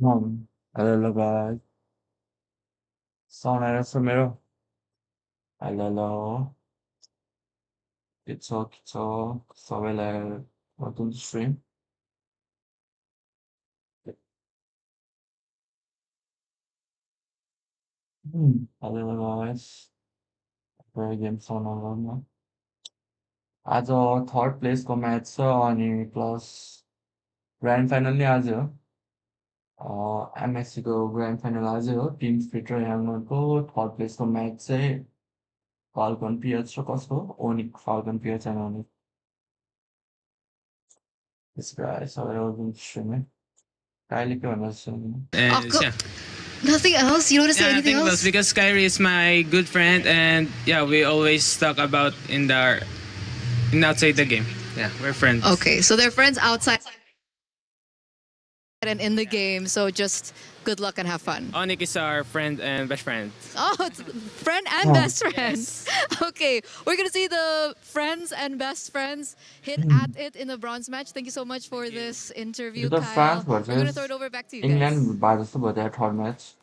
Hello guys. Sound 알았어 메로. Hello. 기초 서벨레 어떤 스트림? Hello guys. र game सुनाउनु आज third प्लेसको म्याच छ अनि प्लस ग्रान्ड फाइनल नै आज हो एमएससीको ग्रान्ड फाइनल आज हो टिम स्पिड र याङ्गनको थर्ड प्लेसको म्याच चाहिँ फाल्कन पिएच र कसको ओनिक फाल्कन पिएच एन्ड ओनिक त्यसको आएछ सबैले स्ट्रिम है कहिले के भन्नु And yeah. Nothing else? You don't want to say anything Nothing else? else because Kyrie is my good friend, and yeah, we always talk about in outside the game. Yeah, we're friends. Okay, so they're friends outside and in the game, so just good luck and have fun. Onik is our friend and best friend. Oh, it's friend and best friend. Okay, we're going to see the friends and best friends hit at it in the bronze match. Thank you so much for this interview, The Kyle. France We're going to versus throw it over back to you England guys. by the Super their third match.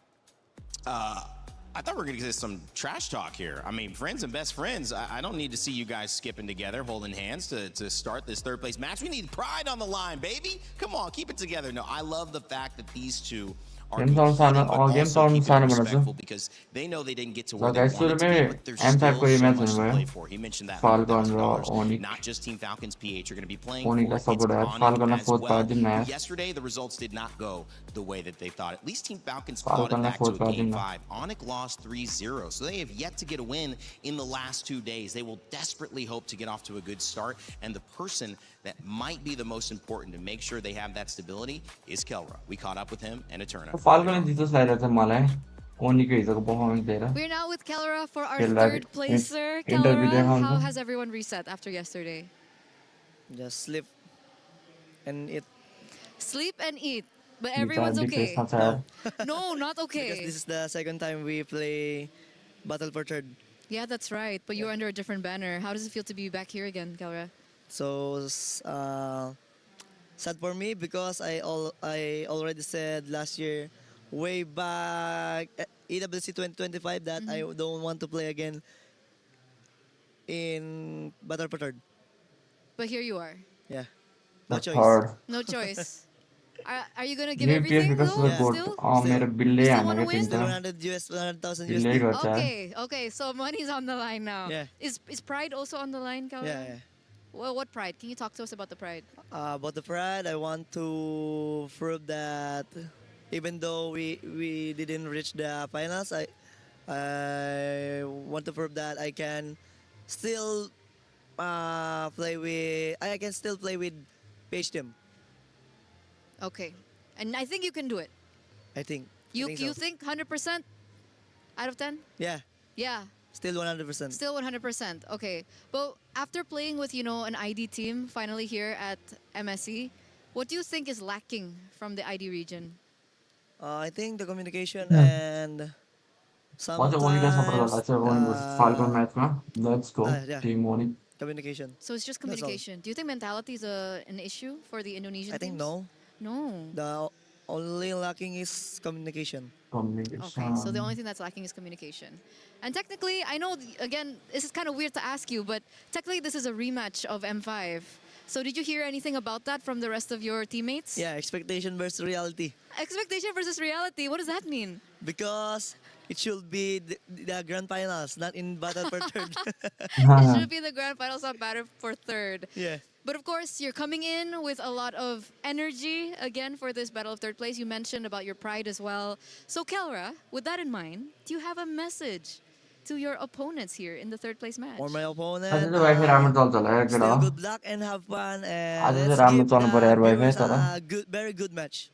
I thought we were going to get some trash talk here. I mean, friends and best friends. I don't need to see you guys skipping together, holding hands to start this third place match. We need pride on the line, baby. Come on, keep it together. No, I love the fact that these two are competing, but also keeping it respectful because they know they didn't get to where they wanted to be, but there's still so much to play for. He mentioned that $100,000. Not just Team Falcon's PH are going to be playing for it. It's on it as well. Yesterday, the results did not go the way that they thought. At least Team Falcons clawed it back to a Game 5. ONIC lost 3-0, so they have yet to get a win in the last 2 days. They will desperately hope to get off to a good start, and the person that might be the most important to make sure they have that stability is Kelra. We caught up with him and a turnout. Falcon जितो side चाहिँ मलाई ओनीको हिजोको performance दिएर We're now with Kelra for our Kelra, third placer. interview Kelra, देखाउनु how has everyone reset after yesterday? Just sleep and eat. Sleep and eat, but everyone's okay. No, not Because okay. this is the second time we play Battle for Third. Yeah, that's right. But you're under a different banner. How does it feel to be back here again, Kelra? So sad for me because I already said last year, way back EWC 2025, that I don't want to play again in Battle for Third. But here you are. Yeah, no choice. Hard. No choice. Are you gonna give New everything because though? of the Still? मेरो बिलले Still wanna हानेको win? Still तिनटा 100 US, 100,000 बिलले USD. गर्छ Okay. So money's on the line now. Yeah. Is pride also on the line, Kelra? Yeah. Well, what pride? Can you talk to us about the pride? About the pride, I want to prove that even though we didn't reach the finals, I want to prove that I can still play with PH team. Okay. And I think you can do it. I think. You so. think 100% out of 10? Yeah, Yeah. still 100%. Still 100%. Okay. But after playing with, an ID team finally here at MSC, what do you think is lacking from the ID region? I think the communication and म sometimes चाहिँ ओनीका support गर्दा चाहिँ ONIC versus Falcon म्याचमा let's go yeah. Team ONIC communication. So it's just That's all. communication. Do you think mentality is an issue for the Indonesian I think teams? no. No. The only lacking is communication. Communication Okay, so the only thing that's lacking is communication. And technically, I know, again, this is kind of weird to ask you, but technically this is a rematch of M5. So did you hear anything about that from the rest of your teammates? Yeah, expectation versus reality. Expectation versus reality, what does that mean? Because it should be the grand finals, not in Battle for Third. It should be the grand finals on Battle for Third. Yeah. But of course, you're coming in with a lot of energy again for this Battle of Third Place. You mentioned about your pride as well. So Kelra, with that in mind, do you have a message to your opponents here in the third place match? For my opponent, आज चाहिँ wifi राम्रो चल्छ होला यार केटा still good luck and have fun. आज And चाहिँ let's राम्रो give चल्नु पर्यो यार the वाइफाई viewers तर a very good match.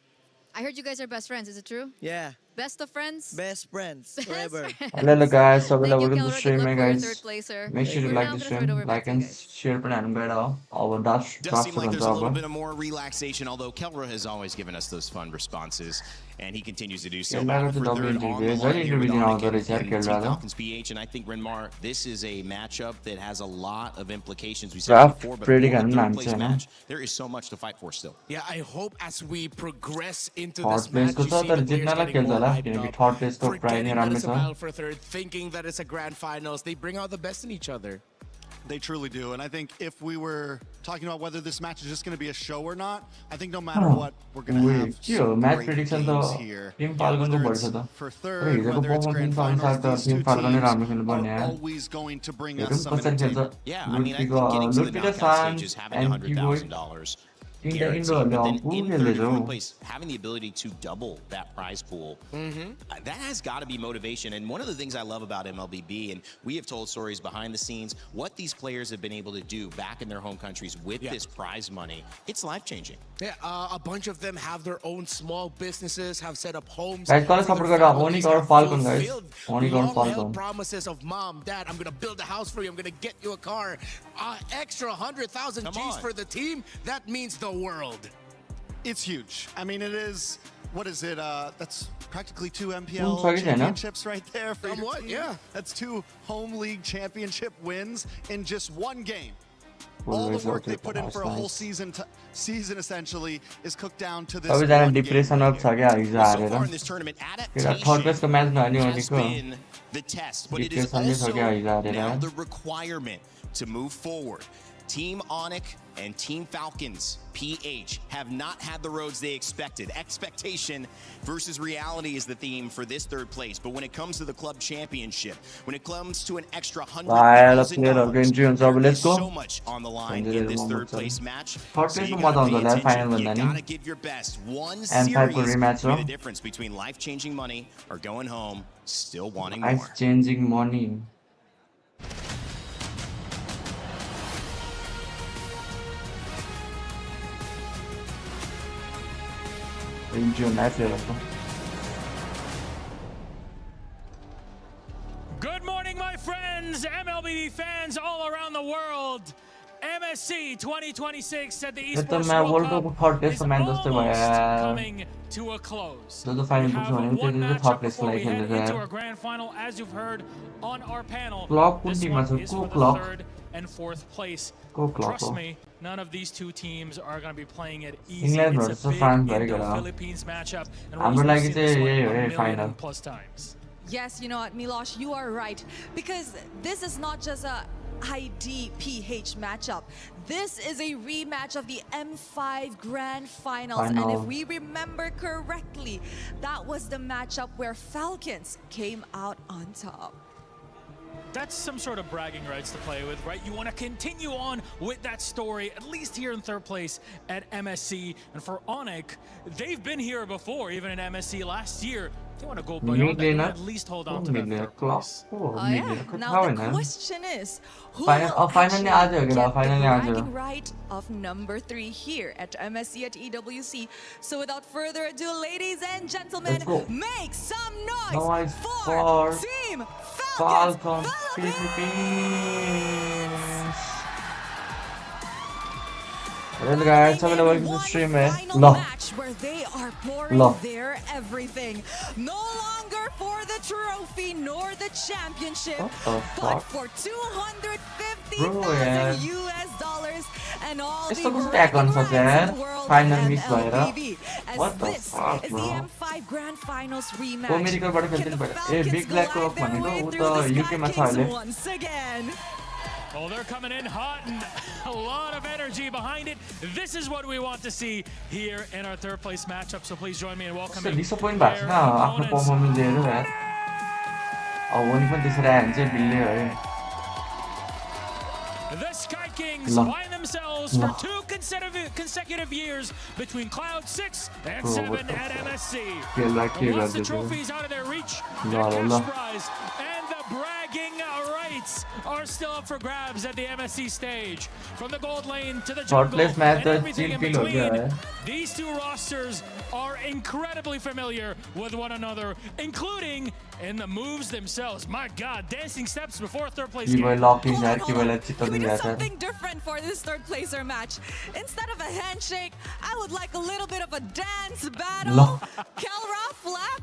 I heard you guys are best friends. Is it true? Yeah. Best of friends? Best friends Best forever. friends. Hello guys, so Thank you, welcome to the Kelra. Good stream, luck hey for your guys. third placer. Make sure you For like now, the I'm gonna throw it stream, over back like to you and guys. share it and better. Our dash Does trust seem like there's a job. little bit of more relaxation, although Kelra has always given us those fun responses, and he continues to do so. Kelra Battle ko for to third WNBA, on the very line here with individual ONIC out and there, Team Kelra. Falcons PH, and I think Renmar, this is a matchup that has a lot of implications. We said Draft it before, but pretty for a gun third man, place say, no? match, there is so much to fight for still. Yeah, I hope as we progress into Third this place match, ko you to see तर the players जित्नलाई getting खेल्छ more होला hyped किनकि up, third प्लेसको prize forgetting नै that राम्रो it's a छ battle for third, thinking that it's a grand finals. They bring out the best in each other. They truly do. And I think if we were talking about whether this match is just going to be a show or not, I think no matter what, we're going to Wait, have के हो some match great prediction games त here. Tim फाल्कनको Whether बढ्छ it's त for तर third, हिजोको whether it's grand performance अनुसार finals, त these Tim two फाल्कनै teams राम्रो खेल्नुपर्ने are यार always going to bring हेरौँ us some कसरी खेल्छ entertainment. Yeah, I mean, I think लुटकीको getting to the लुटकी र knockout सान stages, having एन्ड किबोय $100,000 तिनटा guaranteed, इन्डोहरूले but then हम्पु in खेल्दैछ how 34th place, having the ability to double that prize pool, that has got to be motivation. And one of the things I love about MLBB, and we have told stories behind the scenes, what these players have been able to do back in their home countries with this prize money, it's life-changing. Yeah, a bunch of them have their own small businesses, have set up homes. Guys, कल for support their गरेर families, ONIC और have FALCON, guys. fulfilled ONIC और long-held FALCON. promises of mom, dad, I'm gonna build a house for you. I'm gonna get you a car. Extra 100,000 Come G's on. for the team. That means the world. It's huge. I mean, it is, what is it? That's practically 2 MPL sorry, Jenna. championships right there for your Somewhat, team. yeah. That's 2 home league championship wins in just one game. All Always the work okay, they put in that's for a whole nice. season essentially is cooked down to this सबैजना one game depression right off छ here. क्या हिजो Well, so हारेर far in this tournament, third प्लेसको match नहाल्ने has भनेको been the test, but it is Depression is also okay, I got it, now huh? the requirement to move forward. Team ONIC and Team Falcons PH have not had the roads they expected. Expectation versus reality is the theme for this third place. But when it comes to the club championship, when it comes to an extra $100,000, entry हुन्छ अब there is let's go so much on the line in this third place match. Third So place you मा gotta मजा pay आउँछ होला attention. Final You भन्दा नि gotta give your best. One And series five for rematch, will be no? the difference between life-changing money or going home still wanting Ice more. changing money entry match हेरेको Good morning, my friends, MLB fans all around the world. MSC 2026 at the Ito Esports मैं World World Cup Cup third place is का match जस्तै भयो almost यार coming to a close. जो final We पुग्छ have भने one त्यो matchup third प्लेसको before लागि we head खेल्दैछ into यार our grand final, as you've heard on our panel. Clock कुन This टिममा one छ is को for the clock third and fourth place. को क्लक Trust हो me, none of these two teams are going to be playing it easy. England It's versus a big France भएको हो Indo-Philippines matchup, and we're हाम्रो going to लागि see this चाहिँ one यही a हो है million final plus times. Yes, you know what, Milosh, you are right. Because this is not just a IDPH matchup. This is a rematch of the M5 Grand Finals. And if Final. we remember correctly, that was the matchup where Falcons came out on top. That's some sort of bragging rights to play with, right? You want to continue on with that story, at least here in third place at MSC. And for ONIC, they've been here before, even in MSC last year. They want to go beyond that. They want to at least hold on to that third clock place. हो Oh yeah. Medley Now थाहा the भएन question is, who Final- will finally actually आज हो get क्या? the Finally आज हो। bragging right of number 3 here at MSC at EWC? So without further ado, ladies and gentlemen, Let's go. make some Noise noise for for Team Falcon Falcons Philippines Hello guys, सबैलाई welcome to the stream है Final ल match where they are pouring Love. their everything. No longer for the trophy nor the championship, What the but fuck? for Bro, यार। $250,000 US and all यस्तो the कस्तो bragging act गर्न सक्छ rights यार? in the world Final of miss भएर? MLBB. As What the this fuck, is bro? the M5 Grand Finals को rematch. मेडिकलबाट Can खेल्दैन the पहिला ए Falcons big black glide रक their भनेको way उ through the त Sky युकेमा छ Kings अहिले once again? Oh, they're coming in hot and a lot of energy behind it. This is what we want to see here in our third place matchup. So please join me in कस्तो welcoming disappoint भएको छ their न आफ्नो opponents. Performance हेरेर यार अब ओनी पनि त्यसरी आयो भने चाहिँ बिल्ले हो है The Sky Kings No. find themselves No. for two consecutive years between Cloud 6 and Bro, 7 what the at fuck? MSC. के And once the गर्दैछ trophies out of their reach, No, their no. cash prize and the bragging seats are still up for grabs at the MSC stage. From the gold lane to the Third jungle place match and तो everything in chill हो गया between, है. these two rosters are incredibly familiar with one another, including in the moves themselves. My God, dancing steps before a third place ये वो game. locking Hold है on, कि hold वो on. लच्छी तो Can we नहीं do रहता. something different for this third placer match? Instead of a handshake, I would like a little bit of a dance battle. No. Kelra, Flap,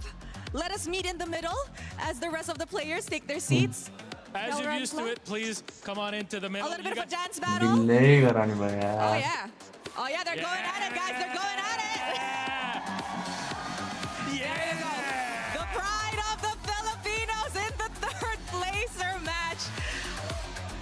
let us meet in the middle as the rest of the players take their seats. As Kelra you're and used to Flap. it, please come on into the A middle. little You bit of a got- dance battle. Delay करानी पड़ेगा Oh यार. yeah. Oh yeah, they're going at it, guys. They're going at it. There you go. The pride of the Filipinos in the third placer match.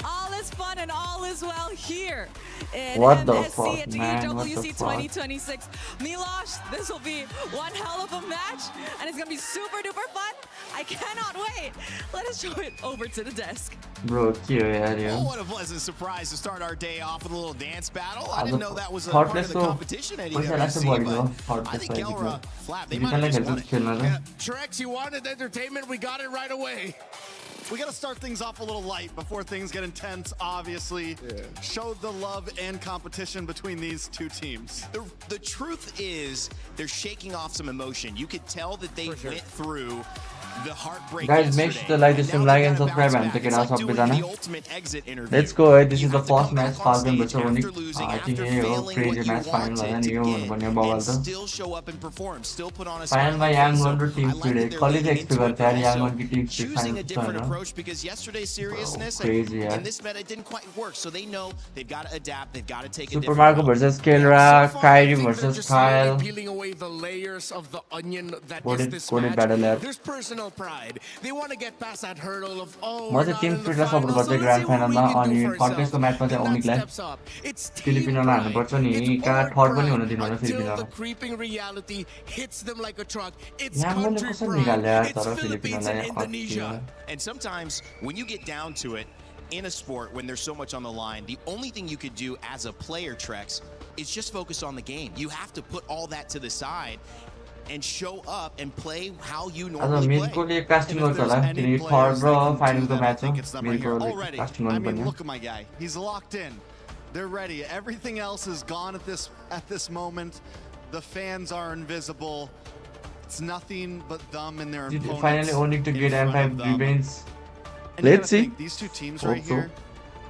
All is fun and all is well here in What the MSC fuck, at man? What the TWC fuck? 2026. Milosh, this will be one hell of a match and it's gonna be super duper fun. I cannot wait. Let us show it over to the desk. Bro, क्यों यार ये? Oh, what a pleasant surprise to start our day off with a little dance battle. I अब didn't know that was a third part place of the तो competition at पैसा last EWC, बढ़ गया. but Third I place think है Kelra, Flap, they ये might पहले have just खेलते won थे it. खेलना था. Yeah, Trex, you wanted entertainment. We got it right away. We got to start things off a little light before things get intense, obviously. Show the love and competition between these two teams. The truth is, they're shaking off some emotion. You could tell that they went through the heartbreak. Guys, make sure to like this film, like and subscribe and check it out. सब बताना. Let's go. This is the first match. Falcon versus ONIC. I think ये हो crazy match final वाला नहीं हो बने बवाल तो. Still show up and perform, still put on a Final में Yangon रो team speed है. College expect करते हैं Yangon की team speed choosing a final different है. approach because yesterday's seriousness crazy, and yeah. in this meta it didn't quite work. So they know they've got to adapt, they've got to take a Super different Marco approach. versus Kelra, So far, I Kyrie think they're versus just slowly Kyle. peeling away the layers of the onion that is Coded- this coded match. battle lab. There's personal pride. They want to get past that hurdle of म oh, we're चाहिँ not team in the speed lie support finals, so गर्छु let's grand see what final we मा can अनि do for third प्लेसको ourselves. म्याचमा चाहिँ Then that ONIC lie steps up. It's team फिलिपिनोलाई pride. हान्नुपर्छ नि. It's कहाँ org third पनि pride हुन दिनुहुन्न until the Filipino. creeping reality hits them like a truck. It's Yangonले country कसरी pride. निकाल्यो यार It's तर Philippines फिलिपिनोलाई and Indonesia. And sometimes when you get down to it in a sport, when there's so much on the line, the only thing you could do as a player, Trex, is just focus on the game. You have to put all that to the side and show up and play how you आज normally play. मिलकोले casting And if गर्छ there's होला any किनकि players third that र can do फाइनलको that, I match हो. think it's them right here. मिलकोले Already, casting I गर्नु mean, पर्ने. look at my guy. He's locked in. They're ready. Everything else is gone at this moment. The fans are invisible. It's nothing but them and their opponents. Finally ONIC to in get front of M5 them. revenge. And you Let's gotta see. think, these two teams Hope right so. here,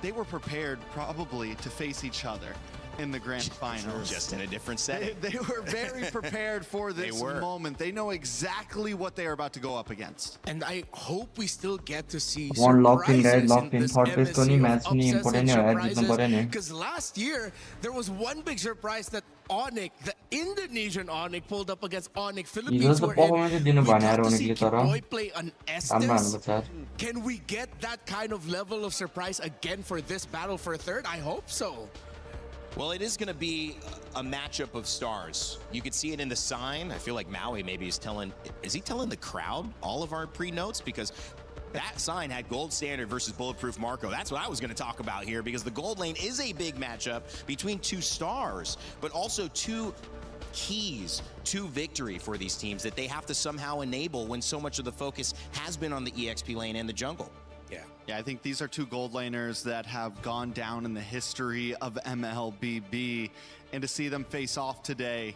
they were prepared probably to face each other in the grand finals. Just in a different setting. They were very prepared for this were. moment. They know exactly what they are about to go up against. And I hope we still get to see One locked in, guys, surprises locked in. this Third place को नहीं, MSC match of नहीं, upsets important and है यार, जितना surprises. बड़ा नहीं. Because last year there was one big surprise that ONIC, the Indonesian ONIC, pulled up against ONIC Philippines. जस्तो were in. performance चाहिँ दिनु We भएन got यार to ONIC see ले तर. Kiboy play an राम्रो Estes. हाल्नुपर्छ यार. Can we get that kind of level of surprise again for this battle for third? I hope so. Well, it is going to be a matchup of stars. You could see it in the sign. I feel like Maui maybe is he telling the crowd all of our pre-notes? Because that sign had Gold Standard versus Bulletproof Marco. That's what I was going to talk about here, because the gold lane is a big matchup between two stars, but also two keys to victory for these teams that they have to somehow enable when so much of the focus has been on the EXP lane and the jungle. Yeah, I think these are two gold laners that have gone down in the history of MLBB, and to see them face off today.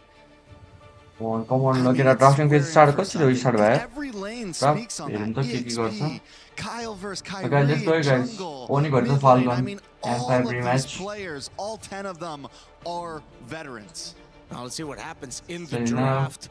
Come on, look at that drafting phase start. कसरी start भयो? Every lane Draft speaks on हेरौँ that. त के गर्छ. EXP, Kyle versus Kyrie, Okay, let's go, guys. jungle, ONIC versus mid Falcon. lane. I mean, all M5 of these rematch. players, all 10 of them, are veterans. Now let's see what happens in the So now- draft.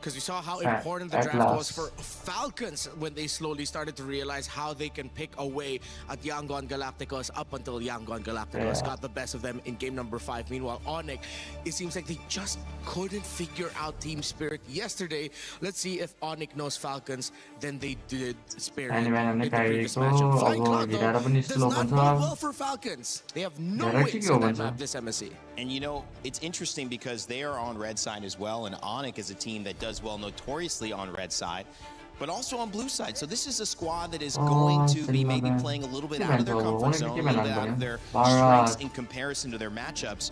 Because we saw how At- important the at draft was last. for Falcons when they slowly started to realize how they can pick away at Yangon Galacticos up until Yangon Galacticos Yeah. got the best of them in game number 5. Meanwhile, ONIC, it seems like they just couldn't figure out team spirit yesterday. Let's see if ONIC knows Falcons than they did Spirit And in when the the previous Kyrie matchup. go, Flying Cloud, अब though, guitar पनि does slow not भन्छ. bode well for Falcons. They have no guitar wins ठिकै हो on that भन्छ. map this MSC. And you know, it's interesting because they are on red side as well, and ONIC is a team that does well notoriously on red side, but also on blue side. So this is a squad that is going to be maybe playing a little bit out of their comfort zone, a little bit out of their strengths in comparison to their matchups.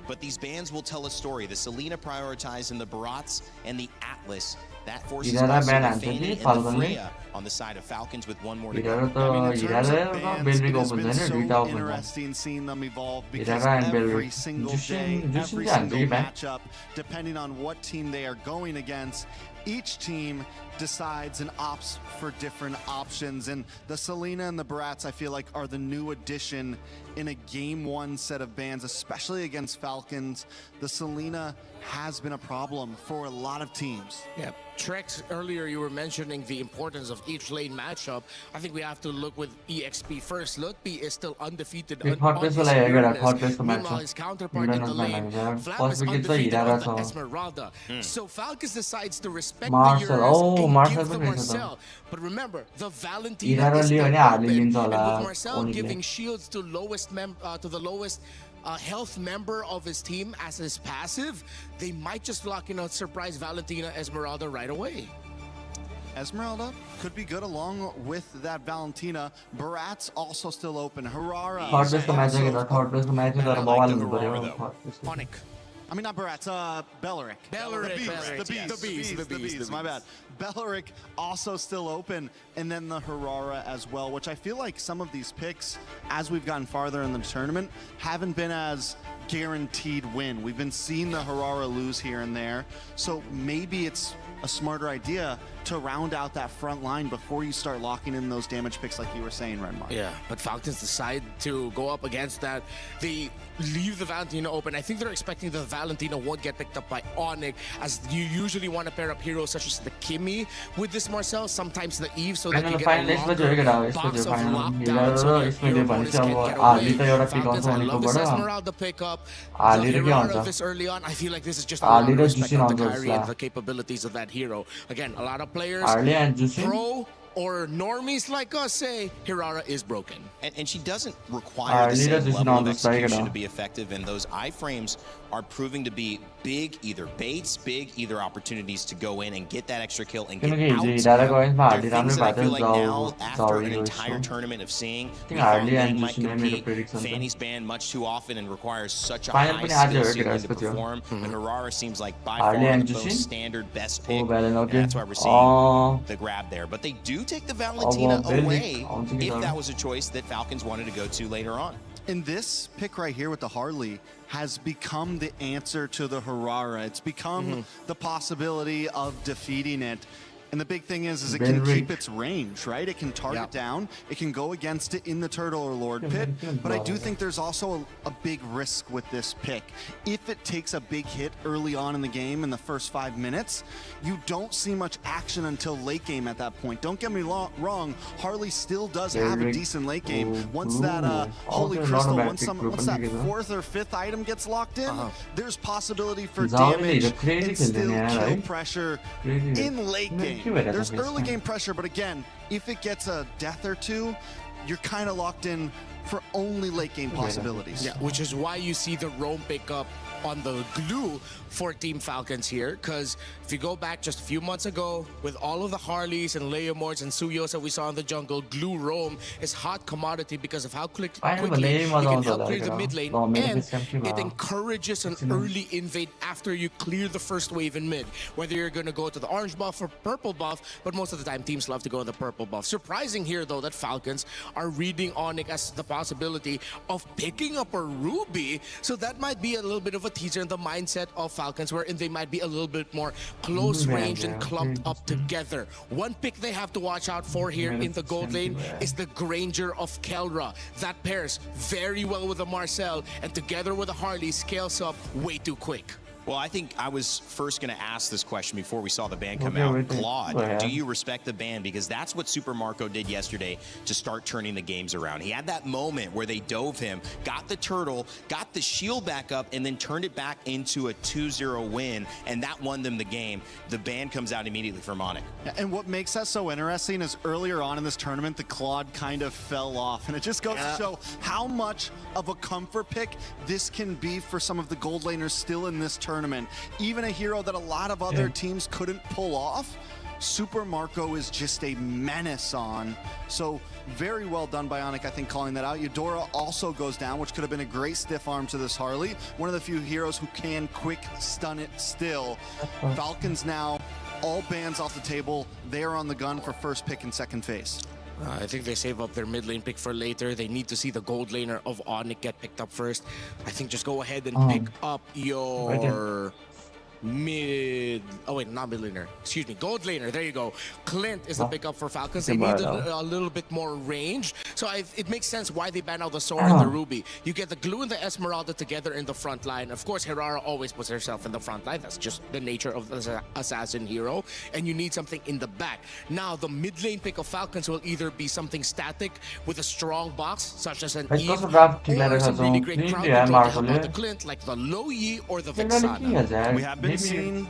But these bans will tell a story. The Selena prioritized and the Barats and the Atlas That forces Irara also ban the हान्छ Fanny कि and the Falconले Freya on the side of Falcons with one more to go. Irara I mean, त in terms Irara of र bans, बेलरिक it has open been छैन so दुईटा open छ interesting seeing them evolve because Irara and every Belric. single Jushin- day, Jushin every चाहिँ हान्छ single कि ban. matchup, depending on what team they are going against, each team decides and opts for different options. And the Selena and the Barats, I feel like, are the new addition in a game one set of bans, especially against Falcons. The Selena has been a problem for a lot of teams. Yeah, Trex, earlier you were mentioning the importance of each lane matchup. I think we have to look with EXP first. Look, P is still undefeated yo on third his प्लेसको लागि हेरेर Uranus. Third प्लेसको match Meanwhile, छ his counterpart in the युरानसमा lane, लाग्छ Flam first is wicket चाहिँ undefeated हिरारा on the छ Esmeralda. So Falcons decides to respect Marshall. the Uranus Oh, and Marshall give the पनि रहेछ त। Marcel. But remember, the Valentina हिरारा is Leo still भने Harley open. लिन्छ And होला with Marcel ओनिकले giving shields to the lowest health member of his team as his passive, they might just lock in a surprise Valentina Esmeralda right away. Esmeralda could be good along with that Valentina. Barat's also still open. Harara. Third प्लेसको match also- चाहिँ third प्लेसको match चाहिँ तर I like बवाल the हुनु पर्यो Aurora, though. Third प्लेसको ONIC. I mean, not Barat's, Belleric. Belleric, The bees, my bad. Belleric also still open, and then the Harara as well, which I feel like some of these picks, as we've gotten farther in the tournament, haven't been as guaranteed win. We've been seeing the Harara lose here and there, so maybe it's a smarter idea to round out that front line before you start locking in those damage picks like you were saying, Renmar. Yeah, but Falcons decide to go up against that. They leave the Valentina open. I think they're expecting the Valentina won't get picked up by ONIC, as you usually want to pair up heroes such as the Kimmy with this Marcel, sometimes the Eve, so that you get final a यसमा चाहिँ longer हो box यसको of final lockdown so Hirara र your यसमा hero भने opponents चाहिँ can't get अब Harley away. त एउटा पिक Falcons, आउँछ I love this ओनिकोबाट Esmeralda pickup. The हार्ली र के Hirara आउँछ this early on, I feel like this is just a Harley lot of र respect जुसिन of the आउँछ carry and उसलाई the capabilities of that hero. Again, a lot of players, Harley and जुसिन pro or normies like us, say Hirara is broken. And she doesn't require the Leader same just level of on the side, execution you to know. be effective, and those iframes are proving to be big either baits, big either opportunities to go in and get that extra kill and get किनकि out. हिजो हिराराको अगाडिमा They're Harley things राम्रै that I भएको feel like now, थियो after an झरेको entire जस्तो tournament of seeing, we think thought Harley Lane and might Jushin made a compete. prediction. Fanny's banned much too often and requires such a Final high पनि आज skill हेरेको ceiling to रहेको थियो। perform. And Harara seems like by Harley far and the most Jushin? standard best Oh, pick, Valen, and okay. that's why we're seeing the grab there. But they do take the Valentina Belric, away I'm thinking if of- that was a choice that Falcons wanted to go to later on. And this pick right here with the Harley has become the answer to the Harara. It's become the possibility of defeating it. And the big thing is it can Belric. keep its range, right? It can target down. It can go against it in the Turtle or Lord Pit. But I do think there's also a big risk with this pick. If it takes a big hit early on in the game in the first 5 minutes, you don't see much action until late game at that point. Don't get me wrong, Harley still does have a Belric. decent late game. Oh, Once that Holy Also not a Crystal, bad once pick group that पनि के छ। 4th or 5th item gets locked in, there's possibility for Zauri damage the crazy and still खेल्दैन यार, kill है? pressure Crazy. in late किन- game. के भइरहेछ There's त्यसमा? early game pressure, but again, if it gets a death or two, you're kind of locked in for only late game possibilities. Yeah, which is why you see the roam pickup on the glue for Team Falcons here, because if you go back just a few months ago with all of the Harleys and Leomords and Suyos that we saw in the jungle, glue roam is hot commodity because of how quickly Final you भन्ने can मजा आउँछ help होला clear the है mid lane, मेरो and system के it भयो? encourages an early invade after you clear the first wave in mid, whether you're going to go to the orange buff or purple buff, but most of the time teams love to go in the purple buff. Surprising here though that Falcons are reading ONIC as the possibility of picking up a Ruby, so that might be a little bit of a teaser in the mindset of Falcons, wherein they might be a little bit more close range and clumped up together. One pick they have to watch out for here in the gold lane is the Granger of Kelra. That pairs very well with the Marcel, and together with the Harley scales up way too quick. Well, I think I was first going to ask this question before we saw the ban come Okay, out. wait, Claude, go ahead. do you respect the ban? Because that's what Super Marco did yesterday to start turning the games around. He had that moment where they dove him, got the turtle, got the shield back up, and then turned it back into a 2-0 win, and that won them the game. The ban comes out immediately from ONIC. And what makes that so interesting is earlier on in this tournament, the Claude kind of fell off. And it just goes to show how much of a comfort pick this can be for some of the gold laners still in this tournament. Even a hero that a lot of other teams couldn't pull off, Super Marco is just a menace on. So very well done by ONIC, I think, calling that out. Eudora also goes down, which could have been a great stiff arm to this Harley. One of the few heroes who can quick stun it still. Falcons now all bans off the table. They are on the gun for first pick and second phase. I think they save up their mid lane pick for later. They need to see the gold laner of ONIC get picked up first. I think just go ahead and pick up your mid... Oh wait, not mid laner. Excuse me, gold laner. There you go. Clint is the pickup for Falcons. They need a little bit more range. So it makes sense why they ban out the Sora and the Ruby. You get the Glue and the Esmeralda together in the front line. Of course, Herrera always puts herself in the front line. That's just the nature of the assassin hero. And you need something in the back. Now, the mid lane pick of Falcons will either be something static with a strong box, such as an Eve, or some really great crowd control to help out the Clint, like the Low Yi or the Vexana. We have been seeing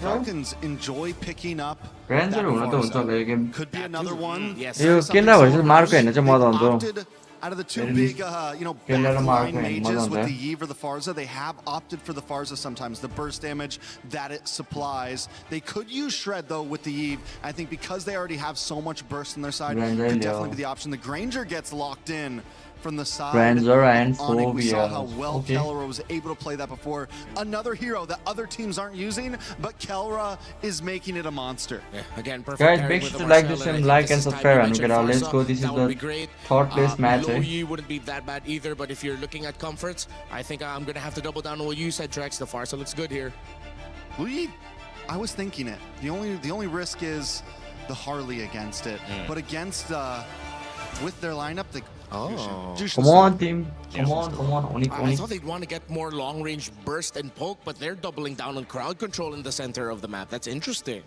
Falcons enjoy picking up. Could be another one. Yes. Opted out of the two big, backline mages with the Eve or the Farza, they have opted for the Farza sometimes. The burst damage that it supplies. They could use Shred though with the Eve. I think because they already have so much burst on their side, could definitely be the option. The Granger gets locked in from the side. Ranger and ONIC, we saw Phobia. how well Kelra was able to play that before. Another hero that other teams aren't using, but Kelra is making it a monster. Yeah, again, perfect. Guys, make sure to like this and like and subscribe. And let's go. This is the third place match. Low Yi wouldn't be that bad either, but if you're looking at comforts, I think I'm gonna have to double down on what you said, Trex. The Farsa looks good here. Lee, I was thinking it. The only risk is the Harley against it, but against with their lineup, they. Come on, team. Come on. ONIC, I thought they'd want to get more long-range burst and poke, but they're doubling down on crowd control in the center of the map. That's interesting.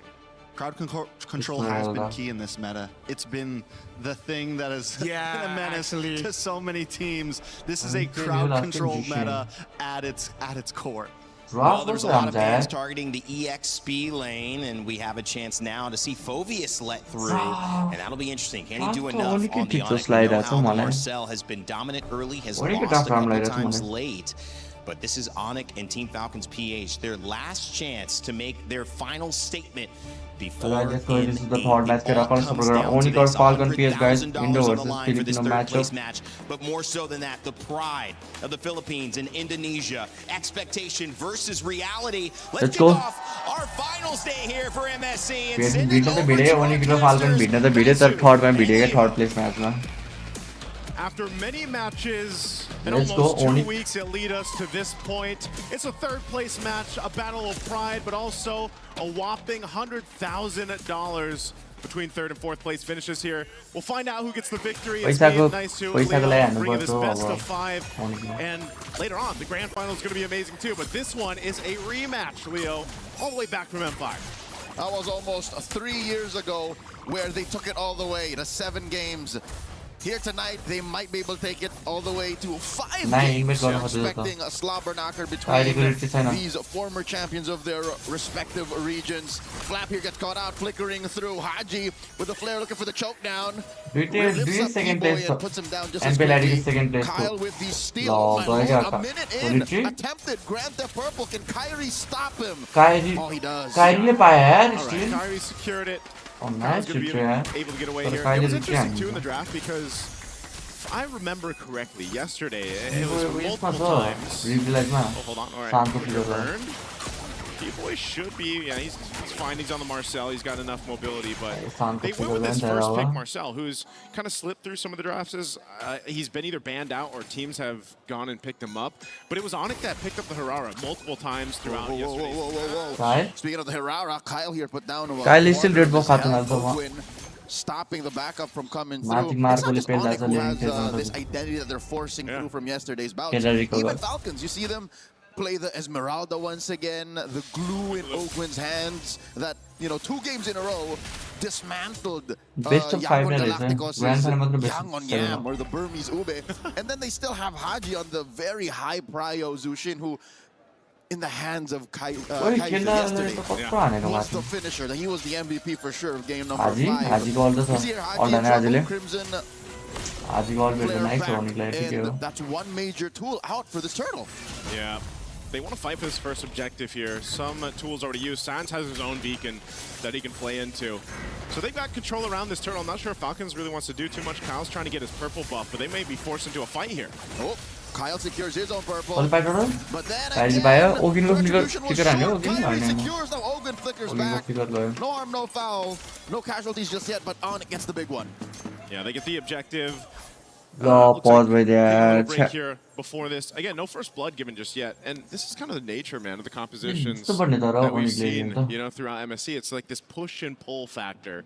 Crowd control has been key in this meta. It's been the thing that has been a menace to so many teams. This is a crowd control meta at its core. Well, there's a lot of fans targeting the EXP lane, and we have a chance now to see Phovius let through, and that'll be interesting. Can he do enough on the ONIC? We know how Marcel has been dominant early, has lost a couple times late. But this is ONIC and Team Falcons PH, their last chance to make their final statement before this is the third match. ONIC or Falcon PS, guys. Indo versus Filipino matchup. But more so than that, the pride of the Philippines and Indonesia. Expectation versus reality. Let's go. kick off our finals day here for MSC. Third place match. After many matches and Let's almost go, 2 ONIC. weeks that lead us to this point, it's a third place match, a battle of pride, but also a whopping $100,000 between third and fourth place finishes here. We'll find out who gets the victory. It's been nice to bring this best of 5, and later on, the grand final is going to be amazing too. But this one is a rematch, Leo, all the way back from M5. That was almost 3 years ago where they took it all the way to 7 games. Here tonight, they might be able to take it all the way to 5 games. They're expecting a slobber knocker between these former champions of their respective regions. Flap here gets caught out, flickering through. Haji with the flare looking for the choke down. Second place. Puts him down just NPL ID second place. Kyle with the steal. A minute in, attempted Grand Theft Purple. Can Kyrie stop him? Oh, he does. Kyrie secured it. Oh, nice able to get away here. It was interesting too in the draft because if I remember correctly, yesterday it was multiple times. Oh, hold on. All right. Burned. T-Boy should be, he's fine. He's on the Marcel. He's got enough mobility, but they went with this first pick, Marcel, who's kind of slipped through some of the drafts. He's been either banned out or teams have gone and picked him up. But it was ONIC that picked up the Herrera multiple times throughout yesterday. Speaking of the Herrera, Kyle here put down Kyle is still red buff stopping the backup from coming through. It's not just ONIC who has this identity that they're forcing through from yesterday's bout. Even Falcons, you see them play the Esmeralda once again, the glue in Oakland's hands that, 2 games in a row dismantled Yangon Galacticos' Yangon Yam or the Burmese Ube. And then they still have Haji on the very high prio Zushin, who in the hands of Kaiser yesterday was the finisher. He was the MVP for sure of game number 5. You see here, Haji Crimson and that's one major tool out for this turtle. Yeah. They want to fight for this first objective here. Some tools already used. Sans has his own beacon that he can play into. So they've got control around this turtle. I'm not sure if Falcons really wants to do too much. Kyle's trying to get his purple buff, but they may be forced into a fight here. Oh, Kyle secures his own purple. All fight order. But then Pairi again, भयो Ogin को retribution was flicker हान्यो short. Ogin Kyrie हान्यो secures now. Ogin flickers Ogin को back. flicker भयो No harm, no foul. No casualties just yet, but ONIC gets the big one. Yeah, they get the objective. Lo pause right Taking a there little break here before this. Again, no first blood given just yet. And this is kind of the nature, man, of the compositions that we've seen, throughout MSC. It's like this push and pull factor.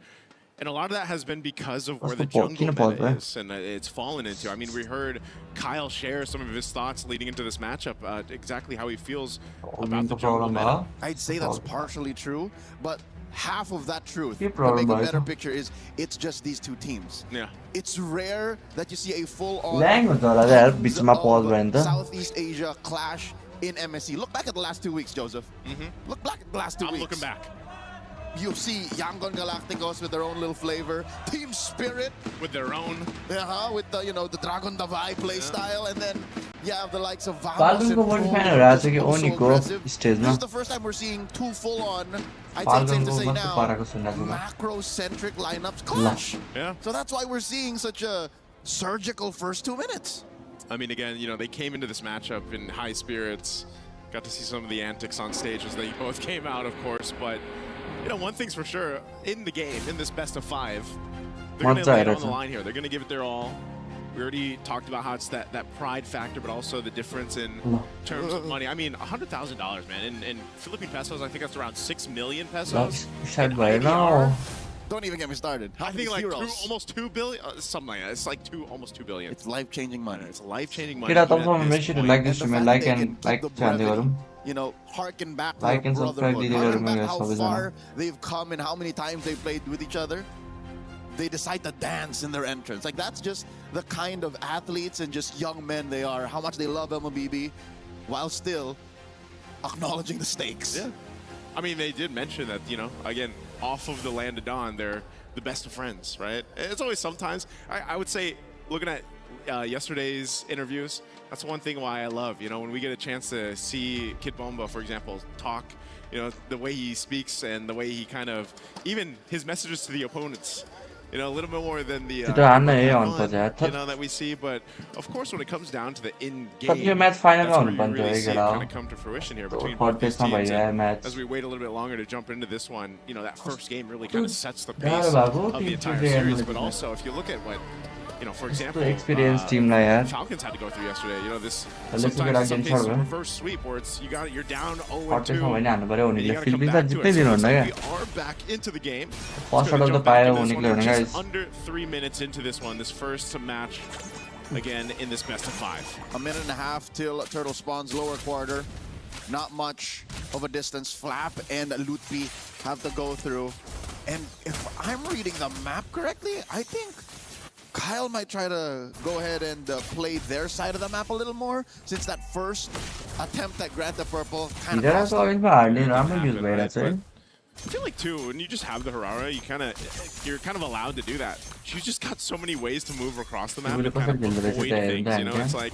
And a lot of that has been because of where the jungle meta is and it's fallen into. I mean, we heard Kyle share some of his thoughts leading into this matchup, exactly how he feels about the jungle meta. I'd say that's partially true, but half of that truth, to problem make a better picture, is it's just these two teams. Yeah. It's rare that you see a full-on Southeast Asia clash in MSC. Look back at the last 2 weeks, Joseph. Look back at the last 2 weeks. I'm looking back. You see Yangon Galacticos with their own little flavor, Team Spirit with their own, with the the Dragon Davai play style, and then you have the likes of FALCON को बड़ी fan हो रहा है कि ONIC को stage में. This is the first time we're seeing two full-on, I think it's safe to say now, macro-centric lineups clash. Yeah. So that's why we're seeing such a surgical first 2 minutes. I mean, again, they came into this matchup in high spirits. Got to see some of the antics on stage as they both came out, of course, but one thing's for sure, in the game, in this best of 5, they're going to lay it on the line here. They're going to give it their all. We already talked about how it's that pride factor, but also the difference in terms of money. I mean, $100,000, man. In Philippine pesos, I think that's around 6 million pesos. Don't even get me started. I think like almost 2 billion, something like that. It's like almost 2 billion. It's life-changing money. It's life-changing money. Like this stream, like harken back to like and brotherhood. subscribe Harken back how far they've come and how many times they've played with each other. They decide to dance in their entrance. Like, that's just the kind of athletes and just young men they are. How much they love MLBB while still acknowledging the stakes. Yeah. I mean, they did mention that, again, off of the land of dawn, they're the best of friends, right? It's always sometimes, I would say, looking at yesterday's interviews, that's one thing why I love, when we get a chance to see Kid Bomba, for example, talk, the way he speaks and the way he kind of, even his messages to the opponents, a little bit more than the that we see, but of course when it comes down to the in-game, that's where you really see it kind of come to fruition here between both these teams. And as we wait a little bit longer to jump into this one, that first game really kind of sets the pace of the entire series, but also if you look at what for example, Falcons had to go through yesterday. This sometimes some cases reverse sweep where you're down 0-2. You gotta come back to it. So we are back into the game. Just under 3 minutes into this one, this first match again in this best of 5. A minute and a half till Turtle spawns lower quarter. Not much of a distance. Flap and Lutfi have to go through. And if I'm reading the map correctly, I think Kyle might try to go ahead and play their side of the map a little more, since that first attempt at Grant the Purple kind of cost him. I feel like too, when you just have the Harara, you're kind of allowed to do that. She's just got so many ways to move across the map and kind of avoid things. It's like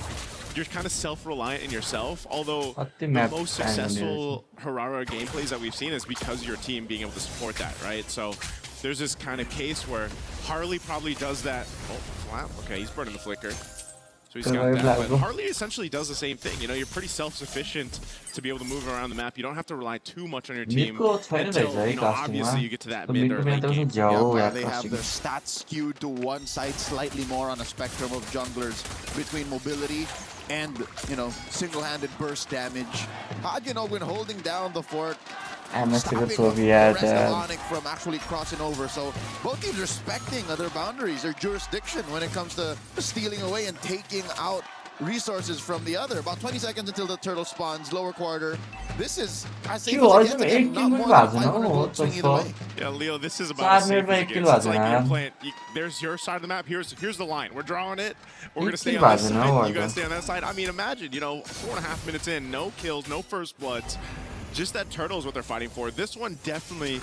you're kind of self-reliant in yourself. Although the most successful Harara gameplays that we've seen is because of your team being able to support that, right? So there's this kind of case where Harley probably does that. Oh, wow. Okay, he's burning the flicker. So he's got that. But Harley essentially does the same thing. You're pretty self-sufficient to be able to move around the map. You don't have to rely too much on your team until, obviously, you get to that mid or late game. Yeah, they have their stats skewed to one side slightly more on a spectrum of junglers between mobility and, single-handed burst damage. Hagin when holding down the fort, stopping the rest of ONIC from actually crossing over. So both teams respecting their boundaries, their jurisdiction when it comes to stealing away and taking out resources from the other. About 20 seconds until the turtle spawns, lower quarter. This is, I say, not more than 500 gold swing either way. Yeah, Leo, this is about as safe as it gets. It's like you're playing, there's your side of the map, here's the line. We're drawing it, we're going to stay on this side, you guys stay on that side. I mean, imagine, 4.5 minutes in, no kills, no first bloods. Just that turtle is what they're fighting for. This one definitely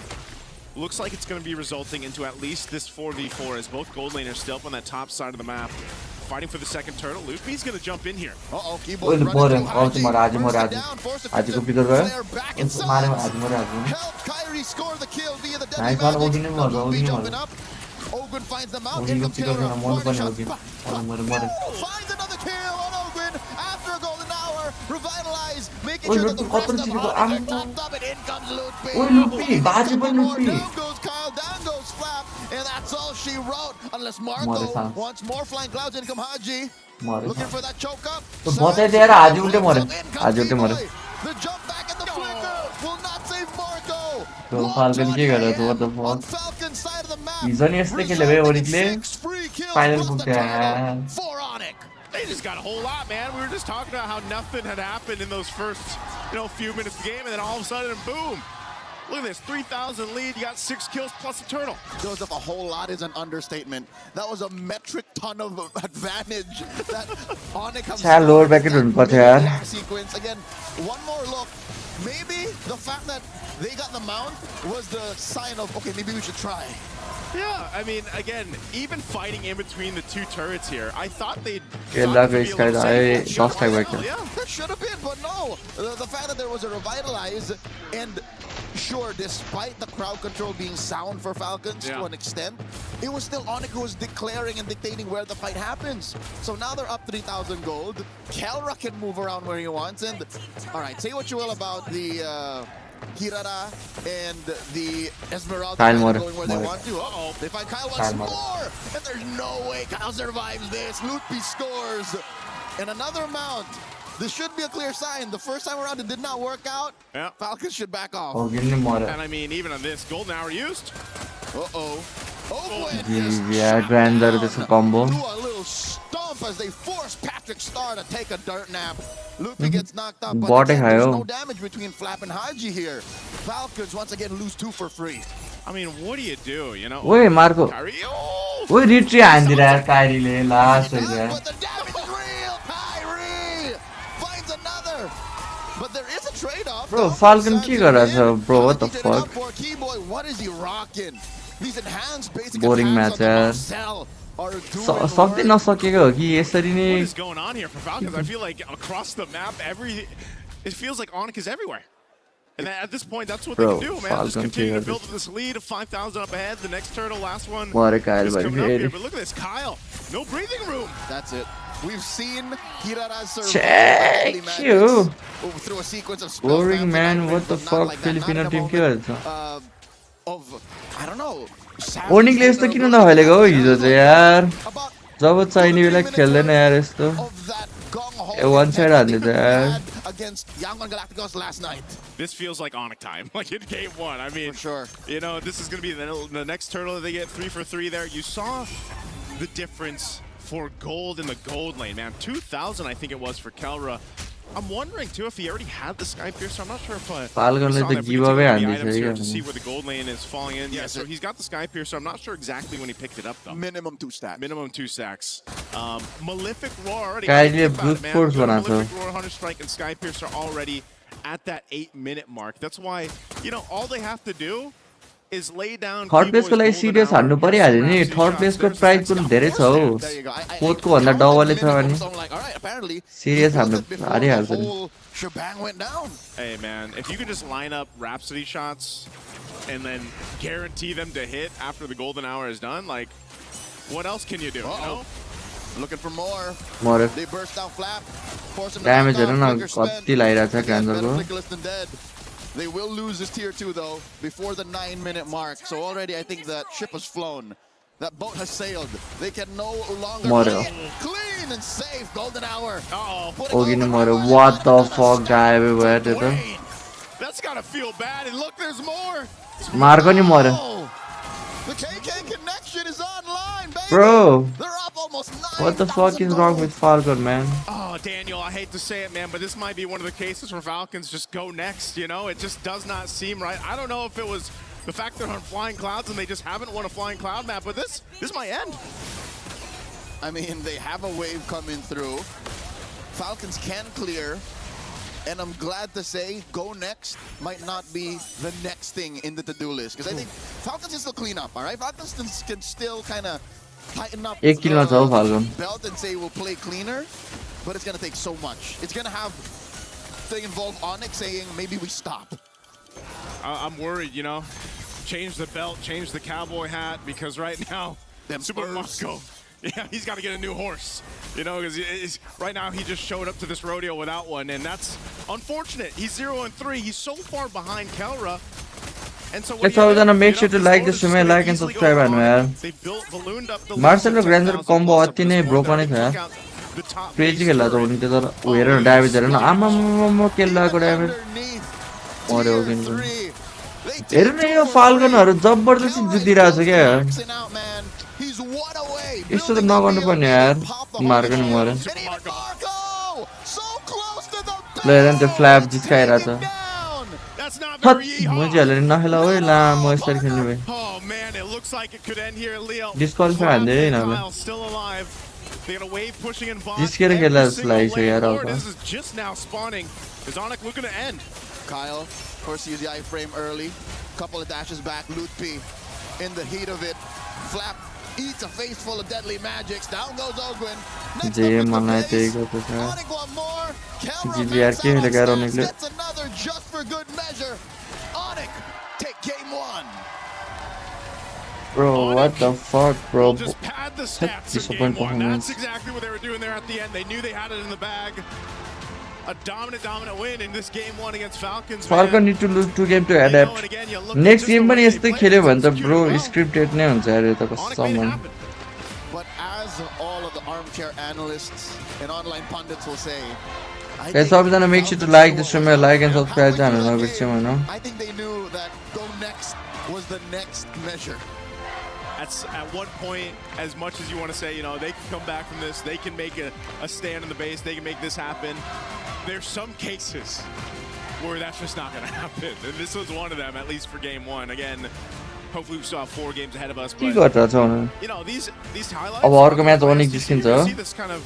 looks like it's going to be resulting into at least this 4v4 as both gold laners still up on that top side of the map. Fighting for the second turtle. Luffy's going to jump in here. Uh-oh, keyboard running too high. Help Kyrie score the kill via the deadly magic. Luffy jumping up. Ogun finds them out. Here comes Taylor. Finds another kill on Ogun. Revitalize, making Oi, sure that the Luffy, rest of kau Onyx are terus topped up, and in comes Lootby. Oi, Luffy, baju pun Luffy. Down goes Kyle, down goes Flap, and that's all she wrote. Unless Marco wants more flying clouds, in come Haji. Looking for that choke up. तो बहुत है यार आज उल्टे मरे The jump back and the flicker will not save Marco. तो falcon के गया तो what the fuck Falcon side of the map. इजन यस्ते के लेवे ओनिकले फाइनल पुग्यो For ONIC. They just got a whole lot, man. We were just talking about how nothing had happened in those first, few minutes of the game, and then all of a sudden, boom. Look at this, 3,000 lead, you got 6 kills plus a turtle. Joseph, a whole lot is an understatement. That was a metric ton of advantage that ONIC has lower bracket sequence. Again, one more look. Maybe the fact that they got the mount was the sign of, okay, maybe we should try. Yeah, I mean, again, even fighting in between the two turrets here, I thought they'd... Yeah, that should have been, but no. The fact that there was a revitalize, and sure, despite the crowd control being sound for Falcons to an extent, it was still ONIC who was declaring and dictating where the fight happens. So now they're up 3,000 gold. Kelra can move around where he wants, and all right, say what you will about the Hirara and the Esmeralda going where they want to. Uh-oh, they find Kyle once more, and there's no way Kyle survives this. Lootby scores, and another mount. This should be a clear sign. The first time around it did not work out. Yeah. Falcons should back off. And I mean, even on this, golden hour used. Uh-oh. Grandeur this combo. Do a little stomp as they force Patrick Star to take a dirt nap. Loopy gets knocked up, but again, there's no damage between Flap and Haji here. Falcons once again lose 2 for free. I mean, what do you do, Wait, Marco. Wait, retreat Andy Kyrie last but the damage is real. Kyrie finds another. But there is a trade-off. Bro, Falcon ki gara bro, what the fuck? Keyboy, what is he rocking? These enhanced basic Boring match यार सक्दै नसकेको हो कि यसरी नै What is going on here for Falcons? I feel like across the map it feels like ONIC is everywhere. And at this point that's what they can do, man. Just continue to build this lead of 5,000 up ahead. The next turtle, last one is coming up here. But look at this, Kyle. No breathing room. That's it. We've seen Hirara check you through a sequence of boring man, what the fuck Filipino team kills. I don't know. ओनिकले यस्तो किन नखेलेको हो हिजो चाहिँ यार जब चाहिने बेला खेल्दैन यार यस्तो one side हाल्ने त यार against Yangon Galacticos last night. This feels like ONIC time, like in game 1. I mean, for sure. This is going to be the next turtle that they get 3 for 3 there. You saw the difference for gold in the gold lane, man. 2,000 I think it was for Kelra. I'm wondering too if he already had the Sky Piercer. I'm not sure if Falcon let the giveaway to see where the gold lane is falling in. Yeah, so he's got the Sky Piercer. I'm not sure exactly when he picked it up though. Minimum 2 stacks. Minimum 2 stacks. Malefic Roar already. Malefic Roar, Hunter Strike, and Sky Piercer already at that 8-minute mark. That's why all they have to do is lay down. Third place को लागि serious हान्नु परिहाल्यो नि. Third place को prize पनि धेरै छ हो. Fourth को भन्दा डबल छ भने serious हान्नु हारिहाल्छ नि. Shebang went down. Hey man, if you could just line up Rhapsody shots and then guarantee them to hit after the golden hour is done, like what else can you do? Looking for more. They burst down Flap. Force him damage हेर्नु न कति लागिरहेछ क्यान्सरको. They will lose this tier 2 though before the 9-minute mark. So already I think that ship has flown. That boat has sailed. They can no longer clean and safe. Golden hour. What the fuck guy everywhere did That's gotta feel bad. And look, there's more. Marco ni more. The KK connection is online, baby. Bro. They're up almost 9,000. What the fuck is wrong with Falcon, man? Oh, Daniel, I hate to say it, man, but this might be one of the cases where Falcons just go next, It just does not seem right. I don't know if it was the fact they're on Flying Clouds and they just haven't won a Flying Cloud map, but this might end. I mean, they have a wave coming through. Falcons can clear. And I'm glad to say, go next might not be the next thing in the to-do list. Because I think Falcons can still clean up, all right? Falcons can still kind of tighten up the belt and say we'll play cleaner. But it's going to take so much. It's going to have to involve ONIC saying maybe we stop. I'm worried, Change the belt, change the cowboy hat, because right now, Super Marco Yeah, he's got to get a new horse, you know, because right now he just showed up to this rodeo without one, and that's unfortunate. He's 0-3. He's so far behind Kelra. And so Let's all gonna make sure to like this stream, like and subscribe and man. Marcel Granger combo अति नै broken है यार. Crazy खेला था उन्हीं तो where damage है ना. आमा खेला को damage. और हो गया. हेर्नु यो फाल्कनहरु जबरजस्ती जितिरहेछ के यार. यस्तो त नगर्नु पर्ने यार. मार्गन मर्यो. ल हेर्नु त्यो फ्ल्याप जिस्काइरहेछ. मुझे अलग ना हिला हुए ला मॉइस्चर खेलने में डिस्क्वालिफाई आने ना ला जिसके लिए खेला स्लाइस है यार आपका Kyle, of course, use the iframe early. Couple of dashes back. Loot P in the heat of it. Flap eats a face full of deadly magics. Down goes Ogwin. जी मनाए तेगा तो क्या जी यार क्या लगा रहा हूँ निकले That's another just for good measure. ONIC take game 1. Bro, what the fuck, bro? Just pad the stats for game 1. That's exactly what they were doing there at the end. They knew they had it in the bag. A dominant win in this game 1 against Falcons. Falcon need to lose 2 games to adapt. Next game पनि यस्तै खेल्यो भने त bro scripted नै हुन्छ यार यो त कसम. But as all of the armchair analysts and online pundits will say, Guys, सबैजना make sure to like the stream, like and subscribe channel नबिर्सियौ Hahn. I think they knew that go next was the next measure. That's at one point, as much as you want to say, you know, they can come back from this, they can make a stand in the base, they can make this happen. There's some cases where that's just not going to happen. And this was one of them, at least for game 1. Again, hopefully we still have 4 games ahead of us. But, you know, these highlights, अब अर्को match ONIC जिस्किन्छ. see this kind of,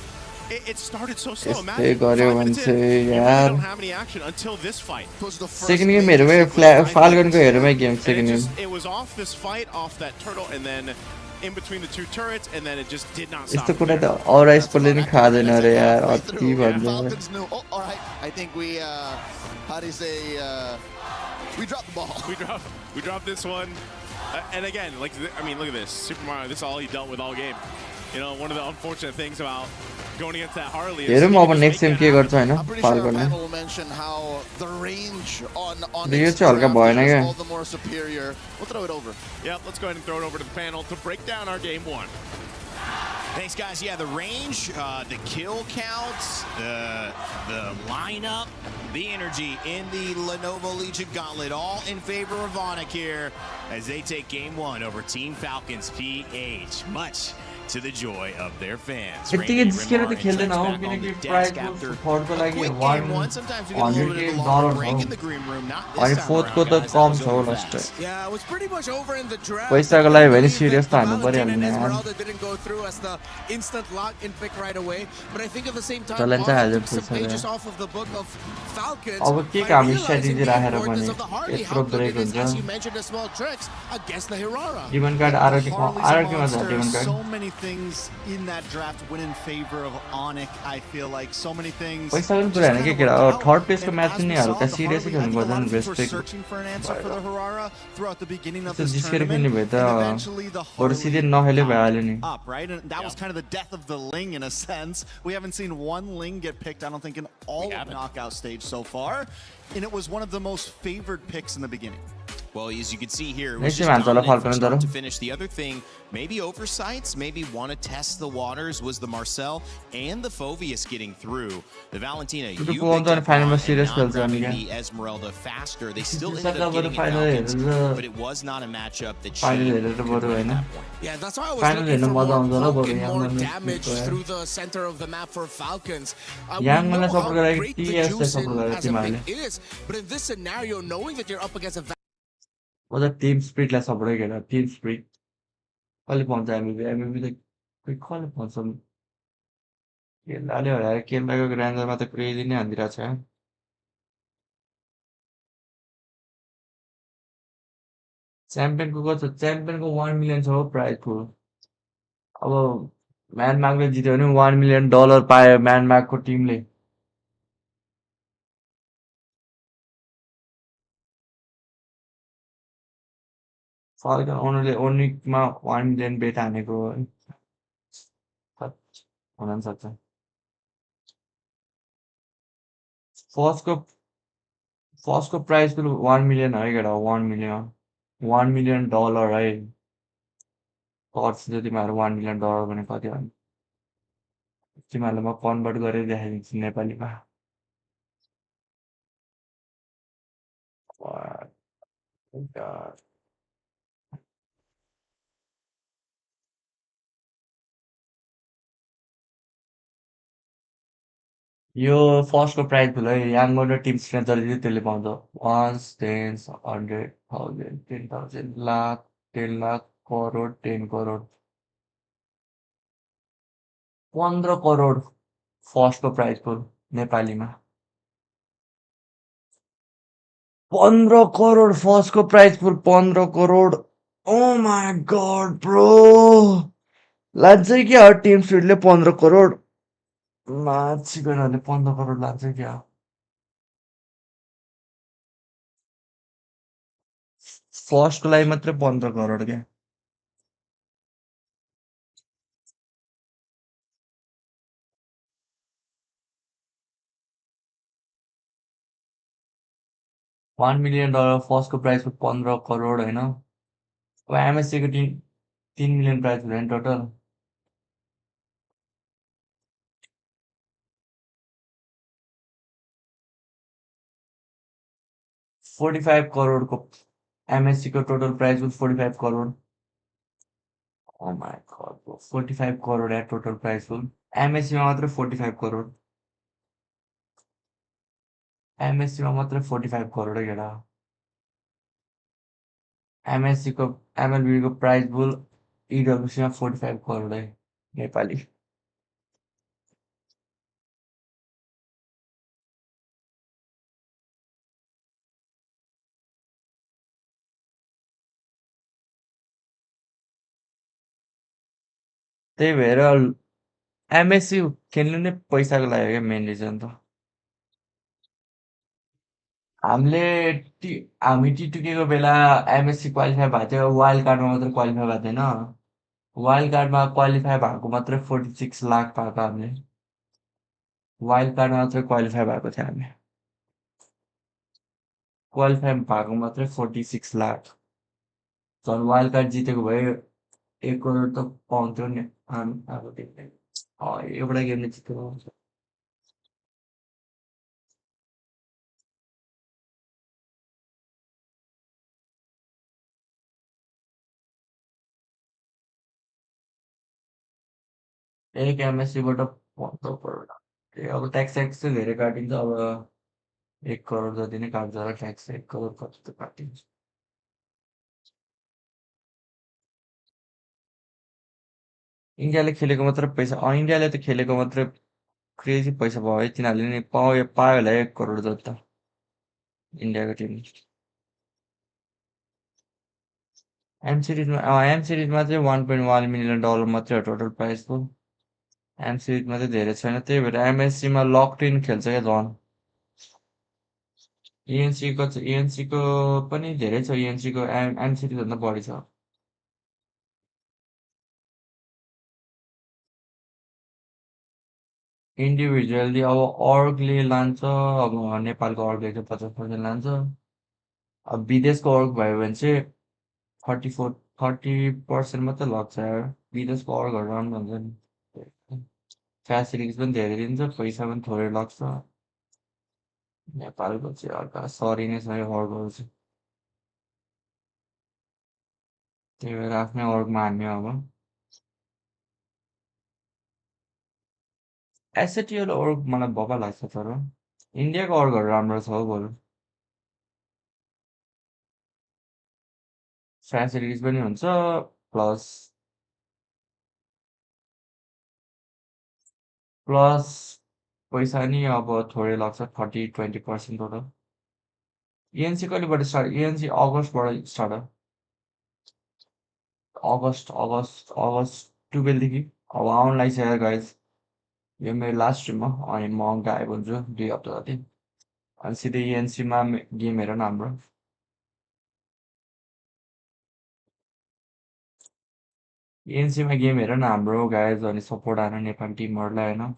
it started so slow. यस्तै गर्यो भने चाहिँ यार don't have any action until this fight. Second game हेरौँ फाल्कनको हेरौँ game second game. It was off this fight, off that turtle, and then in between the 2 turrets, and then it just did not stop. यस्तो कुरा त और आइसपले नि खादैन रे यार अति भन्छ. All right, I think we how do you say we dropped the ball. We dropped this one. And again, like I mean, look at this. Super Mario, this is all he dealt with all game. You know, one of the unfortunate things about going against that Harley is हेरौँ अब next game के गर्छ हैन फाल्कनले. यो चाहिँ हल्का भएन के. We'll throw it over. Yeah, let's go ahead and throw it over to the panel to break down our game 1. Thanks, guys. Yeah, the range, the kill counts, the lineup, the energy in the Lenovo Legion Gauntlet, all in favor of ONIC here as they take game 1 over Team Falcons PH. Much to the joy of their fans. यतिकै जिस्केर त खेल्दैन हो किनकि प्राइजको सपोर्टको लागि 100 अनि फोर्थको त कम छ हो last. पैसाको लागि भने सिरियस त हान्नु पर्यो नि यार. चलन चाहिँ हाल्यो पैसा. अब के काम स्ट्र्याटेजी राखेर भने यत्रो ब्रेक हुन्छ. डिमन कार्ड आरकेमा छ demon card. Things in that draft went in favor of ONIC. I feel like so many things. पैसा पनि कुरा हैन के केरा थर्ड प्लेसको म्याच नि हल्का सिरियसली खेल्नु पर्दैन respect. Searching for an answer for the Harara throughout the beginning of this जिस्केर खेल्ने tournament. भए त अरु सिधै नखेले भइहाल्यो नि. Up, right? And that was kind of the death of the Ling in a sense. We haven't seen one Ling get picked, I don't think, in all of knockout stage so far. And it was one of the most favored picks in the beginning. Well, as you can see here, it was just dominant from start to finish. The other thing, maybe oversights, maybe want to test the waters, was the Marcel and the Phoveus getting through. The Valentina, you picked up on not grabbing the Esmeralda faster. They still ended up getting it Falcons, but it was not a matchup that changed at that point. Yeah, that's why I was looking for more Falcon, more damage through the center of the map for Falcons. We know how great the juicing as a pick is, but in this scenario, knowing that you're up against a म त Tim स्प्रिटलाई सपोर्टै गरेर Tim spirit कहिले पाउँछ MAB त खोइ कहिले पाउँछ केलाले हराएर केलाको ग्रान्डरमा त क्रेजी नै हान्दिरहेको छ. च्याम्पियनको कति च्याम्पियनको 1 मिलियन छ हो प्राइजको. अब म्यानमार्कले जित्यो भने $1 मिलियन पायो म्यानमार्कको टिमले. फाल्कन ओनरले ओनिकमा 1 मिलियन बेट हानेको. हुन पनि सक्छ। फर्स्टको फर्स्टको प्राइस पनि 1 मिलियन है केटा 1 मिलियन $1 मिलियन है पर्छ तिमीहरू $1 मिलियन भने कति हो तिमीहरूलाई म कन्भर्ट गरेर देखाइदिन्छु नेपालीमा यो फर्स्टको प्राइस भुल है याङगन र टिम स्ट्रेन्थ जति थियो त्यसले पाउँछ 1 10 100 1000 10,000 लाख 10 लाख करोड 10 करोड 15 करोड फर्स्टको प्राइस पुल नेपालीमा 15 करोड फर्स्टको प्राइस पुल 15 करोड ओ माई गड ब्रो लान्छै क्या टिम स्ट्रेन्थले 15 करोड माछिगरहरूले 15 करोड लान्छ क्या फर्स्टको लागि मात्रै 15 करोड क्या $1 मिलियन फर्स्टको प्राइस 15 करोड होइन अब एमएससीको 3 मिलियन प्राइस हुँदैन टोटल $45 करोडको एमएससीको टोटल प्राइस 45 करोड ओ माई गड 45 करोड या टोटल प्राइस एमएससीमा मात्रै 45 करोड एमएससीमा मात्रै 45 करोड केटा एमएससीको एमएलबीको प्राइस बुल इडब्ल्युसीमा 45 करोड है नेपाली त्यही भएर एमएससी खेल्नु नै पैसाको लागि हो क्या मेन रिजन त हामीले हामी टी2केको बेला एमएससी क्वालिफाई भएको थियो वाइल्ड कार्डमा मात्रै क्वालिफाई भएको थिएन वाइल्ड कार्डमा क्वालिफाई भएको मात्रै 46 लाख पाएको हामीले वाइल्ड कार्डमा मात्रै क्वालिफाई भएको थियो हामी क्वालिफाई भएको मात्रै 46 लाख झन् वाइल्ड कार्ड जितेको भए 1 करोड त पाउँथ्यो नि हामी अब एउटा गेमले जितेको हुन्छ एक एमएससीबाट 15 करोड त्यही अब ट्याक्स चाहिँ धेरै काटिन्छ अब 1 करोड जति नै काट्छ होला ट्याक्स 1 करोड कति त काटिन्छ इन्डियाले खेलेको मात्रै पैसा इन्डियाले त खेलेको मात्रै क्रेजी पैसा भयो है तिनीहरूले नि पायो होला 1 करोड जति त इन्डियाको टिम एम सिरिजमा चाहिँ $1.1 मिलियन मात्रै हो टोटल प्राइसको एम सिरिजमा चाहिँ धेरै छैन त्यही भएर एमएससीमा लकड इन खेल्छ क्या झन् इएनसीको पनि धेरै छ इएनसीको एम सिरिजभन्दा बढी छ इन्डिभिजुअली अब अर्गले लान्छ अब नेपालको अर्गले चाहिँ 50% लान्छ अब विदेशको अर्ग भयो भने चाहिँ 30% मात्रै लाग्छ यार विदेशको अर्गहरू राम्रो हुन्छ नि फेसिलिटिज पनि धेरै दिन्छ पैसा पनि थोरै लाग्छ नेपालको चाहिँ अर्का सरी नै छ यो अर्गहरू चाहिँ त्यही भएर आफ्नै अर्गमा हान्ने अब एसएटिएल अर्ग मलाई बबा लाग्छ तर इन्डियाको अर्गहरू राम्रो छ हौ बरु फेसिलिटिज पनि हुन्छ प्लस प्लस पैसा नि अब थोरै लाग्छ 30-20% टोटल इएनसी कहिलेबाट स्टार्ट इएनसी अगस्तबाट स्टार्ट हो अगस्त 12 देखि अब आउनु लागिसक्यो गाइज यो मेरो लास्ट स्ट्रिम हो अनि म गायब हुन्छु 2 हप्ता जति अनि सिधै इएनसीमा गेम हेर न हाम्रो एनसीमा गेम हेर न हाम्रो गाइज अनि सपोर्ट आएर नेपाली टिमहरूलाई होइन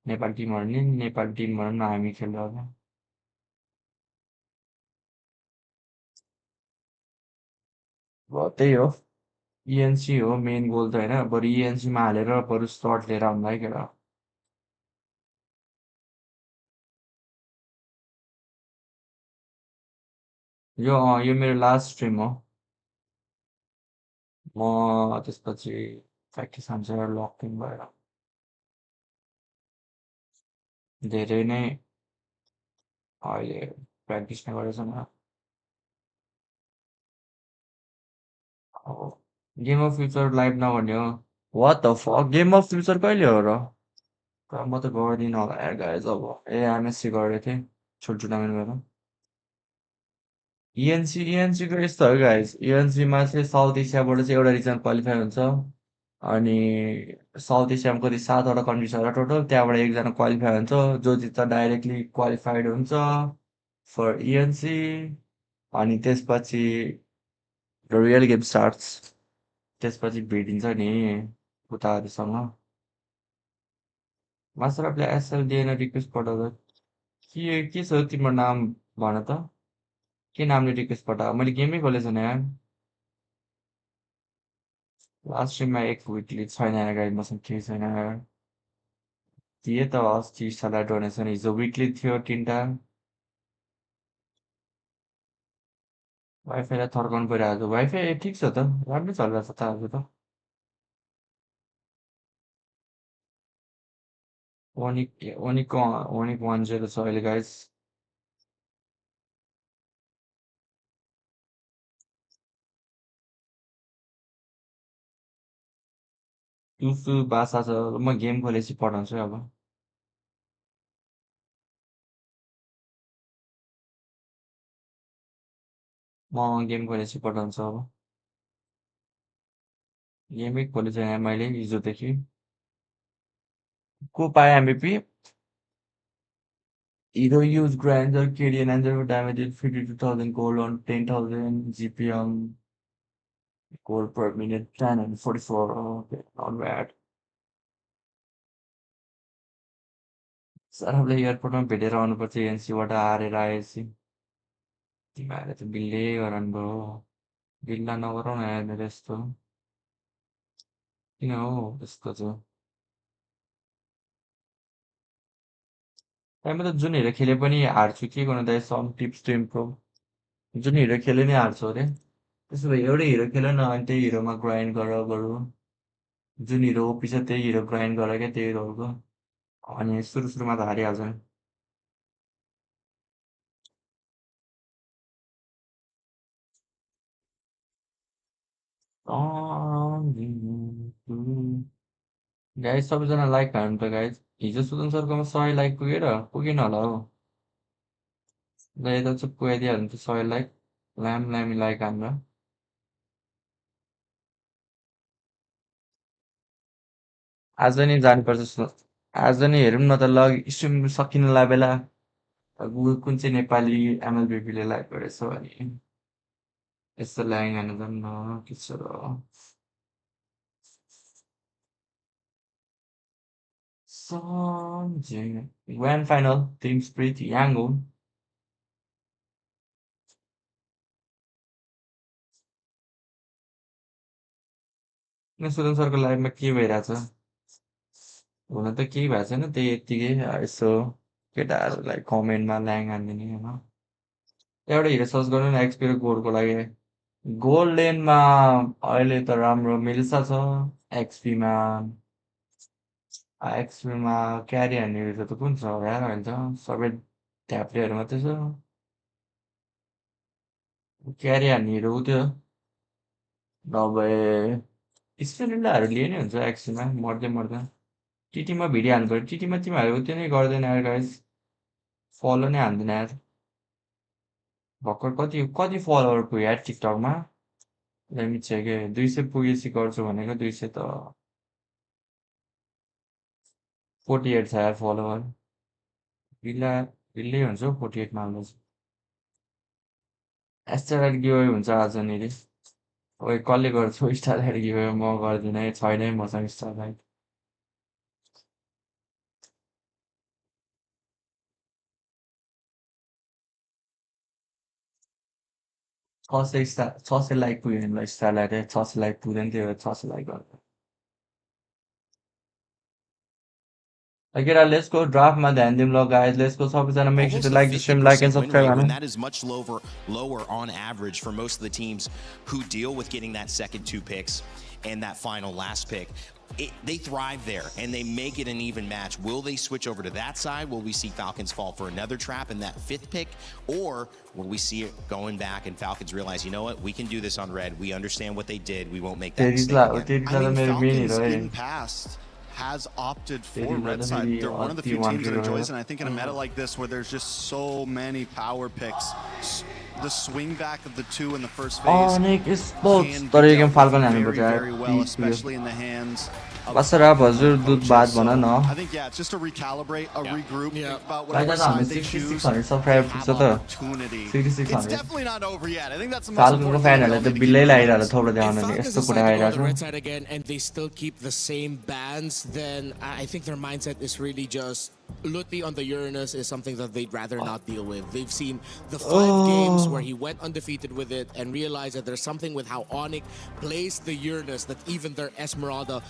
नेपाली टिमहरू नि नेपाली टिमहरू न हामी खेल्दा त्यही हो इएनसी हो मेन गोल त होइन बरु इएनसीमा हालेर बरु स्लट लिएर हामीलाई खेल यो मेरो लास्ट स्ट्रिम हो म त्यसपछि प्र्याक्टिस हान्छ लकिङ भएर धेरै नै अहिले प्र्याक्टिस नै गरेको छैन अब गेम अफ फ्युचर लाइभ नगर्ने हो वाट the fuck game of future कहिले हो र म त गर्दिनँ होला यार गाइज अब एमएससी गरेको थिएँ छोटो टुर्नामेन्ट गरेर इएनसीको यस्तो हो गाइज इएनसीमा चाहिँ साउथ एसियाबाट चाहिँ एउटा रिजन क्वालिफाई हुन्छ अनि साउथ एसियामा कति 7वटा कन्ट्री छ र टोटल त्यहाँबाट एकजना क्वालिफाई हुन्छ जो जित्छ डाइरेक्टली क्वालिफाइड हुन्छ फर इएनसी अनि त्यसपछि रियल गेम स्टार्ट्स त्यसपछि भेटिन्छ नि उताहरूसँग मास्टरले एसएल दिएन रिक्वेस्ट पठाउँदा के छ तिम्रो नाम भन त के नामले रिक्वेस्ट पठायो मैले गेमै खोलेको छैन यार लास्ट स्ट्रिममा एक विकली छैन गाइड मसँग केही छैन यार दिए त अस्ति साला डोनेसन हिजो विकली थियो 3टा वाइफाईलाई थर्काउनु परिरहेको छ वाइफाई ठिक छ त राम्रै चलिरहेको छ त आज त ओनिक 10 छ अहिले गाइस टुसु भाषा छ म गेम खोलेपछि पठाउँछु अब म गेम खोलेपछि पठाउँछु अब गेमै खोलेको छैन मैले हिजोदेखि को पाए MVP Hero use grinder, KD and Anzer damage 52,000 gold on 10,000 GPM gold per minute 10 and 44. Okay, not bad. सरहरूले एयरपोर्टमा भेटेर आउनुपर्छ एनसीबाट हारेर आएपछि तिमीहरूले त बिल्लै गराउनु भयो बिल्ला नगराउ न यार मेरो यस्तो किन हो यस्तो चाहिँ म त जुन हेरेर खेले पनि हार्छु के गर्नु त सम टिप्स टु इम्प्रुभ जुन हिरो खेले नै हार्छु अरे त्यसो भए एउटै हिरो खेल न अनि त्यही हिरोमा ग्राइन्ड गरेर बरु जुन हिरो ओपी छ त्यही हिरो ग्राइन्ड गर क्या त्यही हिरोको अनि सुरुमा त हारिहाल्छ नि गाइज सबैजना लाइक हान्नु त गाइज हिजो सुदन सरकोमा 100 लाइक पुगेन होला हौ ल यता चाहिँ पुगाइदिइहाल्नु त 100 लाइक लामी लाइक हान्नु आज नि जानुपर्छ आज नि हेरौँ न त ल स्ट्रिम सकिनुला बेला कुन चाहिँ नेपाली एमएलबिपीले लाइक गरेछ भने यस्तो लाइन हान्नु जाउँ न के छ र Grand final, Team Spirit, Yangon. Sudan सरको लाइफमा के भइरहेछ हुन त केही भएको छैन त्यही यत्तिकै यसो केटाहरूलाई कमेन्टमा ल्याङ हानिदिने होइन एउटा हिरो सर्च गर्नु न एक्सपिरो गोल्डको लागि गोल्ड लेनमा अहिले त राम्रो मिल्सा छ एक्सपीमा क्यारी हान्नेहरू त कुन छ यार अहिले त सबै ढ्याप्लेहरू मात्रै छ क्यारी हान्नेहरू त्यो नभए स्पेलिन्डाहरू लिए नै हुन्छ एक्सपीमा मर्दै टिटीमा भिडियो हान्नु पऱ्यो टिटीमा तिमीहरू त्यो नै गर्दैन यार गाइस फलो नै हान्दैन यार भर्खर कति फलोवर पुग्यो यार टिकटकमा लिमिट छ कि 200 पुगेपछि गर्छु भनेको 200 त 48 छ यार फलोवर ढिलै हुन्छ हौ 48 मा हाल्दा एस्टेराइड गिभअवे हुन्छ आजनिर ओए कसले गर्छौ स्टारलाइट गिभअवे म गर्दिन है छैन है मसँग स्टारलाइट छ सय लाइक पुग्यो नि स्टारलाइट 600 लाइक पुग्दैन थियो 600 लाइक गर्नु Okay, let's go draft my ध्यान दिउँ ल guys. Let's go सबैजना make sure to like the stream, like and subscribe when Hahn that is much lower on average for most of the teams who deal with getting that second 2 picks and that final last pick. They thrive there and they make it an even match. Will they switch over to that side? Will we see Falcons fall for another trap in that 5th pick? Or will we see it going back and Falcons realize, you know what, we can do this on red. We understand what they did. We won't make that mistake again. I mean, Falcons in past has opted for red side. They're one of the few teams that enjoys it. And I think in a meta like this where there's just so many power picks, the swing back of the 2 in the first phase ONIC is sports. तर यो game Falcon हान्नुपर्छ very well, especially in the hands of Masarapp हजुर दुध बात भन न I think it's just to recalibrate, a regroup, think about Like whatever that, side they 6600 choose. subscribe Have पुग्छ त opportunity. 6600 It's definitely not over yet. I think that's the most फाल्कनको important फ्यानहरुले त बिल्लै लागिरहेको थोप्रो देखाउन नि Falcons यस्तो decide कुरा to go आइरहेको the छ red side again and they still keep the same bans, then I think their mindset is really just Luthi on the Uranus is something that they'd rather not deal with. They've seen the 5 games where he went undefeated with it and realized that there's something with how ONIC plays the Uranus that even their Esmeralda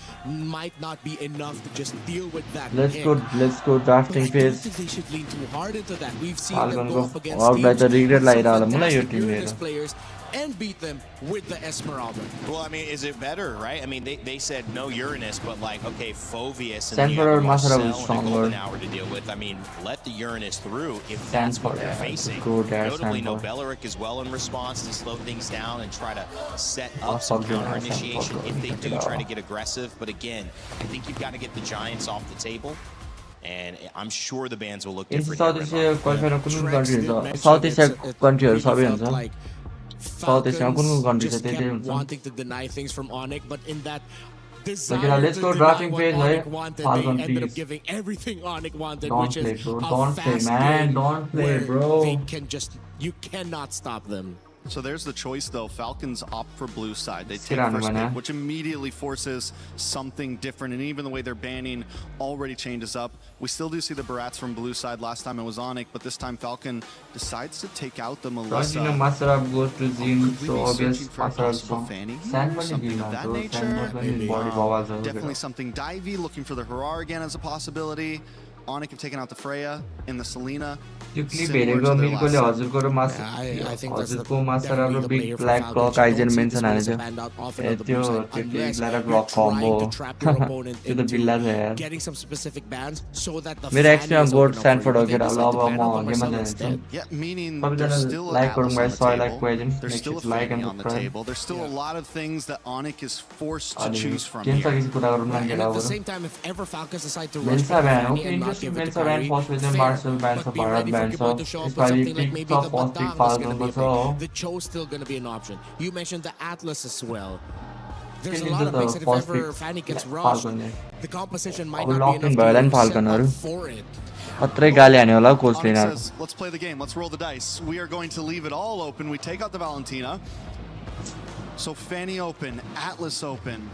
might not be enough to just deal with that. Let's go drafting But I don't phase think they should lean too hard into that. We've seen them फाल्कनको go up against अरूलाई त teams, regret some लागिरहेको होला मलाई यो fantastic Tim Uranus हेरेर players and beat them with the Esmeralda. Well, I mean, is it better, right? I mean, they said no Uranus, but like, okay, Phoveus and Stanford the or Masarapp Marcel is and a stronger. Golden Hour to deal with. I mean, let the Uranus through if that's what they're facing. Notably, no Belleric as well in response to slow things down and try to set up some counter initiation if they do try to get aggressive. But again, I think you've got to get the Giants off the table. And I'm sure the bands will look different. South Asia qualifier कुन country हुन्छ south एसिया कन्ट्रीहरु सबै हुन्छ south एसियामा कुन कुन country छ त्यतै हुन्छ Wanting to deny things from ONIC, but in that Like, let's go drafting phase, right? Falcon, they ended up please. giving everything ONIC wanted, Don't which play, is bro. a Don't play, fast man. game Don't play, where bro. They can just, you cannot stop them. So there's the choice, though. Falcons opt for blue side. They take Tirana first mana. pick, which immediately forces something different. And even the way they're banning already changes up. We still do see the Barats from blue side. Last time it was ONIC, but this time Falcon decides to take out the Melissa. Masarapp goes to Zin, so obvious Searching for a Masarapp possible Fanny here, Sand something of that nature. Definitely something divey, looking for the Harar again as a possibility. ONIC have taken out the Freya in the Selena. त्यो clip हेरेको मिल्कोले हजुरको र हजुरको Masarapp र big black क्लक आइजन mention हालेको थियो त्यो बिग ब्ल्याक र क्लक कम्बो त्यो त बिल्ला छ यार मेरो एक्समा गोल्ड स्ट्यान्डफोर्ड हो केटा ल अब म गेममा जान्छु सबैजना लाइक गरौँ गाइस 100 लाइक क्वेजन next like and subscribe There's still a lot of things that ONIC is forced to choose from game here. सकेपछि कुरा गरौँ न केटा At the अब same time, if ever Falcons decide to rush मेन्सा for ब्यान Fanny okay and not give it to मेन्सा ब्यान Curry, first वेजन fair. Martial ब्यान छ But be Bharat ready for ब्यान Gibon to छ show up with यसपालि something like pick maybe छ the first pick Badang was going to फाल्कनको be छ a हो pick. The Cho's still going to be an option. You mentioned the Atlas as well. There's a Can you lot do of the picks that if first ever pick? Fanny gets Yeah, rushed, Falcon, the composition might अब not locked be in enough भयो होला नि to set फाल्कनहरु up for it. खत्रै गाली हान्यो होला कोचले ONIC यिनीहरु says, let's play the game. Let's roll the dice. We are going to leave it all open. We take out the Valentina. So Fanny open, Atlas open,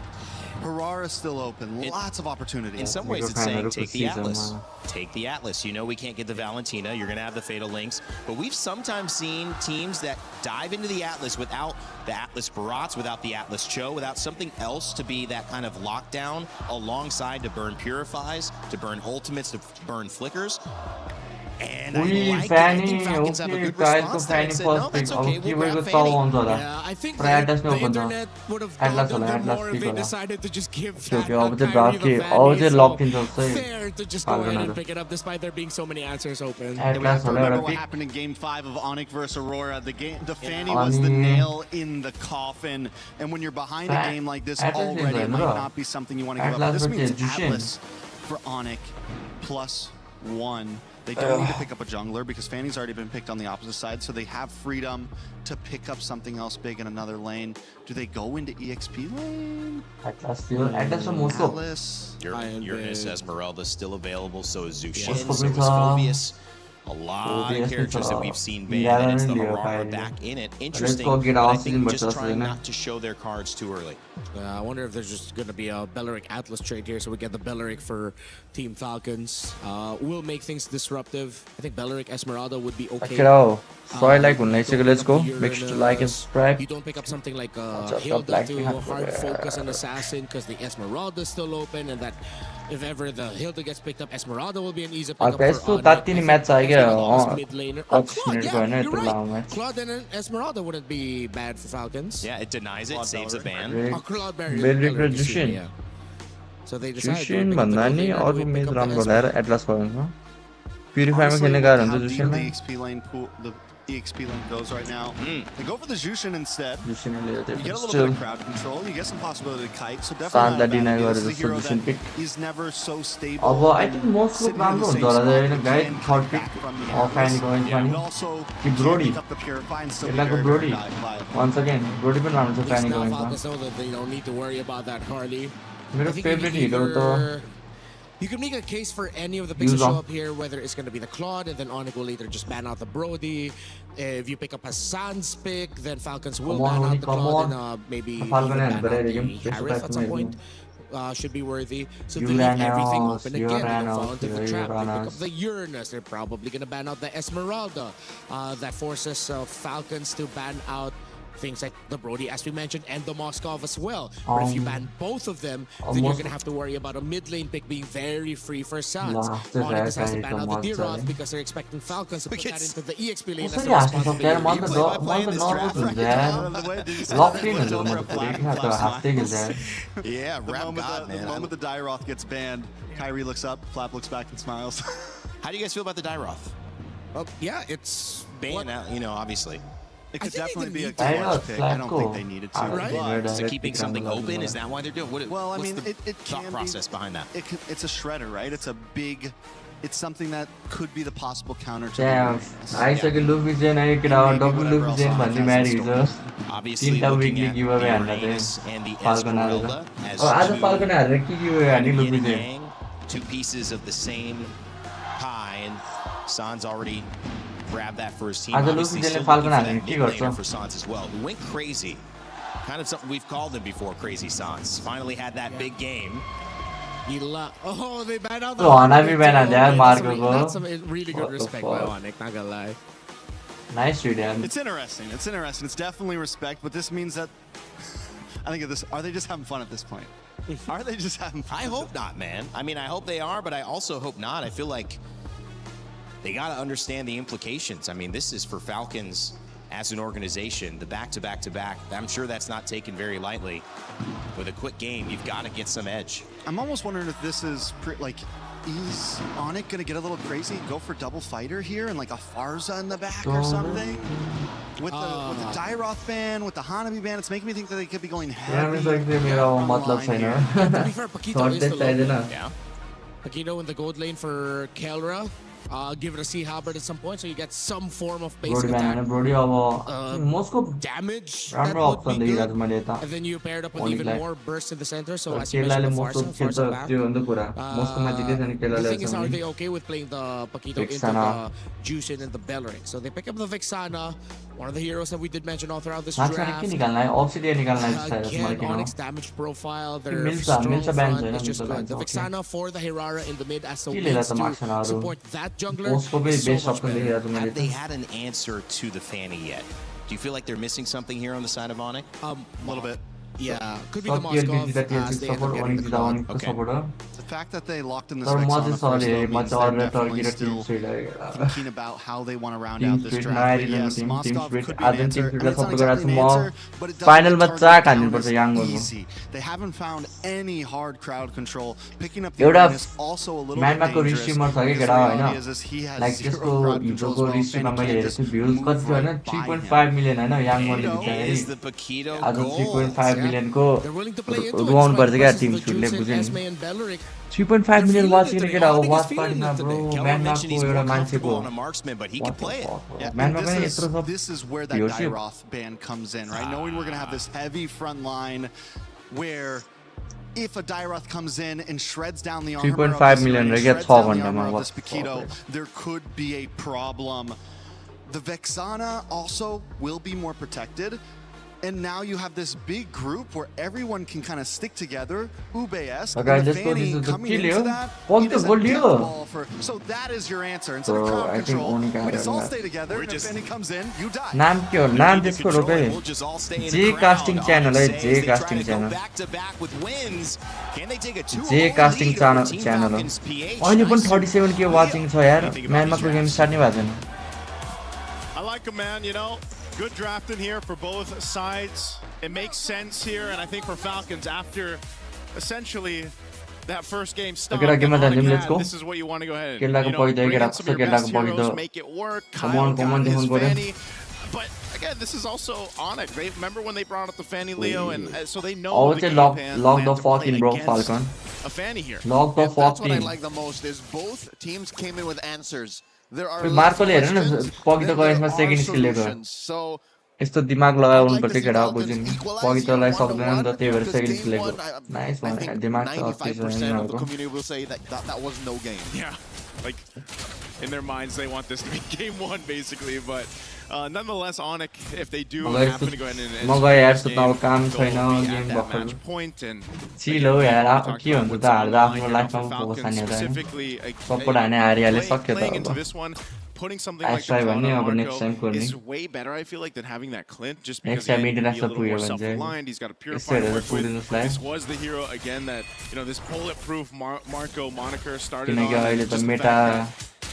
Harara still open. Lots of opportunity. In some ways, it's saying take the Atlas. Take the Atlas. You know we can't get the Valentina. You're going to have the Fatal Links. But we've sometimes seen teams that dive into the Atlas without the Atlas Barats, without the Atlas Cho, without something else to be that kind of lockdown alongside to burn Purifies, to burn Ultimates, to burn Flickers. And I like Fanny, it. I think Falcons have a good guys, response the there and Fanny said, no, first that's pick. okay, अब we'll के grab भएको Fanny. हुन्छ होला Yeah, I think तर Atlas the नै open internet would have Atlas bothered होला them Atlas more if pick they होला decided to just give okay अब that चाहिँ Kyrie ड्राफ्ट the के अब चाहिँ Fanny. लक इन छ Fair to just go ahead and pick it up despite there being so many answers open. And we have to remember what happened in Game 5 of ONIC versus Aurora. The Fanny was the nail in the coffin. And when you're behind a game like this already, it might not be something you want to give up. But this means Atlas for ONIC +1. They don't need to pick up a jungler because Fanny's already been picked on the opposite side, so they have freedom to pick up something else big in another lane. Do they go into EXP lane? Uranus Esmeralda still available, so is Zushin, so is Phoveus. A lot of characters that we've seen banned, and it's the Harara back in it. Interesting, but I think just trying not to show their cards too early. I wonder if there's just going to be a Belleric Atlas trade here, so we get the Belleric for Team Falcons. Will make things disruptive. I think Belleric Esmeralda would be okay. Let's go. Make sure to like and subscribe. You don't pick up something like Hilda to hard focus an assassin because the Esmeralda is still open, and that if ever the Hilda gets picked up, Esmeralda will be an easy pickup for mid laner. Yeah, you're right. Claude and Esmeralda wouldn't be bad for Falcons. Yeah, it denies it, saves a ban. Claude Belric So they decided to Jushin भन्दा नि अरु मेज राम्रो ल्याएर atlas गर्नु प्युरिफायरमा खेल्ने गाह्रो हुन्छ जुसिनमा The EXP lane goes right now. They go for the Jushin instead. You जुसिनले get a little bit of crowd control. You get some possibility to kite. So definitely not a bad deal. This is a hero that is never so stable. अब I think most of राम्रो हुन्छ होला हैन guide third pick offline going also कि Brody up the purify and still यसलाई Brody once again Brody पनि राम्रो छ Fanny going Falcons know that they don't need to worry about that Harley. मेरो फेभरेट हिरो त You can make a case for any of the picks that show up here, whether it's going to be the Claude, and then ONIC will either just ban out the Brody. If you pick up Hassan's pick, then Falcons will ban out the Claude, and maybe even ban out the Harith at some point. Should be worthy. So they leave everything open again. They don't fall into the trap. They pick up the Uranus. They're probably going to ban out the Esmeralda. That forces Falcons to ban out things like the Brody, as we mentioned, and the Moskov as well. But if you ban both of them, then you're going to have to worry about a mid lane pick being very free for Sans. ONIC decides to ban out the D-Roth because they're expecting Falcons to put that into the EXP lane. Yeah, the moment the Dyroth gets banned, Kyrie looks up, Flap looks back and smiles. How do you guys feel about the Dyroth? Yeah, it's banned out, you know, obviously. It could definitely be a good pick. I don't think they needed to. Right? So keeping something open, is that why they're doing it? Well, I mean, the it thought can process behind that. It's a shredder, right? It's a big. It's something that could be the possible counter to. I said Luffy Zen, I could out double Luffy Zen, but the marriage. Obviously, looking at Uranus and the Esmeralda as two yin-yang, two pieces of the same pie, and Sans already grab that for his team. Obviously, still looking for that mid-laner for Sans as well, who went crazy. Kind of something we've called him before, Crazy Sans. Finally had that big game. Oh, they banned out the That's some really good respect by ONIC, not gonna lie. Nice read, Dan. It's interesting. It's interesting. It's definitely respect, but this means that I think of this. Are they just having fun at this point? Are they just having fun? I hope not, man. I mean, I hope they are, but I also hope not. I feel like they got to understand the implications. I mean, this is for Falcons as an organization, the back-to-back-to-back. I'm sure that's not taken very lightly. With a quick game, you've got to get some edge. I'm almost wondering if this is is ONIC going to get a little crazy, go for double fighter here and like a Farza in the back or something? With the Dyroth ban, with the Hanabi ban, it's making me think that they could be going heavy. To be fair, Paquito is the yeah. Paquito in the gold lane for Kelra. Give it a Sea Halberd at some point so you get some form of basic attack. Damage that would be good. And then you paired up with even more burst in the center, so as you mentioned, Farsa back. The thing is, are they okay with playing the Paquito into the Jushin and the Belleric? So they pick up the Vexana, one of the heroes that we did mention all throughout this draft. Again, ONIC's damage profile, their strong front is just good. The Vexana for the Hirara in the mid as the ways to support that jungler, so much better. Have they had an answer to the Fanny yet? Do you feel like they're missing something here on the side of ONIC? A little bit. Yeah, could be the Moskov as they end up getting the Claude. Okay. The fact that they locked in this Vexana first, though, means they're definitely still thinking about how they want to round out this draft. But yes, Moskov could be an answer. And it's not exactly an answer, but it does target easy. They haven't found any hard crowd control. Picking up the Uranus also a little bit dangerous. The reality is he has zero crowd control as well, and he can't just move right by him. Is the Paquito gold? They're willing to play into it, despite the Jushin, Esme, and Belleric. 3.5 million watch in it. Watch party na bro. Man mentioned he's more comfortable on a marksman, but he can play it. Yeah, this is where that Dyroth ban comes in, right? Knowing we're going to have this heavy front line where if a Dairoth comes in and shreds down the armor 3.5 million shreds down the armor of this Paquito, there could be a problem. The Vexana also will be more protected. And now you have this big group where everyone can kind of stick together. Ube-esque. Okay, let's go. This is the kill you. So that is your answer. Instead of crowd control, we just all stay together. If Fanny comes in, you die. Naam kyo? Naam त्यसको रोके. J casting channel है. J casting channel. J casting channel हो. अहिले पनि 37k watching छ यार. म्यानमा को game start नै भएको छैन. I like him, man. You know, good drafting here for both sides. It makes sense here, and I think for Falcons, after essentially that first game stopped, this is what you want to go ahead and, you know, bring in some of your best heroes, make it work. Kyle got his Fanny. But again, this is also ONIC. They remember when they brought up the Fanny Leo, and so they know the game plan. Lock the fucking bro, Falcon. A Fanny here. Lock the fucking. That's what I like the most is both teams came in with answers. There are मार्कोले हेर्न न पगितोको यसमा second skill लिएको यस्तो दिमाग लगायो उनपट्टि केटा बुझ्नु नि पगितोलाई सक्दैन नि त त्यही भएर सेकेन्ड स्किल लिएको नाइस भने दिमाग त अस्ति छ the community will say that was no game. Yeah, like in their minds they want this to be game one basically, but nonetheless, ONIC, if they do happen to go ahead and match point and playing into this one, putting something like the is way better, I feel like, than having that Clint, just because he's a little more self-reliant. He's got a purifier to work with. This was the hero, again, that, you know, this bulletproof Marco moniker started on. Just the fact that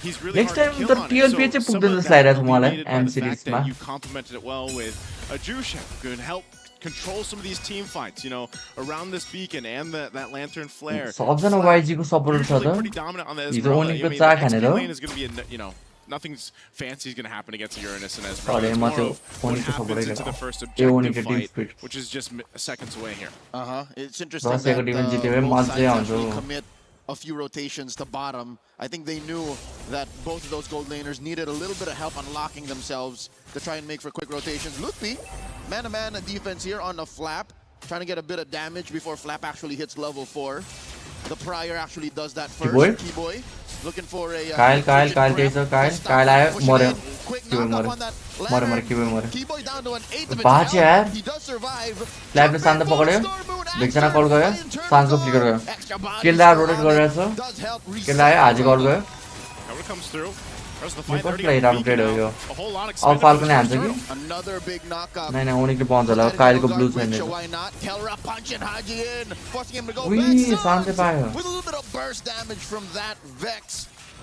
he's really next time the TLP चाहिँ पुग्दैन जस्तो लागिरहेको छ मलाई M series मा. You complemented it well with a Jusha who could help control some of these team fights, you know, around this beacon and that lantern flare. सबजना YG को supporter छ त. Pretty dominant on the He's only को चाक हानेर. lane is going to be a, you know, nothing's fancy is going to happen against Uranus and Ezreal. It's more of what happens into the first objective fight, which is just seconds away here. It's interesting that commit a few rotations to bottom. I think they knew that both of those gold laners needed a little bit of help unlocking themselves to try and make for quick rotations. Lutfi, man-to-man defense here on the Flap, trying to get a bit of damage before Flap actually hits level 4. The Prior actually does that first. Keyboy looking for a Kyle आयो मर्यो Keyboy down to an 8 of बाँच यार He does survive. ल्याबले शान्त पकड्यो भेक्सना कल गयो सान्सको flicker गयो केल्ला rotate गरिरहेछ केल्ला आयो हाजी कल गयो कसलाई राउन्डेड हो यो अब फाल्कनले हान्छ कि नाइ नाइ ओनिकले पाउँछ होला काइलको ब्लू छैन उही शान्त पायो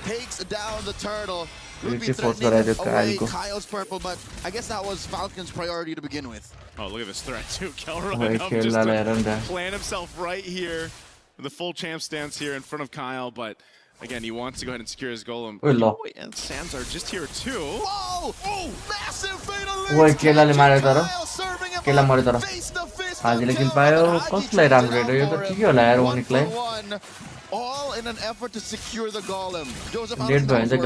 takes down the turtle. Kyle's purple, but I guess that was Falcon's priority to begin with. Oh, look at this threat too. Kelra just to plant himself right here. The full champ stance here in front of Kyle, but again, he wants to go ahead and secure his golem. And Sands are just here too. Whoa! Oh, massive fatal all in an effort to secure the golem. Joseph, you know what I think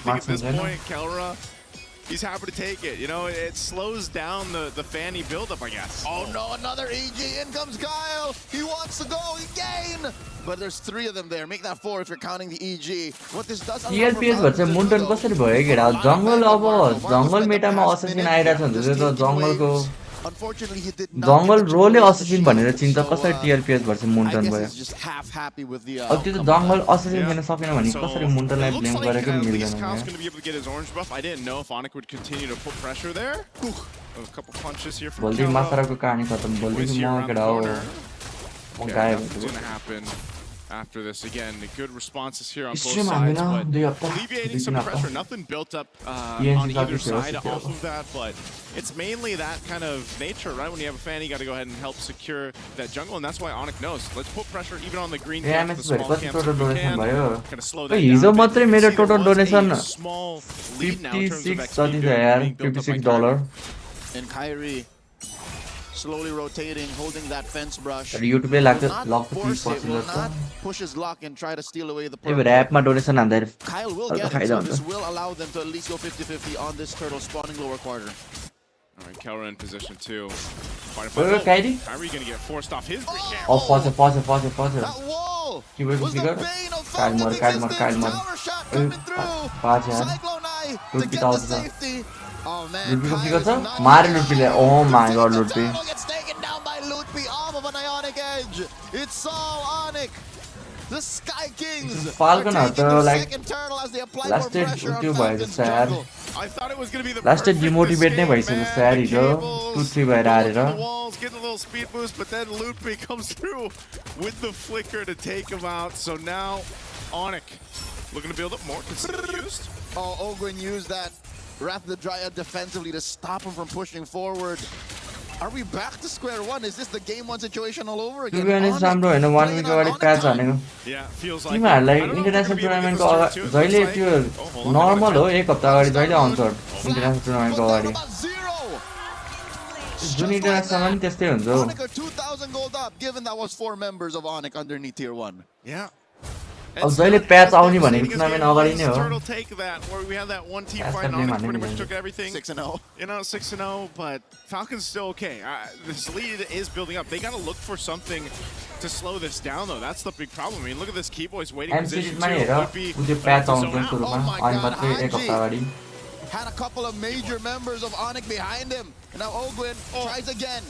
at this point, Kelra, he's happy to take it. You know, it slows down the Fanny buildup, I guess. Oh no, another EG. In comes Kyle. He wants to go again. But there's 3 of them there. Make that 4 if you're counting the EG. What this does TLPS भन्छ मुन्टन कसरी भयो केटा जंगल अब जंगल मेटामा assassin आइराछ हुन्छ त्यो त जंगलको जंगल रोले assassin भनेर चिन्छ कसरी TLPS भन्छ मुन्टन भयो अब त्यो जंगल असेसिन गर्न सकेन भने कसरी मुन्टनलाई ब्लेम गरेको मिल्दैन बोल्दै मासराको कहानी खतम बोल्दै म केटा हो म गायब after this. Again, good responses here on both sides, but alleviating some pressure. Nothing built up on either side off of that, but it's mainly that kind of nature, right? When you have a fan, you got to go ahead and help secure that jungle, and that's why ONIC knows. Let's put pressure even on the green camp, the small camps if we can. Kind of slow that down. Small lead now in terms of XP being built up by and Kyrie slowly rotating, holding that fence brush. YouTube like lock the piece will not push his lock and try to steal away the purple. Kyle will get it, so this will allow them to at least go 50-50 on this turtle spawning lower quarter. All right, Kelra in position 2. Kyrie? Kyrie gonna get forced off his bridge. Oh, pause. That wall Keep it was the bigger. bane of Kyle Falcon Moore. existence. Tower shot coming through. Cyclone Eye to Ludwig get the out. safety. Oh man, Ludwig Kyle figure is sir? not Mare enough. Ludwig. Oh my god, Ludwig. Tower gets taken down by Ludwig off of an Ionic Edge. It's all ONIC. The Sky Kings Falcon are taking the like second turtle as they apply last more year pressure on two Falcon's sad. jungle. I thought it was gonna be the Last year perfect demotivate escape, भइसक्यो man. sad The हिजो cables, 2-3 भएर going आएर through the walls, getting a little speed boost, but then Ludwig comes through with the flicker to take him out. So now ONIC looking to build up more. Used. Oh, Ogwin used that Wrath of the Dryad defensively to stop him from pushing forward. Are we back to square one? Is this the game one situation all over again? To be honest, राम्रो हैन 1 week अगाडि patch हानेको Yeah, feels like तिमीहरुलाई international टुर्नामेन्टको जहिले त्यो normal हो एक हप्ता अगाडि जहिले आउँछ इन्टरनेशनल टुर्नामेन्टको अगाडि जुन इन्टरनेशनलमा नि त्यस्तै हुन्छ ONIC are 2,000 gold up, given that was 4 members of ONIC underneath tier 1. Yeah. अब जहिले प्याच आउने भनेको टुर्नामेन्ट अगाडि नै हो Turtle take that, where we had that one team fight. ONIC pretty much took everything. 6-0. You know, 6-0, but Falcon's still okay. This lead is building up. They got to look for something to slow this down, though. That's the big problem. I mean, look at this Keyboy's waiting position MCD मा हेर उले patch आउँछ सुरुमा अनि मात्रै एक हप्ता अगाडि Had a couple of major members of ONIC behind him. And now Ogwin tries again.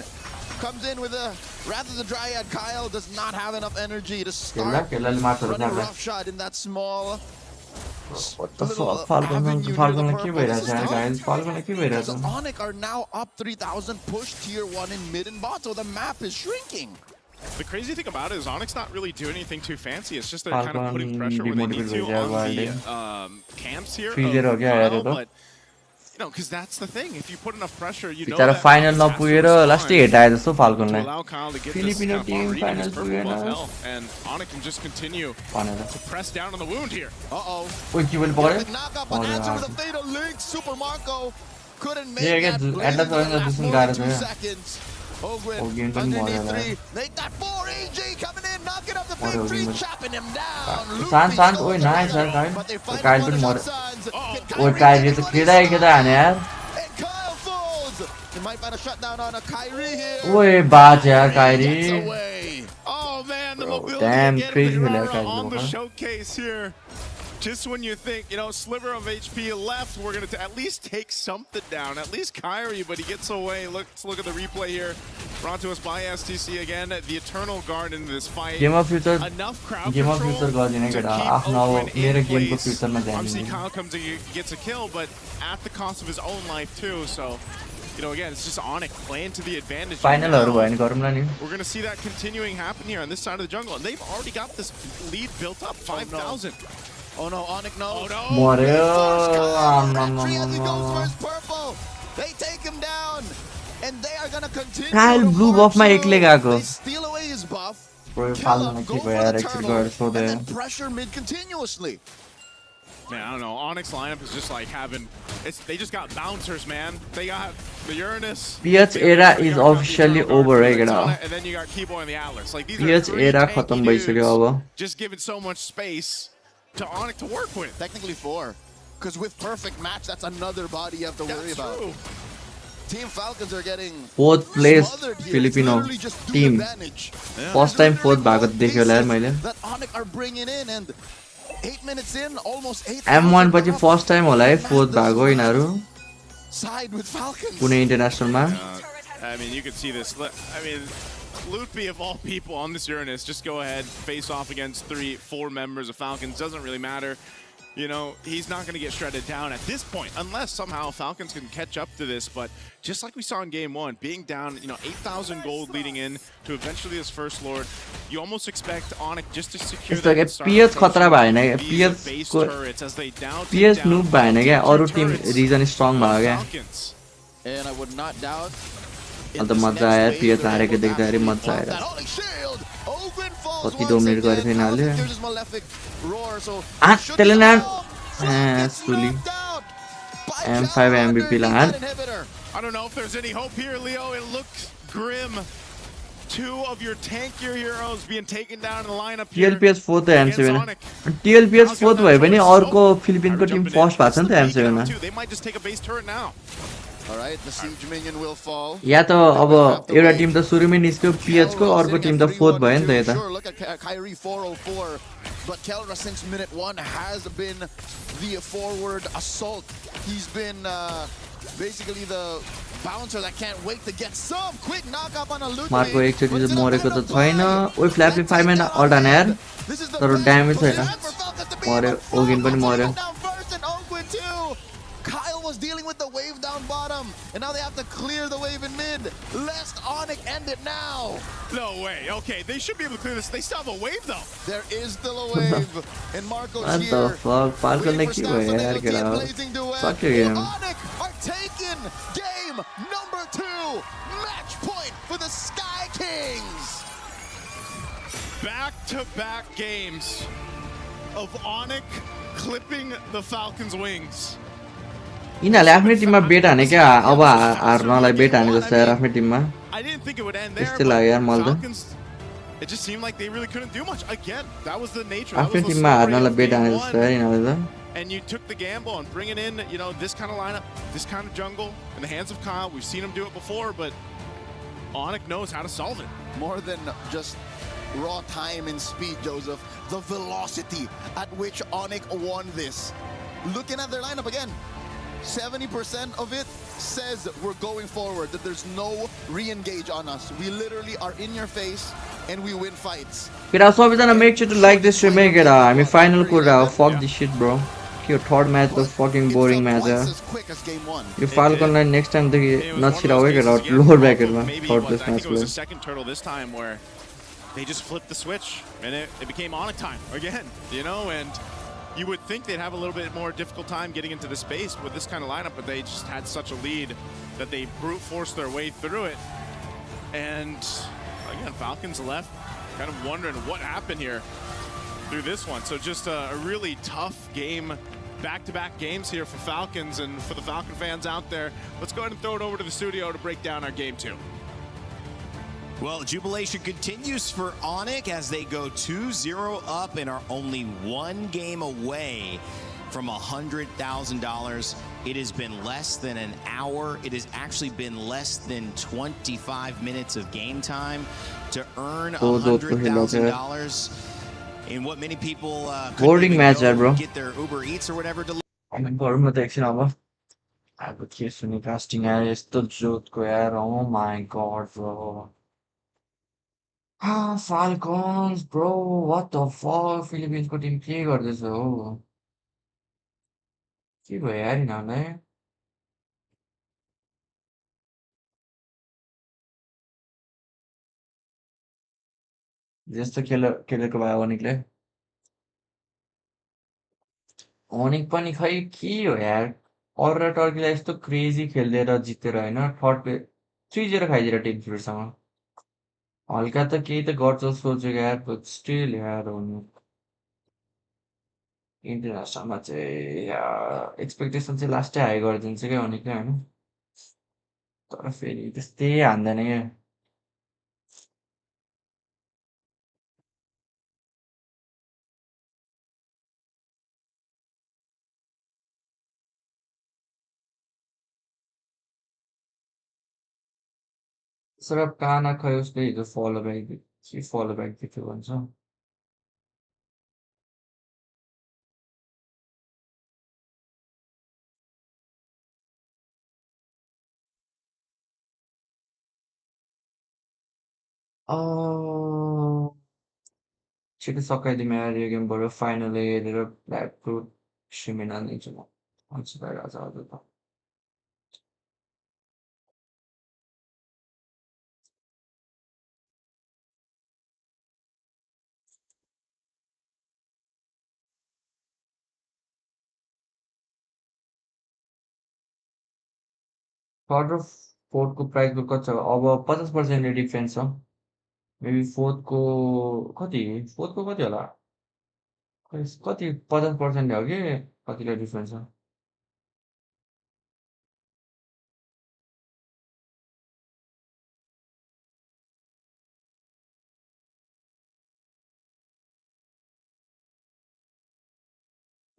Comes in with a Wrath of the Dryad. Kyle does not have enough energy to start running a rough shot in that small. What the fuck? Falcon के भइरहेछ यार guys Falcon के भइरहेछ ONIC are now up 3,000, push tier 1 in mid and bot, so the map is shrinking. The crazy thing about it is ONIC's not really doing anything too fancy. It's just they're kind of putting pressure where they need to on the camps here. But you know, because that's the thing. If you put enough pressure, you know बिचारा that final नपुगेर लास्टै हेटाए जस्तो फाल्कनलाई allow Kyle to get this Filipino kind of team reading final his purple buff पुगेन health, and ONIC can just continue भनेर to press down on the wound here. Uh-oh. ओइ के पनि पक्रे Knock-up, but answer with a fatal link. Super Marco couldn't make Yeah, that play. Atlas More was than गाह्रो 2 थियो seconds. Ogwin Ogwin पनि underneath मरेर 3. Make that 4 EG coming in, knocking up the big 3, chopping him down. Sans ओइ nice यार guys But they find Kyle one पनि shot मरे Sans. ओइ Kyle त केटा हाने यार And Kyle falls. They might find a shutdown on a Kyrie here. ओइ बाज यार Kyrie Gets away. Oh man, the mobility damn again crazy of player, Aurora Kyle on the Walker. showcase here. Just when you think, you know, sliver of HP left, we're going to at least take something down. At least Kyrie, but he gets away. Let's look at the replay here. Brought to us by STC again. The Eternal Guard into this fight. Game of Future Enough crowd Game of control Future गरिदिने to केटा keep आफ्नो Ogwin in मेरो गेमको place. फ्युचरमा ध्यान Obviously, दिनु Kyle comes and gets a kill, but at the cost of his own life too. So, you know, again, it's just ONIC playing to the advantage. फाइनलहरु भयो नि गरौँला नि We're going to see that continuing happen here on this side of the jungle. And they've already got this lead built up, 5,000. Oh no, ONIC knows. Oh no! मर्यो As he goes for his purple. They take him down. And they are gonna continue. Kyle to blue march buff मा through. एक्लै गएको They steal away his buff. Bro, Kill Falcon him, के go भयो for यार the actually turtle, गएर and सोधे then pressure mid continuously. Man, I don't know. ONIC's lineup is just like having. They just got bouncers, man. They got the Uranus. PH era is officially over है केटा And then you got Keyboy and the Atlas. Like these PH are three era tanky खत्म dudes भइसक्यो अब just given so much space to ONIC to work with. Technically 4. Because with perfect match, that's another body you have to worry That's about. true. Team Falcons are getting fourth place smothered here. It's Filipino literally just dual team advantage. First time fourth भएको देख्यो होला यार मैले That ONIC are bringing in, and 8 minutes in, almost 8. M1 पछि first time होला है fourth भएको यिनीहरु Side with Falcons. कुनै इन्टरनेशनलमा I mean, you can see this. I mean, Loopy of all people on this Uranus, just go ahead, face off against 3-4 members of Falcons. Doesn't really matter. You know, he's not going to get shredded down at this point, unless somehow Falcons can catch up to this. But just like we saw in Game 1, being down, 8,000 gold leading in to eventually this First Lord, you almost expect ONIC just to secure that and start PH खतरा भएन these PH base को turrets as they down PH नुब भएन क्या अरु Tim region strong भयो क्या Falcons. And I would not doubt. अन्त मजा आयो PH हारेको देख्दाखेरि मजा आएर कति डोमिनेट गरेको थियो यिनीहरूले त्यसले न सुली M5 MVP lawn I don't know if there's any hope here, Leo. It looks grim. 2 of your tankier heroes being taken down in the lineup here. TLPS 4 त M7 TLPS 4 भयो भने अर्को फिलिपिनको टिम फर्स्ट भएको छ नि त M7 मा They might just take a base turret now. All right, the siege minion will fall. या त अब एउटा टिम त सुरुमै निस्क्यो पिएच को अर्को टिम त फोर्थ भयो नि त यता Sure, look at Kyrie 404, but Kelra since minute 1 has been the forward assault. He's been basically the bouncer that can't wait to get some quick knockup on a loot. Marco एकचोटी त मरेको त छैन ओइ फ्ल्यापले 5 म्यान अल्टान यार तर ड्यामेज छैन मर्यो ओगिन पनि मर्यो Kyle was dealing with the wave down bottom, and now they have to clear the wave in mid. Lest ONIC end it now. No way. Okay, they should be able to clear this. They still have a wave, though. There is still a wave. And Marco's what here. What the fuck? Falcon like you, yaar, get out. Fuck your game. ONIC are taking game number 2. Match point for the Sky Kings. Back-to-back games of ONIC clipping the Falcons' wings. यिनीहरूले आफ्नै टिममा बेट हाने क्या अब हार्नलाई बेट हाने जस्तो यार आफ्नै टिममा I didn't think it would end there. त्यस्तै लाग्यो यार मलाई त It just seemed like they really couldn't do much. Again, that was the nature. आफ्नै टिममा हार्नलाई बेट हाने जस्तो यार यिनीहरूले त And you took the gamble on bringing in, you know, this kind of lineup, this kind of jungle in the hands of Kyle. We've seen him do it before, but ONIC knows how to solve it. More than just raw time and speed, Joseph. The velocity at which ONIC won this. Looking at their lineup again, 70% of it says we're going forward, that there's no re-engage on us. We literally are in your face and we win fights. Kira, so we're make sure to like this stream, make it I mean final kura, fuck this shit, bro. Your third match was fucking boring match. You Falcon line next time the not shit away get out lower bracket man. Third this match. I think it was the second turtle this time where they just flipped the switch and it became ONIC time again, you know, and you would think they'd have a little bit more difficult time getting into the space with this kind of lineup, but they just had such a lead that they brute forced their way through it. And again, Falcons left kind of wondering what happened here through this one. So just a really tough game, back-to-back games here for Falcons, and for the Falcon fans out there, let's go ahead and throw it over to the studio to break down our game 2. Well, jubilation continues for ONIC as they go 2-0 up and are only one game away from $100,000. It has been less than an hour. It has actually been less than 25 minutes of game time to earn $100,000 in what many people boarding match, bro. Get their Uber Eats or whatever delivered. I mean, I would kiss when casting oh my god, bro. Ah, Falcons, bro, what the fuck? Philippines को Tim के गर्दैछ हो के भयो यार यिनीहरूलाई जस्तो खेलेको भए ओनिकले ओनिक पनि खै के हो यार अरू र टर्कीलाई यस्तो क्रेजी खेलिदिएर जितेर होइन थर्ड प्लेस 3-0 खाइदिएर टिम फिरसँग हल्का त केही त गर्छ सोचेको यार बट स्टिल यार हुनु इन्टरनेसनलमा चाहिँ एक्सपेक्टेसन चाहिँ लास्टै हाई गरिदिन्छ क्या अनिकले होइन तर फेरि त्यस्तै हान्दैन क्या Masarapp कहाँ नखायो उसले हिजो फलो ब्याक दिएको भन्छ छिटो सकाइदिउँ यार यो गेमबाट फाइनली हेरेर ब्ल्याक फ्रुट स्ट्रिम हालिदिन्छु म हुन्छ भइरहेछ हजुर त थर्ड र फोर्थको प्राइसको कति छ अब 50% डिफ्रेन्स छ मेबी फोर्थको कति होला कति 50% हो कि कतिले डिफ्रेन्स छ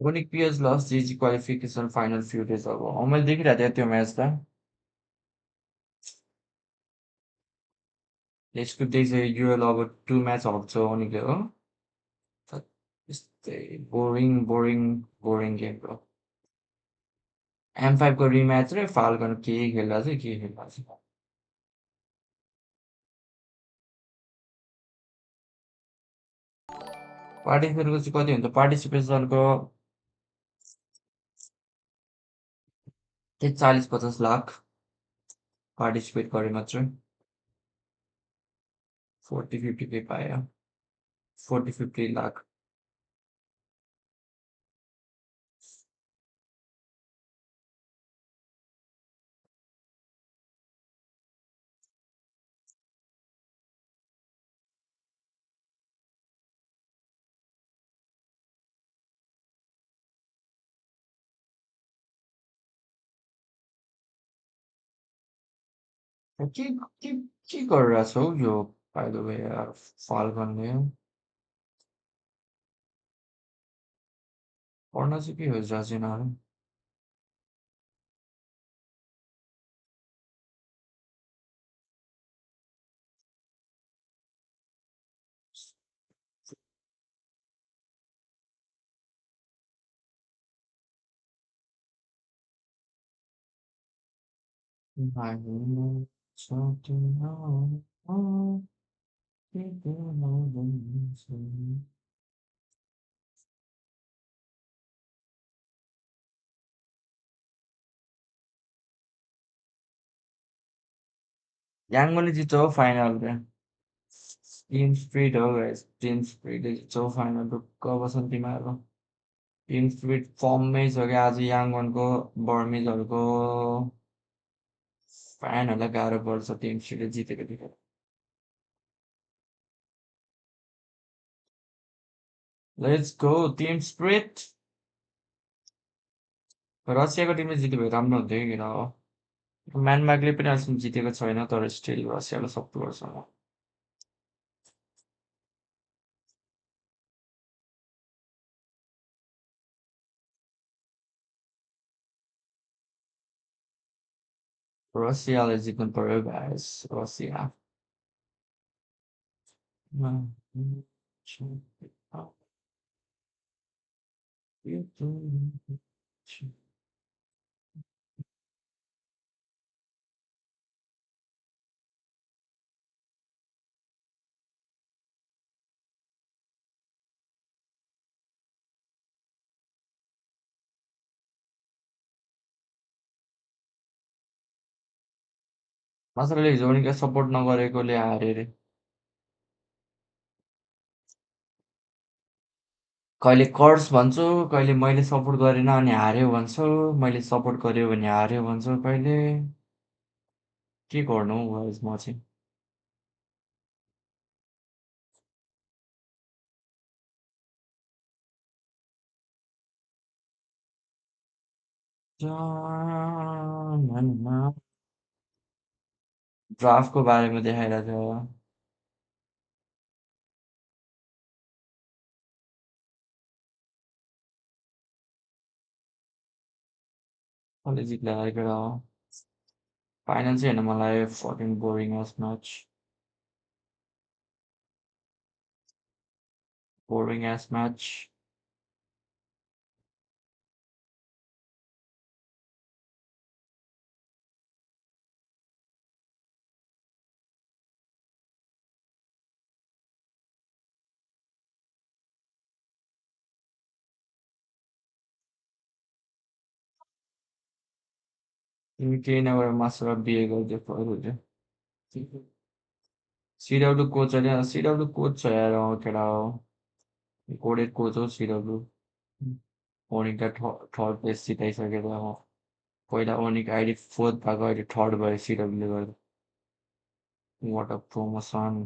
ओनिक पिएस लस जिजी क्वालिफिकेसन फाइनल फ्यु डेज अब मैले देखिरहेको थिएँ त्यो म्याच त Let's put this UL over 2 match also only go. But it's a boring game, bro. M5 को rematch र Falcon के खेल्दा चाहिँ के खेल्दा चाहिँ पार्टिसिपेन्टको चाहिँ कति हुन्छ पार्टिसिपेसनको त्यही 40-50 लाख पार्टिसिपेट गरे मात्रै 40-50 के पायो 40-50 लाख के के के गरिरहेछ हौ यो बाइ द वे यार फाल्कनले पढ्न चाहिँ के खोजिरहेछ यिनीहरू याङ्गनले जित्छ हो फाइनल रे टिम स्पिरिट हो गाइस टिम स्पिरिटले जित्छ हो फाइनल ढुक्क बस्छन् तिमीहरू टिम स्पिरिट फर्ममै छ क्या आज याङ्गनको बर्मिजहरूको फ्यानहरूलाई गाह्रो पर्छ टिम स्पिरिटले जितेको देखेर लेट्स गो टिम स्पिरिट रसियाको टिमले जित्यो भए राम्रो हुन्थ्यो कि किन हो म्यानमार्कले पनि अहिलेसम्म जितेको छैन तर स्टिल रसियालाई सपोर्ट गर्छ म रसियालाई जित्नु पर्यो गाइस रसिया मासुले हिजो पनि सपोर्ट नगरेकोले हारे रे कहिले कर्स भन्छु कहिले मैले सपोर्ट गरेन अनि हार्यो भन्छु मैले सपोर्ट गर्यो भने हार्यो भन्छु कहिले के गर्नु हौ गाइस म चाहिँ ड्राफ्टको बारेमा देखाइरहेको थियो कसले जित्ला केटा हो फाइनल चाहिँ हेर्न मलाई fucking boring S match boring S match तिमी केही नगरेर मासुर बिहे गरिदियो पऱ्यो सिडब्लु कोच होइन सिडब्लु कोच छ यार केटा हो कोडेड कोच हो सिडब्लु ओनिक त थर्ड प्लेस जिताइसकेको हो पहिला ओनिक अहिले फोर्थ भएको अहिले थर्ड भयो सिडब्लुले गर्दा वाट अ प्रमोसन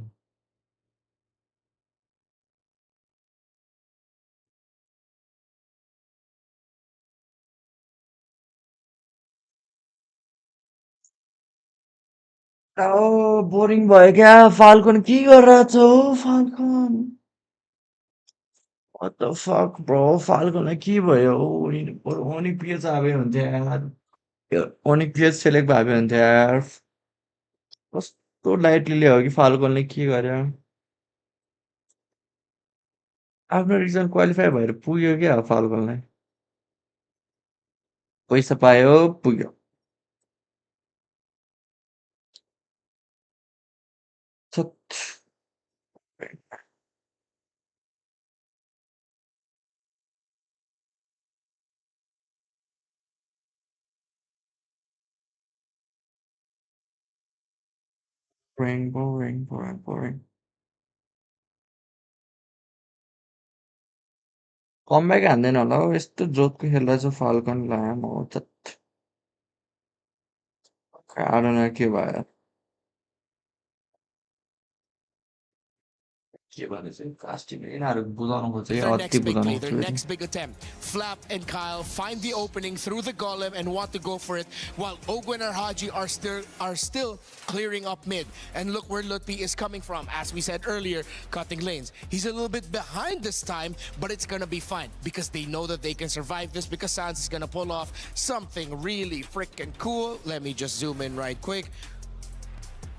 बोरिङ भयो क्या फाल्कन के गरिरहेछ हौ Falcon What the fuck bro फाल्कनलाई के भयो हौ ओनिक पिएच आए हुन्थ्यो यार ओनिक पिएच सेलेक्ट भए हुन्थ्यो यार तो लाइटली लियो कि फाल्कनले के गर्यो आफ्नो रिजन क्वालिफाई भएर पुग्यो क्या फाल्कनलाई पैसा पायो पुग्यो छत् boring. कमब्याक हान्दैन होला हौ यस्तो जोतको खेल्दैछ फाल्कनलाई आम्माहो धत् I don't know के भयो के भनेछ कास्टिङ यिनीहरू बुझाउनु खोज्छ कि Their अति next big बुझाउनु play, खोज्छ their फेरि next big attempt. Flap and Kyle find the opening through the golem and want to go for it, while Ogwen and Haji are still clearing up mid. And look where Lutfi is coming from. As we said earlier, cutting lanes. He's a little bit behind this time, but it's gonna be fine because they know that they can survive this because Sans is gonna pull off something really freaking cool. Let me just zoom in right quick.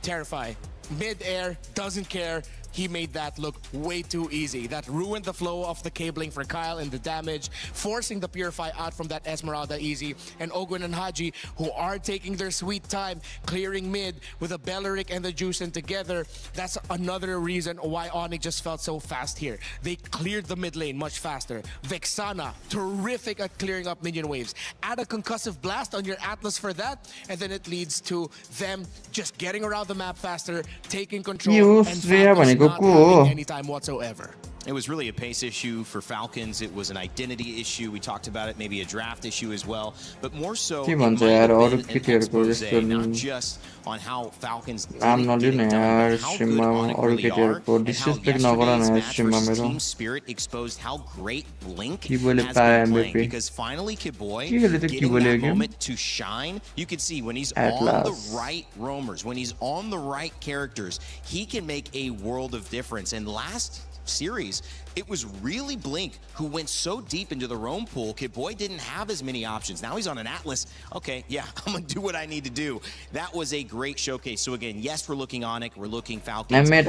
Terrify. Mid-air, doesn't care. He made that look way too easy. That ruined the flow of the cabling for Kyle and the damage, forcing the Purify out from that Esmeralda easy. And Ogwen and Haji, who are taking their sweet time, clearing mid with a Belleric and the Juicen together. That's another reason why ONIC just felt so fast here. They cleared the mid lane much faster. Vexana, terrific at clearing up minion waves. Add a concussive blast on your Atlas for that, and then it leads to them just getting around the map faster, taking control, and Falcons not having any time whatsoever. It was really a pace issue for Falcons. It was an identity issue. We talked about it, maybe a draft issue as well. But more so, it might have been an expose, not just on how Falcons did get it done, but how good ONIC really are, and how yesterday's match versus Team Spirit exposed how great Blink has been playing. Because finally, Kiboy getting that moment to shine. You can see when he's on the right roamers, when he's on the right characters, he can make a world of difference. And last series, it was really Blink who went so deep into the roam pool. Kid Boy didn't have as many options. Now he's on an Atlas. Okay, yeah, I'm gonna do what I need to do. That was a great showcase. So again, yes, we're looking ONIC, we're looking Falcons. Maybe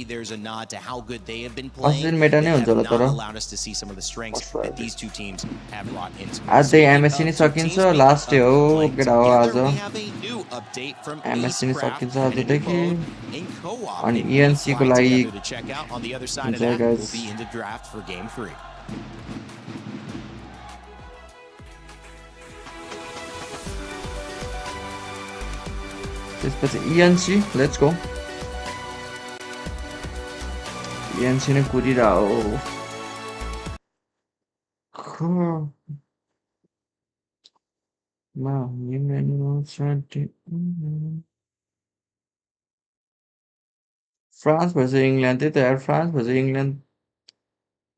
there's a nod to how good they have been playing. They have not allowed us to see some of the strengths that these two teams have brought into it. आज MSC नि सकिन्छ last day हो केटा हो आज We have a new update from MSC नि Acecraft सकिन्छ and आजदेखि in co-op. अनि They will ENC को fly लागि together to check out. On the other side of हुन्छ that, we'll guys be in the draft for game 3. त्यसपछि ENC let's go ENC नै कुदिरहो France versus England त्यही त यार France versus England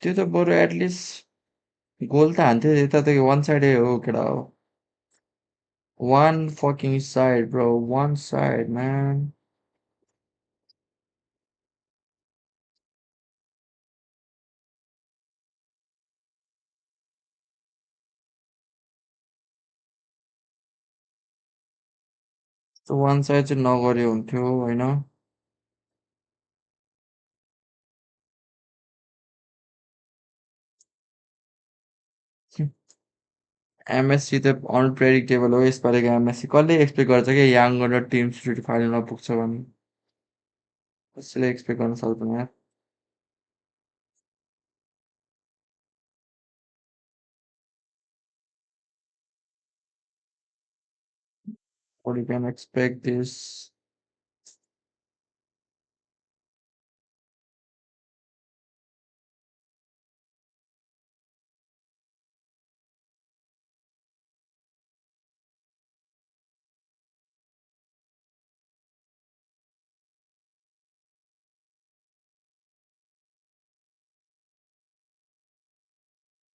त्यो त बरु एटलिस्ट गोल त हान्थ्यो यता त वान साइडै हो केटा हो one fucking side bro one side man so one side चाहिँ नगरे हुन्थ्यो हैन एमएससी त अनप्रेडिक्टेबल हो यसपालिको एमएससी कसले एक्सपेक्ट गर्छ कि याङ्गन र टिम स्पिरिट फाइनलमा पुग्छ भन्ने कसैले एक्सपेक्ट गर्न सक्दैन यार What you can expect this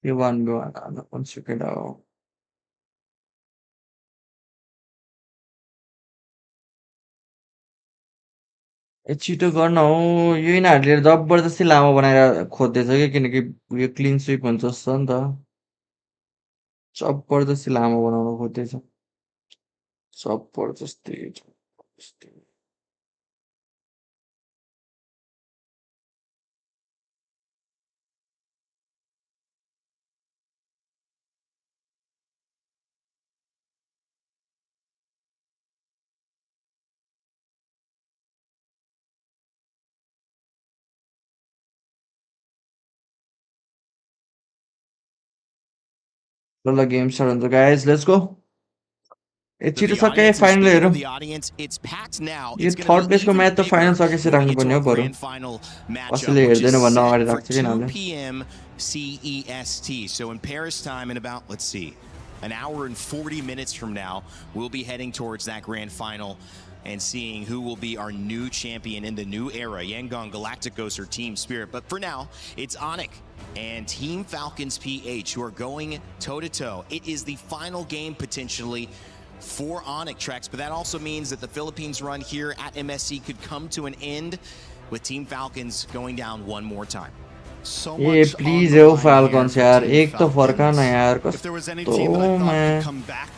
you want go once you get out ए छिटो गर्न हो यो यिनीहरूले जबरजस्ती लामो बनाएर खोज्दैछ कि किनकि यो क्लिन स्विप हुन्छ जस्तो नि त जबरजस्ती लामो बनाउन खोज्दैछ Support the stage. The game started, guys. Let's go. The छिटो audience, and फाइनल speaking हेरौँ of the audience, it's packed now. Yo It's going to third be प्लेसको even match त फाइनल bigger सकेपछि when we राख्नु get to पर्ने our हो बरु grand final matchup, कसैले which is हेर्दैन भन्न set अगाडि for राख्छ कि 2 यिनीहरूले p.m. CEST. So in Paris time, in about, let's see, an hour and 40 minutes from now, we'll be heading towards that grand final and seeing who will be our new champion in the new era, Yangon Galacticos or Team Spirit. But for now, it's ONIC and Team Falcons PH who are going toe-to-toe. It is the final game potentially for ONIC Trex, but that also means that the Philippines run here at MSC could come to an end with Team Falcons going down one more time. So A much please on the हो line falcons here यार for Team एक तो फर्का न यार Falcons. If there was any team that I कस्तो thought मैं could come back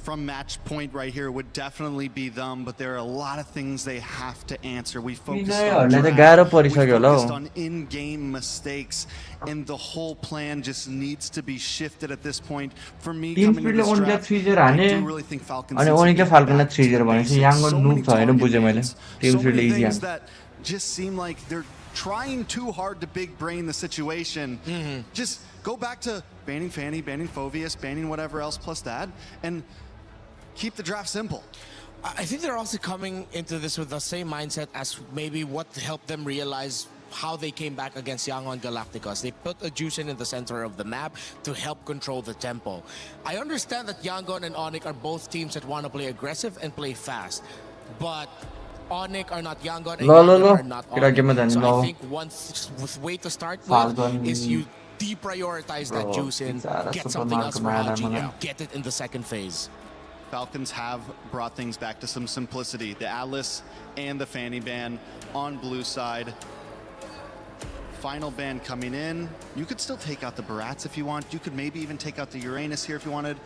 from match point right here, would definitely be them, but there are a lot of things they have to answer. We focused on यिनीहरूलाई त draft, गाह्रो we परिसक्यो होला focused how on in-game mistakes, and the whole plan just needs to be shifted at this point. For me, team coming to स्पिडले this ओनिकलाई draft, 3-0 I हाने do really think Falcons अनि needs to ओनिकले get फाल्कनलाई back to 3-0 the भनेपछि basics. Yangon So नुब many छ होइन target बुझेँ मैले bans, टिम so स्पिडले many इजी things हान्छ that just seem like they're trying too hard to big brain the situation. Just go back to banning Fanny, banning Phoveus, banning whatever else plus that, and keep the draft simple. I think they're also coming into this with the same mindset as maybe what helped them realize how they came back against Yangon Galacticos. They put a Juicin in the center of the map to help control the tempo. I understand that Yangon and ONIC are both teams that want to play aggressive and play fast, but ONIC are not Yangon and Yangon are not ONIC. So I think one way to start with is you deprioritize that Juicin, get something else for Haji, and get it in the second phase. Falcons have brought things back to some simplicity. The Atlas and the Fanny ban on blue side. Final ban coming in. You could still take out the Barats if you want. You could maybe even take out the Uranus here if you wanted.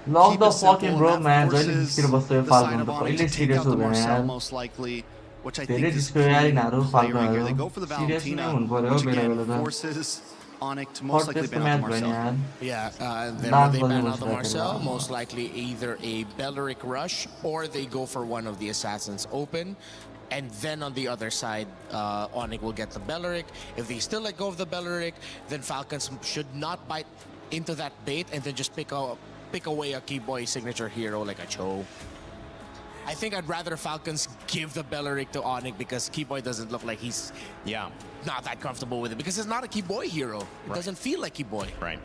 Love the fucking simple, bro and man. that जहिले forces निस्केर बस्यो the side falcon of त ONIC कहिले to take serious out the हुँदैन Marcel यार most likely, which I धेरै think is disco यार clean यिनीहरू playering here. फाल्कनहरू They go for the serious नै Valentina, हुनु पर्यो which बेला again बेला त forces ONIC to third most likely टेस्टको ban out match the भयो नि Marcel. यार Yeah, then Dance when they ban बज्नु out the बस्छ Marcel, त्यसलाई। most likely either a Belleric rush or they go for one of the assassins open. And then on the other side, ONIC will get the Belleric. If they still let go of the Belleric, then Falcons should not bite into that bait and then just pick away a Keyboy signature hero like a Cho. I think I'd rather Falcons give the Belleric to ONIC because Keyboy doesn't look like he's not that comfortable with it because it's not a Keyboy hero. It doesn't feel like Keyboy. Right.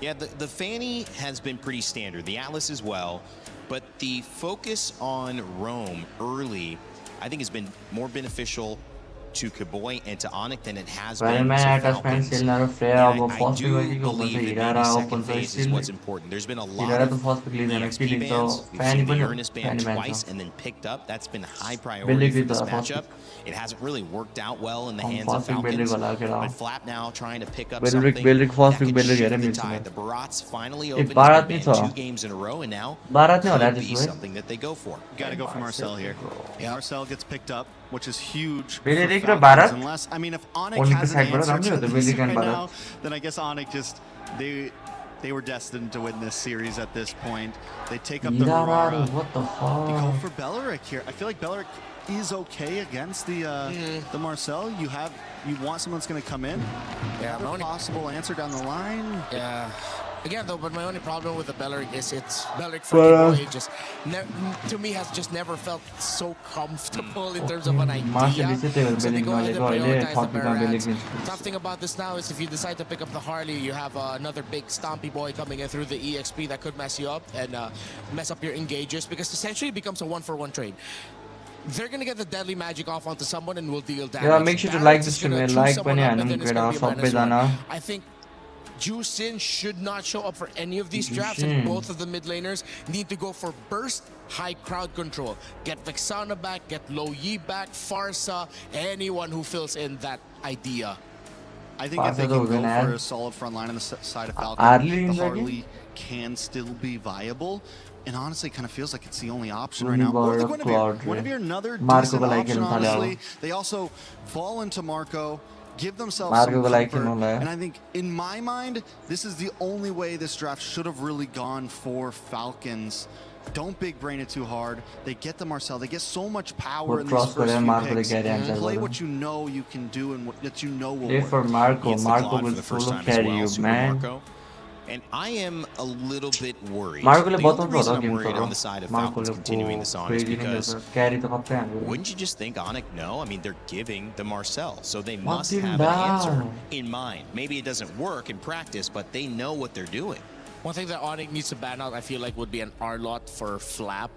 Yeah, the Fanny has been pretty standard. The Atlas as well. But the focus on Rome early, I think, has been more beneficial to Keyboy and to ONIC than it has been to Falcons. And I do believe that maybe second phase is what's important. There's been a lot of EXP bans. We've seen the Uranus ban twice and then picked up. That's been high priority for this matchup. It hasn't really worked out well in the hands of Falcons. But Flap now trying to pick up something that can shift the tide. The Barats finally opened has been banned 2 games in a row, and now could be something that they go for. Got to go for Marcel here. Marcel gets picked up, which is huge. Belleric for raw Falcons. Barat? Unless, I mean, if ONIC ONIC has an साइडबाट answer राम्रै हो to त this Belleric right and Barat। now, then I guess ONIC just they were destined to win this series at this point. They take up the Aurora. what the They go fuck for Belleric here. I feel like Belleric is okay against the Marcel. You want someone that's going to come in. Yeah, Another possible answer down the line. Yeah. Again, though, but my only problem with the Belleric is it's Belleric for Keyboy. Just to me has just never felt so comfortable in terms of an idea. So they go ahead and prioritize the Barats. Tough thing about this now is if you decide to pick up the Harley, you have another big stompy boy coming in through the EXP that could mess you up and mess up your engages because essentially it becomes a 1-for-1 trade. They're gonna get the deadly magic off onto someone and will deal damage. Yeah, make sure to like this stream, like पनि हानौँ केटा सबैजना। I think Juicin should not show up for any of these drafts, and both of the mid laners need to go for burst, high crowd control. Get Vexana back, get Lo Yi back, Farsa, anyone who fills in that idea. I think if they can go for a solid front line on the side of Falcon, the Harley can still be viable. And honestly, it kind of feels like it's the only option right now. Or the Guinevere. Guinevere, another Marco decent option, honestly. honestly. They also fall into Marco, give themselves some comfort. And I think, in my mind, this is the only way this draft should have really gone for Falcons. Don't big brain it too hard. They get the Marcel. They get so much power in these first few picks. Play what you know you can do and what you know will work. For Marco. Marco will for the first solo time as carry well, you, Super man. Marco. And I am a little bit worried. Marco le The bottom only reason game I'm worried on the side of Falcons continuing this on is because wouldn't you just think ONIC no? I mean, they're giving the Marcel, so they must have an answer in mind. Maybe it doesn't work in practice, but they know what they're doing. One thing that ONIC needs to ban out, I feel like, would be an R-lot for Flap.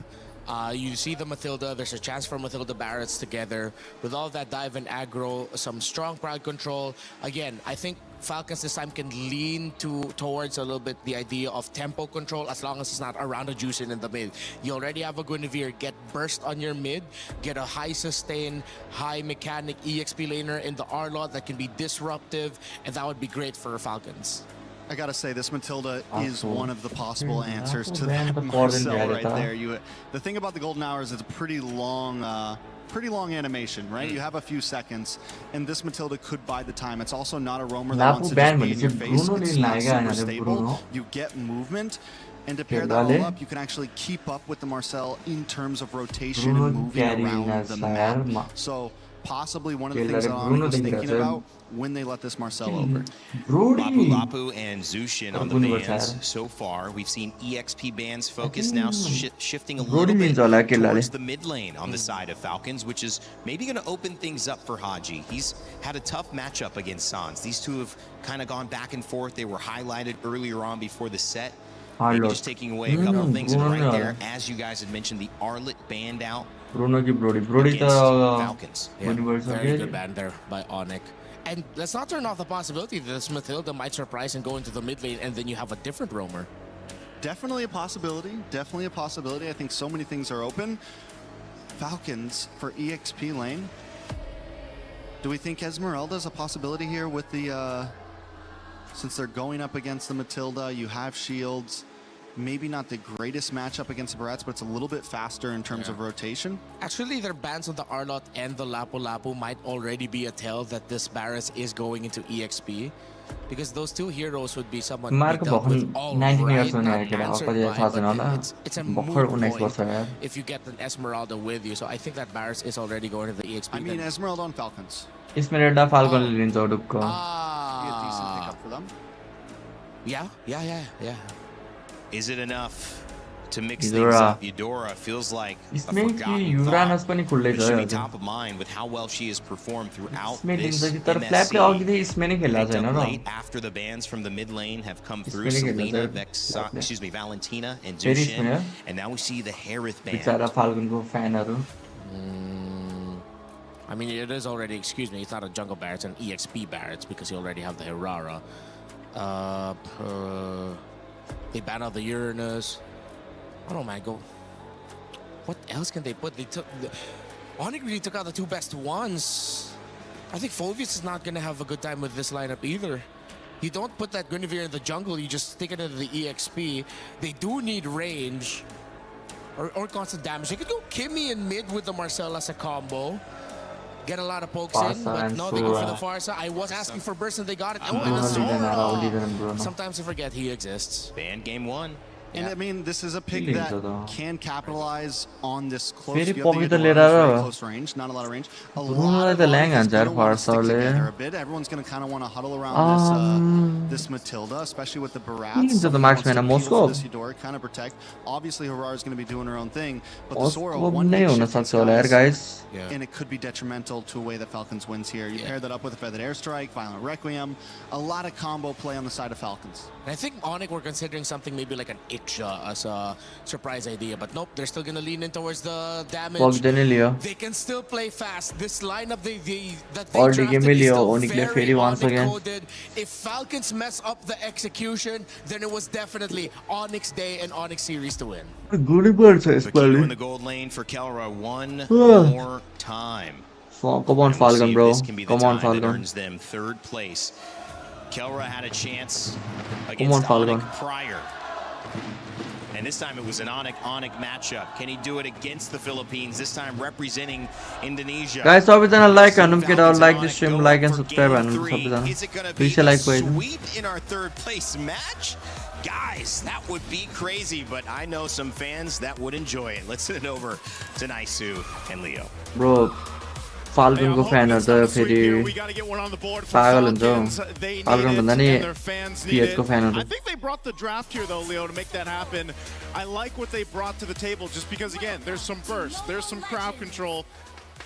You see the Matilda, there's a chance for Matilda Barretts together. With all that dive and aggro, some strong crowd control. Again, I think Falcons this time can lean towards a little bit the idea of tempo control as long as it's not around a Juicin in the mid. You already have a Guinevere, get burst on your mid, get a high sustain, high mechanic EXP laner in the R-lot that can be disruptive, and that would be great for Falcons. I gotta say, this Matilda is one of the possible answers to that Marcel right there. The thing about the Golden Hour is it's a pretty long animation, right? You have a few seconds, and this Matilda could buy the time. It's also not a roamer that wants to just be in your face. It's not super stable. You get movement, and to pair that all up, you can actually keep up with the Marcel in terms of rotation and moving around the map. So possibly one of the things that ONIC was thinking about when they let this Marcel over. Lapu Lapu and Zushin on the bans so far. We've seen EXP bans focus now shifting a little bit towards the mid lane on the side of Falcons, which is maybe going to open things up for Haji. He's had a tough matchup against Sans. These two have kind of gone back and forth. They were highlighted earlier on before the set. Maybe just taking away a couple of things. And right there, as you guys had mentioned, the Arlet banned out. Brody Falcons. Yeah, very good ban there by ONIC. And let's not turn off the possibility that this Matilda might surprise and go into the mid lane, and then you have a different roamer. Definitely a possibility. Definitely a possibility. I think so many things are open. Falcons for EXP lane. Do we think Esmeralda's a possibility here with the... since they're going up against the Matilda, you have shields. Maybe not the greatest matchup against the Barretts, but it's a little bit faster in terms of rotation. Actually, their bans on the Arlot and the Lapu Lapu might already be a tell that this Barretts is going into EXP. Because those two heroes would be someone with all 19 years right, old. It's a moot point if you get an Esmeralda with you. So I think that Barretts is already going to the EXP. I mean, Esmeralda on Falcons. Esmeralda Falcon लिन्छ Be a decent pickup for them. Yeah. Is it enough to mix things up? Eudora feels like a forgotten thought, but should be top of mind with how well she has performed throughout this MSC. Late after the bans from the mid lane have come through, Selena, Valentina, and Zushin, and now we see the Harith ban. I mean, it is already, it's not a jungle Barretts, it's an EXP Barretts because you already have the Herrera. They ban out the Uranus. Oh my god. What else can they put? ONIC really took out the two best ones. I think Phoveus is not gonna have a good time with this lineup either. You don't put that Guinevere in the jungle, you just stick it into the EXP. They do need range or constant damage. They could go Kimmy in mid with the Marcel as a combo. Get a lot of pokes in, but no, they go for the Farsa. I was asking for burst and they got it. Oh, and the Sora. Sometimes I forget he exists. Ban game one. And I mean, this is a pick that can capitalize on this close. Very close range, not a lot of range. A lot of Everyone's going to kind of want to huddle around this Matilda, especially with the Barretts. This Eudora kind of protect. Obviously, Herrera is going to be doing her own thing, but the Sora one guys. And it could be detrimental to a way that Falcons wins here. You pair that up with a Feathered Airstrike, Violent Requiem, a lot of combo play on the side of Falcons. And I think ONIC were considering something maybe like an Iksha as a surprise idea, but nope, they're still gonna lean in towards the damage. They can still play fast. This lineup that they drafted is still very ONIC-coded. If Falcons mess up the execution, then it was definitely ONIC's day and ONIC series to win. Bakito in the gold lane for Kelra one more time. Come on, Falcon, bro. Come on, Falcon. Earns them third place. Kelra had a chance against ONIC prior. And this time it was an ONIC matchup. Can he do it against the Philippines? This time representing Indonesia. Guys, सबैजना like हानौँ केटा like this stream, like and subscribe हानौँ सबैजना. Is it going to be Please like a गरिदिनु. sweep in our third place match? Guys, that would be crazy, but I know some fans that would enjoy it. Let's send it over to Naisu and Leo. Bro, Falcon को फ्यानहरु त फेरि पागल हुन्छ. Falcon भन्दा नि PS को फ्यानहरु. I think they brought the draft here though, Leo, to make that happen. I like what they brought to the table just because again, there's some burst, there's some crowd control.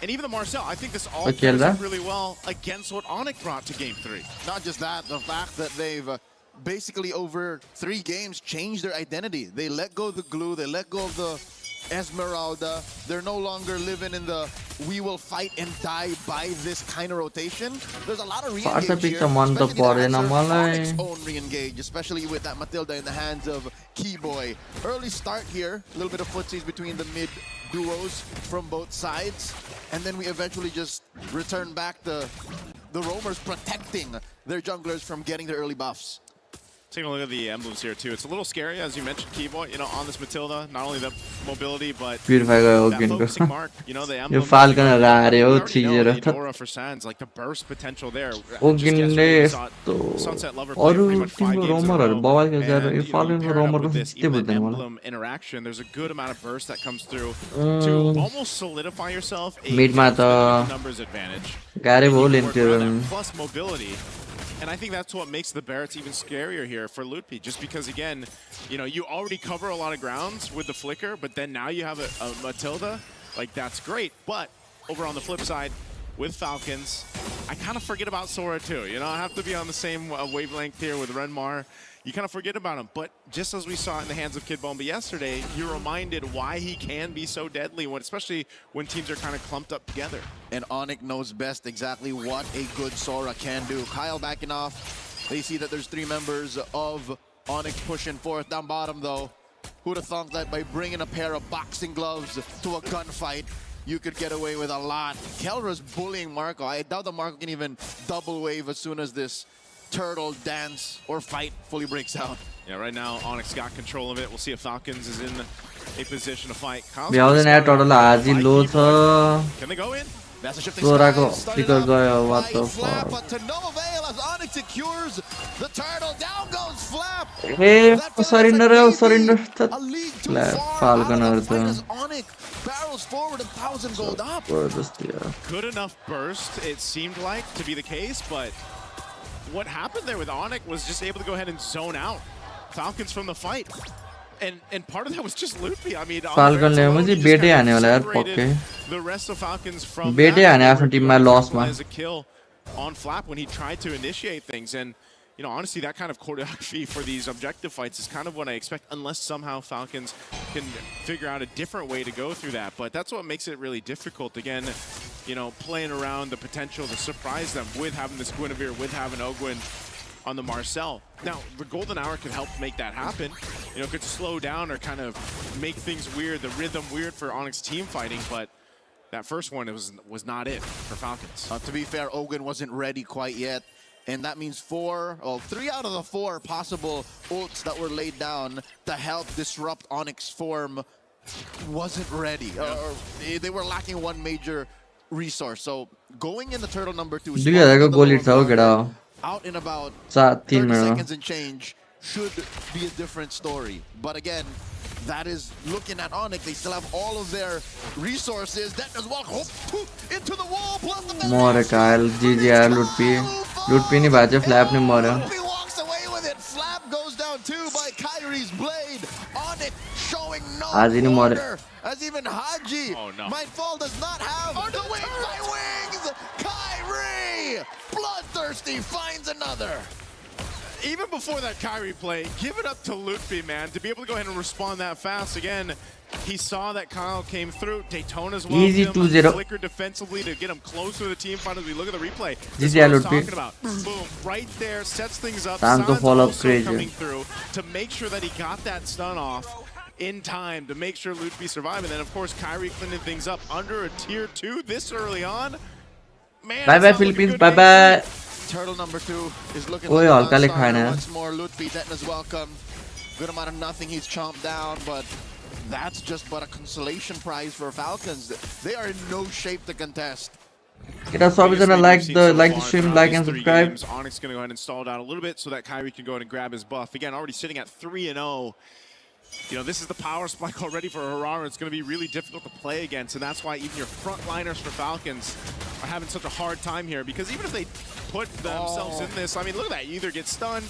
And even the Marcel, I think this all plays up really well against what ONIC brought to Game 3. Not just that, the fact that they've basically over 3 games changed their identity. They let go of the glue, they let go of the Esmeralda. They're no longer living in the we will fight and die by this kind of rotation. There's a lot of re-engage here, especially ONIC's own re-engage, especially with that Matilda in the hands of Keyboy. Early start here, a little bit of footsies between the mid duos from both sides, and then we eventually just return back the roamers protecting their junglers from getting their early buffs. Taking a look at the emblems here too. It's a little scary, as you mentioned, Keyboy, on this Matilda. Not only the mobility, but that focusing mark. The emblem. Falcon Aura for Sands, like the burst potential there. Sunset Lover played pretty much 5 games in a row. And paired up with this emblem interaction, there's a good amount of burst that comes through to almost solidify yourself a numbers advantage. Plus mobility. And I think that's what makes the Barretts even scarier here for Lutpi, just because, again, you already cover a lot of grounds with the Flicker, but then now you have a Matilda. Like, that's great. But over on the flip side, with Falcons, I kind of forget about Sora too. I have to be on the same wavelength here with Renmar. You kind of forget about him, but just as we saw in the hands of Kid Bomba yesterday, you're reminded why he can be so deadly, especially when teams are kind of clumped up together. And ONIC knows best exactly what a good Sora can do. Kyle backing off. They see that there's 3 members of ONIC pushing forth. Down bottom, though, who'd have thought that by bringing a pair of boxing gloves to a gunfight, you could get away with a lot. Kelra's bullying Marco. I doubt that Marco can even double wave as soon as this turtle dance or fight fully breaks out. Yeah, right now ONIC's got control of it. We'll see if Falcons is in a position to fight. Can they go in? That's a shifting sky. What the fuck? But to no avail as ONIC secures the turtle. Down goes Flap. Hey, surrender. A league too far out of the fight as ONIC barrels forward 1,000 gold up. Good enough burst, it seemed like, to be the case, but what happened there with ONIC was just able to go ahead and zone out Falcons from the fight. And part of that was just Lutpi. I mean, Falcon the rest of Falcons from that as a kill on Flap when he tried to initiate things. And honestly, that kind of choreography for these objective fights is kind of what I expect, unless somehow Falcons can figure out a different way to go through that. But that's what makes it really difficult. Again, playing around the potential to surprise them with having this Guinevere, with having Ogwyn on the Marcel. Now, the Golden Hour could help make that happen. Could slow down or kind of make things weird, the rhythm weird for ONIC's team fighting, but that first one was not it for Falcons. To be fair, Ogwyn wasn't ready quite yet. And that means 3 out of the 4 possible ults that were laid down to help disrupt ONIC's form wasn't ready. They were lacking one major resource. So going in the turtle number 2, out in about 30 seconds and change should be a different story. But again, that is looking at ONIC. They still have all of their resources. That as well into the wall. Plus the Kyle, GG, Lutpi ni bhayo, Flap ni maryo. Lutpi walks away with it. Flap goes down too by Kyrie's blade. ONIC showing no order. As even Haji Mindfall does not have the wings by wings. Kyrie, bloodthirsty, finds another. Even before that Kyrie play, give it up to Lutpi, man, to be able to go ahead and respond that fast. Again, he saw that Kyle came through. Daytona's well. Easy 2-0. Flicker defensively to get him closer to the team fight as we look at the replay. This is what I was talking about. Boom, right there, sets things up. Time to follow up crazy. Coming through to make sure that he got that stun off in time to make sure Lutpi survived. And then, of course, Kyrie cleaning things up under a tier 2 this early on. Man, bye-bye, Philippines. Bye-bye. Turtle number 2 is looking once more. Lutpi, Detna's welcome. good amount of nothing he's chomped down, but that's just but a consolation prize for Falcons. They are in no shape to contest. Get us gonna like the stream, like and subscribe. ONIC's gonna go ahead and stall down a little bit so that Kyrie can go ahead and grab his buff. Again, already sitting at 3-0. You know, this is the power spike already for Harara. It's going to be really difficult to play against, and that's why even your frontliners for Falcons are having such a hard time here, because even if they put themselves in this, I mean, look at that. You either get stunned,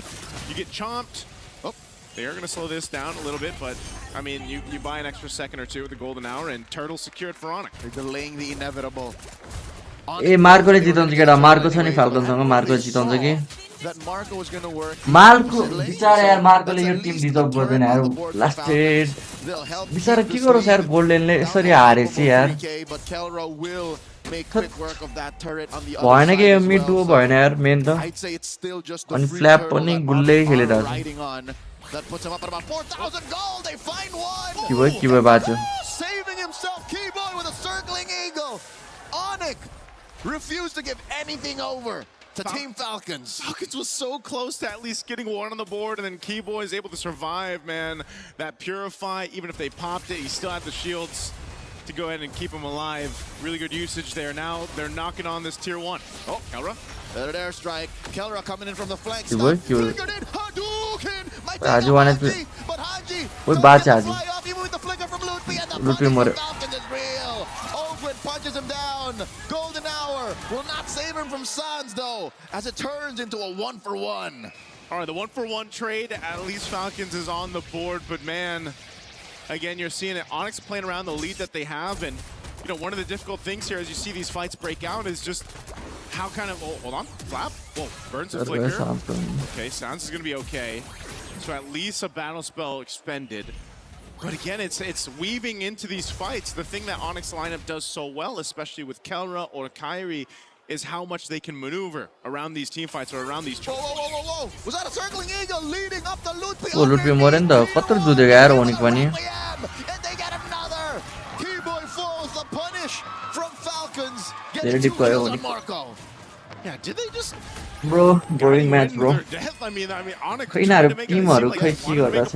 you get chomped. Oh, they are going to slow this down a little bit, but, I mean, you buy an extra second or two with the golden hour, and Turtle secured for ONIC. They're delaying the inevitable. Marco ले जिताउँछ केटा Marco छ नि Falconसँग Marco जिताउँछ कि That Marco was going to work. Marco बिचारा यार Marco ले यो Tim deserve गर्दैन यार लास्टेड बिचारा के गरोस् यार गोल्डनले यसरी हारेछ यार भएन के मिड डुओ भएन यार मेन त अनि फ्ल्याप पनि गुल्लै खेलिरहेछ That puts him up at about 4,000 gold. They find one. Kiboy बाँच्यो Saving himself, Keyboy with a circling eagle. ONIC refused to give anything over to Team Falcons. Falcons was so close to at least getting one on the board, and then Keyboy is able to survive, man. That Purify, even if they popped it, he still had the shields to go ahead and keep him alive. Really good usage there. Now they're knocking on this tier 1. Oh, Kelra. Better airstrike. Kelra coming in from the flank. Haji wanted to. What bad Haji? Punches him down. Golden hour will not save him from Sans though, as it turns into a 1-for-1. All right, the 1-for-1 trade, at least Falcons is on the board, but man, again, you're seeing it. ONIC playing around the lead that they have, and you know, one of the difficult things here as you see these fights break out is just how kind of, oh, hold on, Flap, whoa, burns a flicker. Okay, Sans is gonna be okay. So at least a battle spell expended. But again, it's weaving into these fights. The thing that ONIC's lineup does so well, especially with Kelra or Kyrie, is how much they can maneuver around these team fights or around these. Whoa! Was that a circling eagle leading up the Ludwig? Oh, Ludwig more than the कत्तर जुधेगा यार ONIC पनि. And they get another. Keyboy falls. The punish from Falcons. Very deep ONIC. Marco. Yeah, did they just? Bro, boring match, bro. I mean, ONIC खै टिमहरु खै के गर्दा छ.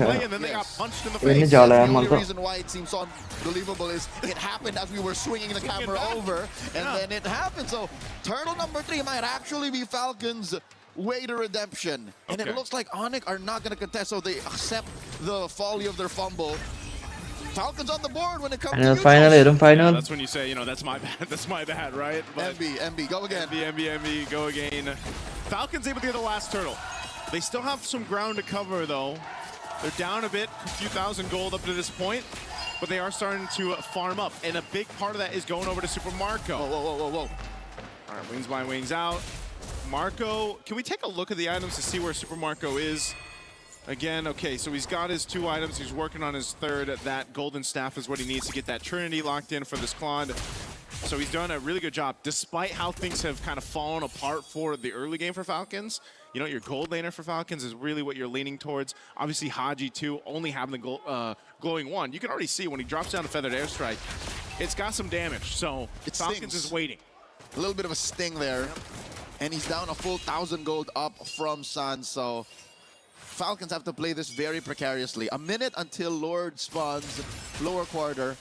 हेर्ने जाला यार मलाई The reason why it seems so unbelievable is it happened as we were swinging the camera over, and then it happened. So turtle number 3 might actually be Falcons' way to redemption, and it looks like ONIC are not going to contest, so they accept the folly of their fumble. Falcons on the board when it comes to final. Yeah, that's when you say, you know, that's my bad. That's my bad, right? But MB, go again. MB, go again. Falcons able to get the last turtle. They still have some ground to cover, though. They're down a bit, a few thousand gold up to this point, but they are starting to farm up, and a big part of that is going over to Super Marco. Whoa. All right, wings by wings out. Marco, can we take a look at the items to see where Super Marco is? Again, okay, so he's got his 2 items. He's working on his 3rd. That golden staff is what he needs to get that Trinity locked in for this Claude. So he's done a really good job, despite how things have kind of fallen apart for the early game for Falcons. You know, your gold laner for Falcons is really what you're leaning towards. Obviously, Haji, too, only having the glowing 1. You can already see when he drops down a Feathered Airstrike, it's got some damage. So Falcons is waiting. A little bit of a sting there. And he's down a full 1,000 gold up from Sans, so Falcons have to play this very precariously. A minute until Lord spawns lower quarter.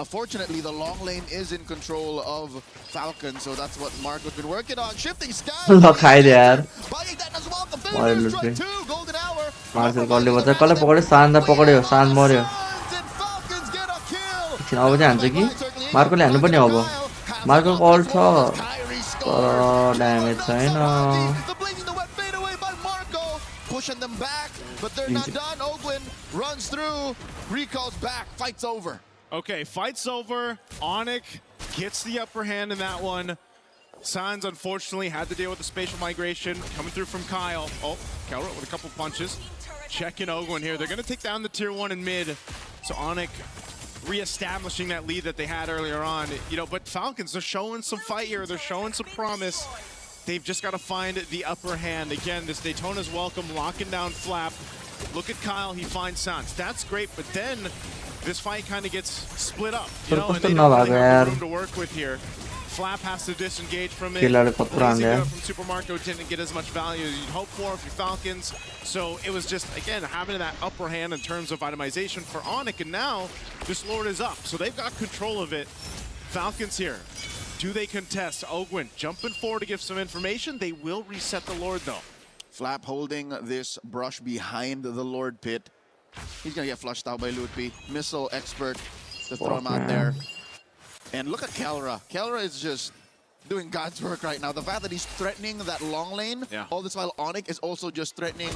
Fortunately, the long lane is in control of Falcons, so that's what Marco's been working on. Shifting sky. Look high there. Buying that as well. The strike 2, golden hour. Marcel कसले भन्छ कसले पकड्यो सान्दा पकड्यो सान्द मर्यो. एकछिन अब चाहिँ हान्छ कि मार्कोले हान्नु पनि अब. मार्कोको अल्ट छ. तर ड्यामेज छैन. Pushing them back, but they're not done. Ogwin runs through, recalls back, fight's over. Okay, fight's over. ONIC gets the upper hand in that one. Sans, unfortunately, had to deal with the spatial migration coming through from Kyle. Oh, Kelra with a couple punches. Checking Ogwin here. They're going to take down the tier 1 in mid. So ONIC reestablishing that lead that they had earlier on. You know, but Falcons, they're showing some fight here. They're showing some promise. They've just got to find the upper hand. Again, this Daytona's welcome, locking down Flap. Look at Kyle, he finds Sans. That's great, but then this fight kind of gets split up. You know, and they don't really have room to work with here. Flap has to disengage from it. खेलाडी कत्रो हान्यो From Super Marco didn't get as much value as you'd hope for if you're Falcons. So it was just, again, having that upper hand in terms of itemization for ONIC, and now this Lord is up. So they've got control of it. Falcons here. Do they contest? Ogwin jumping forward to give some information. They will reset the Lord, though. Flap holding this brush behind the Lord pit. He's going to get flushed out by Lutpi. Missile expert to throw him out there. And look at Kelra. Kelra is just doing God's work right now. The fact that he's threatening that long lane, all this while ONIC is also just threatening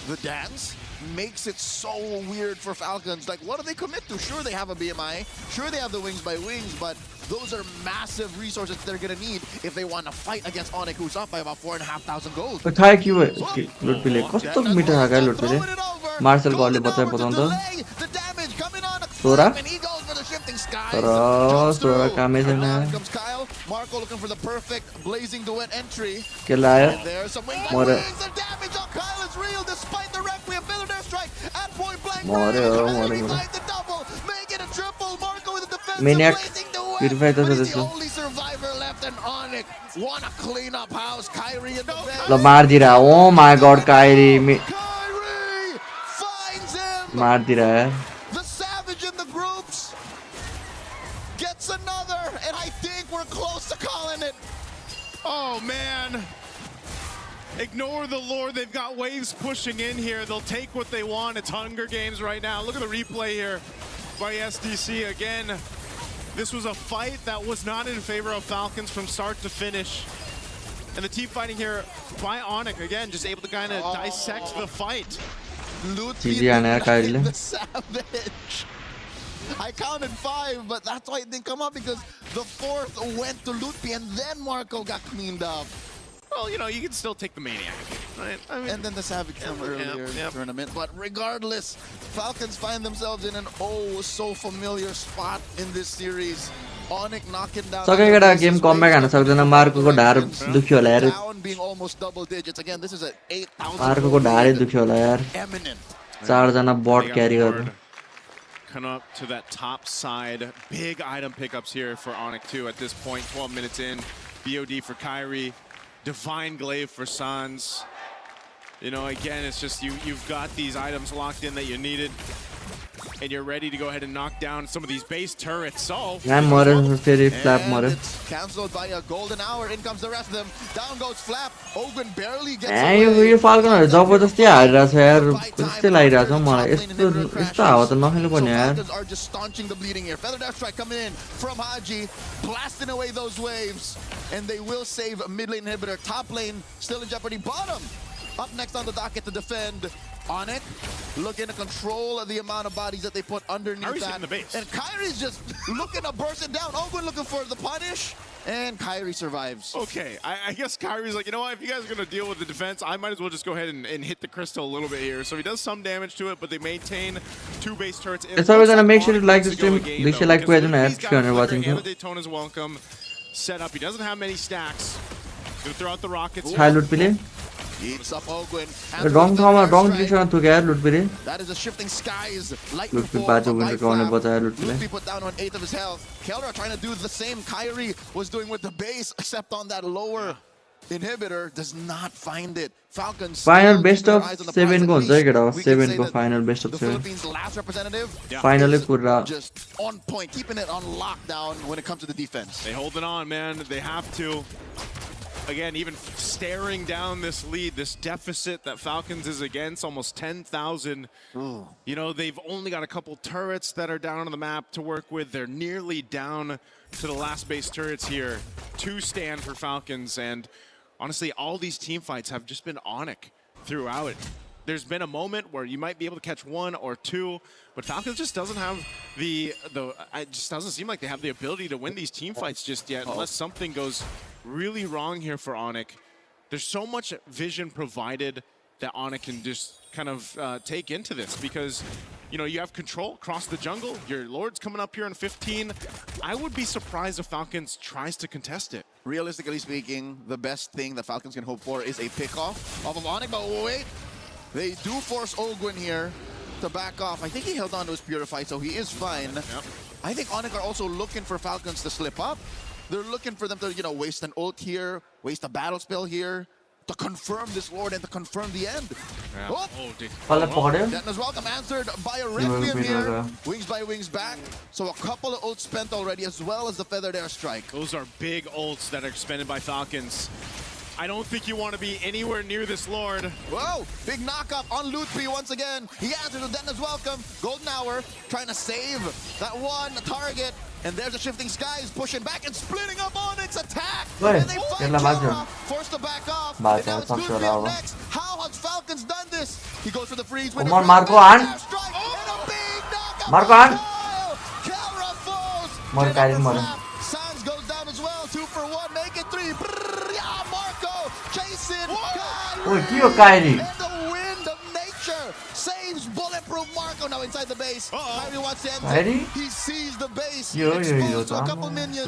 the dance, makes it so weird for Falcons. Like, what do they commit to? Sure, they have a BMI. Sure, they have the wings by wings, but those are massive resources they're going to need if they want to fight against ONIC, who's up by about 4,500 gold. थाहा के भयो लुटपिले कस्तो मिठो खाका लुटपिले martial गलले बताए बताउँदा सोरा तर सोरा कामै छैन Marco looking for the perfect blazing duet entry. के लायो मरे मरे Maniac purify त त्यसो ल मार्दिरा ओ माय गॉड काइरी मार्दिरा The savage in the groups gets another, and I think we're close to calling it. Oh, man. Ignore the Lord. They've got waves pushing in here. They'll take what they want. It's Hunger Games right now. Look at the replay here by SDC again. This was a fight that was not in favor of Falcons from start to finish. And the team fighting here by ONIC, again, just able to kind of dissect the fight. The savage. I counted 5, but that's why it didn't come up, because the 4th went to Lutpi and then Marco got cleaned up. Well, you know, you can still take the Maniac, right? I mean, and then the Savage from earlier in the tournament. But regardless, Falcons find themselves in an so familiar spot in this series. ONIC knocking down. सकेको game comeback हान्न सक्दैन मार्कोको ढाड दुख्यो होला यार down being almost double digits. Again, this is an 8,000. मार्कोको ढाडै दुख्यो होला यार चार जना बट क्यारी गर्नु Come up to that top side. Big item pickups here for ONIC too at this point. 12 minutes in. BOD for Kyrie. Divine Glaive for Sans. You know, again, it's just you've got these items locked in that you needed. And you're ready to go ahead and knock down some of these base turrets. So cancelled by a golden hour. In comes the rest of them. Down goes Flap. Ogwin barely gets यो फाल्कनहरु जबरजस्ती हारिरहेछ यार कस्तै लागिरहेछ मलाई यस्तो हावा त नखेल्नु पर्ने यार Falcons are just staunching the bleeding here. Feather Dash Strike coming in from Haji, blasting away those waves, and they will save mid lane inhibitor. Top lane still in jeopardy. Bottom up next on the docket to defend. ONIC looking to control the amount of bodies that they put underneath Kyrie's that. the base. And Kyrie's just looking to burst it down. Ogwin looking for the punish, and Kyrie survives. Okay, I guess Kyrie's like, you know what, if you guys are going to deal with the defense, I might as well just go ahead and hit the crystal a little bit here. So he does some damage to it, but they maintain 2 base turrets. It's always going to make sure you like the stream. Make sure you like page and if you're watching. Daytona's welcome set up. He doesn't have many stacks. He's going to throw out the rockets. Hi, Lutpile. Eats up Ogwin. Wrong direction to get Lutpile. That is a shifting skies. Lightning Lutpile bajo gunde kaune bachaya Lutpile. Lutpi put down 1/8 of his health. Kelra trying to do the same Kyrie was doing with the base, except on that lower inhibitor, does not find it. Falcons final best of 7 go हुन्छ केटा 7 को final best of 7. The Philippines last representative. Finally pura just on point, keeping it on lockdown when it comes to the defense. They holding on, man. They have to. Again, even staring down this lead, this deficit that Falcons is against, almost 10,000. You know, they've only got a couple turrets that are down on the map to work with. They're nearly down to the last base turrets here. 2 stand for Falcons, and honestly, all these team fights have just been ONIC throughout. There's been a moment where you might be able to catch 1 or 2, but Falcons just doesn't have it just doesn't seem like they have the ability to win these team fights just yet, unless something goes really wrong here for ONIC. There's so much vision provided that ONIC can just kind of take into this, because you know, you have control across the jungle. Your Lord's coming up here in 15. I would be surprised if Falcons tries to contest it. Realistically speaking, the best thing that Falcons can hope for is a pickoff off of ONIC, but wait. They do force Ogwin here to back off. I think he held on to his Purify, so he is fine. Yep. I think ONIC are also looking for Falcons to slip up. They're looking for them to, you know, waste an ult here, waste a battle spell here, to confirm this Lord and to confirm the end. Yeah. Oh, Dennis welcome answered by a Requiem here. Wings by wings back. So a couple of ults spent already, as well as the Feathered Airstrike. Those are big ults that are expended by Falcons. I don't think you want to be anywhere near this Lord. Whoa, big knockup on Lutfi once again. He answers with Dennis welcome. Golden Hour trying to save that one target. And there's a Shifting Skies pushing back and splitting up ONIC's attack. And they find Kara, forced to back off. And now it's Lutfi up next. How has Falcons done this? He goes for the freeze. Come on, Marco, and a big knockup. Marco, and Kara falls. Sands goes down as well. 2 for 1. Make it 3. Yeah, Marco chasing. Kyrie. And the wind of nature saves bulletproof Marco now inside the base. Kyrie wants to enter. He sees the base. Exposed to a couple minions.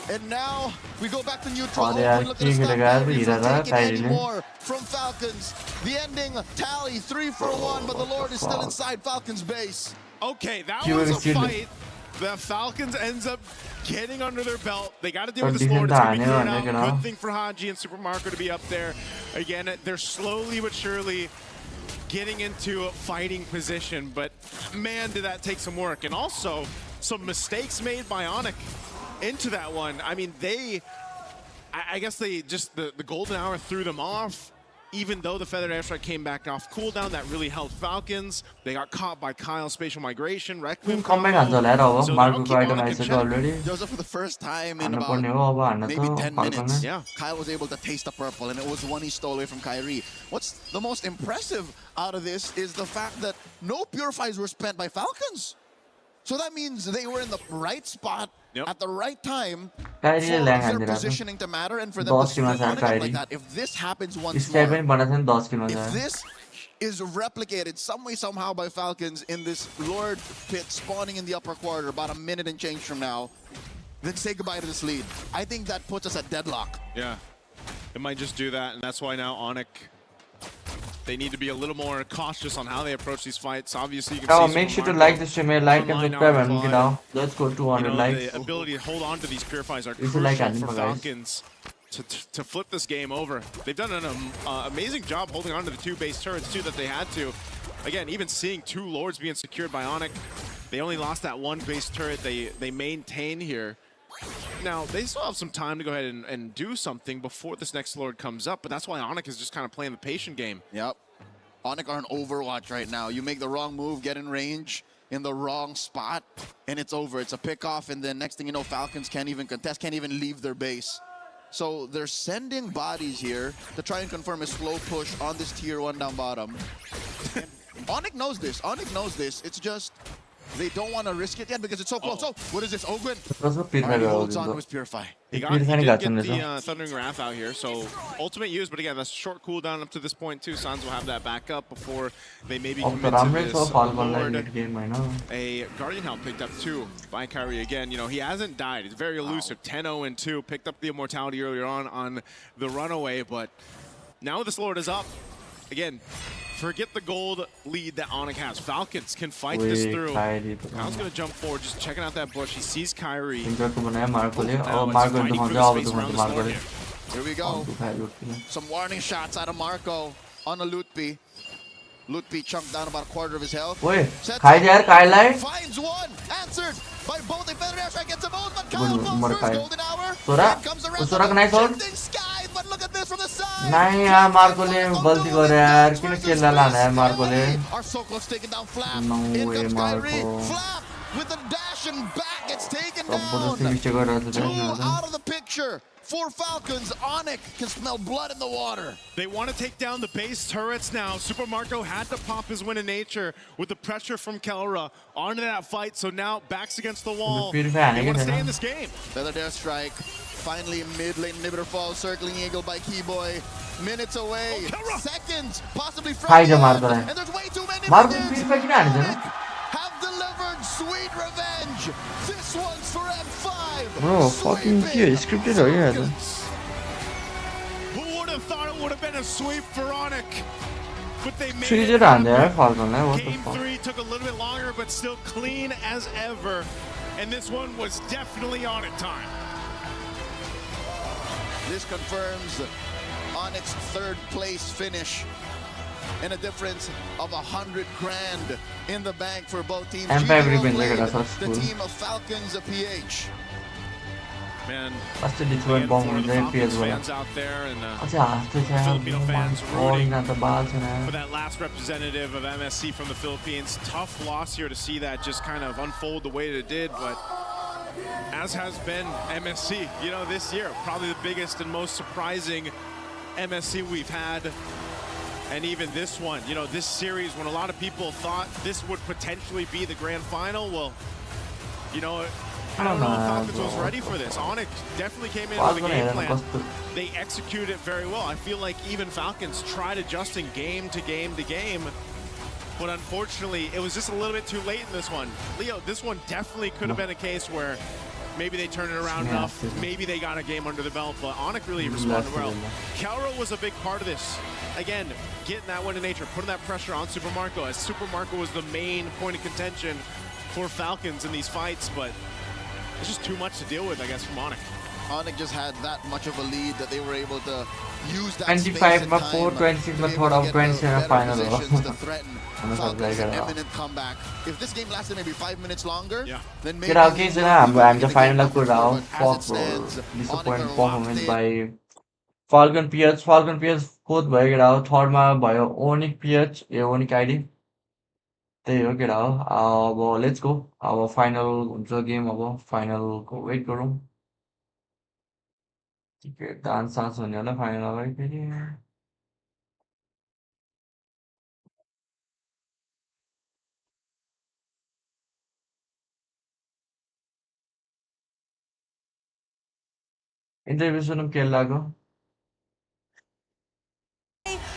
And now we go back to neutral. Look at the stop. Take it anymore from Falcons. The ending tally 3 for 1, but the Lord is still inside Falcons base. Okay, that was a fight. The Falcons ends up getting under their belt. They got to deal with this Lord. It's going to be cleared out. Good thing for Haji and Super Marco to be up there. Again, they're slowly but surely getting into a fighting position, but man, did that take some work. And also, some mistakes made by ONIC into that one. I mean, I guess they just, the Golden Hour threw them off. Even though the Feathered Airstrike came back off cooldown, that really helped Falcons. They got caught by Kyle's Spatial Migration, Requiem. So already. Joseph, for the first time in about maybe 10 minutes, Kyle was able to taste the purple, and it was one he stole away from Kyrie. What's the most impressive out of this is the fact that no purifiers were spent by Falcons. So that means they were in the right spot at the right time for their positioning to matter and for them to split on it like that. If this happens once more, if this is replicated some way, somehow by Falcons in this Lord pit spawning in the upper quarter about a minute and change from now, then say goodbye to this lead. I think that puts us at deadlock. Yeah, it might just do that, and that's why now ONIC, they need to be a little more cautious on how they approach these fights. Obviously, you can see make sure to like the stream, like and subscribe, and let's go to 200 likes. The ability to hold on to these purifiers are crucial for Falcons to flip this game over. They've done an amazing job holding on to the 2 base turrets too that they had to. Again, even seeing 2 Lords being secured by ONIC, they only lost that 1 base turret. They maintain here. Now, they still have some time to go ahead and do something before this next Lord comes up, but that's why ONIC is just kind of playing the patient game. Yep. ONIC are on Overwatch right now. You make the wrong move, get in range in the wrong spot, and it's over. It's a pickoff, and then next thing you know, Falcons can't even contest, can't even leave their base. So they're sending bodies here to try and confirm a slow push on this tier 1 down bottom. ONIC knows this. ONIC knows this. It's just they don't want to risk it yet because it's so close. Oh, what is this? Ogwen already holds on to his Purify. He did get the Thundering Wrath out here, so ultimate use, but again, that's short cooldown up to this point too. Sans will have that back up before they maybe commit to this Lord. A Guardian Helm picked up too by Kyrie again. You know, he hasn't died. He's very elusive. 10-0-2. Picked up the Immortality earlier on the Runaway, but now this Lord is up. Again, forget the gold lead that ONIC has. Falcons can fight this through. Kyle's going to jump forward, just checking out that bush. He sees Kyrie. Here we go. Some warning shots out of Marco on a Lutfi. Lutfi chunked down about a quarter of his health. Finds one. Answered by both. The Feathered Airstrike gets them both, but Kyle falls first. Golden Hour. Comes around. Shifting Skies, but look at this from the side. Our Sokol's taken down Flap. In comes Kyrie. Flap with the dash and back gets taken down. 2 out of the picture. For Falcons, ONIC can smell blood in the water. They want to take down the base turrets now. Super Marco had to pop his Win of Nature with the pressure from Kelra onto that fight. So now backs against the wall. They want to stay in this game. Feathered Airstrike. Finally, mid lane inhibitor falls. Circling Eagle by Keyboy. Minutes away. Seconds. Possibly fresh. And there's way too many minions. Have delivered sweet revenge. This one's for M5. Bro, fucking scripted हो गया तो. Who would have thought it would have been a sweep for ONIC? But they made it. Game 3 took a little bit longer, but still clean as ever. and this one was definitely on it time. This confirms ONIC's third place finish in a difference of 100 grand in the bank for both teams. The team of Falcons of PH. Man, pasti dicuekin fans out there and Filipino fans rooting for that last representative of MSC from the Philippines. Tough loss here to see that just kind of unfold the way that it did, but as has been MSC, you know, this year, probably the biggest and most surprising MSC we've had. And even this one, you know, this series, when a lot of people thought this would potentially be the grand final, well, you know, I don't know if Falcons was ready for this. ONIC definitely came in with a game plan. They executed it very well. I feel like even Falcons tried adjusting game to game to game, but unfortunately, it was just a little bit too late in this one. Leo, this one definitely could have been a case where maybe they turned it around enough, maybe they got a game under the belt, but ONIC really responded well. Kelro was a big part of this. Again, getting that one to nature, putting that pressure on Super Marco, as Super Marco was the main point of contention for Falcons in these fights, but it's just too much to deal with, I guess, from ONIC. ONIC just had that much of a lead that they were able to use that 25 में 4, 26 में थोड़ा 27 final to threaten Falcons an imminent comeback. If this game lasted maybe 5 minutes longer, then maybe I'm the final round. Disappointing performance by Falcon PH. Falcon PH fourth भयो third मा भयो ONIC PH ONIC ID. त्यही हो केटा हो. अब let's go. अब final हुन्छ गेम. अब फाइनलको वेट गरौँ. टिकट डान्स सान्स हुने होला फाइनल अगाडि फेरि. इन्टरभ्यू सुनौँ के लाग्यो.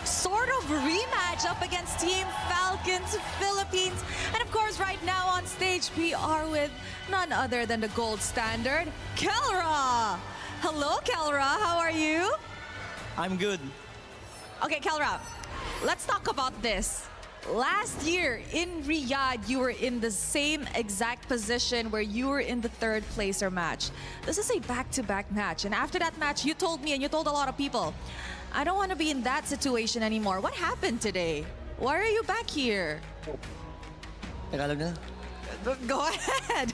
Sort of rematch up against Team Falcons Philippines. And of course, right now on stage, we are with none other than the gold standard, Kelra. Hello, Kelra. How are you? I'm good. Okay, Kelra, let's talk about this. Last year in Riyadh, you were in the same exact position where you were in the third placer match. This is a back-to-back match. And after that match, you told me and you told a lot of people, I don't want to be in that situation anymore. What happened today? Why are you back here? Tagalog na? Go ahead.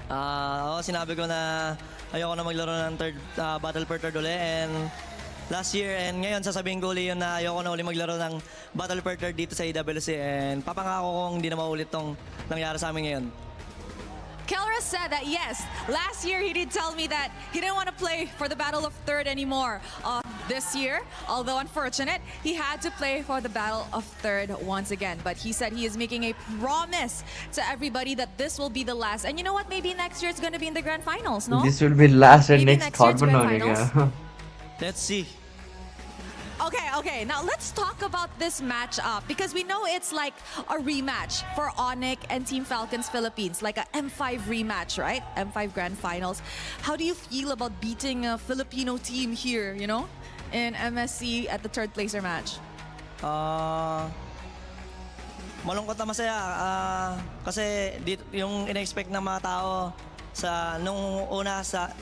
Ako sinabi ko na ayoko na maglaro ng third battle per third uli, and last year and ngayon sasabihin ko uli yun na ayoko na uli maglaro ng battle per third dito sa EWC, and papangako kong hindi na maulit tong nangyari sa amin ngayon. Kelra said that yes, last year he did tell me that he didn't want to play for the Battle of Third anymore. This year, although unfortunate, he had to play for the Battle of Third once again. But he said he is making a promise to everybody that this will be the last. And you know what? Maybe next year it's going to be in the Grand Finals, no? This will be last and Maybe next third year's Let's see. Okay. Now let's talk about this matchup because we know it's like a rematch for ONIC and Team Falcons Philippines, like a M5 rematch, right? M5 Grand Finals. How do you feel about beating a Filipino team here, you know, in MSC at the third placer match? Malungkot na masaya kasi yung ina-expect ng mga tao sa nung una sa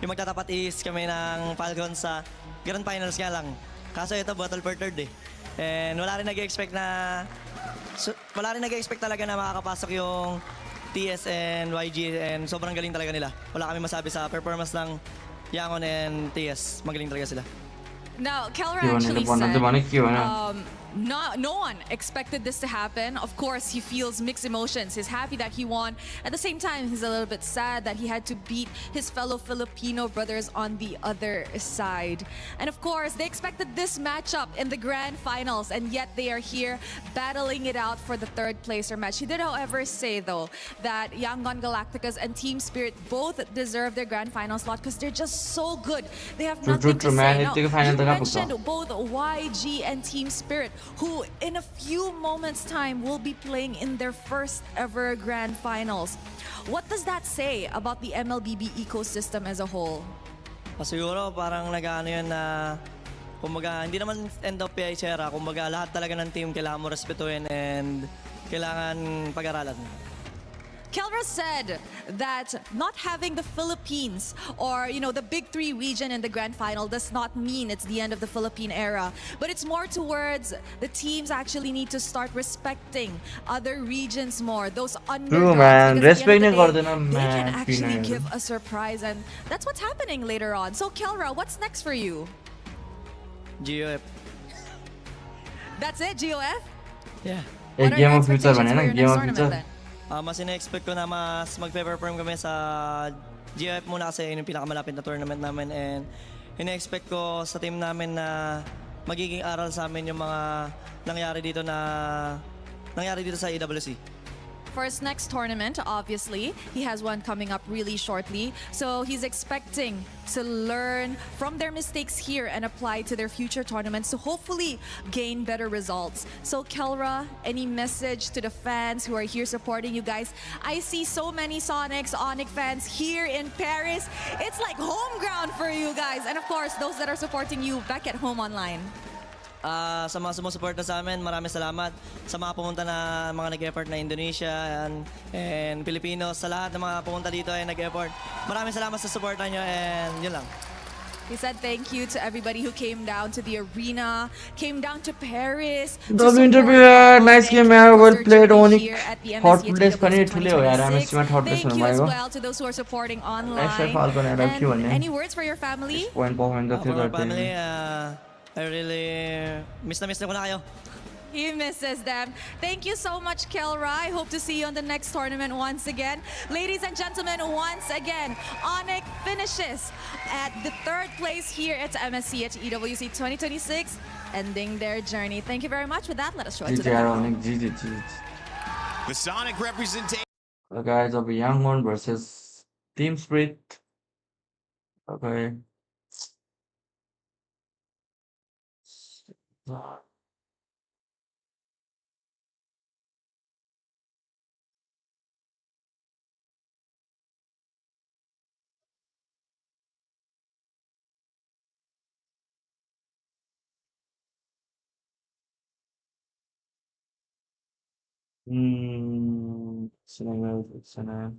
yung magtatapat is kami ng Falcons sa Grand Finals nga lang. Kaso ito battle per third eh. And wala rin nag-expect talaga na makakapasok yung TS and YG, and sobrang galing talaga nila. Wala kami masabi sa performance ng Yangon and TS. Magaling talaga sila. Now, Kelra actually said no one expected this to happen. Of course, he feels mixed emotions. He's happy that he won. At the same time, he's a little bit sad that he had to beat his fellow Filipino brothers on the other side. And of course, they expected this matchup in the Grand Finals, and yet they are here battling it out for the third placer match. He did, however, say, though, that Yangon Galacticos and Team Spirit both deserve their Grand Final slot because they're just so good. They have nothing to say. Now, you mentioned both YG and Team Spirit, who in a few moments time will be playing in their first ever Grand Finals. What does that say about the MLBB ecosystem as a whole? Siguro parang nag-ano yun na kumbaga hindi naman end of PHera, kumbaga lahat talaga ng team kailangan mo respetuhin and kailangan pag-aralan. Kelra said that not having the Philippines or, the big three region in the grand final does not mean it's the end of the Philippine era. But it's more towards the teams actually need to start respecting other regions more. Those underdogs. True, man. Because at the end Respect of the day, nahi they can man. actually give a surprise. And that's what's happening later on. So Kelra, what's next for you? GOF. That's it, GOF? Yeah. What are Game your of future expectations bane for na, your game next of tournament future. then? Mas ina-expect ko na mas magpe-perform kami sa GF muna kasi yun yung pinakamalapit na tournament namin and ina-expect ko sa team namin na magiging aral sa amin yung mga nangyari dito sa EWC. For his next tournament, obviously, he has one coming up really shortly. So he's expecting to learn from their mistakes here and apply to their future tournaments to hopefully gain better results. So Kelra, any message to the fans who are here supporting you guys? I see so many Sonics, ONIC fans here in Paris. It's like home ground for you guys. And of course, those that are supporting you back at home online. Sa mga sumusuporta sa amin, maraming salamat. Sa mga pumunta na mga nag-effort na Indonesia and Pilipinos, sa lahat ng mga pumunta dito ay nag-effort. Maraming salamat sa suporta nyo and yun lang. He said thank you to everybody who came down to the arena, came down to Paris. Nice game, man. Well played, ONIC. Third place Thank you as well to those who are supporting online. And any words for your family? Point point For my family, I really miss na ko na kayo. He misses them. Thank you so much, Kelra. I hope to see you on the next tournament once again. Ladies and gentlemen, once again, ONIC finishes at the third place here at MSC at EWC 2026, ending their journey. Thank you very much. With that, let us show it to them. ONIC, GG. The Sonic representation. The guys of Yangon versus Team Spirit. Okay. Sana.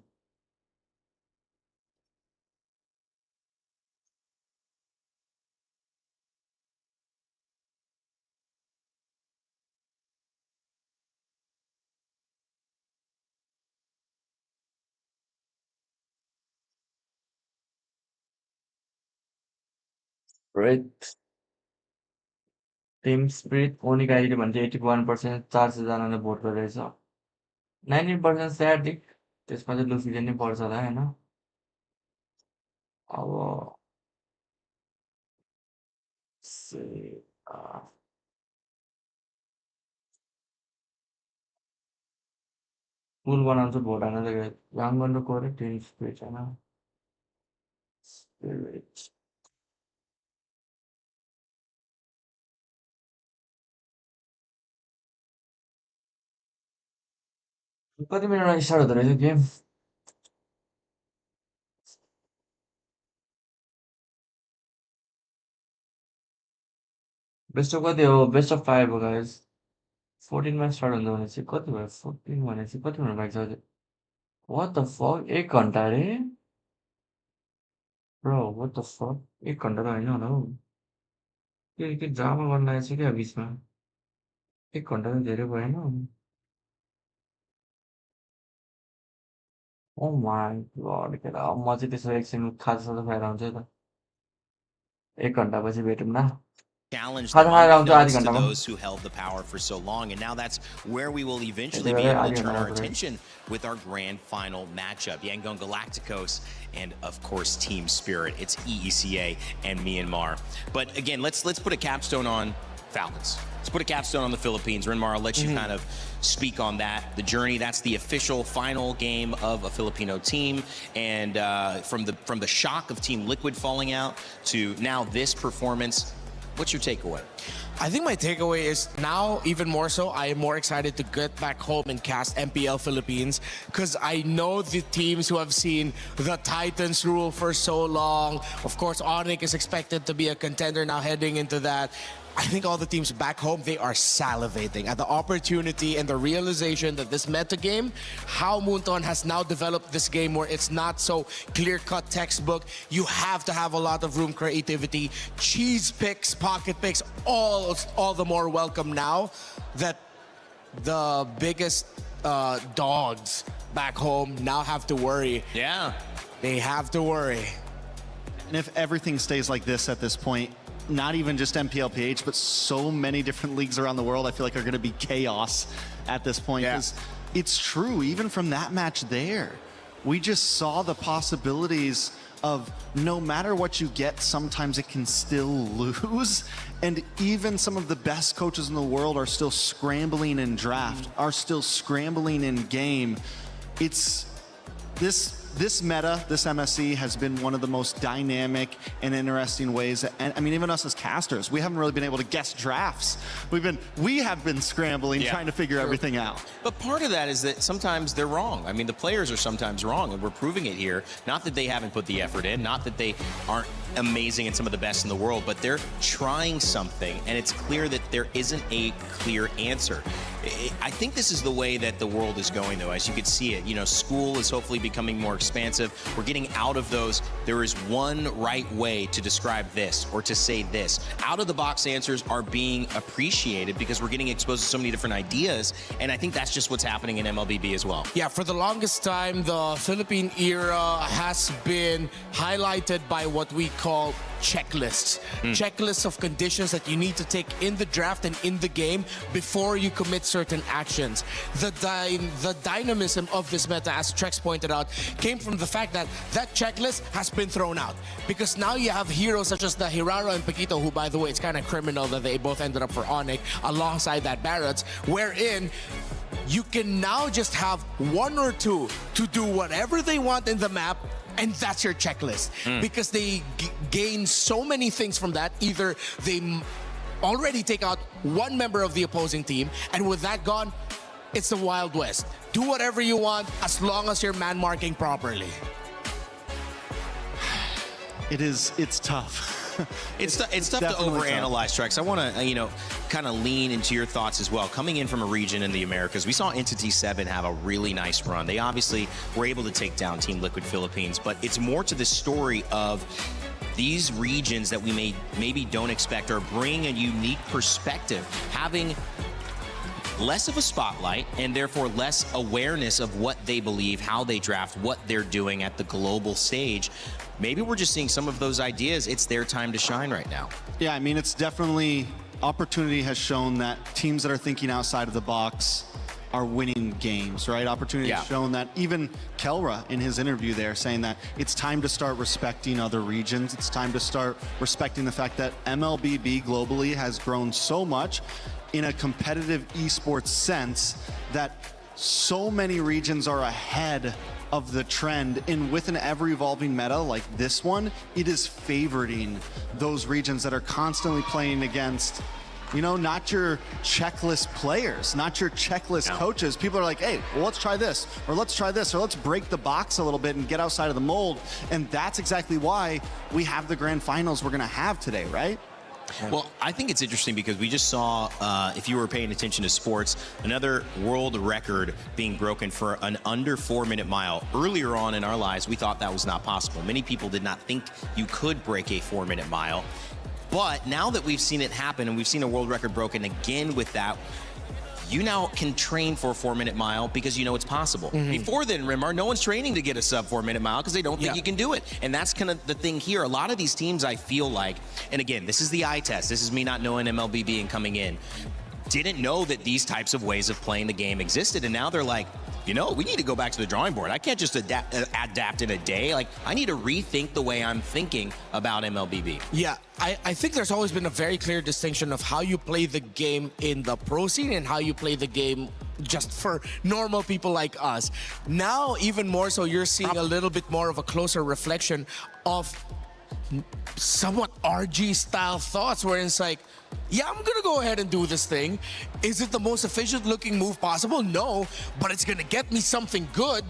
Right. Team Spirit ONIC ID भन्छ 81% 400 जनाले vote गरेछ 19% स्याटिक त्यसमा चाहिँ लुफिजन नै पर्छ होला हैन अब पुल बनाउँछ भोट हाल्न याङ्गन र कोरे टिम स्पिरिट हैन स्पिरिट कति मिनटमा स्टार्ट हुँदो रहेछ गेम बेस्ट अफ कति हो बेस्ट अफ 5 हो गाइस 14 मा स्टार्ट हुँदो भनेपछि कति भयो 14 भनेपछि कति मिनट बाँकी छ अझै व्हाट द फक 1 घण्टा रे ब्रो व्हाट द फक 1 घण्टा त हैन होला हौ के ड्रामा गर्न लागेछ क्या बीचमा 1 घण्टा त धेरै भएन ओ माय गॉड केटा म चाहिँ त्यसो एकछिन खाजा खाएर आउँछु है त 1 घण्टापछि भेटौँ न Challenge the unbeknownst to those who held the power for so long, and now that's where we will eventually be able to turn our attention with our grand final matchup. Yangon Galacticos and of course Team Spirit. It's eSewa and Myanmar. But again, let's put a capstone on Falcons. Let's put a capstone on the Philippines. Renmar, I'll let you kind of speak on that. The journey, that's the official final game of a Filipino team. And from the shock of Team Liquid falling out to now this performance, what's your takeaway? I think my takeaway is now, even more so, I am more excited to get back home and cast MPL Philippines because I know the teams who have seen the Titans rule for so long. Of course, ONIC is expected to be a contender now heading into that. I think all the teams back home, they are salivating at the opportunity and the realization that this meta game, how Moonton has now developed this game where it's not so clear-cut textbook. You have to have a lot of room, creativity, cheese picks, pocket picks, all the more welcome now that the biggest dogs back home now have to worry. Yeah. They have to worry. And if everything stays like this at this point, not even just MPLPH, but so many different leagues around the world, I feel like are going to be chaos at this point. Because it's true, even from that match there, we just saw the possibilities of no matter what you get, sometimes it can still lose. And even some of the best coaches in the world are still scrambling in draft, are still scrambling in game. It's this meta, this MSC has been one of the most dynamic and interesting ways. And I mean, even us as casters, we haven't really been able to guess drafts. We have been scrambling, trying to figure everything out. But part of that is that sometimes they're wrong. I mean, the players are sometimes wrong, and we're proving it here. Not that they haven't put the effort in, not that they aren't amazing and some of the best in the world, but they're trying something, and it's clear that there isn't a clear answer. I think this is the way that the world is going, though, as you could see it. You know, school is hopefully becoming more expansive. We're getting out of those, there is one right way to describe this or to say this. Out-of-the-box answers are being appreciated because we're getting exposed to so many different ideas, and I think that's just what's happening in MLBB as well. Yeah, for the longest time, the Philippine era has been highlighted by what we call checklists. Checklists of conditions that you need to take in the draft and in the game before you commit certain actions. The dynamism of this meta, as Trex pointed out, came from the fact that that checklist has been thrown out. Because now you have heroes such as the Hiraro and Paquito, who, by the way, it's kind of criminal that they both ended up for ONIC alongside that Barrett's, wherein you can now just have one or two to do whatever they want in the map, and that's your checklist. Because they gain so many things from that. Either they already take out one member of the opposing team, and with that gone, it's the Wild West. Do whatever you want as long as you're man marking properly. It's tough. It's tough to overanalyze, Trex. I want to, kind of lean into your thoughts as well. Coming in from a region in the Americas, we saw Entity 7 have a really nice run. They obviously were able to take down Team Liquid Philippines, but it's more to the story of these regions that we maybe don't expect or bring a unique perspective, having less of a spotlight and therefore less awareness of what they believe, how they draft, what they're doing at the global stage. Maybe we're just seeing some of those ideas. It's their time to shine right now. Yeah, I mean, it's definitely, Opportunity has shown that teams that are thinking outside of the box are winning games, right? Opportunity has shown that. Even Kelra in his interview there saying that it's time to start respecting other regions. It's time to start respecting the fact that MLBB globally has grown so much in a competitive esports sense that so many regions are ahead of the trend, and with an ever-evolving meta like this one, it is favoriting those regions that are constantly playing against, not your checklist players, not your checklist coaches. People are like, hey, well, let's try this, or let's try this, or let's break the box a little bit and get outside of the mold. And that's exactly why we have the grand finals we're gonna have today, right? Well, I think it's interesting because we just saw, if you were paying attention to sports, another world record being broken for an under 4-minute mile. Earlier on in our lives, we thought that was not possible. Many people did not think you could break a 4-minute mile. But now that we've seen it happen and we've seen a world record broken again with that, you now can train for a 4-minute mile because you know it's possible. Before then, Rimar, no one's training to get a sub 4-minute mile because they don't think you can do it. And that's kind of the thing here. A lot of these teams, I feel like, and again, this is the eye test. This is me not knowing MLBB and coming in. Didn't know that these types of ways of playing the game existed. And now they're like, we need to go back to the drawing board. I can't just adapt in a day. Like, I need to rethink the way I'm thinking about MLBB. Yeah, I think there's always been a very clear distinction of how you play the game in the pro scene and how you play the game just for normal people like us. Now, even more so, you're seeing a little bit more of a closer reflection of somewhat RG style thoughts where it's like, yeah, I'm gonna go ahead and do this thing. Is it the most efficient looking move possible? No, but it's gonna get me something good.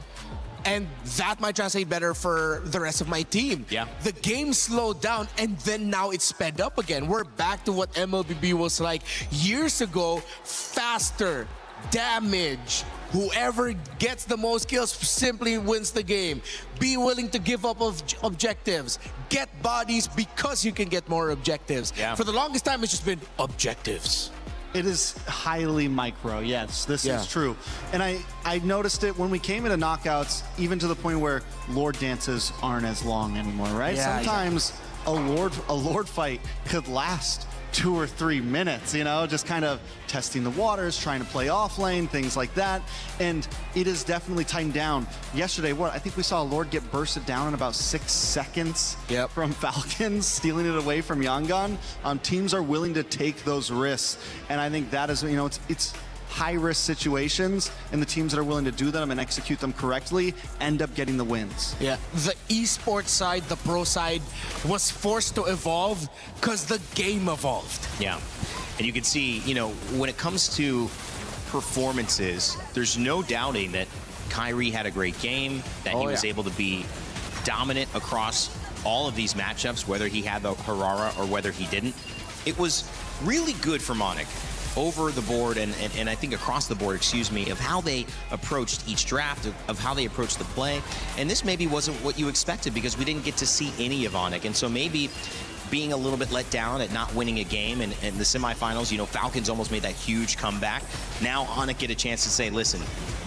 And that might translate better for the rest of my team. Yeah. The game slowed down, and then now it's sped up again. We're back to what MLBB was like years ago. Faster, damage. Whoever gets the most kills simply wins the game. Be willing to give up objectives. Get bodies because you can get more objectives. Yeah. For the longest time, it's just been objectives. It is highly micro, yes, this is true. And I noticed it when we came into knockouts, even to the point where Lord dances aren't as long anymore, right? Yeah, Sometimes a Lord fight could last 2 or 3 minutes, you know, just kind of testing the waters, trying to play off lane, things like that. And it is definitely tightened down. Yesterday, I think we saw Lord get bursted down in about 6 seconds from Falcons, stealing it away from Yangon. Teams are willing to take those risks. And I think that is, you know, it's high-risk situations, and the teams that are willing to do them and execute them correctly end up getting the wins. Yeah, the esports side, the pro side, was forced to evolve because the game evolved. Yeah, and you can see, you know, when it comes to performances, there's no doubting that Kyrie had a great game, that he was able to be dominant across all of these matchups, whether he had the Harara or whether he didn't. It was really good for ONIC over the board and I think across the board, excuse me, of how they approached each draft, of how they approached the play. And this maybe wasn't what you expected because we didn't get to see any of ONIC. And so maybe being a little bit let down at not winning a game and the semifinals, you know, Falcons almost made that huge comeback. Now ONIC get a chance to say, listen,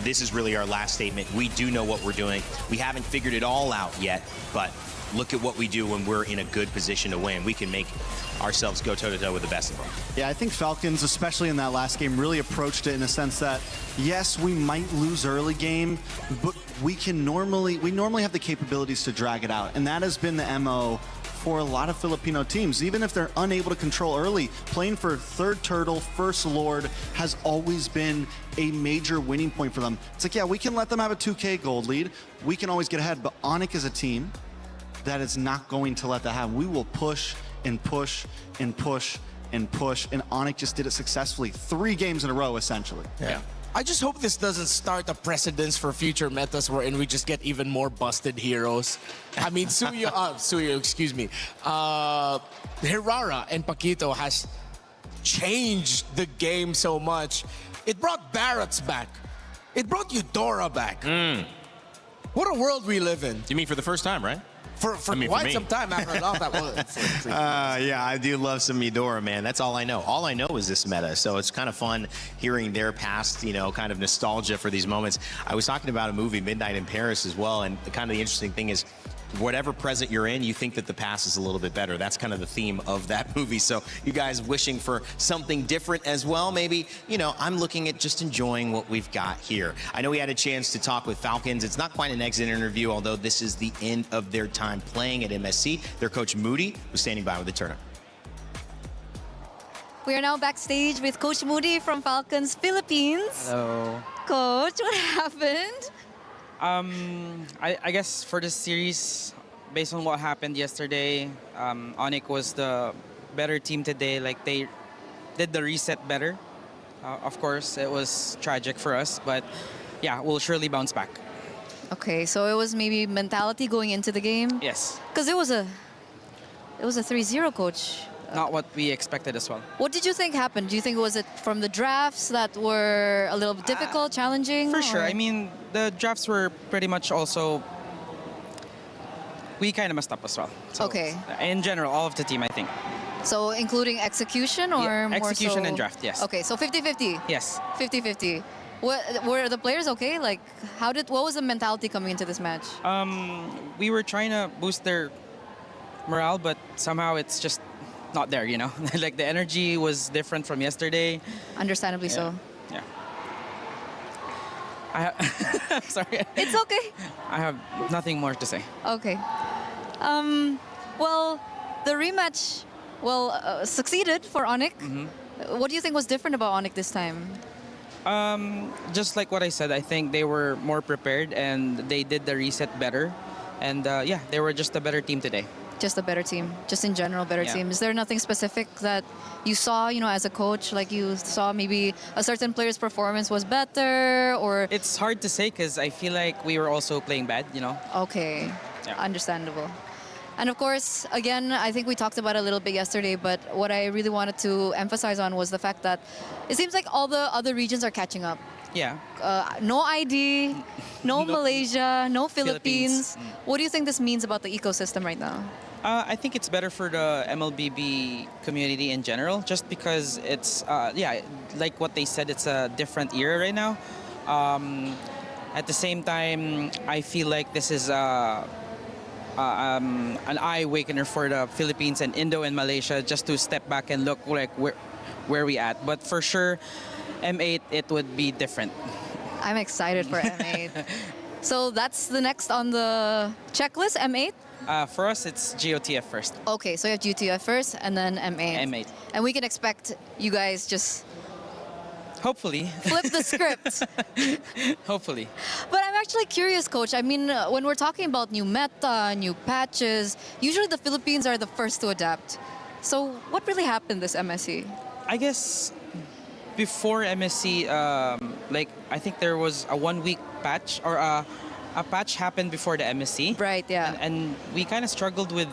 this is really our last statement. We do know what we're doing. We haven't figured it all out yet, but look at what we do when we're in a good position to win. We can make ourselves go toe-to-toe with the best of them. Yeah, I think Falcons, especially in that last game, really approached it in a sense that, yes, we might lose early game, but we normally have the capabilities to drag it out. And that has been the MO for a lot of Filipino teams. Even if they're unable to control early, playing for third turtle, first Lord has always been a major winning point for them. It's like, yeah, we can let them have a 2K gold lead. We can always get ahead, but ONIC is a team that is not going to let that happen. We will push and push and push and push, and ONIC just did it successfully 3 games in a row, essentially. Yeah. I just hope this doesn't start a precedence for future metas wherein we just get even more busted heroes. I mean, Suyo, excuse me. Hirara and Paquito has changed the game so much. It brought Barrett's back. It brought Eudora back. What a world we live in. You mean for the first time, right? For quite some time after I lost that one. Yeah, I do love some Eudora, man. That's all I know. All I know is this meta. So it's kind of fun hearing their past, you know, kind of nostalgia for these moments. I was talking about a movie, Midnight in Paris, as well. And kind of the interesting thing is, whatever present you're in, you think that the past is a little bit better. That's kind of the theme of that movie. So you guys wishing for something different as well. Maybe, you know, I'm looking at just enjoying what we've got here. I know we had a chance to talk with Falcons. It's not quite an exit interview, although this is the end of their time playing at MSC. Their coach, Moody, was standing by with the turn-up. We are now backstage with Coach Moody from Falcons Philippines. Hello. Coach, what happened? I guess for this series, based on what happened yesterday, ONIC was the better team today. Like, they did the reset better. Of course, it was tragic for us, but yeah, we'll surely bounce back. Okay, so it was maybe mentality going into the game? Yes. Because it was a 3-0, Coach. Not what we expected as well. What did you think happened? Do you think was it from the drafts that were a little bit difficult, challenging? For sure. I mean, the drafts were pretty much also... We kind of messed up as well. So, okay. In general, all of the team, I think. So including execution or more execution so... and draft, yes. Okay, so 50-50? Yes. 50-50. Were the players okay? Like, what was the mentality coming into this match? We were trying to boost their morale, but somehow it's just not there, you know? Like, the energy was different from yesterday. Understandably so. Yeah. Sorry. It's okay. I have nothing more to say. Okay. Well, the rematch, succeeded for ONIC. What do you think was different about ONIC this time? Just like what I said, I think they were more prepared and they did the reset better. And yeah, they were just a better team today. Just a better team, just in general, better Yeah. team. Is there nothing specific that you saw, as a coach, like you saw maybe a certain player's performance was better, or? It's hard to say because I feel like we were also playing bad, Okay, Yeah. understandable. And of course, again, I think we talked about it a little bit yesterday, but what I really wanted to emphasize on was the fact that it seems like all the other regions are catching up. Yeah. No ID, no Malaysia, no Philippines. Philippines. What do you think this means about the ecosystem right now? I think it's better for the MLBB community in general, just because it's, like what they said, it's a different era right now. At the same time, I feel like this is an eye-awakener for the Philippines and Indo and Malaysia just to step back and look like where we at. But for sure, M8, it would be different. I'm excited for M8. So that's the next on the checklist, M8? For us, it's GOTF first. Okay, so you have GTF first and then M8. M8. And we can expect you guys just Hopefully. flip the script. Hopefully. But I'm actually curious, Coach. I mean, when we're talking about new meta, new patches, usually the Philippines are the first to adapt. So what really happened this MSC? I guess before MSC, I think there was a 1-week patch or a patch happened before the MSC. Right, yeah. And we kind of struggled with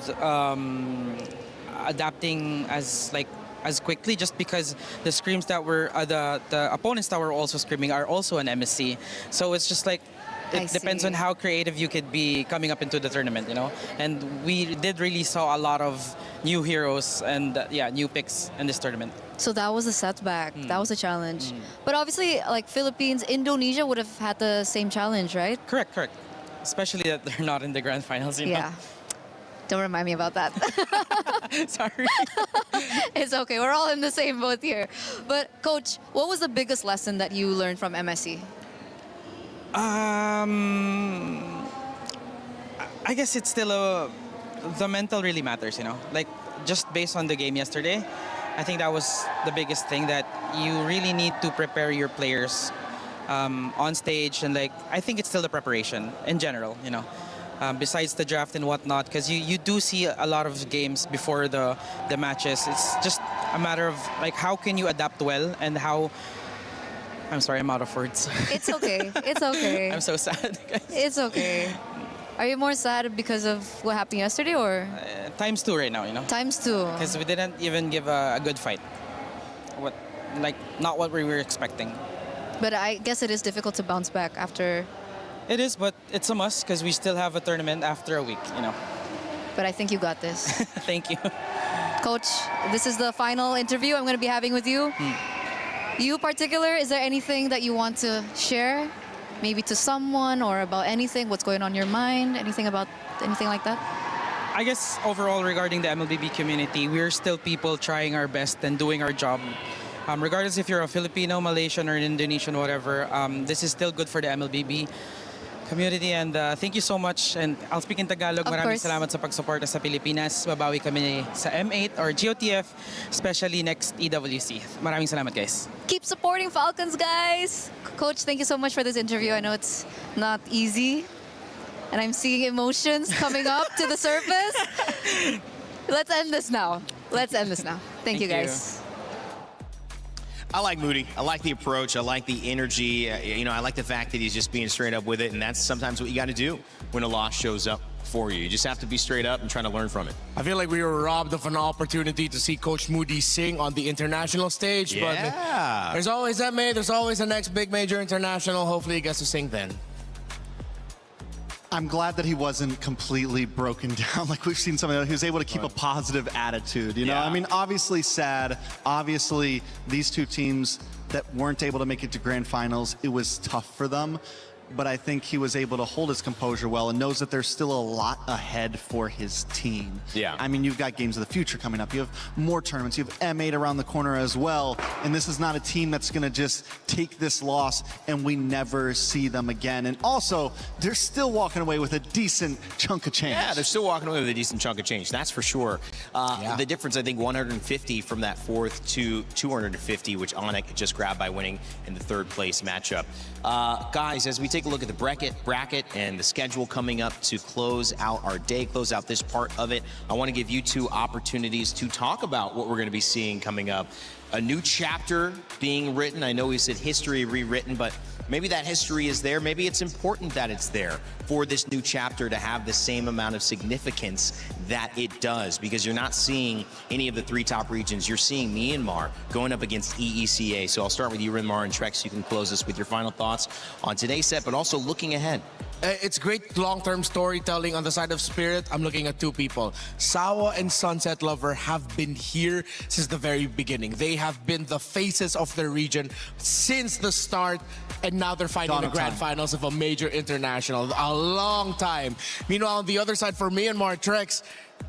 adapting as quickly just because the screams that were the opponents that were also screaming are also an MSC. So it's just like it depends on how creative you could be coming up into the tournament, And we did really saw a lot of new heroes and new picks in this tournament. So that was a setback. That was a challenge. But obviously, like Philippines, Indonesia would have had the same challenge, right? Correct. Especially that they're not in the grand finals, Yeah. Don't remind me about that. Sorry. It's okay. We're all in the same boat here. But Coach, what was the biggest lesson that you learned from MSC? I guess it's still the mental really matters, Like just based on the game yesterday, I think that was the biggest thing, that you really need to prepare your players on stage, and I think it's still the preparation in general, besides the draft and whatnot, because you do see a lot of games before the matches. It's just a matter of how can you adapt well and how. I'm sorry, I'm out of words. It's okay. It's okay. I'm so sad, guys. It's okay. Are you more sad because of what happened yesterday, or? Times 2 right now, Times 2. Because we didn't even give a good fight. Not what we were expecting. But I guess it is difficult to bounce back after. It is, but it's a must because we still have a tournament after a week, But I think you got this. Thank you. Coach, this is the final interview I'm going to be having with you. You particular, is there anything that you want to share? Maybe to someone or about anything, what's going on in your mind, anything like that? I guess overall regarding the MLBB community, we're still people trying our best and doing our job. Regardless if you're a Filipino, Malaysian, or an Indonesian, whatever, this is still good for the MLBB community, and thank you so much. And I'll speak in Tagalog. Maraming salamat sa pagsuporta sa Pilipinas. Babawi kami sa M8 or GOTF, especially next EWC. Maraming salamat, guys. Keep supporting Falcons, guys. Coach, thank you so much for this interview. I know it's not easy, and I'm seeing emotions coming up to the surface. Let's end this now. Thank you, guys. I like Moody. I like the approach. I like the energy. I like the fact that he's just being straight up with it, and that's sometimes what you got to do when a loss shows up for you. You just have to be straight up and trying to learn from it. I feel like we were robbed of an opportunity to see Coach Moody sing on the international stage. Yeah. But there's always that there's always the next big major international. Hopefully he gets to sing then. I'm glad that he wasn't completely broken down like we've seen some of the. He was able to keep a positive attitude, Yeah. I mean, obviously sad. Obviously, these two teams that weren't able to make it to grand finals, it was tough for them. But I think he was able to hold his composure well and knows that there's still a lot ahead for his team. Yeah. I mean, you've got games of the future coming up. You have more tournaments. You have M8 around the corner as well. And this is not a team that's going to just take this loss and we never see them again. And also, they're still walking away with a decent chunk of change. Yeah, they're still walking away with a decent chunk of change. That's for sure. The difference, I think, 150 from that fourth to 250, which ONIC just grabbed by winning in the third place matchup. Guys, as we take take a look at the bracket and the schedule coming up to close out our day, close out this part of it. I want to give you two opportunities to talk about what we're going to be seeing coming up. A new chapter being written. I know we said history rewritten, but maybe that history is there. Maybe it's important that it's there for this new chapter to have the same amount of significance that it does, because you're not seeing any of the three top regions. You're seeing Myanmar going up against eSewa. So I'll start with you, Rinmar, and Trex. You can close us with your final thoughts on today's set, but also looking ahead. It's great long-term storytelling on the side of Spirit. I'm looking at two people. Sawa and Sunset Lover have been here since the very beginning. They have been the faces of their region since the start, and now they're fighting the grand finals of a major international. A long time. Meanwhile, on the other side for Myanmar, Trex,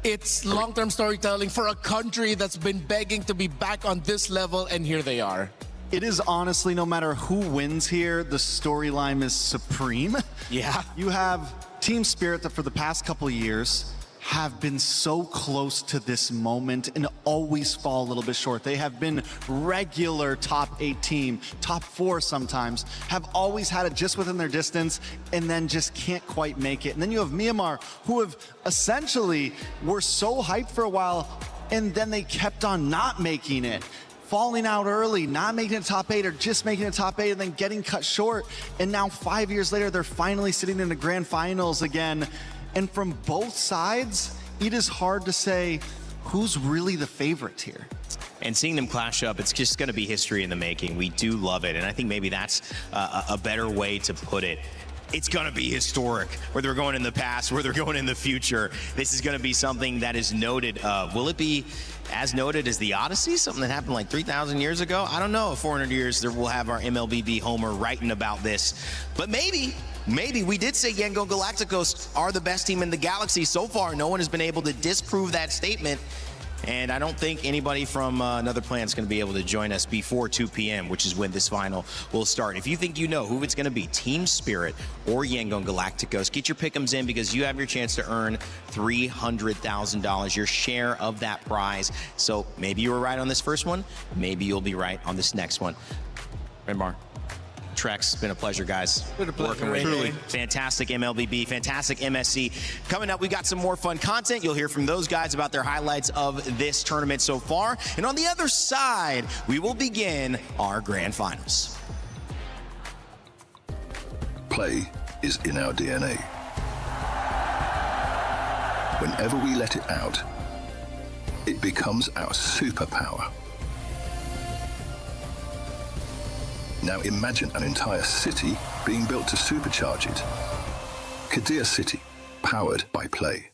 it's long-term storytelling for a country that's been begging to be back on this level, and here they are. It is honestly, no matter who wins here, the storyline is supreme. Yeah. You have Team Spirit that for the past couple of years have been so close to this moment and always fall a little bit short. They have been regular top 8 team, top 4 sometimes, have always had it just within their distance and then just can't quite make it. And then you have Myanmar, who have essentially were so hyped for a while and then they kept on not making it. Falling out early, not making it top 8, or just making it top 8 and then getting cut short. And now 5 years later, they're finally sitting in the grand finals again. And from both sides, it is hard to say who's really the favorite here. And seeing them clash up, it's just going to be history in the making. We do love it. And I think maybe that's a better way to put it. It's going to be historic, whether they're going in the past, whether they're going in the future. This is going to be something that is noted. Will it be as noted as the Odyssey, something that happened like 3,000 years ago? I don't know. 400 years, we'll have our MLBB Homer writing about this. But maybe we did say Yangon Galacticos are the best team in the galaxy. So far, no one has been able to disprove that statement. And I don't think anybody from another planet is going to be able to join us before 2 p.m., which is when this final will start. If you think you know who it's going to be, Team Spirit or Yangon Galacticos, get your pick'ems in, because you have your chance to earn $300,000, your share of that prize. So maybe you were right on this first one. Maybe you'll be right on this next one. Rinmar, Trex, been a pleasure, guys. Been a pleasure. Working with you. Fantastic MLBB, fantastic MSC. Coming up, we've got some more fun content. You'll hear from those guys about their highlights of this tournament so far. And on the other side, we will begin our grand finals. Play is in our DNA. Whenever we let it out, it becomes our superpower. Now imagine an entire city being built to supercharge it. Kadir City, powered by play.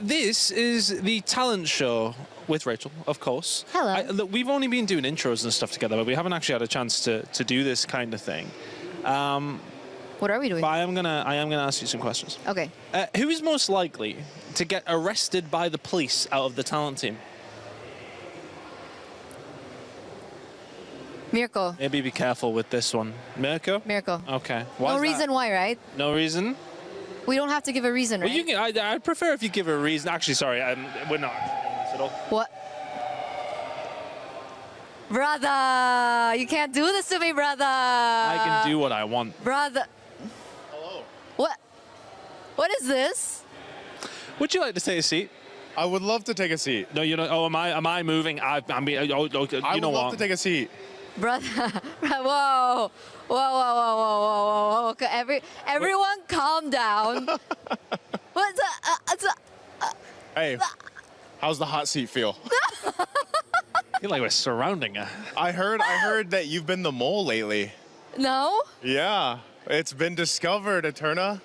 This is the talent show with Rachel, of course. Hello. Look, we've only been doing intros and stuff together, but we haven't actually had a chance to do this kind of thing. What are we doing? But I am gonna ask you some questions. Okay. Who is most likely to get arrested by the police out of the talent team? Mirko. Maybe be careful with this one. Mirko? Mirko. Okay. No reason why, right? No reason? We don't have to give a reason, right? Well, you can, I'd prefer if you give a reason. Actually, sorry, we're not doing this at all. What? Brother, you can't do this to me, brother. I can do what I want. Brother. Hello. What? What is this? Would you like to take a seat? I would love to take a seat. No, you know. Oh, am I moving? I mean, you I would love to take a seat. Brother, whoa, whoa. Everyone calm down. What's Hey, how's the hot seat feel? I feel like we're surrounding her. I heard that you've been the mole lately. No? Yeah, it's been discovered, Eterna.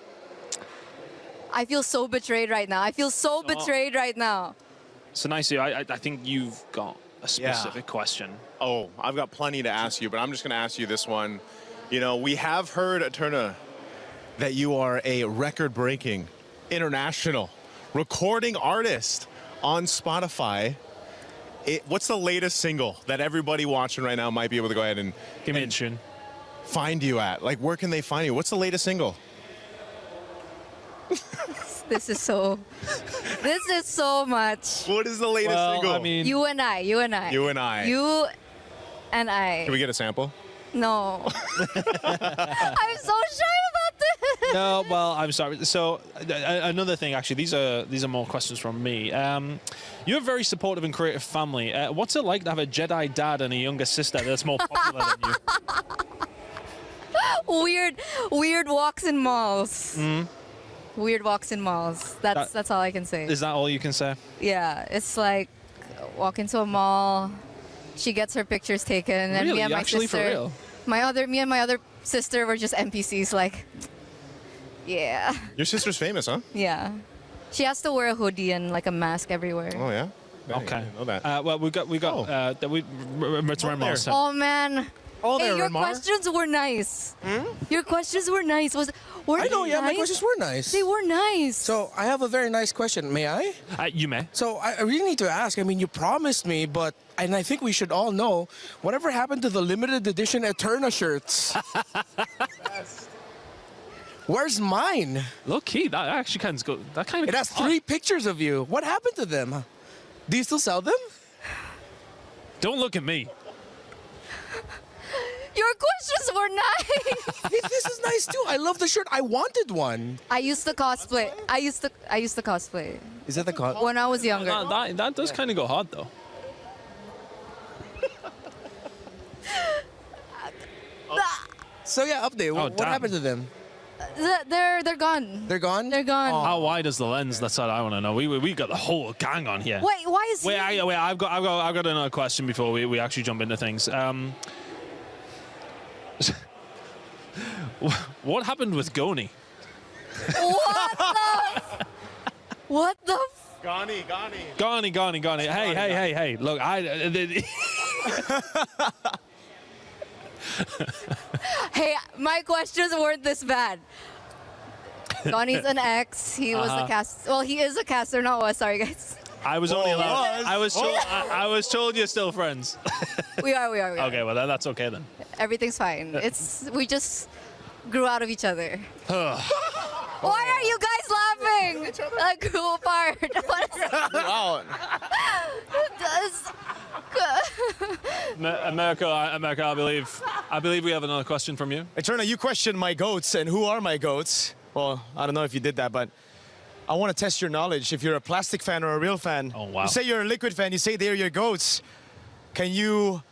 I feel so betrayed right now. So nice. I think you've got a specific question. Oh, I've got plenty to ask you, but I'm just going to ask you this one. You know, we have heard, Eterna, that you are a record-breaking international recording artist on Spotify. What's the latest single that everybody watching right now might be able to go ahead and find you at? Like, where can they find you? What's the latest single? This is so... This is so much. What is the latest single? I mean, You and I. You and I. You and I. Can we get a sample? No. I'm so shy about this. no, well, I'm sorry. So another thing, actually, these are more questions from me. You're a very supportive and creative family. What's it like to have a Jedi dad and a younger sister that's more popular than you? Weird walks in malls. Weird walks in malls. That's all I can say. Is that all you can say? Yeah, it's like walk into a mall. She gets her pictures taken, and Really? me and my Actually, sister, for real? me and my other sister were just NPCs. Like, yeah, Your sister's famous, huh? yeah. She has to wear a hoodie and like a mask everywhere. Oh yeah. Dang, Okay. I didn't know that. Well, we got Renmar said. Oh man. Oh, Hey, there, your Renmar. questions were nice. Your questions were nice. Weren't I know, they yeah, my nice? questions were nice. They were nice. So I have a very nice question. May I? You may. So I really need to ask. I mean, you promised me, and I think we should all know, whatever happened to the limited edition Eterna shirts? Where's mine? Low key, that actually kind of good. That kind of. It has 3 pictures of you. What happened to them? Do you still sell them? Don't look at me. Your questions were nice. This is nice too. I love the shirt. I wanted one. I used to cosplay. I used to cosplay Is that the when I was younger. That does kind of go hard though. So yeah, update. What damn. happened to them? They're gone. They're gone? They're gone. How wide is the lens? That's what I want to know. We got the whole gang on here. Wait, why is Wait, he? I've got another question before we actually jump into things. What happened with Goni? What the? Gani. Goni. Hey. Look, Hey, my questions weren't this bad. Donnie's an ex. He was a cast. Well, he is a caster, not was. Sorry, guys. I was only allowed. I was told you're still friends. We are. Okay, well that's okay then. Everything's fine. We just grew out of each other. Why are you guys laughing? Like, grew apart. Wow. America, I believe we have another question from you. Eterna, you questioned my goats and who are my goats. Well, I don't know if you did that, but I want to test your knowledge. If you're a plastic fan or a real fan, Oh, wow. you say you're a liquid fan, you say they're your goats. Can you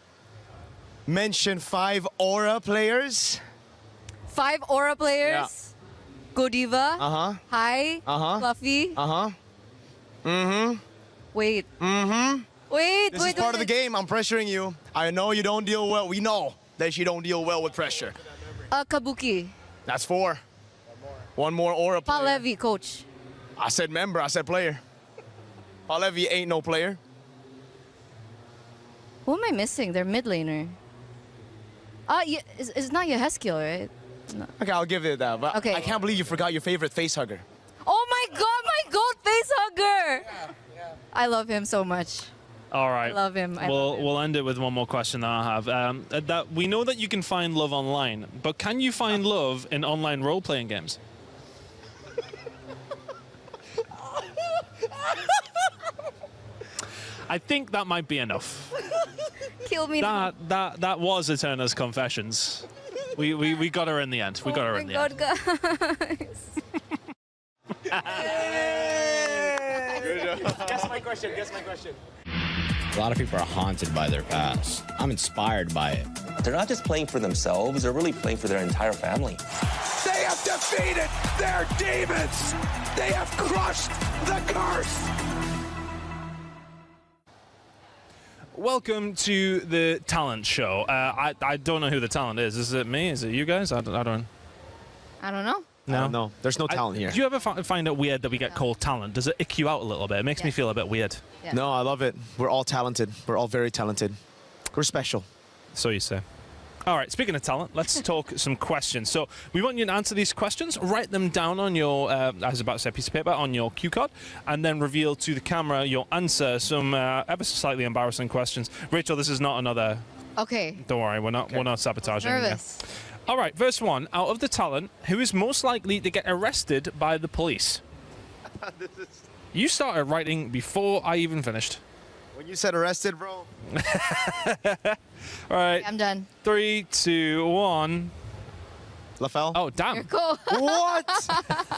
mention 5 Aura players? 5 Aura players. Yeah. Godiva. Uh-huh. Hi. Uh-huh. Fluffy. Uh-huh. Mm-hmm. Wait. Mm-hmm. Wait. This is part of the game. I'm pressuring you. I know you don't deal well. We know that you don't deal well with pressure. Kabuki. That's 4. One more Aura player. Palevi, coach. I said member. I said player. Palevi ain't no player. Who am I missing? They're mid laner. It's not Yehezkiel, right? No. Okay, I'll give it that. But Okay. I can't believe you forgot your favorite face hugger. Oh my God, my goat face hugger! I love him so much. All right. I love him. We'll end it with one more question that I have. That we know that you can find love online, but can you find love in online role-playing games? I think that might be enough. Kill me. That was Eterna's confessions. We got her in the end. We got her in the end. Oh my God, guys. Good job. Guess my question. A lot of people are haunted by their past. I'm inspired by it. They're not just playing for themselves, they're really playing for their entire family. They have defeated their demons! They have crushed the curse! Welcome to the talent show. I don't know who the talent is. Is it me? Is it you guys? I don't. I don't know. No, there's no talent here. Do you ever find it weird that we get called talent? Does it ick you out a little bit? It makes me feel a bit weird. Yeah. No, I love it. We're all talented. We're all very talented. We're special. So you say. All right, speaking of talent, let's talk some questions. So we want you to answer these questions, write them down on your, I was about to say piece of paper, on your cue card, and then reveal to the camera your answer. Some ever so slightly embarrassing questions. Rachel, this is not another... Okay. Don't worry, we're not sabotaging. Nervous. Yeah. All right, verse 1. Out of the talent, who is most likely to get arrested by the police? You started writing before I even finished. When you said arrested, bro. All right. I'm done. 3, 2, 1. LaFell? Oh, damn. You're cool. What?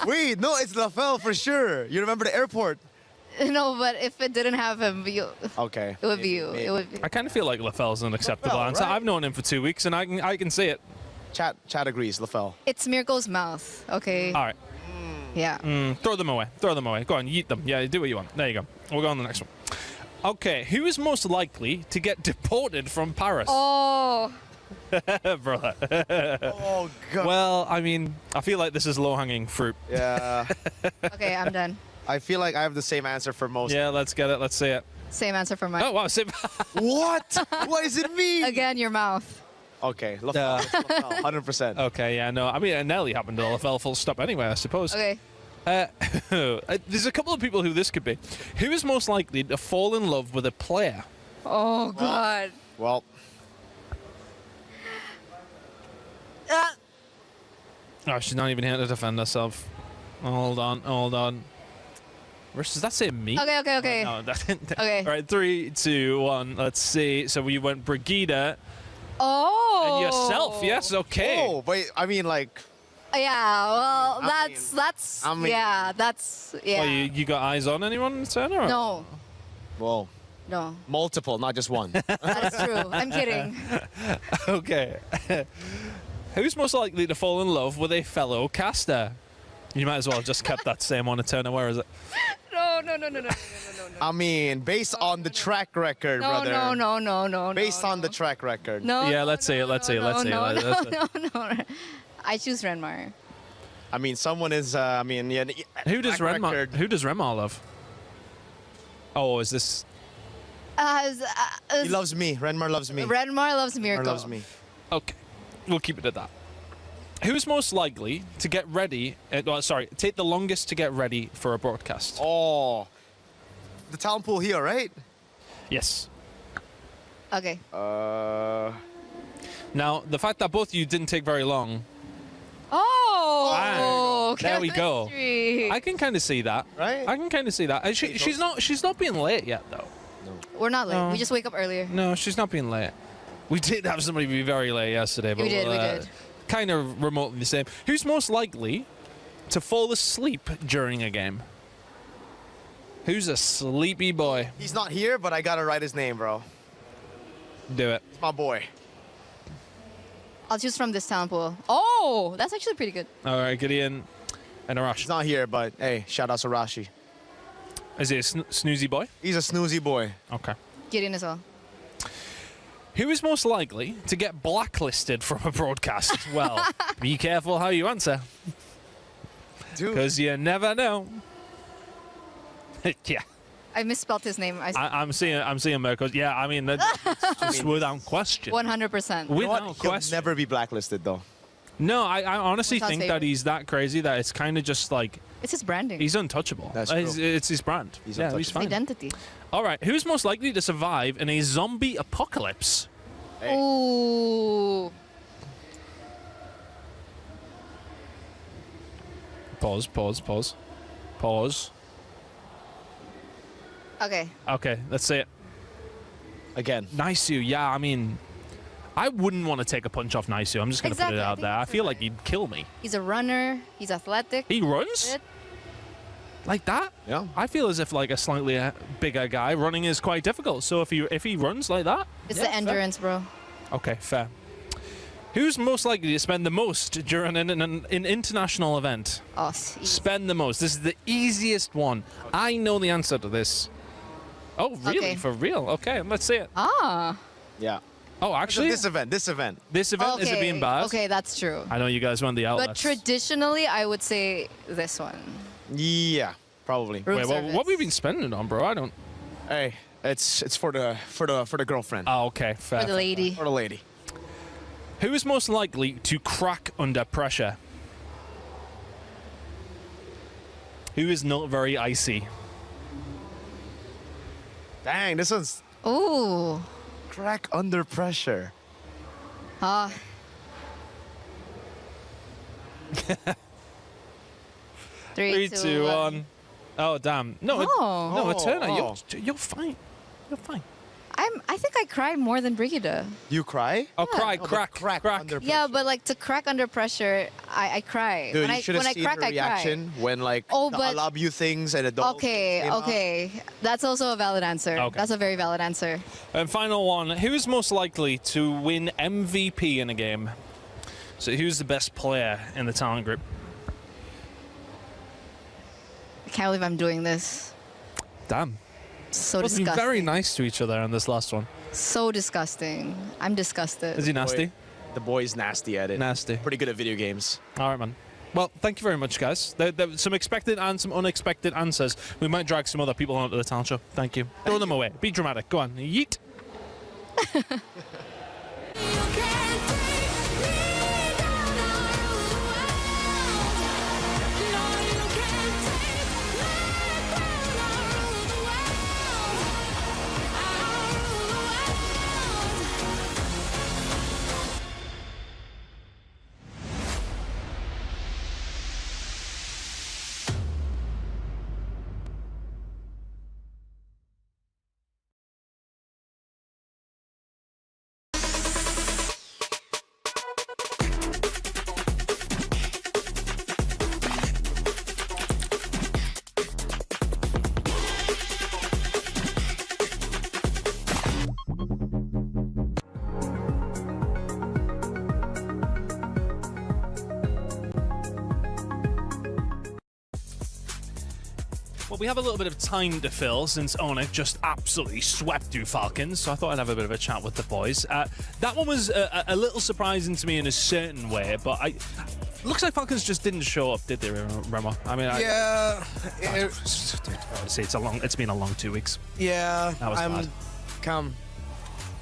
Wait, no, it's LaFell for sure. You remember the airport? No, but if it didn't have him, Okay. it would be you. It would be. I kind of feel like LaFell's an acceptable LaFell, answer. right? I've known him for 2 weeks, and I can see it. Chat agrees, LaFell. It's Mirko's mouth. Okay. All right. Yeah. Throw them away. Throw them away. Go on, yeet them. Yeah, do what you want. There you go. We'll go on to the next one. Okay, who is most likely to get deported from Paris? Oh. Brother. Oh, God. Well, I mean, I feel like this is low-hanging fruit. Yeah. Okay, I'm done. I feel like I have the same answer for most. Yeah, let's get it. Let's see it. Same answer for mine. Oh, wow. What? What does it mean? Again, your mouth. Okay, LaFell. It's LaFell, 100%. Okay, yeah, no. I mean, Nelly happened to LaFell full stop anyway, I suppose. Okay. There's a couple of people who this could be. Who is most likely to fall in love with a player? Oh, God. Well. Oh, she's not even here to defend herself. Hold on. Does that say me? Okay. No, that didn't. Okay. All right, 3, 2, 1. Let's see. So we went Brigida Oh. and yourself. Yes, okay. Oh, wait, I mean, like. Yeah, well, I mean- yeah. Well, you got eyes on anyone, Turner? No, Whoa. no, Multiple, not just one. that is true. I'm kidding. Okay. Who's most likely to fall in love with a fellow caster? You might as well have just kept that same one, Turner. Where is it? No. I mean, based on the track record, No, brother. no. Based on the track record. No. Yeah, let's see it. Let's see it. Let's see it. No. I choose Renmar. I mean, someone is. I mean, yeah. Who does track Renmar? record. Who does Renmar love? Oh, is this? He loves me. Renmar loves me. Renmar loves Mirko. Renmar loves me. Okay, we'll keep it at that. Who's most likely to get ready? Take the longest to get ready for a broadcast. Oh, the talent pool here, right? Yes. Okay. Now, the fact that both of you didn't take very long. Oh. There we go. Chemistry. I can kind of see that. Right? I can kind of see that. And she's not being late yet, though. We're not late. No. We just wake up earlier. No, she's not being late. We did have somebody be very late yesterday, but We did. kind of remotely the same. Who's most likely to fall asleep during a game? Who's a sleepy boy? He's not here, but I gotta write his name, bro. Do it. It's my boy. I'll choose from this talent pool. Oh, that's actually pretty good. All right, Gideon and Arash. He's not here, but hey, shout out to Rashi. Is he a snoozy boy? He's a snoozy boy. Okay. Gideon as well. Who is most likely to get blacklisted from a broadcast? Well, be careful how you answer. Dude. Because you never know. Yeah. I misspelled his name. I'm seeing Mirko. Yeah, I mean, that's just without question. 100%. Without He'll question. never be blacklisted, though. No, I honestly What's think God's that he's that crazy that it's kind of just like It's his branding. he's untouchable. That's true. It's his brand. He's He's untouchable. fine. Identity. All right, who's most likely to survive in a zombie apocalypse? Hey. Ooh. Pause. Okay. Okay, let's see it. Again. Nisu, yeah, I mean, I wouldn't want to take a punch off Nisu. I'm just going to put Exactly, it I out think there. I that's feel right. like he'd kill me. He's a runner. He's athletic. He runs? Good. Like that? Yeah. I feel as if like a slightly bigger guy running is quite difficult. So if he runs like that, It's yeah, the endurance, bro. fair. Okay, fair. Who's most likely to spend the most during an international event? Oh, Spend the most. This is the easiest one. I know the answer to this. Oh, really? Okay. For real? Okay, let's see it. Ah. Yeah. Oh, actually, This event. this event is it being bad? Okay, that's true. I know you guys want the But outlets. traditionally, I would say this one. Yeah, probably. Room Wait, service. what have we been spending on, bro? I don't. Hey, it's for the girlfriend. Oh, okay, fair. For the lady. For the lady. Who is most likely to crack under pressure? Who is not very icy? Dang, this one's Ooh. crack under pressure. Ah. Three, two, one. Oh, damn. No, Oh. no, Eterna, Oh. you're fine. You're fine. I think I cry more than Brigida. You cry? Oh, cry, Oh, crack, crack. Under Yeah, but like to crack under pressure, I cry. Dude, when you should have I seen crack, her I cry. reaction when like Oh, the but- I love you things and the dog Okay, came out. okay. That's also a valid answer. Okay. That's a very valid answer. And final one, who is most likely to win MVP in a game? So who's the best player in the talent group? I can't believe I'm doing this. Damn. So We've been disgusting. very nice to each other on this last one. So disgusting. I'm disgusted. Is he nasty? The boy's nasty at it. Nasty. Pretty good at video games. All right, man. Well, thank you very much, guys. There were some expected and some unexpected answers. We might drag some other people onto the talent show. Thank you. Throw them away. Be dramatic. Go on. Yeet. Well, we have a little bit of time to fill since ONIC just absolutely swept through Falcons, so I thought I'd have a bit of a chat with the boys. That one was a little surprising to me in a certain way, but looks like Falcons just didn't show up, did they, Remo? I mean, Yeah. honestly, it's been a long 2 weeks. Yeah. That was bad. Come.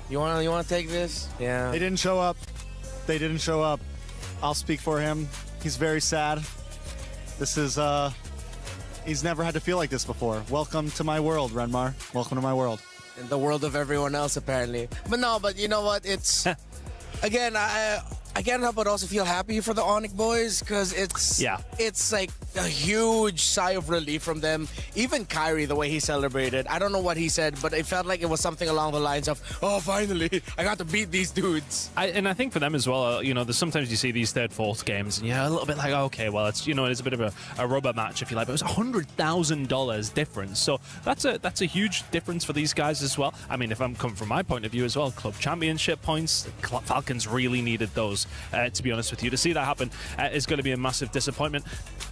You wanna take this? Yeah. They didn't show up. They didn't show up. I'll speak for him. He's very sad. This is, he's never had to feel like this before. Welcome to my world, Renmar. Welcome to my world. In the world of everyone else, apparently. But you know what? It's again, I can't help but also feel happy for the ONIC boys because it's like a huge sigh of relief from them. Even Kyrie, the way he celebrated, I don't know what he said, but it felt like it was something along the lines of, "Oh, finally, I got to beat these dudes." And I think for them as well, there's sometimes you see these third, fourth games, and you're a little bit like, okay, well, it's it's a bit of a rubber match, if you like, but it was $100,000 difference. So that's a huge difference for these guys as well. I mean, if I'm coming from my point of view as well, club championship points, Falcons really needed those. To be honest with you, to see that happen is going to be a massive disappointment.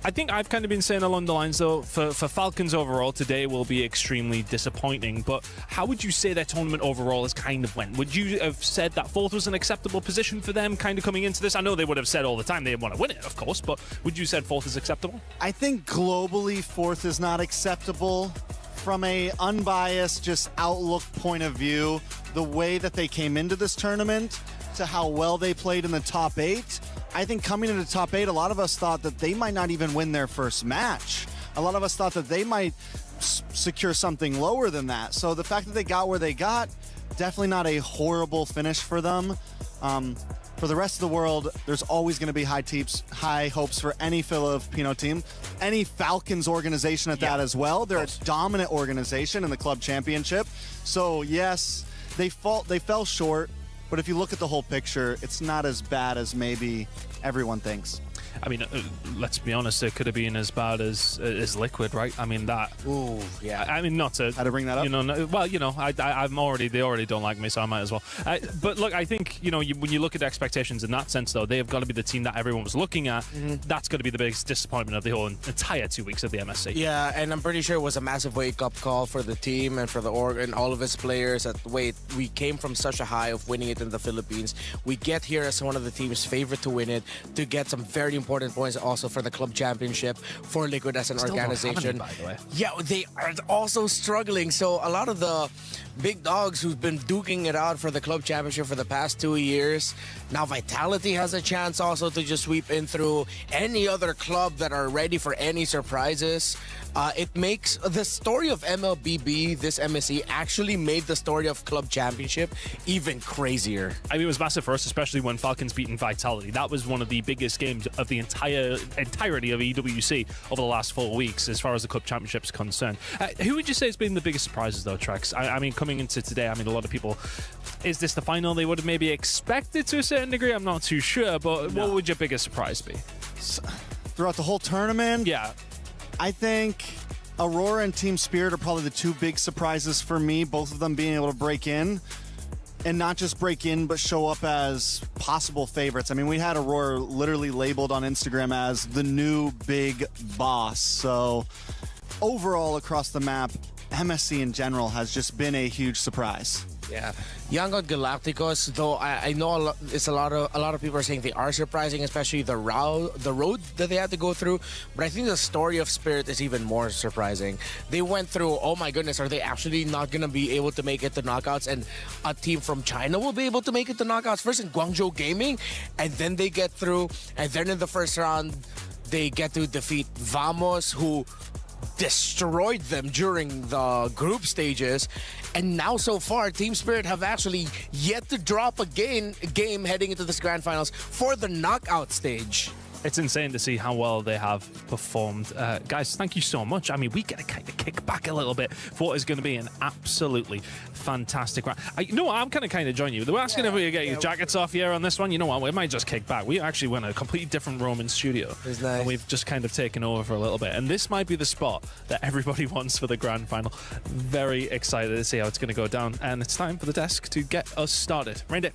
I think I've kind of been saying along the lines, though, for Falcons overall, today will be extremely disappointing. But how would you say their tournament overall has kind of went? Would you have said that fourth was an acceptable position for them kind of coming into this? I know they would have said all the time they want to win it, of course, but would you said fourth is acceptable? I think globally fourth is not acceptable. From a unbiased, just outlook point of view, the way that they came into this tournament to how well they played in the top 8, I think coming into the top 8, a lot of us thought that they might not even win their first match. A lot of us thought that they might secure something lower than that. So the fact that they got where they got, definitely not a horrible finish for them. For the rest of the world, there's always going to be high hopes for any Filipino team, any Falcons organization at that as well. They're a dominant organization in the club championship. So yes, they fell short, but if you look at the whole picture, it's not as bad as maybe everyone thinks. I mean, let's be honest, it could have been as bad as Liquid, right? I mean, that. Ooh, yeah. I mean, not to. How to bring that up? They already don't like me, so I might as well. But look, I think, when you look at expectations in that sense, though, they have got to be the team that everyone was looking at. Mm-hmm. That's got to be the biggest disappointment of the whole entire 2 weeks of the MSC. Yeah, and I'm pretty sure it was a massive wake-up call for the team and for the org and all of its players. That wait, we came from such a high of winning it in the Philippines. We get here as one of the team's favorite to win it, to get some very important points also for the club championship, for Liquid as an organization. By the way. Yeah, they are also struggling. So a lot of the big dogs who've been duking it out for the club championship for the past 2 years, now Vitality has a chance also to just sweep in through any other club that are ready for any surprises. It makes the story of MLBB, this MSC, actually made the story of club championship even crazier. I mean, it was massive for us, especially when Falcons beaten Vitality. That was one of the biggest games of the the entirety of EWC over the last 4 weeks as far as the Club Championship is concerned. Who would you say has been the biggest surprises, though, Trex? I mean, coming into today, I mean, a lot of people, is this the final they would have maybe expected to a certain degree? I'm not too sure, but what would your biggest surprise be? Throughout the whole tournament? Yeah. I think Aurora and Team Spirit are probably the two big surprises for me, both of them being able to break in. And not just break in, but show up as possible favorites. I mean, we had Aurora literally labeled on Instagram as the new big boss. So overall across the map, MSC in general has just been a huge surprise. Yeah, Yangon Galacticos, though I know a lot of people are saying they are surprising, especially the road that they had to go through. But I think the story of Spirit is even more surprising. They went through, oh my goodness, are they actually not going to be able to make it to knockouts? And a team from China will be able to make it to knockouts first in Guangzhou Gaming, and then they get through, and then in the first round they get to defeat Vamos, who destroyed them during the group stages. And now so far, Team Spirit have actually yet to drop a game heading into this grand finals for the knockout stage. It's insane to see how well they have performed. Guys, thank you so much. I mean, we get to kind of kick back a little bit for what is going to be an absolutely fantastic round. You know what? I'm kind of joining you. They were asking if we could get your jackets off here on this one. You know what? We might just kick back. We actually went a completely different room in studio. It's nice. And we've just kind of taken over for a little bit. And this might be the spot that everybody wants for the grand final. Very excited to see how it's going to go down. And it's time for the desk to get us started. Rain it.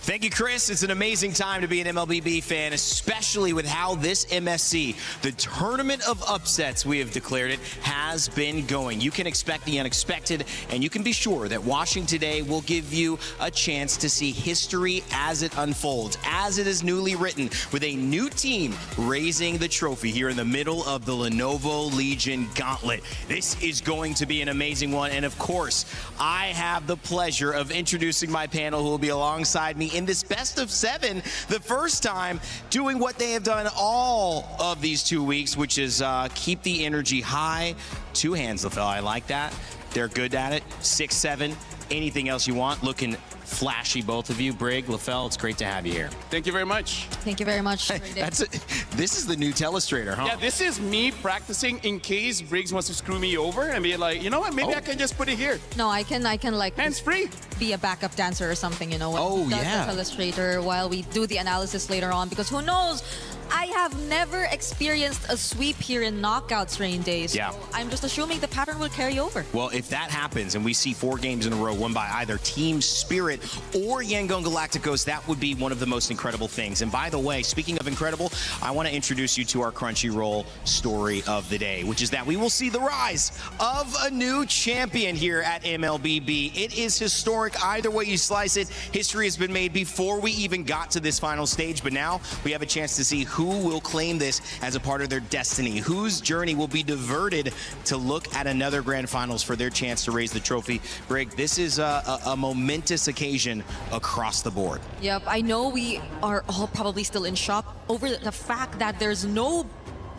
Thank you, Chris. It's an amazing time to be an MLBB fan, especially with how this MSC, the tournament of upsets we have declared it, has been going. You can expect the unexpected, and you can be sure that watching today will give you a chance to see history as it unfolds, as it is newly written, with a new team raising the trophy here in the middle of the Lenovo Legion Gauntlet. This is going to be an amazing one, and of course, I have the pleasure of introducing my panel who will be alongside me in this best of 7, the first time doing what they have done all of these 2 weeks, which is keep the energy high. 2 hands, LaFell. I like that. They're good at it. 6, 7, anything else you want. Looking flashy, both of you. Brig, LaFell, it's great to have you here. Thank you very much. Thank you very much. This is the new Telestrator, huh? Yeah, this is me practicing in case Briggs wants to screw me over and be like, you know what, maybe I can just put it here. No, I can like hands-free. Be a backup dancer or something, you know. Oh, yeah. The Telestrator while we do the analysis later on, because who knows? I have never experienced a sweep here in Knockouts Rain Days. Yeah. So I'm just assuming the pattern will carry over. Well, if that happens and we see 4 games in a row won by either Team Spirit or Yangon Galacticos, that would be one of the most incredible things. And by the way, speaking of incredible, I want to introduce you to our Crunchyroll story of the day, which is that we will see the rise of a new champion here at MLBB. It is historic either way you slice it. History has been made before we even got to this final stage, but now we have a chance to see who will claim this as a part of their destiny, whose journey will be diverted to look at another grand finals for their chance to raise the trophy. Brig, this is a momentous occasion across the board. Yep, I know we are all probably still in shock over the fact that there's no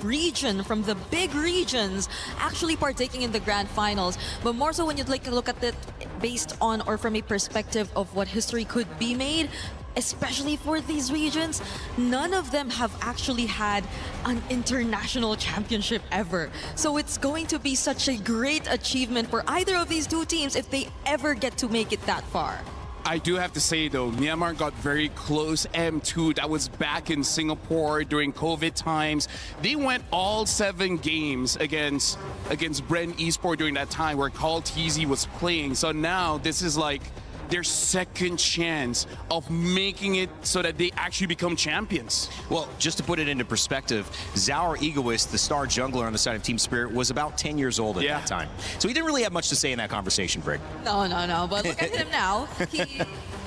region from the big regions actually partaking in the grand finals, but more so when you like look at it based on or from a perspective of what history could be made. Especially for these regions, none of them have actually had an international championship ever. So it's going to be such a great achievement for either of these 2 teams if they ever get to make it that far. I do have to say, though, Myanmar got very close. M2, that was back in Singapore during COVID times. They went all 7 games against Bren Esport during that time where Carl Teasy was playing. So now this is like their second chance of making it so that they actually become champions. Well, just to put it into perspective, Zaur Egoist, the star jungler on the side of Team Spirit, was about 10 years old at that time. So he didn't really have much to say in that conversation, Brig. No, but look at him now. He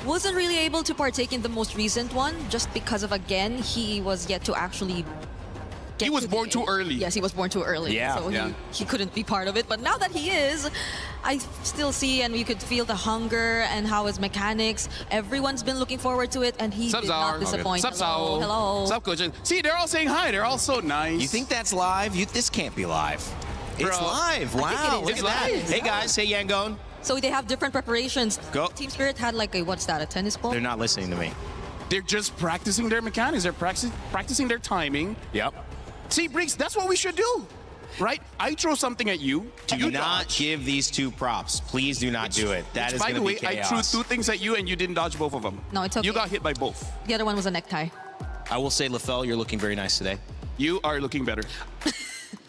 wasn't really able to partake in the most recent one just because of, again, he was yet to actually he was born too early. Yes, he was born too early. Yeah, so he couldn't be part of it. But now that he is, I still see and you could feel the hunger and how his mechanics. Everyone's been looking forward to it, and he did not disappoint. Hello. Hello. Sup, Coach? See, they're all saying hi. They're all so nice. You think that's live? This can't be live. It's live. Wow. Look at that. Hey, guys. Hey, Yangon. So they have different preparations. Go. Team Spirit had like a, what's that, a tennis ball? They're not listening to me. They're just practicing their mechanics. They're practicing their timing. Yep. See, Briggs, that's what we should do. Right? I throw something at you. Do not give these two props. Please do not do it. That is going to be chaos. By the way, I threw 2 things at you and you didn't dodge both of them. No, it's okay. You got hit by both. The other one was a necktie. I will say, LaFell, you're looking very nice today. You are looking better.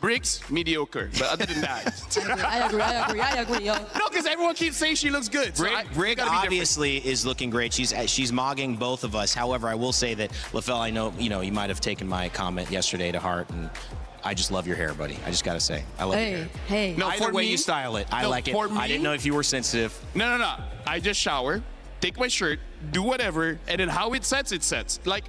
Briggs, mediocre. But other than that... I agree, yo. No, because everyone keeps saying she looks good. Brig obviously is looking great. She's mogging both of us. However, I will say that, LaFell, I know, you might have taken my comment yesterday to heart, and I just love your hair, buddy. I just got to say. I love your hair. Hey. No, Either way you style it, I like it. I didn't know if you were sensitive. No. I just shower, take my shirt, do whatever, and then how it sets, it sets. Like,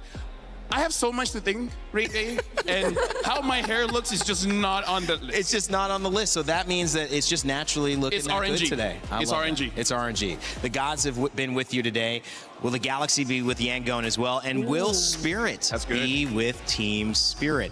I have so much to think, Ray, and how my hair looks is just not on the list. It's just not on the list, so that means that it's just naturally looking It's that RNG. good today. It's RNG. It's RNG. The gods have been with you today. Will the Galaxy be with Yangon as well? And will Spirit be with Team Spirit?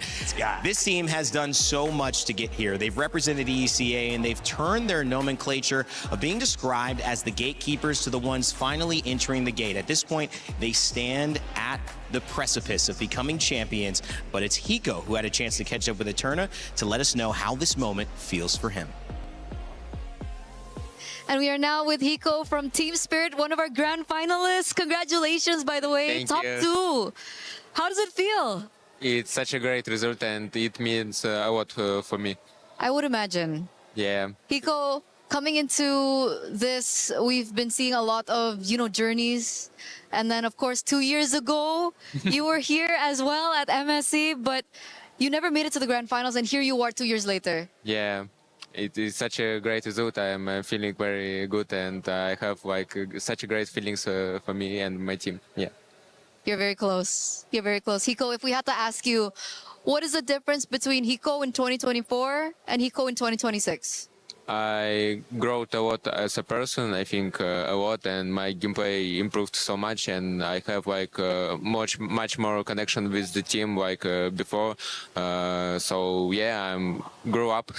This team has done so much to get here. They've represented eSCA, and they've turned their nomenclature of being described as the gatekeepers to the ones finally entering the gate. At this point, they stand at the precipice of becoming champions, but it's Hiko who had a chance to catch up with Eterna to let us know how this moment feels for him. And we are now with Hiko from Team Spirit, one of our grand finalists. Congratulations, by the way. Thank Top you. 2. How does it feel? It's such a great result and it means a lot for me. I would imagine. Yeah. Hiko, coming into this, we've been seeing a lot of, journeys. And then, of course, 2 years ago, you were here as well at MSC, but you never made it to the grand finals, and here you are 2 years later. Yeah. It is such a great result. I am feeling very good and I have such a great feelings for me and my team. Yeah. You're very close. You're very close. Hiko, if we had to ask you, what is the difference between Hiko in 2024 and Hiko in 2026? I grew a lot as a person, I think a lot, and my gameplay improved so much, and I have much more connection with the team before. So yeah, I grew up.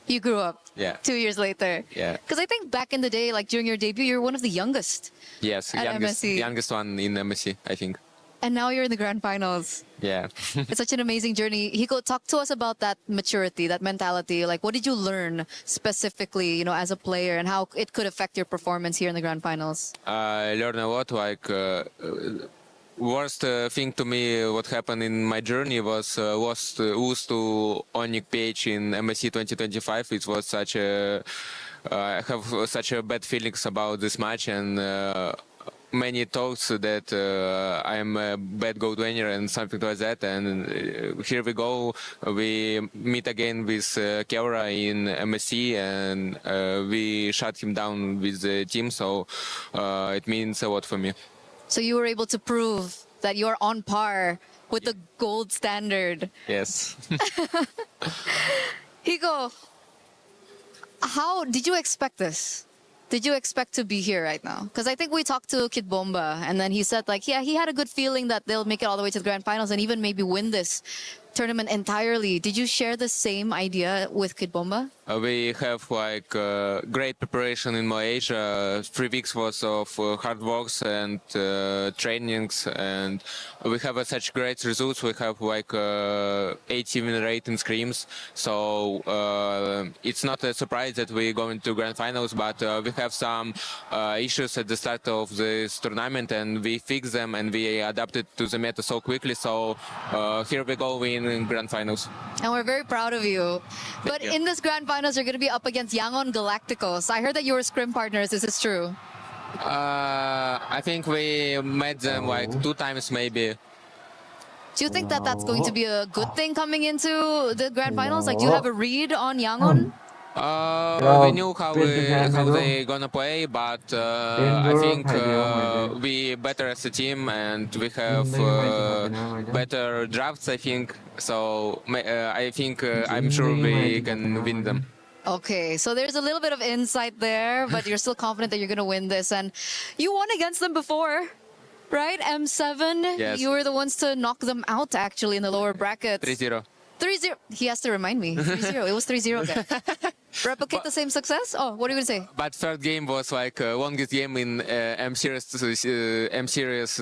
You grew up. Yeah. 2 years later. Yeah. Because I think back in the day, during your debut, you're one of the youngest. Yes, at MSC. youngest one in MSC, I think. And now you're in the grand finals. Yeah. It's such an amazing journey. Hiko, talk to us about that maturity, that mentality. What did you learn specifically, as a player, and how it could affect your performance here in the grand finals? I learned a lot. Worst thing to me, what happened in my journey was lose to ONIC page in MSC 2025. It was I have such a bad feelings about this match, and many talks that I am a bad gold winner and something like that. And here we go. We meet again with Kelra in MSC, and we shut him down with the team. So it means a lot for me. So you were able to prove that you're on par with the gold standard. Yes. Hiko, how did you expect this? Did you expect to be here right now? Because I think we talked to Kid Bomba, and then he said, he had a good feeling that they'll make it all the way to the grand finals and even maybe win this tournament entirely. Did you share the same idea with Kid Bomba? We have great preparation in Malaysia. 3 weeks worth of hard works and trainings, and we have such great results. We have 80 win rate in scrims, so it's not a surprise that we go into grand finals. But we have some issues at the start of this tournament, and we fix them and we adapted to the meta so quickly. So here we go in grand finals. And we're very proud of you. But in this grand finals, you're going to be up against Yangon Galacticos. I heard that you were scrim partners. Is this true? I think we met them 2 times maybe. Do you think that that's going to be a good thing coming into the grand finals? Do you have a read on Yangon? We knew how they gonna play, but I think we better as a team and we have better drafts, I think. So I'm sure we can win them. Okay, so there's a little bit of insight there, but you're still confident that you're going to win this. And you won against them before, right? M7, yes. You were the ones to knock them out, actually, in the lower brackets. 3-0. 3-0. He has to remind me. 3-0. It was 3-0 again. Replicate the same success? Oh, what are you going to say? But third game was like longest game in M series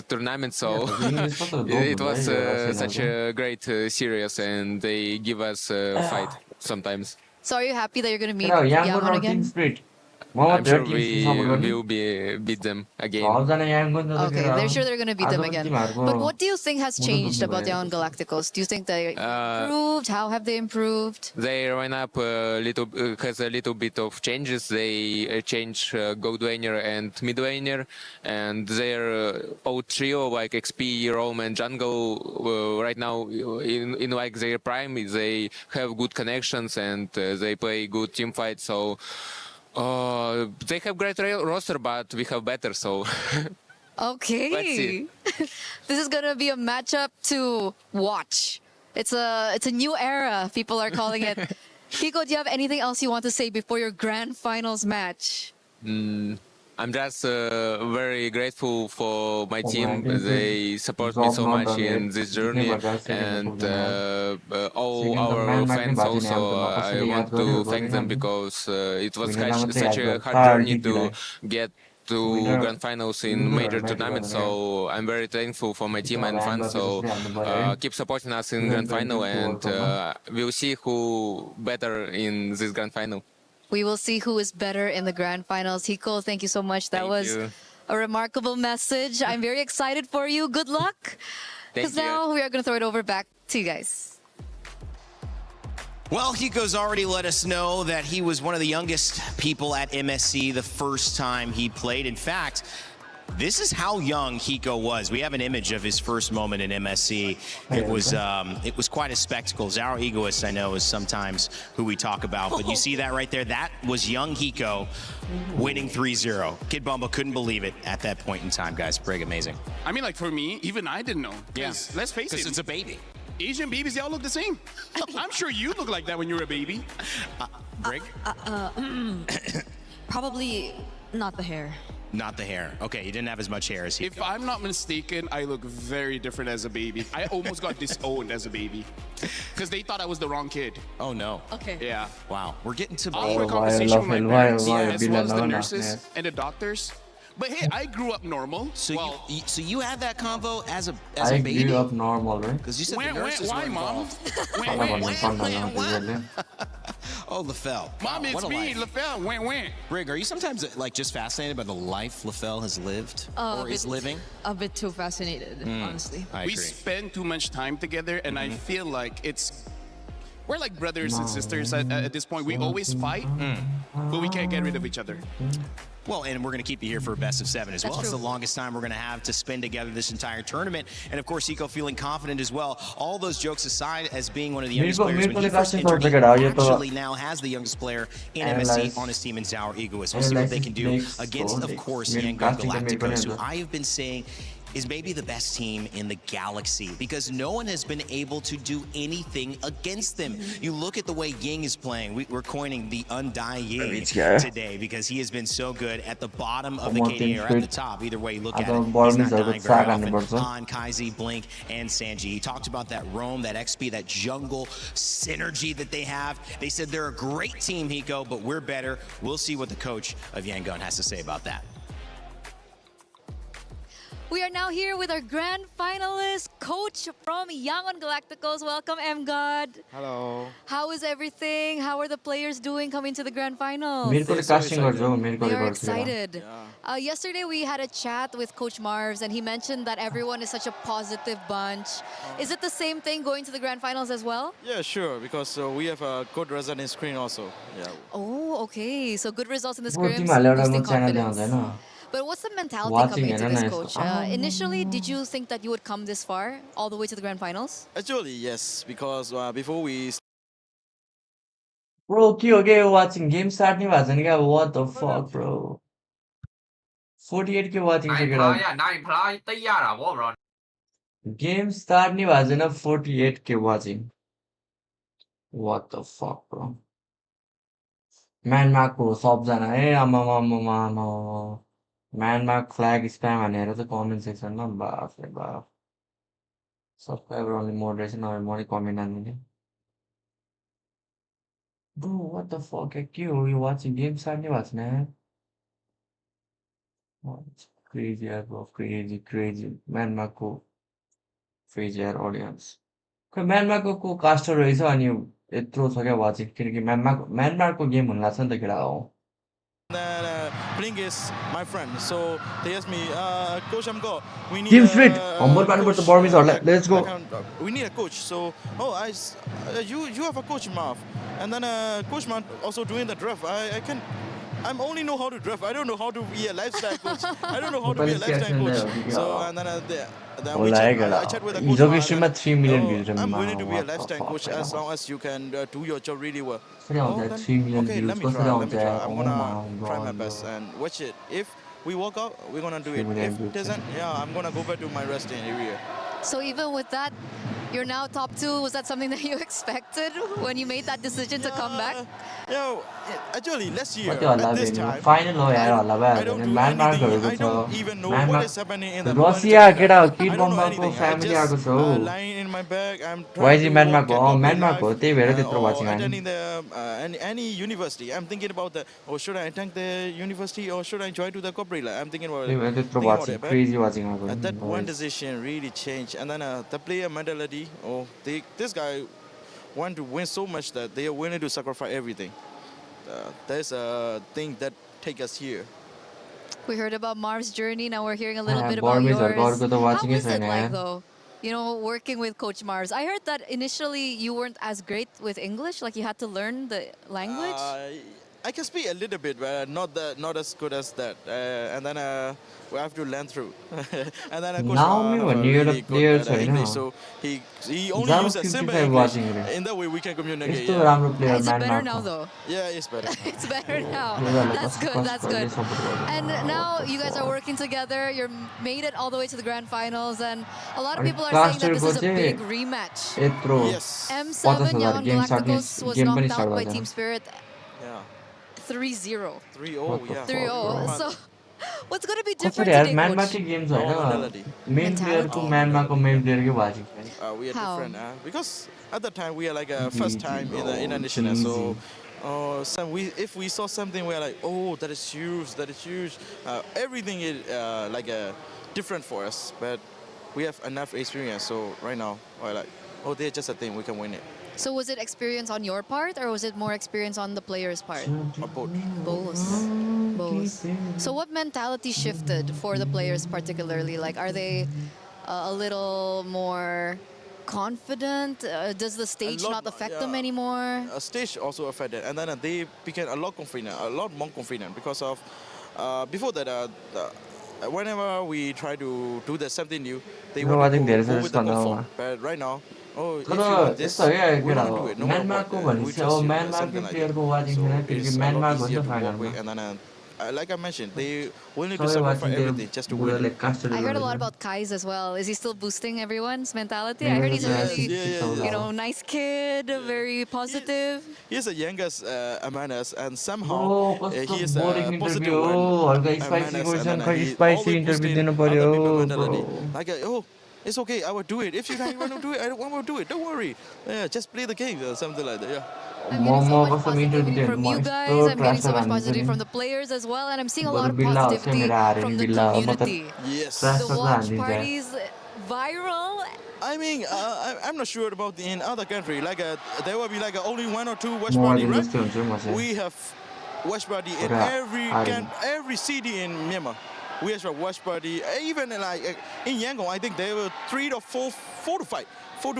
tournament, so it was such a great series, and they give us fight sometimes. So are you happy that you're going to meet Yangon Yangon again? Spirit. I'm sure we will beat them again. Okay, they're sure they're going to beat them again. But what do you think has changed about Yangon Galacticos? Do you think they improved? How have they improved? Their lineup has a little bit of changes. They change gold laner and mid laner, and their old trio like XP, Roam, and Jungle right now in like their prime. They have good connections and they play good team fight. So. They have great roster, but we have better, so... Okay. Let's see. This is going to be a matchup to watch. It's a new era, people are calling it. Kiko, do you have anything else you want to say before your grand finals match? I'm just very grateful for my team. They support me so much in this journey, and all our fans also. I want to thank them because it was such a hard journey to get to grand finals in major tournaments. So I'm very thankful for my team and fans. So keep supporting us in grand final, and we'll see who better in this grand final. We will see who is better in the grand finals. Hiko, thank you so much. That was a remarkable message. I'm very excited for you. Good luck. Because now we are going to throw it over back to you guys. Well, Hiko's already let us know that he was one of the youngest people at MSC the first time he played. In fact, this is how young Hiko was. We have an image of his first moment in MSC. It was quite a spectacle. Our Egoist, I know, is sometimes who we talk about, but you see that right there? That was young Hiko winning 3-0. Kid Bumble couldn't believe it at that point in time, guys. Pretty amazing. I mean, like for me, even I didn't know. Yeah. Let's face it. Because it's a baby. Asian babies, they all look the same. I'm sure you look like that when you were a baby. Brig? Probably not the hair. Not the hair. Okay, you didn't have as much hair as he. If I'm not mistaken, I look very different as a baby. I almost got disowned as a baby because they thought I was the wrong kid. Oh no. Okay. Yeah. Wow. We're getting to awkward conversation with my parents, as well as the nurses and the doctors. But hey, I grew up normal. So so you had that convo as a baby? I grew up normal, right? Because you said the nurses were involved. Oh, LaFell. Mom, it's me, LaFell. Brig, are you sometimes like just fascinated by the life LaFell has lived or is living? A bit too fascinated, honestly. We spend too much time together, and I feel like we're like brothers and sisters at this point. We always fight, but we can't get rid of each other. Well, and we're going to keep you here for a best of 7 as well. It's the longest time we're going to have to spend together this entire tournament. And of course, Hiko feeling confident as well. All those jokes aside, as being one of the youngest players, when he first entered, he actually now has the youngest player in MSC on his team in Our Egoist. We'll see what they can do against, of course, Yangon Galacticos, who I have been saying is maybe the best team in the galaxy because no one has been able to do anything against them. You look at the way Ying is playing. We're coining the Undying Ying today because he has been so good at the bottom of the KDA or at the top. Either way you look at it, he's not dying very often. Han, Kaizi, Blink, and Sanji. He talked about that roam, that XP, that jungle synergy that they have. They said they're a great team, Hiko, but we're better. We'll see what the coach of Yangon has to say about that. We are now here with our grand finalist, coach from Yangon Galacticos. Welcome, M-God. Hello. How is everything? How are the players doing coming to the grand finals? They are excited. Yesterday we had a chat with Coach Marvs and he mentioned that everyone is such a positive bunch. Is it the same thing going to the grand finals as well? Yeah, sure, because we have a good result in screen also. Yeah. Oh, okay. So good results in the scrims, boosting confidence. But what's the mentality coming into this, coach? Initially, did you think that you would come this far, all the way to the grand finals? Actually, yes, because before we... Bro, okay, watching game start नहीं वाजन क्या? What the fuck, bro? 48 के watching check it out. Game start नहीं वाजन 48 के watching. What the fuck, bro? Man mark को सब जना आमा Man mark flag spam भनेर चाहिँ comment section मा बाफ रे बाफ. Subscriber only moderation or more comment हान्दिने. Bro, what the fuck? You watching games or watching it? Oh, it's crazy, bro. Crazy, crazy. Man, Mako. Crazy audience. म्यानमारको caster रहेछ अनि यत्रो छ क्या वाचिङ किनकि म्यानमारको गेम हुन लाग्छ नि त केटा हो Pling is my friend, so they asked me, Coach Amko, we need team split humble पार्नुपर्छ बर्मिजहरुलाई let's go we need a coach. So, you have a coach, Marv, and then Coach Marv also doing the draft. I'm only know how to draft. I don't know how to be a lifestyle coach. I don't know how to be a lifestyle coach. So and then I chat with the coach. I'm willing to be a lifestyle coach as long as you can do your job really well. Okay, let me try. I'm gonna try my best and watch it. If we walk out, we're gonna do it. If it doesn't, yeah, I'm gonna go back to my resting area. So even with that, you're now top 2. Was that something that you expected when you made that decision to come back? Actually, last year at this time, final हो यार हल्ला भयो भने म्यानमारहरुको छ म्यानमार रसिया केटा हो kid बम्बाको family आको छ हो वाइजी म्यानमारको म्यानमारको त्यही भएर त्यत्रो वाचिङ आयो any university. I'm thinking about the should I attend the university or should I join to the corporate? I'm thinking about it. त्यत्रो वाचिङ क्रेजी वाचिङ आको At that one decision really changed, and then the player mentality. This guy want to win so much that they are willing to sacrifice everything. There's a thing that take us here. We heard about Marv's journey. Now we're hearing a little bit about yours. How is it like though? You know, working with Coach Mars. I heard that initially you weren't as great with English, like you had to learn the language. I can speak a little bit, but not as good as that. And then we have to learn through. And then Coach Mars really good at English, so he only uses a simple English. In that way, we can communicate. Yeah. Is it better now, though? Yeah, it's better. It's better now. That's good. That's good. And now you guys are working together. You're made it all the way to the grand finals, and a lot of people are saying that this is a big rematch. Yes. M7 Yangon Galacticos was knocked out by Team Spirit. 3-0. 3-0, yeah. 3-0. So, what's going to be different today, Coach? games main player ko Myanmarको main player के watching we are different because at the time we are like a first time in the international, so if we saw something we're like, oh, that is huge. Everything is like different for us, but we have enough experience, so right now we're like, oh, they're just a thing, we can win it. So was it experience on your part, or was it more experience on the player's part? Both. Both. So what mentality shifted for the players particularly? Like, are they a little more confident? Does the stage not affect them anymore? Stage also affected, and then they became a lot more confident because of before that. Whenever we try to do something new, they want to go with the comfort. But right now, if you want this, we want to do it. No matter what, we trust you. Something like that. So it's a lot easier to work with. And then, like I mentioned, they willing to sacrifice everything just to win. I heard a lot about Kai's as well. Is he still boosting everyone's mentality? I heard he's a really, nice kid, very positive. He's the youngest among us, and somehow he is a positive one. Like, it's okay, I will do it. If you don't want to do it, I don't want to do it. Don't worry. Yeah, just play the game or something like that. Yeah. I'm getting so much positivity from you guys. I'm getting so much positivity from the players as well, and I'm seeing a lot of positivity from the community. Yes. The watch parties viral. I mean, I'm not sure about in other country. Like there will be like only 1 or 2 watch party, right? We have watch party in every city in Myanmar. We have a watch party. Even like in Yangon, I think there were 3 to 4 to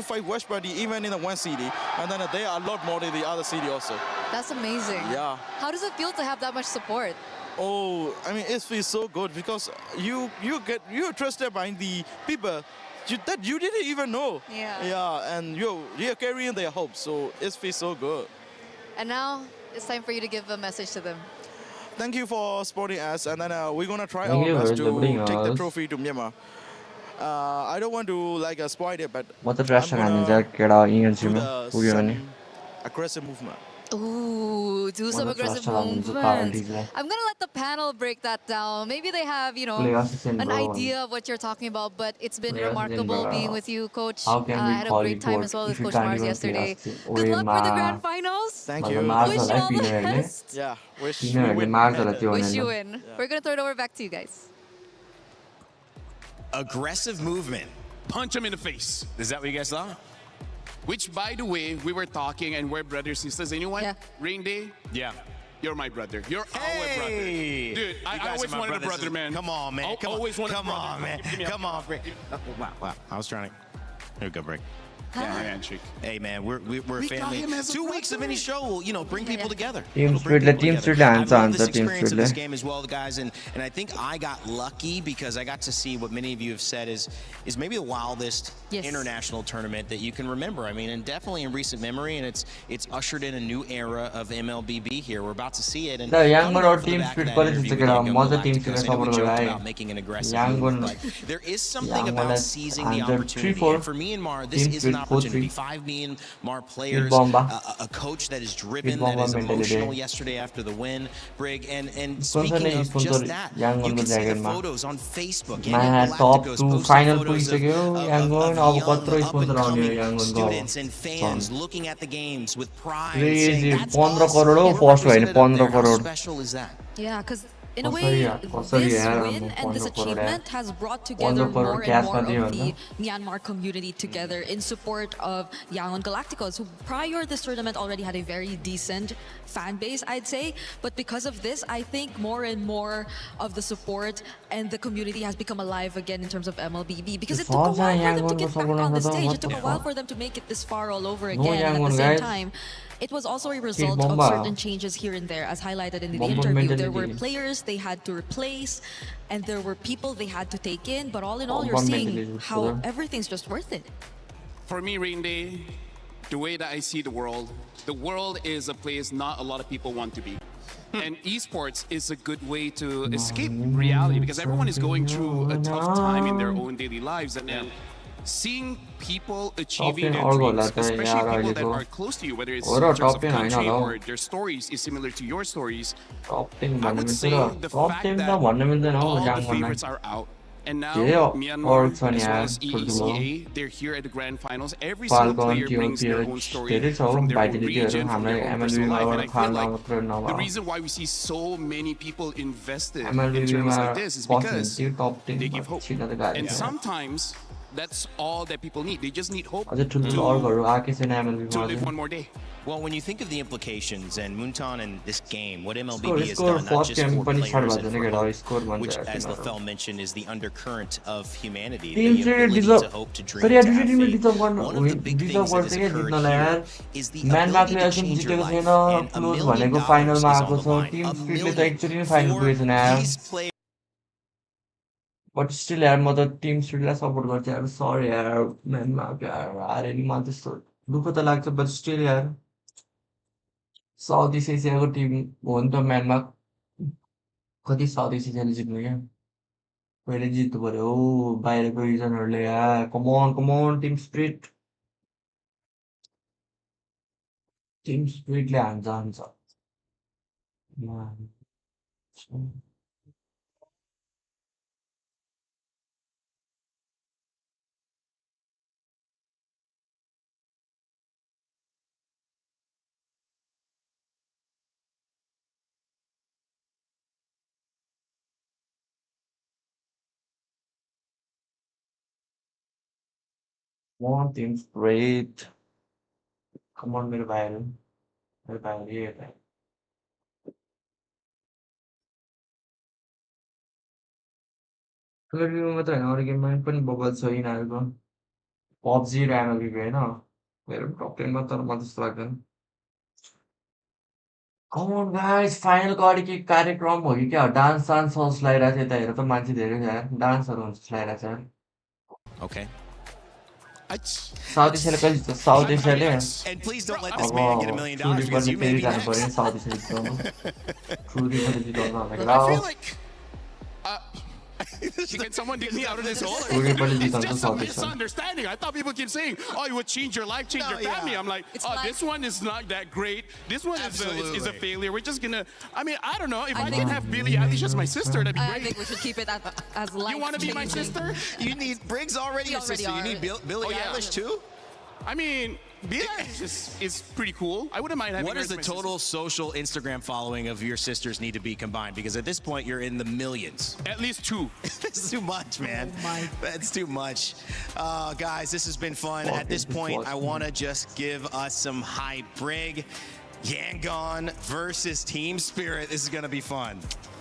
5 watch party even in the one city, and then there are a lot more in the other city also. That's amazing. Yeah. How does it feel to have that much support? Oh, I mean, it feels so good because you're trusted by the people that you didn't even know. Yeah. Yeah, and you're carrying their hopes, so it feels so good. And now it's time for you to give a message to them. Thank you for supporting us, and then we're gonna try our best to take the trophy to Myanmar. I don't want to spoil it, but I'm gonna do some aggressive movement. Ooh, do some aggressive movements. I'm gonna let the panel break that down. Maybe they have, you know, an idea of what you're talking about, but it's been remarkable being with you, Coach. I had a great time as well with Coach Mars yesterday. Good luck for the grand finals. Thank you. Wish you all the best. Yeah, wish we win. Wish you win. We're gonna throw it over back to you guys. Aggressive movement. Punch him in the face. Is that what you guys saw? Which, by the way, we were talking and we're brothers and sisters. Anyone? Yeah. Rain Day? Yeah. You're my brother. You're our brother. Dude, I always wanted a brother, man. Come on, man. Come always wanted a brother. on, man. Come on, Brick. Wow. I was trying to... Here we go, Brick. Yeah, handshake. Hey, man, we're family. 2 weeks of any show will, you know, bring people together. Team SCHEDEULE answer Team SCHEDEULE. This game as well, guys, and I think I got lucky because I got to see what many of you have said is maybe the wildest international tournament that you can remember. I mean, and definitely in recent memory, and it's ushered in a new era of MLBB here. We're about to see it. And Yangon or Team SCHEDEULE team about making an aggressive move, but there is something about seizing the opportunity. And for Myanmar, this is an opportunity. 5 Myanmar players, a coach that is driven, that is emotional yesterday after the win, Brig. And speaking of just that, you can see the photos on Facebook. Top 2 final students and fans looking at the games with pride. Crazy. 15 crore first way, 15 crore. How special is that? Yeah, because in a way, this win and this achievement has brought together more and more of the Myanmar community together in support of Yangon Galacticos, who prior this tournament already had a very decent fan base, I'd say. But because of this, I think more and more of the support and the community has become alive again in terms of MLBB. Because it took a while for them to get back on the stage. It took a while for them to make it this far all over again. And at the same time, it was also a result of certain changes here and there, as highlighted in the interview. There were players they had to replace, and there were people they had to take in. But all in all, you're seeing how everything's just worth it. For me, Rain Day, the way that I see the world is a place not a lot of people want to be. And esports is a good way to escape reality, because everyone is going through a tough time in their own daily lives. And then seeing people achieving their dreams, especially people that are close to you, whether it's in terms of country or their stories is similar to your stories, I would say the fact that all the favorites are out. And now Myanmar, as well as eSewa, they're here at the grand finals. Every single player brings their own story from their own region, from their own personal life. And I feel like the reason why we see so many people invested in tournaments like this is because they give hope. And sometimes that's all that people need. They just need hope to live one more day. Well, when you think of the implications and Muntan and this game, what MLBB has done, not just for players and for hope, which, as Lafel mentioned, is the undercurrent of humanity, the ability to hope, to dream, to have faith. One of the big things that has occurred here is the ability to change your life, and $1 million is on the line. $1 million for these players. But still, यार म त Tim स्पिडलाई support गर्छु यार सरी यार म्यानमा यार हारे नि मलाई त्यस्तो दुःख त लाग्छ बट स्टिल यार साउथ इस्ट एसियाको टिम हो नि त म्यानमा कति साउथ इस्ट एसियाले जित्नु क्या पहिले जित्नु पर्यो हो बाहिरको रिजनहरूले यार कमन टिम स्पिडले हान्छ One team's great. Come on, मेरो भाइहरू ये है रिभ्यू मात्र हैन अरु गेममा पनि बबल छ यिनीहरुको पबजी र एमएलबी हैन मेरो टप 10 मा तर म त्यस्तो लाग्दैन Come on guys, final गाडी के कार्यक्रम हो कि क्या डान्स हाउस लागिरहेछ यता हेर त मान्छे धेरै छ यार डान्सहरु हुन्छ लागिरहेछ यार Okay. South Asia कहिले South Asia ले And please don't let this man get $1 million because you may be next. South Asia Truly I feel like Can someone dig me out of this hole? It's It's just a misunderstanding. I thought people keep saying, "Oh, it would change your life, change your family." I'm like, "Oh, this one is not that great. This one is a failure. We're just gonna." I mean, I don't know. If I can have Billie Eilish as my sister, that'd be great. I think we should keep it as life. You want to be my sister? You need Briggs already your sister. You need Billie Eilish too. I mean, Billie Eilish is pretty cool. I wouldn't mind having. What does the total social Instagram following of your sisters need to be combined? Because at this point, you're in the millions. At least 2. That's too much, man. That's too much. Guys, this has been fun. At this point, I want to just give us some hype. Brig, Yangon versus Team Spirit. This is going to be fun.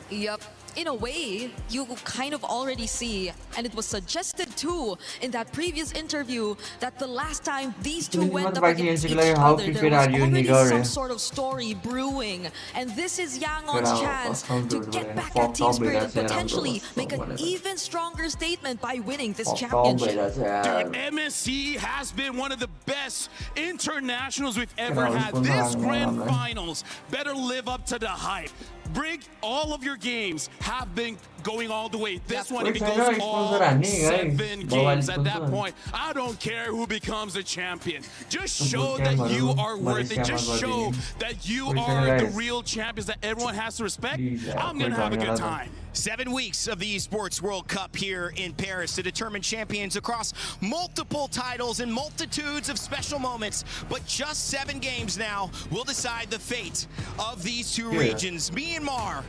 Yep. In a way, you kind of already see, and it was suggested too in that previous interview, that the last time these two went up against each other, there was already some sort of story brewing. And this is Yangon's chance to get back at Team Spirit and potentially make an even stronger statement by winning this championship. Dude, MSC has been one of the best internationals we've ever had. This grand finals better live up to the hype. Brig, all of your games have been going all the way. This one, if it goes all 7 games at that point, I don't care who becomes the champion. Just show that you are worth it. Just show that you are the real champions that everyone has to respect. I'm going to have a good time. 7 weeks of the Esports World Cup here in Paris to determine champions across multiple titles and multitudes of special moments. But just 7 games now will decide the fate of these two regions. Myanmar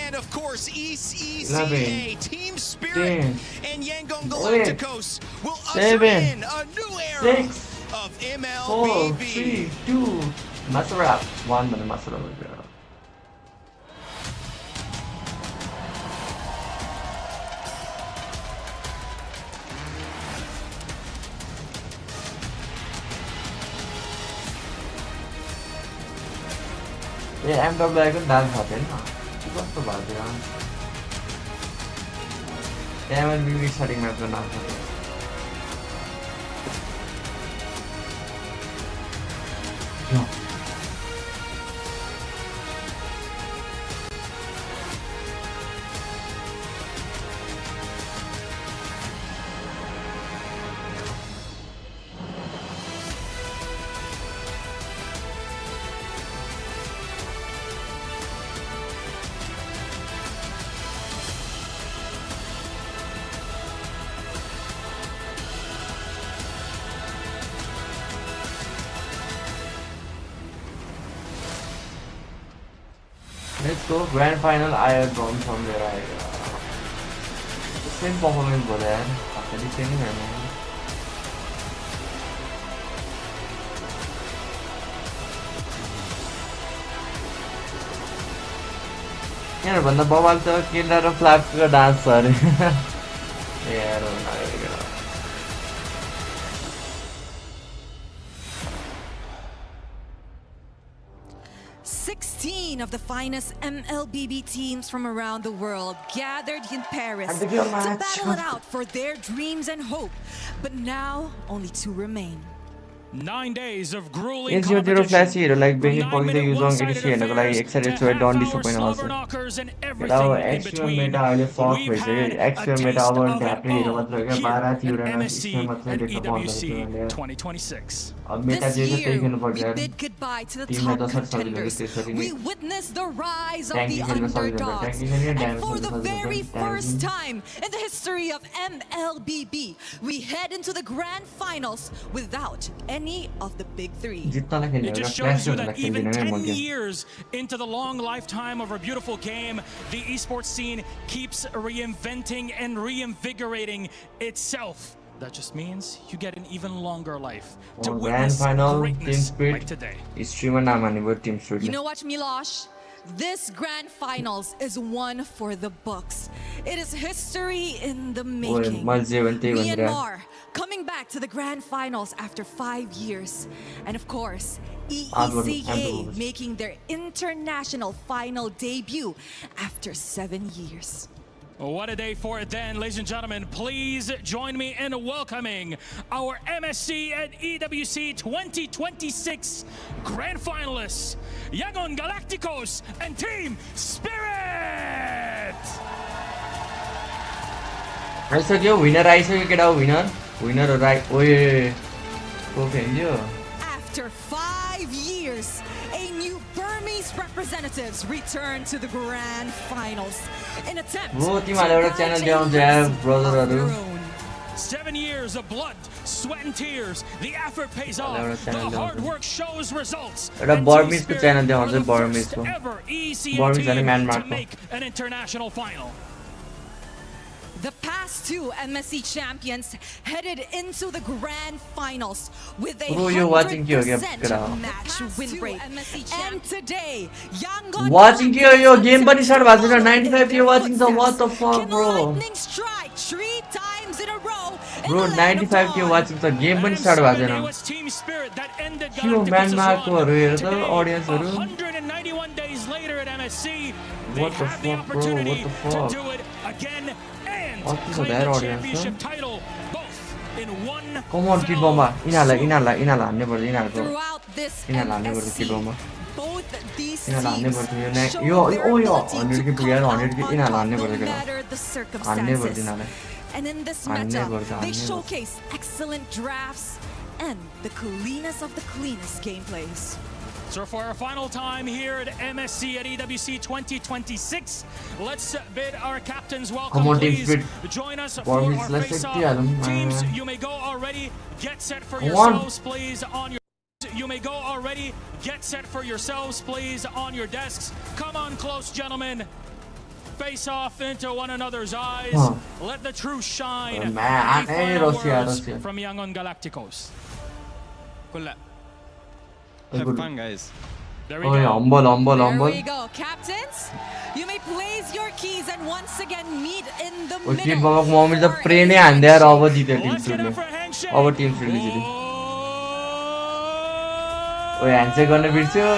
and, of course, ESEA, Team Spirit, and Yangon Galacticos will usher in a new era of MLBB. 4, 3, 2, Masarapp. 1 mana Masarapp. MWI को डाल खाते हैं ना कस्तो भएको यार MLBB starting map को नाम खाते हैं Let's go grand final. I have gone from where I the same performance for that. After the same man. यार बंदा बवाल तो किंडर और फ्लैप का डांस कर यार ना 16 of the finest MLBB teams from around the world gathered in Paris to battle it out for their dreams and hope. But now, only 2 remain. 9 days of grueling competition. Yes, you flash here, like being point the use on edition, like excited so I don't disappoint also. Now, actual meta is soft with it. Actual meta over definitely मतलब 12 थी और इसमें मतलब disappoint 2026. This year, we bid goodbye to the top contenders. We witnessed the rise of the underdogs. And for the very first time in the history of MLBB, we head into the grand finals without any of the big 3. It just shows you that even 10 years into the long lifetime of our beautiful game, the esports scene keeps reinventing and reinvigorating itself. That just means you get an even longer life to witness greatness like today. You know what, Milosh? This grand finals is one for the books. It is history in the making. Myanmar coming back to the grand finals after 5 years. And of course, eSewa making their international final debut after 7 years. What a day for it then, ladies and gentlemen. Please join me in welcoming our MSC and EWC 2026 Grand Finalists, Yangon Galacticos and Team Spirit! आइसक्यो winner आइसक्यो केटा winner विनरहरु ओए को फेन्यो After 5 years, a new Burmese representatives return to the grand finals in attempt Bro, तिमीहरुले एउटा channel देखाउँछ यार ब्रदरहरु 7 years of blood, sweat and tears. The effort pays off. The hard work shows results. एउटा Burmese को channel देखाउँछ Burmese को Burmese अनि म्यानमार को make an international final. The past two MSC champions headed into the grand finals with a 100% match win rate. And today, Yangon watching yo game पनि start भएको छ 95 के watching the what the fuck bro lightning strike 3 times in a row. Bro 95 के watching the game पनि start भएको छैन यो म्यानमार को हरु हेर त ऑडियन्स हरु 191 days later at MSC, what the fuck bro what the fuck what is that audience come on kid bomba inhala हान्ने पर्छ इनाहरुको हान्ने पर्छ kid bomba इनाहरु हान्ने पर्छ यो 100 के पुग्यो 100 के इनाहरु हान्ने पर्छ केटा हान्ने पर्छ इनाहरुलाई And in this matchup, they showcase excellent drafts and the cleanest of the cleanest gameplays. So for our final time here at MSC at EWC 2026, let's bid our captains welcome. Come on, please join us for our face-off. Teams, you may go already. Get set for yourselves, please, on your... You may go already. Get set for yourselves, please, on your desks. Come on close, gentlemen. Face off into one another's eyes. Let the truth shine. From Yangon Galacticos. Have fun, guys. There we go. Humble. There we go. Captains, you may place your keys and once again meet in the middle. Okay, Baba, moment the pray ne hande yaar aba jite team studio. Aba team studio jite. Oye, handshake garne birsyo.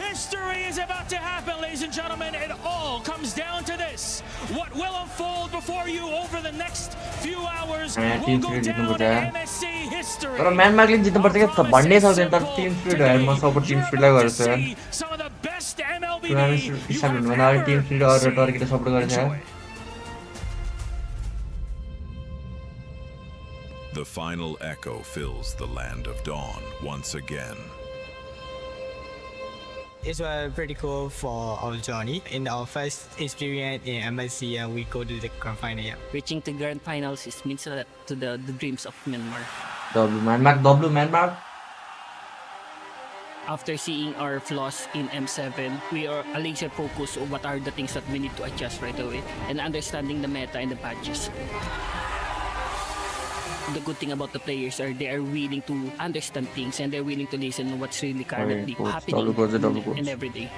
History is about to happen, ladies and gentlemen. It all comes down to this. What will unfold before you over the next few hours will go down in MSC history. तर म्यानमारले जित्नु पर्छ के भन्ने सक्दैन तर Tim spirit हो म support Tim स्पिरिटलाई गर्छु यार Some of the best MLB start हुनु भने टिम स्पिरिट अरु टर्कीले सपोर्ट गरेछ The final echo fills the land of dawn once again. It was pretty cool for our journey. In our first experience in MSC, we go to the grand final. Reaching the grand finals is means to the dreams of Myanmar. W Myanmar. After seeing our flaws in M7, we are a laser focus on what are the things that we need to adjust right away and understanding the meta and the patches. The good thing about the players are they are willing to understand things and they're willing to listen to what's really currently happening in every day.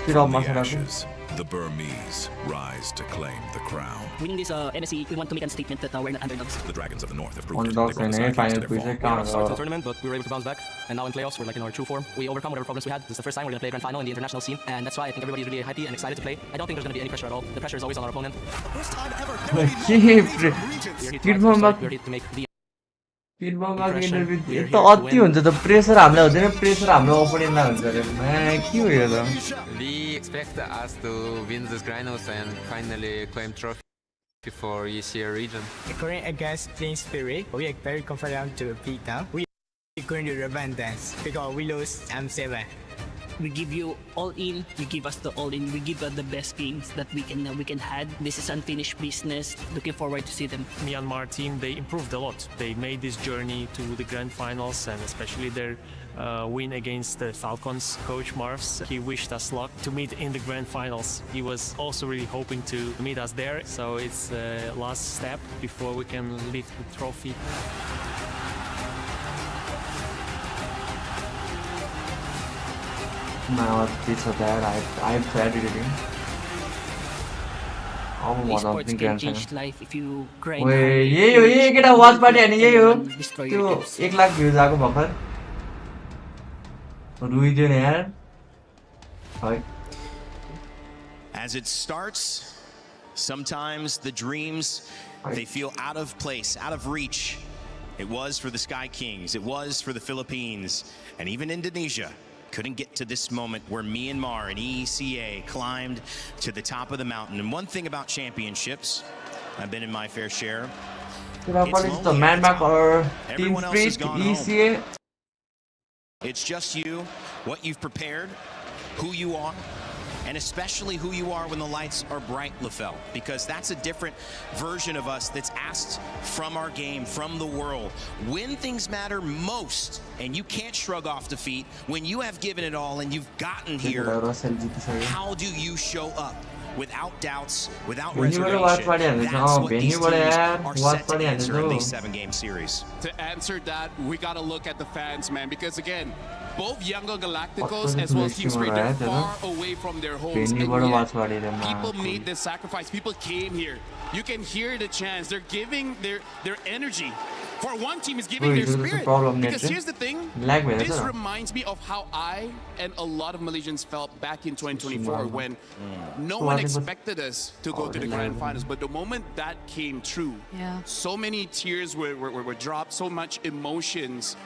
From the ashes, the Burmese rise to claim the crown. Winning this MSC, we want to make a statement that we're not underdogs. The Dragons of the North have proved it. Underdogs and final We started the tournament, but we were able to bounce back. And now in playoffs, we're like in our true form. We overcome whatever problems we had. This is the first time we're going to play a grand final in the international scene. And that's why I think everybody's really happy and excited to play. I don't think there's going to be any pressure at all. The pressure is always on our opponent. First time ever. We're here to make the फिल्ममा interview त अति हुन्छ त pressure हामीलाई हुँदैन pressure हाम्रो ओपोनेन्टलाई हुन्छ रे के हो यो त We expect us to win this finals and finally claim trophy for eSewa region. Going against Plain Spirit, we are very confident to beat them. We are going to revenge them because we lost M7. We give you all in, you give us the all in, we give us the best games that we can have. This is unfinished business. Looking forward to see them. Myanmar team, they improved a lot. They made this journey to the grand finals and especially their win against the FALCON's coach Marvs. He wished us luck to meet in the grand finals. He was also really hoping to meet us there. So it's the last step before we can lift the trophy. Now this or that, I've tried it again. Esports can change life if you grind hard. ये केटा watch party हैन यही हो त्यो 1 लाख भ्यूज आको भर्खर रुइदियो नि यार है As it starts, sometimes the dreams they feel out of place, out of reach. It was for the Sky Kings, it was for the Philippines, and even Indonesia. couldn't get to this moment where Myanmar and eSewa climbed to the top of the mountain. And one thing about championships, I've been in my fair share. It's the Myanmar or Team Spirit, eSewa. It's just you, what you've prepared, who you are, and especially who you are when the lights are bright, LaFell, because that's a different version of us that's asked from our game, from the world. When things matter most, and you can't shrug off defeat, when you have given it all and you've gotten here, how do you show up? Without doubts, without reservation. That's what these teams are set to answer in these 7-game series. To answer that, we got to look at the fans, man, because again, both Yangon Galacticos as well as Team Spirit, they're far away from their homes, and yet people made this sacrifice. People came here. You can hear the chants. They're giving their energy. For one team is giving their spirit. Because here's the thing, this reminds me of how I and a lot of Malaysians felt back in 2024 when no one expected us to go to the grand finals. But the moment that came true, so many tears were dropped, so much emotions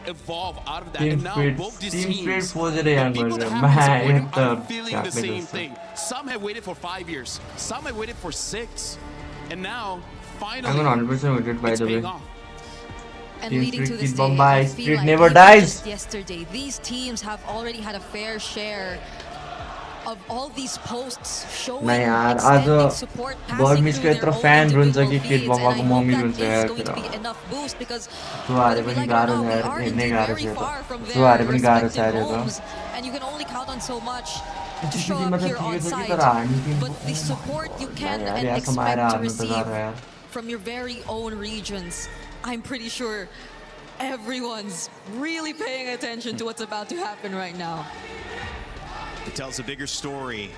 evolve out of that. And now both these teams, the people that have been supporting are feeling the same thing. Some have waited for 5 years. Some have waited for 6. And now, finally, it's paying off. And leading to this day, I feel like never dies. Yesterday, these teams have already had a fair share of all these posts showing extending support, passing through their own individual feeds, and I hope that is going to be enough boost because whether we like it or not, we are indeed very far from their respective homes, and you can only count on so much to show up here on site. But the support you can and expect to receive from your very own regions, I'm pretty sure everyone's really paying attention to what's about to happen right now. It tells a bigger story.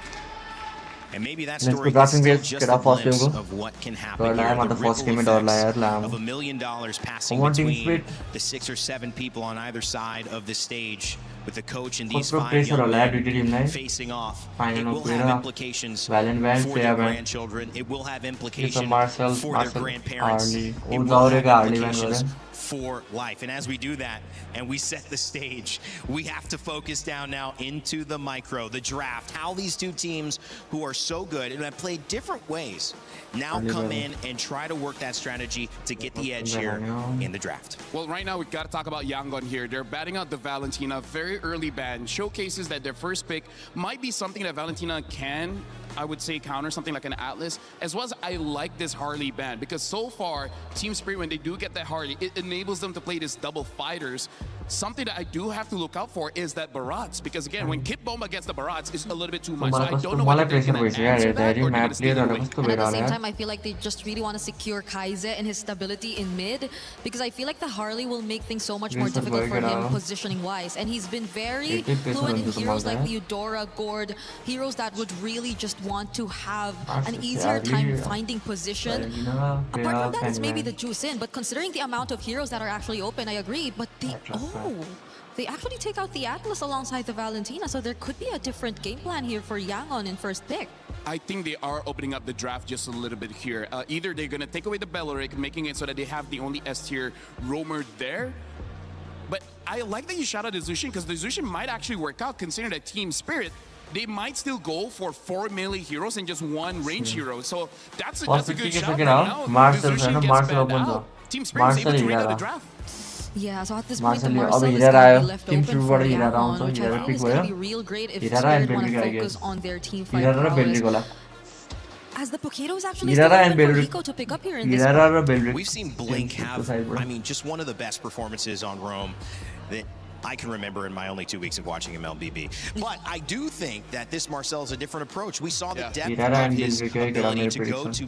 And maybe that story is still just a glimpse of what can happen here. The ripple effects of $1 million passing between the 6 or 7 people on either side of the stage with the coach and these 5 young men facing off. It will have implications for their grandchildren. It will have implications for their grandparents. It will have implications for life. And as we do that and we set the stage, we have to focus down now into the micro, the draft, how these two teams who are so good and have played different ways now come in and try to work that strategy to get the edge here in the draft. Well, right now we've got to talk about Yangon here. They're batting out the Valentina, very early ban, showcases that their first pick might be something that Valentina can, I would say, counter, something like an Atlas, as well as I like this Harley ban because so far Team Spirit, when they do get that Harley, it enables them to play this double fighters. Something that I do have to look out for is that Barats, because again, when Kit Bomba gets the Barats, it's a little bit too much. So I don't know whether they're going to answer that or they're going to stay away. And at the same time, I feel like they just really want to secure Kaize and his stability in mid, because I feel like the Harley will make things so much more difficult for him positioning-wise. And he's been very fluent in heroes like the Eudora, Gord, heroes that would really just want to have an easier time finding position. Apart from that, it's maybe the juice in, but considering the amount of heroes that are actually open, I agree. But they actually take out the Atlas alongside the Valentina, so there could be a different game plan here for Yangon in first pick. I think they are opening up the draft just a little bit here. Either they're going to take away the Belleric, making it so that they have the only S-tier roamer there. But I like that you shout out the Zushin, because the Zushin might actually work out, considering that Team Spirit, they might still go for 4 melee heroes and just 1 range hero. So that's a good shout. Now, the Zushin gets banned out. Team Spirit is able to read out the draft. Yeah, so at this point, the Marcel is going to be left open for Yangon, which I think is going to be real great if Spirit want to focus on their team fight prowess. As the Poketo is actually still open for Eco to pick up here in this. We've seen Blink have, I mean, just one of the best performances on Roam that I can remember in my only 2 weeks of watching MLBB. But I do think that this Marcel is a different approach. We saw the depth of his ability to go to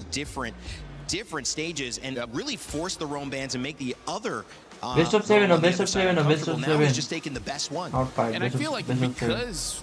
different stages and really force the roam bans and make the other best of 7, best of 7, best of 7. He's just taking the best one. And I feel like because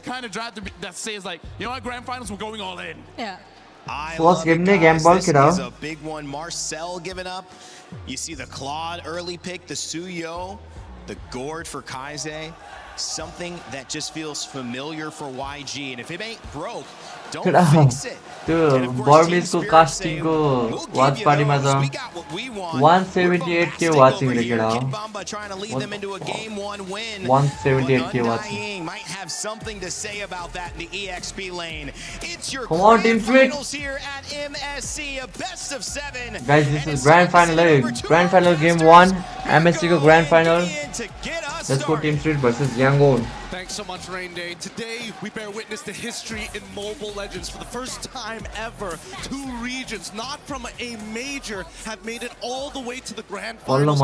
the kind of draft that says like, you know what, grand finals, we're going all in. Yeah. I Plus love it, game ne guys. game ball This kira. is a big one. Marcel giving up. You see the Claude early pick, the Suyo, the Gord for Kaise. Something that just feels familiar for YG. And if it ain't broke, केटा त्यो बर्मिजको कास्टिङको watch पार्टीमा त 178k watching रे केटा 178k watching Come on Team Sweet guys, this is grand final grand final game 1 MSC ko grand final. Let's go Team Sweet versus Yangon. Thanks so much, Rain Day. Today, we bear witness to history in Mobile Legends. For the first time ever, 2 regions, not from a major, have made it all the way to the grand finals.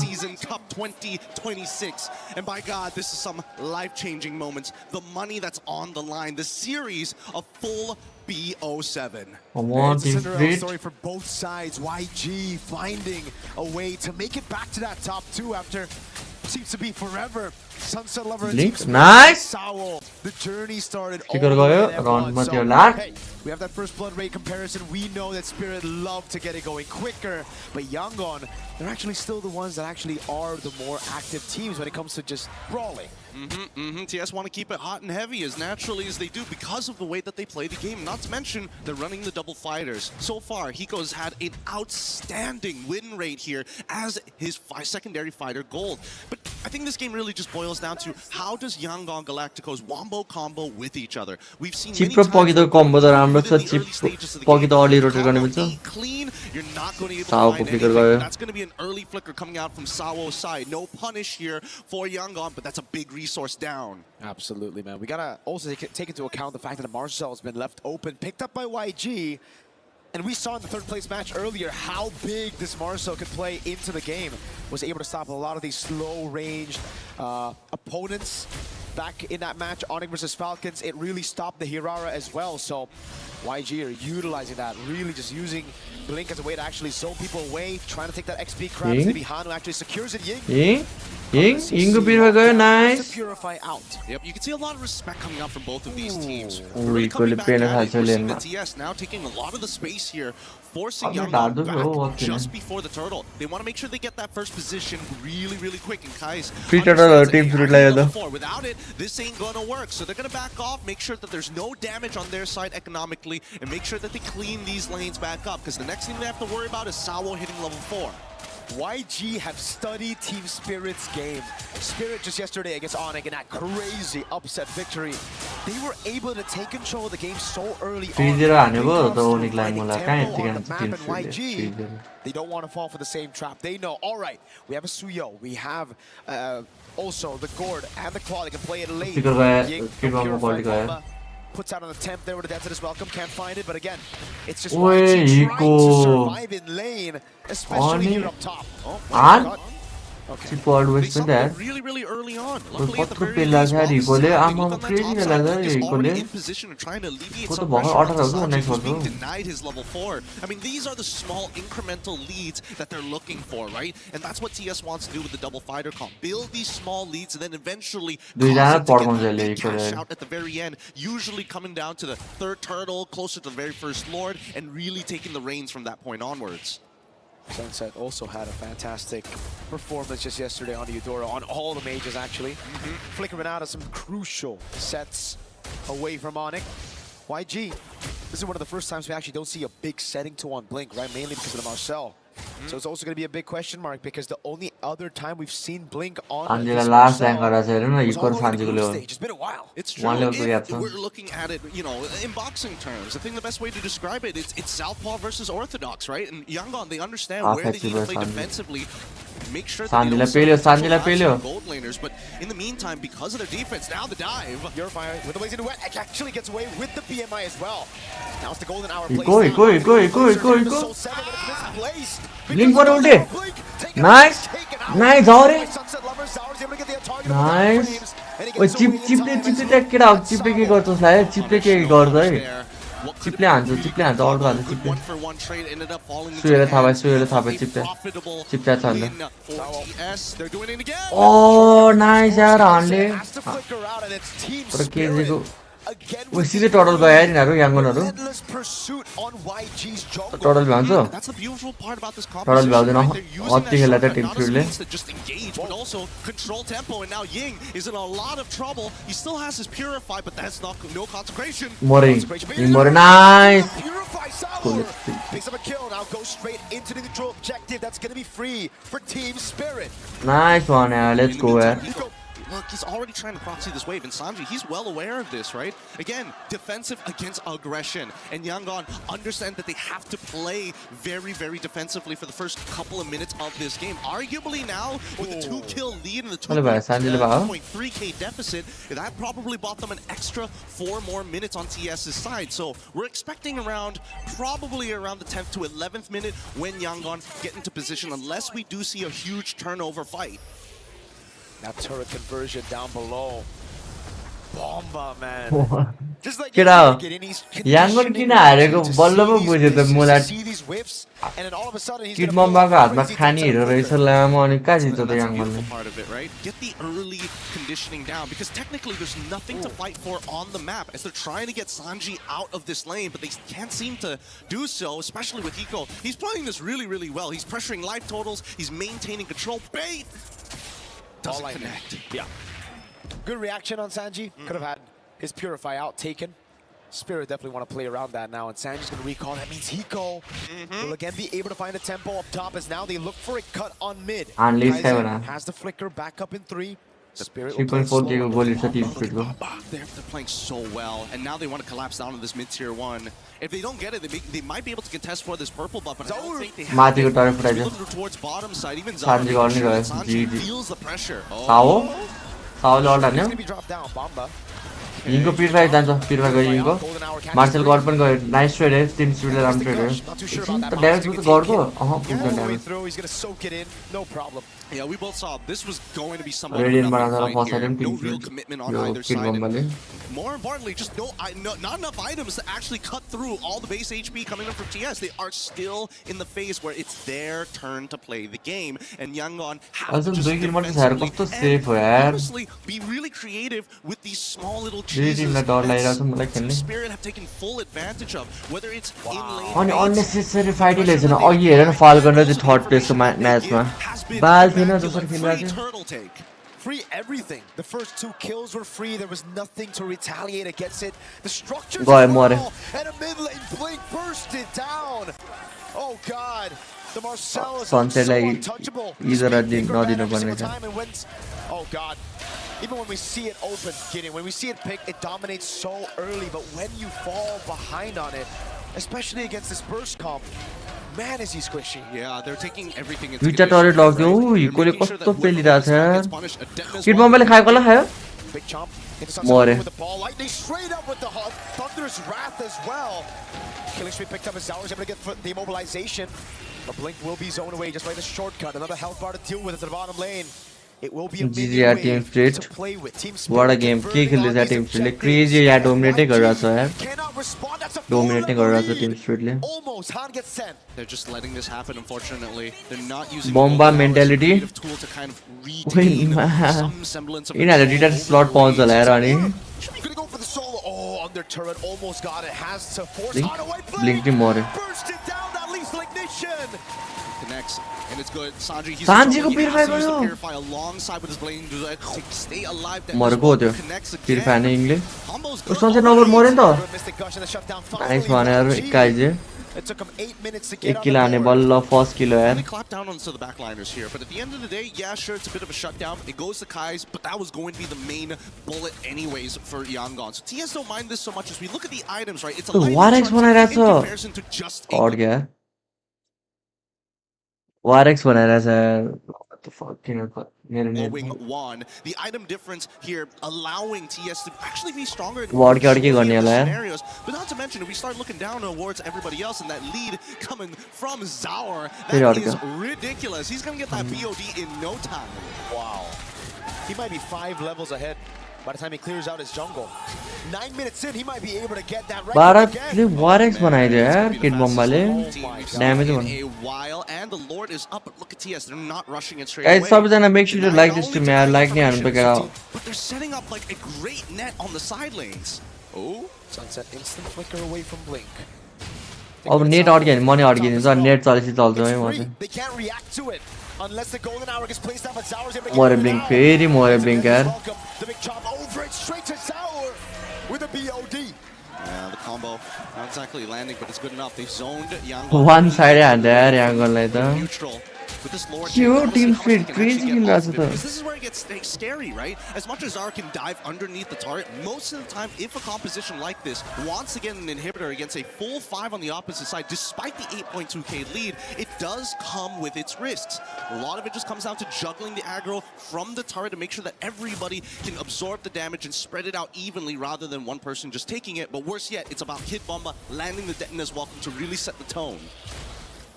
Season Cup 2026. And by God, this is some life-changing moments. The money that's on the line, the series of full BO7. It's a Cinderella story for both sides. YG finding a way to make it back to that top 2 after seems to be forever. Sunset Lover Blink, nice. The journey started. Hey, we have that first blood rate comparison. We know that Spirit love to get it going quicker, but Yangon, they're actually still the ones that actually are the more active teams when it comes to just brawling. TS want to keep it hot and heavy as naturally as they do because of the way that they play the game. Not to mention, they're running the double fighters. So far, Hiko's had an outstanding win rate here as his secondary fighter Gold. But I think this game really just boils down to how does Yangon Galacticos wombo combo with each other. We've seen many times combo the राम्रो छ chip पगि त अलि rotate गर्ने मिल्छ clean, you're not going to be able to find anything. That's going to be an early flicker coming out from Sawo's side. No punish here for Yangon, but that's a big resource down. Absolutely, man. We gotta also take into account the fact that Marcel has been left open, picked up by YG. And we saw in the 3rd place match earlier how big this Marcel could play into the game. Was able to stop a lot of these slow-ranged opponents. Back in that match, ONIC versus Falcons, it really stopped the Hirara as well. So YG are utilizing that, really just using Blink as a way to actually zone people away, trying to take that XP crap. Maybe Hanu actually secures it. Ingu Birva गयो nice. Purify out. Yep, you can see a lot of respect coming out from both of these teams. Really coming back at the TS now taking a lot of the space here, forcing Yangon back just before the turtle. They want to make sure they get that first position really quick. And Kai's without it, this ain't gonna work. So they're gonna back off, make sure that there's no damage on their side economically, and make sure that they clean these lanes back up. Because the next thing they have to worry about is Sawo hitting level 4. YG have studied Team Spirit's game. Spirit just yesterday against ONIC in that crazy upset victory. They were able to take control of the game so early on. YG, they don't want to fall for the same trap. They know, all right, we have a Suyo, we have also the Gord and the Claw. They can play it late. Puts out an attempt there with the Denton is welcome, can't find it, but again, it's just YG trying to survive in lane, especially here up top. Oh my God. Okay. Really early on. Luckily at the very least, already in position of trying to alleviate some pressure. He's being denied his level 4. I mean, these are the small incremental leads that they're looking for, right? And that's what TS wants to do with the double fighter comp. Build these small leads and then eventually cause it to get a big cash out at the very end. Usually coming down to the 3rd turtle, closer to the very first lord, and really taking the reins from that point onwards. Sunset also had a fantastic performance just yesterday on Eudora, on all the mages actually. Flickering out of some crucial sets away from ONIC. YG, this is one of the first times we actually don't see a big setting to on Blink, right? Mainly because of the Marcel. So it's also going to be a big question mark because the only other time we've seen Blink on this Marcel, it's been a while. It's true. If we're looking at it, you know, in boxing terms, I think the best way to describe it, it's Southpaw versus Orthodox, right? And Yangon, they understand where they need to play defensively. Make sure that they don't gold laners, but in the meantime, because of their defense, now the dive. Purifier with the ways into wet actually gets away with the BMI as well. Now it's the golden hour place. Blink for ulti. Nice. Nice already. Nice. Oh, chip take it out. Chip के गर्छ उसलाई chip के गर्छ है. Chip ले हान्छ अर्को हान्छ chip ले. सुएर थाहा भयो chip छ अन्त. Oh, nice यार हान्ले. तर केजीको Again, वो सीधे टोटल गयो यार यिनीहरु याङ्गनहरु relentless pursuit on YG's jungle. Total भ्याउँछ That's the beautiful part about this total composition, भ्याउँदैन right? They're using that अति खेल्दा त shortcut team not as a स्पिडले means to just engage, but also control tempo. And now Ying is in a lot of trouble. He still has his Purify, but that's not no consecration. मरे मरे nice Purify Sour picks up a kill. Now goes straight into the neutral objective. That's going to be free for Team Spirit. Nice वान यार let's go यार Look, he's already trying to proxy this wave, and Sanji, he's well aware of this, right? Again, defensive against aggression, and Yangon understand that they have to play very, very defensively for the first couple of minutes of this game. Arguably now, with a 2-kill lead and the 2.3k deficit, that probably bought them an extra 4 more minutes on TS's side. So we're expecting probably around the 10th to 11th minute when Yangon get into position, unless we do see a huge turnover fight. Now turret conversion down below. Bomba, man. Just like केटा याङ्गन किन हारेको बल्ल पो बुझ्यो त मलाई kid मम्बाको हातमा खानी हेरेर रहेछ लामो अनि कहाँ जित्छ त याङ्गनले part of it, right? Get the early conditioning down, because technically there's nothing to fight for on the map as they're trying to get Sanji out of this lane, but they can't seem to do so, especially with Hiko. He's playing this really, really well. He's pressuring life totals. He's maintaining control. Bait doesn't connect. Yeah. Good reaction on Sanji. Could have had his Purify out taken. Spirit definitely want to play around that now, and Sanji's going to recall. That means Hiko will again be able to find a tempo up top as now they look for a cut on mid. Kaizen has the flicker back up in 3. Spirit will play slow. They're playing so well, and now they want to collapse down on this mid-tier 1. If they don't get it, they might be able to contest for this purple buff, but I don't think they have it. Look towards bottom side, even Sanji feels the pressure. साउल ult हान्यो यिङको purify जान्छ purify गयो यिङको मार्शल गड पनि गयो नाइस ट्रेड है टिम स्पिडले राम्रो ट्रेड है एकछिन त ड्यामेज त गर्को पुग्दैन damage Yeah, we both saw this was going to be somewhat Radiant no real commitment on either side. More importantly, just not enough items to actually cut through all the base HP coming in from TS. They are still in the phase where it's their turn to play the game, and Yangon has to just defensively and honestly be really creative with these small little cheeses that Spirit have taken full advantage of, whether it's in lane. अनि unnecessary fight ले छैन अघि हेर न falcon चाहिँ third प्लेसको म्याचमा बाल थिएन जसरी खेलिरहेको थियो Free everything. The first 2 kills were free. There was nothing to retaliate against it. The structures and a mid lane blink bursted down. Oh God. The Marcel is so untouchable. Oh God. Even when we see it open, when we see it pick, it dominates so early. But when you fall behind on it, especially against this burst comp, man, is he squishy. Yeah, they're taking everything into consideration. Turret लाग्यो हिकोले कस्तो पेलिरहेछ kid मम्बाले खायो कसले खायो Big chomp मरे with the ball lightning straight up with the Thunderous Wrath as well. Killing Street picked up his hours, able to get the immobilization. The blink will be zoned away just like the shortcut. Another health bar to deal with at the bottom lane. It will be a GG team Spirit. What a game. के खेल्दै छ Tim स्पिरिटले crazy या डोमिनेटै गरिरहेछ यार डोमिनेटै गरिरहेछ Tim स्पिरिटले They're just letting this happen, unfortunately. They're not using bomba mentality tool to kind of retain some semblance of यिनीहरुले detail slot पाउँछ होला यार अनि gonna go for the solo. Oh, under turret almost got it. Has to force on away. Blink team मरे Burst it down, that lethal ignition. Connects, and it's good. Sanji को purify गयो purify alongside with his blade to stay alive. मरेको थियो purify ने इङले उसले number मर्यो नि त नाइस वान यार काइजे It took him 8 minutes to get एक किल आने बल्ल फर्स्ट किल यार They clap down on some of the backliners here, but at the end of the day, yeah, sure, it's a bit of a shutdown. It goes to Kai's, but that was going to be the main bullet anyways for Yangon. So TS don't mind this so much as we look at the items, right? It's a Warex बनाइरहेछ in comparison to just और क्या Warex बनाइरहेछ what the fuck Glowing Wand. The item difference here allowing TS to actually be stronger in scenarios. But not to mention, if we start looking down towards everybody else and that lead coming from Zaur, that is ridiculous. He's going to get that BOD in no time. Wow. He might be 5 levels ahead by the time he clears out his jungle. 9 minutes in, he might be able to get that right again. Warex बनाइदियो यार kid बम्बाले damage गर्नु a while and the Lord is up, but look at TS, they're not rushing it straight guys away. सबजना make sure to like this stream यार like नहीं हाल्नु पर्छ But they're setting up like a great net on the side lanes. Oh, Sunset instant flicker away from Blink. अब net अड्क्यो भने money अड्किन्छ net चलेपछि चल्छ है म चाहिँ They can't react to it unless the golden hour gets placed down, but Zaur's able to more blink फेरि मोरे blink यार the big chop over it straight to Zaur with a BOD. Yeah, the combo not exactly landing, but it's good enough. They zoned Yangon. One side हान्दै यार Yangonलाई त Neutral. With this Lord, Yo, team speed crazy in this is where it gets scary, right? As much as Zara can dive underneath the turret, most of the time, if a composition like this wants to get an inhibitor against a full 5 on the opposite side, despite the 8.2k lead, it does come with its risks. A lot of it just comes down to juggling the aggro from the turret to make sure that everybody can absorb the damage and spread it out evenly rather than one person just taking it. But worse yet, it's about Kid Bomba landing the detonator's welcome to really set the tone.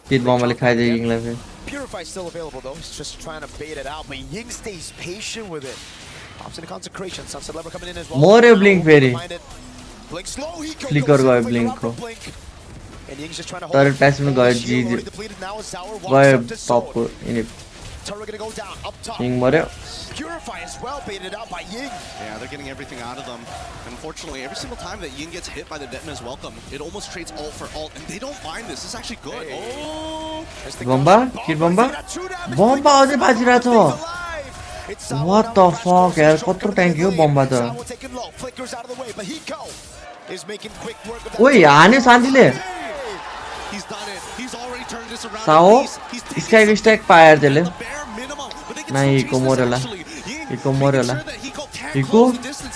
Kid Bomba खाइदियो यिङलाई फेरि Purify's still available though. He's just trying to bait it out, but Ying stays patient with it. Pops in the consecration. Sunset Lever coming in as well. More blink फेरि Blink slow. He flicker गयो blink को and Ying's just trying to तर passive गयो जी गयो टप को इनि Turret gonna go down up top. Yin मर्यो Purify as well, baited out by Ying. Yeah, they're getting everything out of them. Unfortunately, every single time that Ying gets hit by the detonator's welcome, it almost trades ult for ult, and they don't mind this. It's actually good. Oh, Bomba, Kid Bomba, Bomba अझै बाजिरहेछ What the fuck यार कत्रो tank हो बम्बा त ओइ हान्यो शान्तिले Sao स्काइको stack पाएर त्यसले नाइ इको मर्योला इको मर्योला इको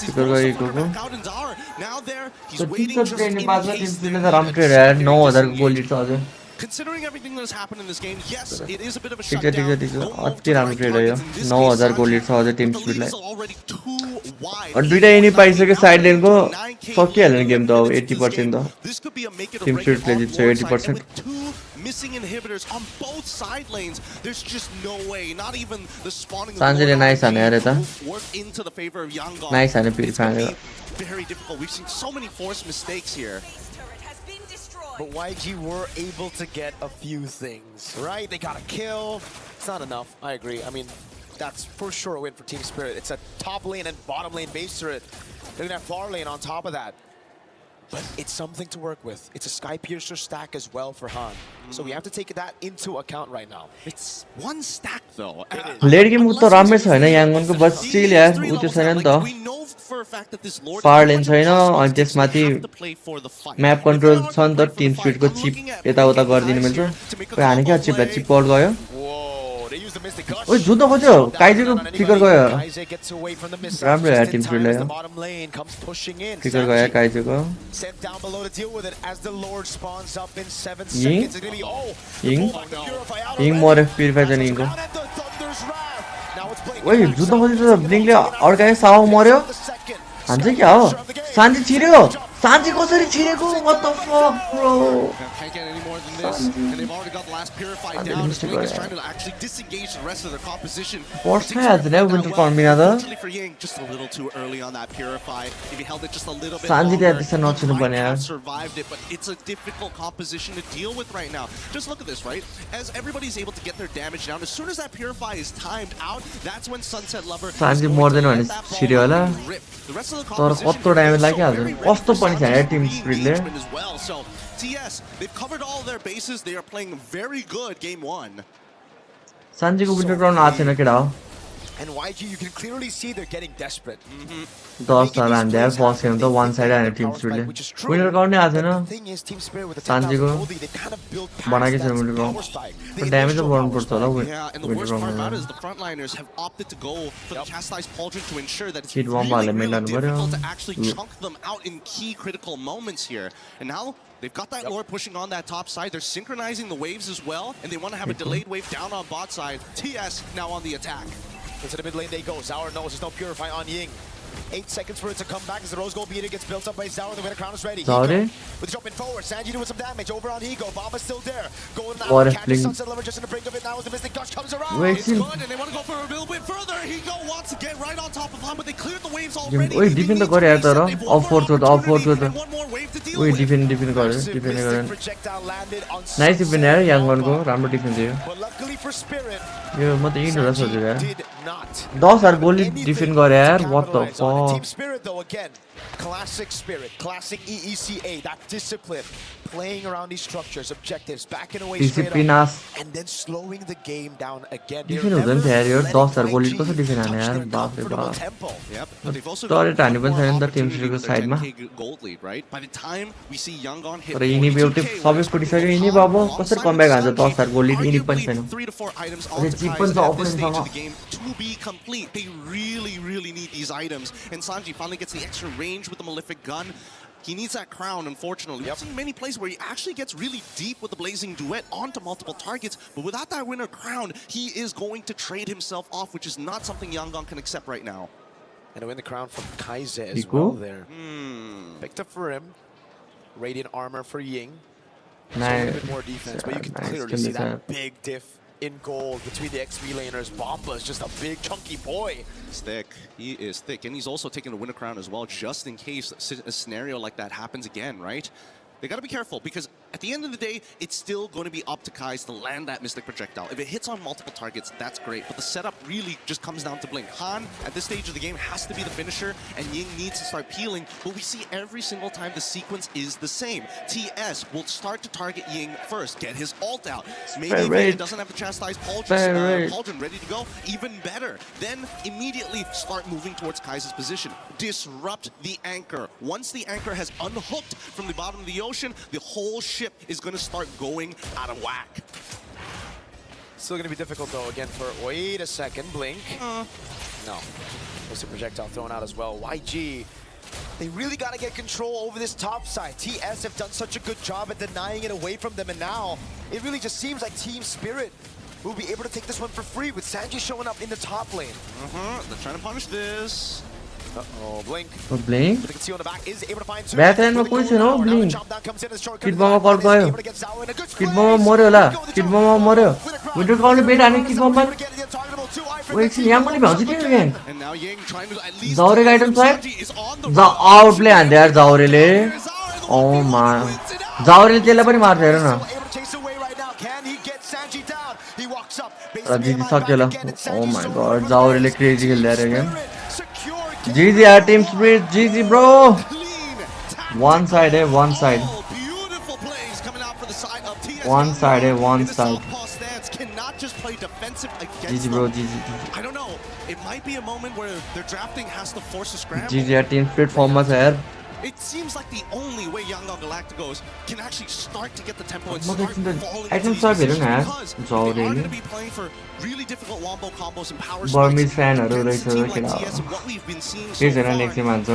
इको गयो इकोको त टिचर ट्रेनिङ बाजमा टिम स्पिडले त राम्रो ट्रेड यार 9000 को गोल लिड छ अझै Considering everything that's happened in this game, yes, it is a bit of a ठीक shutdown. छ अति राम्रो ट्रेड हो यो 9000 गोल लिड छ अझै टिम स्पिडलाई अनि दुईटा इनि पाइसक्यो साइड लेनको सकिहाल्यो नि गेम त अब 80% त Tim स्पिडले जित्छ 80% Missing inhibitors on both side lanes. There's just no way. Not even the spawning. Sanjay nice हाने यार यता work into the favor of Yangon. Nice हाने पिरिफायो Very difficult. We've seen so many forced mistakes here. But YG were able to get a few things, right? They got a kill. It's not enough. I agree. I mean, that's for sure a win for Team Spirit. It's a top lane and bottom lane base turret. They're gonna have far lane on top of that. But it's something to work with. It's a Sky Piercer stack as well for Han. So we have to take that into account right now. It's one stack though. Late game त राम्रै छैन याङ्गनको बस still यार उ त्यो छैन नि त फार लेन छैन अनि त्यसमाथि म्याप कन्ट्रोल छ नि त टिम स्पिडको चिप यताउता गरिदिनु मिल्छ कोही हाने क्या चिपलाई चिप आउट गयो ओइ जुत्न खोज्यो काइजेको फिकर गयो राम्रो यार टिम स्पिडले फिकर गयो काइजेको यिङ मर्यो पिरिफाई चाहिँ यिङको ओइ जुत्न खोज्यो त ब्लिङ्कले अड्कायो साओ मर्यो हान्छ क्या हो शान्ति छिर्यो शान्ति कसरी छिरेको what the fuck bro Can't get any more than this, and they've already got the last Purify down. Blink is trying to actually disengage the rest of their composition. Force has never been to Formina. For Ying, just a little too early on that Purify. If he held it just a little bit longer, he might have survived it, but it's a difficult composition to deal with right now. Just look at this, right? As everybody's able to get their damage down, as soon as that Purify is timed out, that's when Sunset Lover Sanji more than one is Shiriola. The rest of the composition damage like team speed as well. So TS, they've covered all their bases. They are playing very good game one. Sanji को winter crown आते ना क्या And YG, you can clearly see they're getting desperate. 10 साल आंदे हैं FOSS के तो one side आने टीम स्पीड ले winter crown नहीं आते ना Sanji को बना के चलो winter crown but damage तो बहुत पड़ता है Yeah, and the worst part about it is the frontliners have opted to go for the chastised pauldron to ensure that it's really difficult to actually chunk them out in key critical moments here. And now they've got that lore pushing on that top side. They're synchronizing the waves as well, and they want to have a delayed wave down on bot side. TS now on the attack. Into the mid lane they go. Zaur knows there's no Purify on Ying. 8 seconds for it to come back as the Rose Gold Beater gets built up by Zaur. The winner crown is ready. With jumping forward, Sanji doing some damage over on Higo. Bomba's still there. Going out, catches Sunset Lover just in the brink of it now as the Mystic Gush comes around. It's good, and they want to go for a little bit further. Higo wants to get right on top of Han, but they cleared the waves already. Wait, defend the Korea tara. Off forward to the. Wait, defend Korea. Nice defend यार Yangon को राम्रो defend दियो. यो म त indoor सोचेको यार 10 हार गोली डिफेन्ड गरे यार what the fuck Classic spirit, classic EECA, that discipline, playing around these structures, objectives, backing away straight up, and then slowing the game down again. Defend हुँदैन थियो यार यो 10,000 गोली कसो डिफेन्ड हाने यार बाप रे बाप तर टानी पनि छैन नि त टिम स्पिरिटको साइडमा तर यिनी एउटै सबै फुटिसक्यो यिनी बाबु कसरी कमब्याक हान्छ 10,000 गोली यिनी पनि छैन अझै जिप पनि छ They really need these items, and Sanji finally gets the extra range with the Malefic gun. He needs that crown, unfortunately. I've seen many plays where he actually gets really deep with the Blazing Duet onto multiple targets, but without that winner crown, he is going to trade himself off, which is not something Yangon can accept right now. And to win the crown from Kaize as well there. Picked up for him. Radiant armor for Ying. Nice. A bit more defense, but you can clearly see that big diff in gold between the XP laners. Bomba is just a big chunky boy. He's thick. He is thick, and he's also taking the winner crown as well, just in case a scenario like that happens again, right? They gotta be careful, because at the end of the day, it's still going to be up to Kai's to land that Mystic Projectile. If it hits on multiple targets, that's great, but the setup really just comes down to Blink. Han, at this stage of the game, has to be the finisher, and Ying needs to start peeling, but we see every single time the sequence is the same. TS will start to target Ying first, get his ult out. Maybe if he doesn't have the Chastise Pauldron ready to go, even better. Then immediately start moving towards Kai's position. Disrupt the anchor. Once the anchor has unhooked from the bottom of the ocean, the whole ship is going to start going out of whack. Still going to be difficult though again for, wait a second, Blink. No. There's a projectile thrown out as well. YG, they really got to get control over this top side. TS have done such a good job at denying it away from them, and now it really just seems like Team Spirit will be able to take this one for free with Sanji showing up in the top lane. They're trying to punish this. Uh-oh, Blink. Blink? But the conceal in the back is able to find two. Backline में कोई छैन हो Blink. Kid Bomb कल गयो. Kid Bomb मर्यो होला. Kid Bomb मर्यो. Winter Crown ले बेट हाने Kid Bomb मा. वो एकछिन यहाँ पनि भन्छ के गेम. जाउरे आइटम साइड. जा आउट प्ले हान्दै यार जाउरेले. Oh my. जाउरेले त्यसलाई पनि मार्छ हेर न. जिजी सक्यो ल. Oh my god. जाउरेले क्रेजी खेल्दै यार game. GG our Team Spirit, GG bro. One side, one side. One side, one side. GG bro, GG. I don't know. It might be a moment where their drafting has to force a scramble. GG our Team Spirit form us here. It seems like the only way Yangon Galacticos can actually start to get the tempo and start falling into these positions, because they are going to be playing for really difficult wombo combos and power Burmese spikes. fan Against a team like TS and what we've been seeing so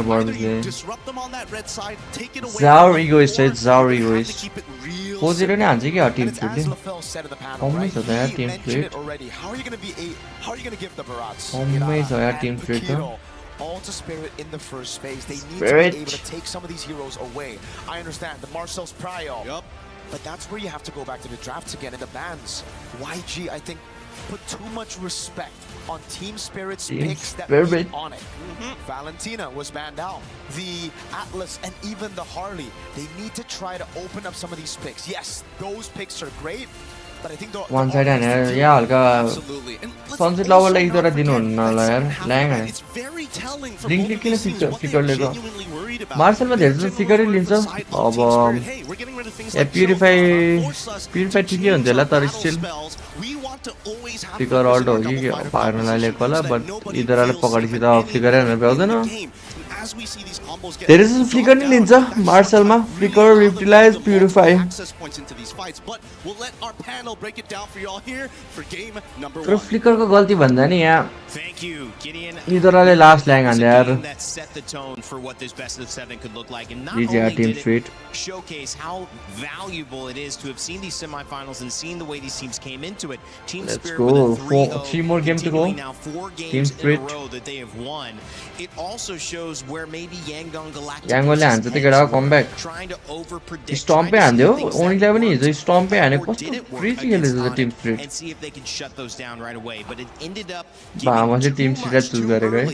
far, either you disrupt them on that red side, take it away. Zaur egoist, Zaur egoist. How is it going to get Team Spirit? How many is that Team Spirit? How are you going to give the Barats? How many is that Team Spirit? All to Spirit in the first phase. They need to be able to take some of these heroes away. I understand the Marcel's Prio, but that's where you have to go back to the drafts again and the bans. YG, I think, put too much respect on Team Spirit's picks that beat ONIC. Valentina was banned out. The Atlas and even the Harley, they need to try to open up some of these picks. Yes, those picks are great, but I think one side and yeah, sunset level like इधर दिन होना यार Lang है link link के लिए फिकर लेगा martial में देख तो फिकर ही लिंचा अब ये प्यूरिफाई ठीक है उनसे ला तार स्टिल फिकर ऑल्ट होगी कि पागल ना ले कोला बट इधर वाले पकड़ के तो फिकर है ना पे होता ना there is a flicker in Linza, Marcel ma, flicker, utilize, purify. तो flicker का गलती बंदा नहीं है. इधर वाले last line आने यार. GG Team Spirit. Showcase how valuable it is to have seen these semifinals and seen the way these teams came into it. Team Let's go. 3 more games to go. Now 4 games Team Spirit. in a row that they have won. It also shows where maybe Yangon Galacticos Yangon ले हान्छ त केटा comeback stump पे हान्दियो ONIC लाई पनि हिजो stump पे हाने कस्तो क्रेजी खेलेछ त टिम स्पिरिट भामा चाहिँ टिम स्पिरिट चुज गरेको है